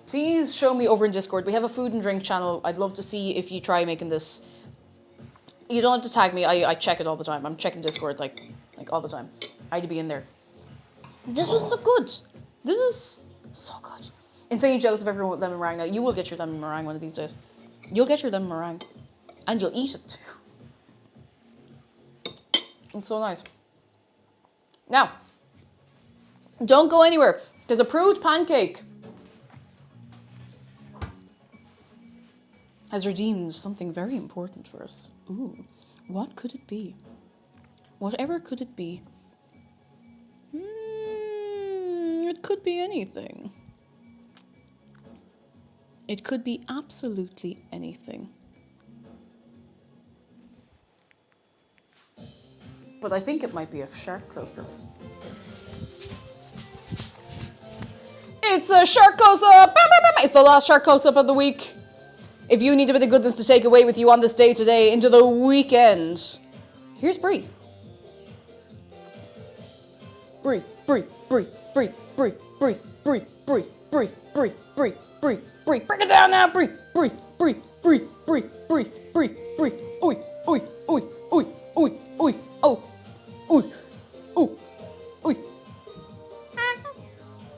Please show me over in Discord. We have a food and drink channel. I'd love to see if you try making this. You don't have to tag me. I check it all the time. I'm checking Discord like all the time. I had to be in there. This was so good. This is so good. Insane jealous of everyone with lemon meringue now. You will get your lemon meringue one of these days. You'll get your lemon meringue. And you'll eat it too. It's so nice. Now, don't go anywhere. There's a approved pancake. Has redeemed something very important for us. Ooh, what could it be? Whatever could it be? It could be anything. It could be absolutely anything. But I think it might be a shark close-up. It's a shark close-up! It's the last shark close-up of the week. If you need a bit of goodness to take away with you on this day today into the weekend, here's Brie. Brie, Brie, Brie, Brie, Brie, Brie, Brie, Brie, Brie, Brie, Brie, Brie, Brie. Break it down now, Brie, Brie, Brie, Brie, Brie, Brie, Brie, Brie. Oi, oi, oi, oi, oi, oi, oh, oi, oh, oi.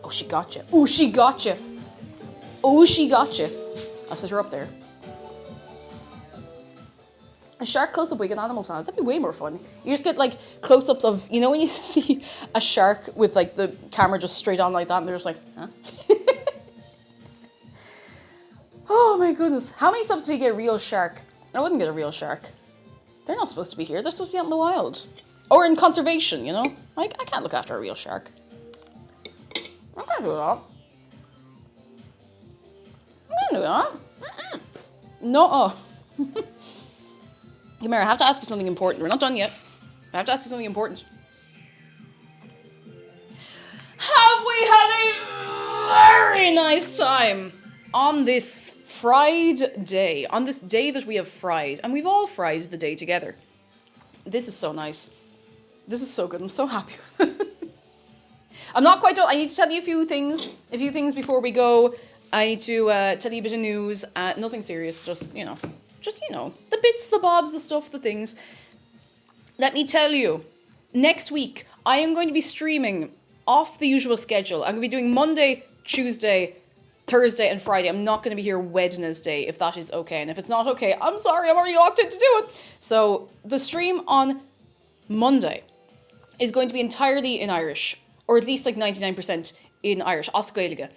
Oh, she got you. Oh, she got you. Oh, she got you. I'll set her up there. A shark close-up week on Animal Planet. That'd be way more fun. You just get like close-ups of, you know when you see a shark with like the camera just straight on like that and they're just like, huh? Oh my goodness. How many subs do you get a real shark? I wouldn't get a real shark. They're not supposed to be here. They're supposed to be out in the wild. Or in conservation, you know? I can't look after a real shark. I can't do that. I can't do that. No. Come here, I have to ask you something important. We're not done yet. I have to ask you something important. Have we had a very nice time on this fried day, on this day that we have fried, and we've all fried the day together. This is so nice. This is so good. I'm so happy. I'm not quite done. I need to tell you a few things before we go. I need to tell you a bit of news. Nothing serious, just, you know, the bits, the bobs, the stuff, the things. Let me tell you, next week, I am going to be streaming off the usual schedule. I'm going to be doing Monday, Tuesday, Thursday, and Friday. I'm not going to be here Wednesday, if that is okay. And if it's not okay, I'm sorry, I'm already locked in to do it. So the stream on Monday is going to be entirely in Irish, or at least like 99% in Irish, Os Gaeilge.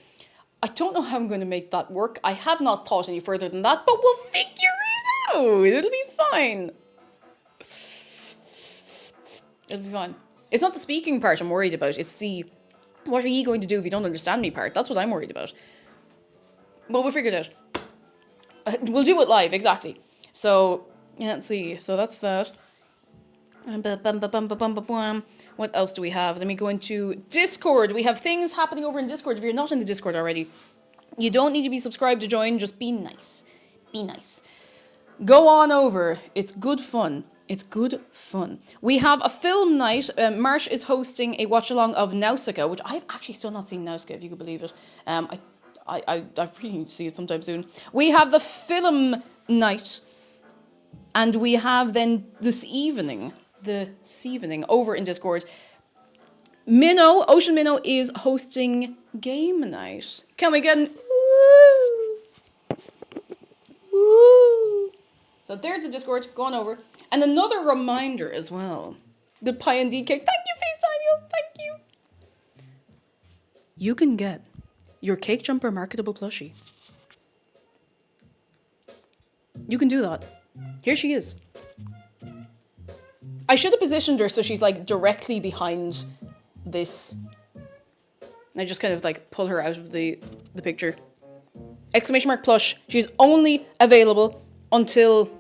I don't know how I'm going to make that work. I have not thought any further than that, but we'll figure it out. It'll be fine. It'll be fine. It's not the speaking part I'm worried about. It's the, what are you going to do if you don't understand me part? That's what I'm worried about. But we'll figure it out. We'll do it live, exactly. So, yeah, let's see. So that's that. What else do we have? Let me go into Discord. We have things happening over in Discord. If you're not in the Discord already, you don't need to be subscribed to join. Just be nice. Be nice. Go on over. It's good fun. It's good fun. We have a film night. Marsh is hosting a watch-along of Nausicaa, which I've actually still not seen Nausicaa, if you could believe it. I really need to see it sometime soon. We have the film night. And we have then this evening over in Discord. Ocean Minnow is hosting game night. Can we get an woo? So there's the Discord, go on over. And another reminder as well. The Pie Indeed cake. Thank you, Face Daniel. Thank you. You can get your Cake Jumper marketable plushie. You can do that. Here she is. I should have positioned her so she's like directly behind this. I just kind of like pull her out of the picture. Exclamation mark plush. She's only available until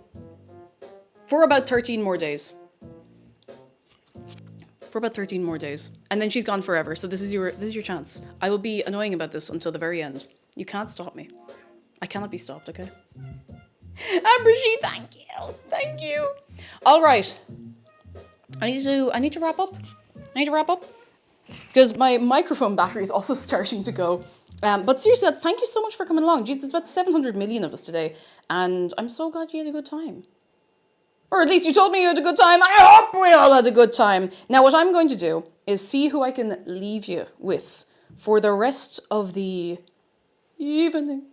for about 13 more days. For about 13 more days. And then she's gone forever. So this is your chance. I will be annoying about this until the very end. You can't stop me. I cannot be stopped, okay? Ambershee, thank you. Thank you. All right. I need to wrap up. Because my microphone battery is also starting to go. But seriously, thank you so much for coming along. Jeez, there's about 700 million of us today. And I'm so glad you had a good time. Or at least you told me you had a good time. I hope we all had a good time. Now, what I'm going to do is see who I can leave you with for the rest of the evening.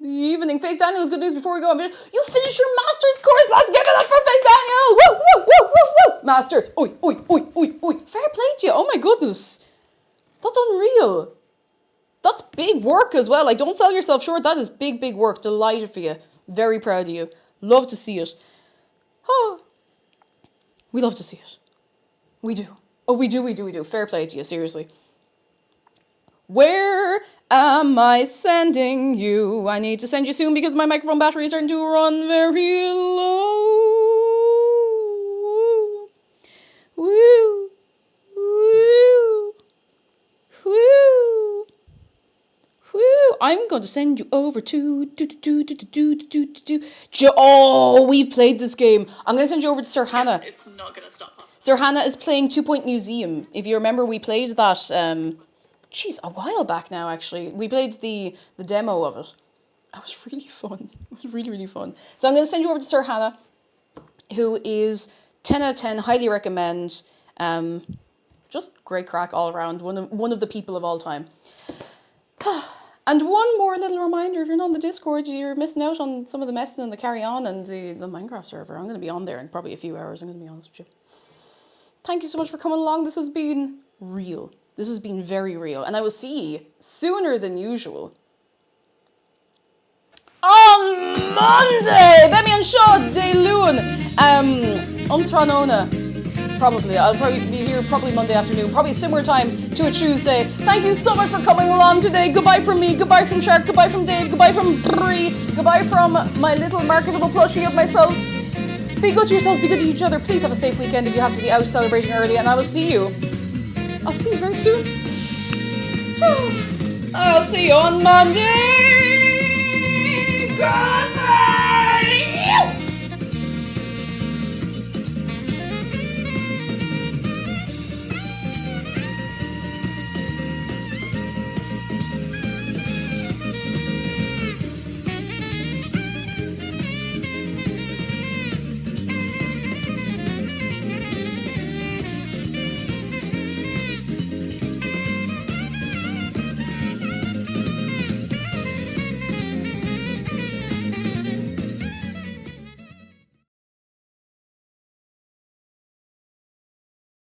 Face Daniel's good news before we go. You finished your master's course. Let's give it up for Face Daniel. Woo, woo, woo, woo, woo. Masters. Oi, oi, oi, oi, oi. Fair play to you. Oh my goodness. That's unreal. That's big work as well. Like, don't sell yourself short. That is big, big work. Delighted for you. Very proud of you. Love to see it. Oh, we love to see it. We do. Oh, we do. Fair play to you, seriously. Where am I sending you? I need to send you soon because my microphone battery is starting to run very low. Woo, woo, woo, woo. I'm going to send you over to Oh, we've played this game. I'm going to send you over to Sir Hannah. It's not going to stop. Sir Hannah is playing 2 Point Museum. If you remember, we played that, a while back now, actually. We played the demo of it. It was really fun. It was really, really fun. So I'm going to send you over to Sir Hannah, who is 10 out of 10, highly recommend. Just great crack all around. One of the people of all time. And one more little reminder, if you're not on the Discord, you're missing out on some of the messing and the carry-on and the Minecraft server. I'm going to be on there in probably a few hours, I'm going to be honest with you. Thank you so much for coming along. This has been real. This has been very real. And I will see you sooner than usual on Monday! Bemi and Shaw de Luan. Tranona. Probably. I'll probably be here probably Monday afternoon. Probably a similar time to a Tuesday. Thank you so much for coming along today. Goodbye from me. Goodbye from Shark. Goodbye from Dave. Goodbye from Brie. Goodbye from my little marketable plushie of myself. Be good to yourselves. Be good to each other. Please have a safe weekend if you have to be out celebrating early. And I will see you. I'll see you very soon. I'll see you on Monday. God!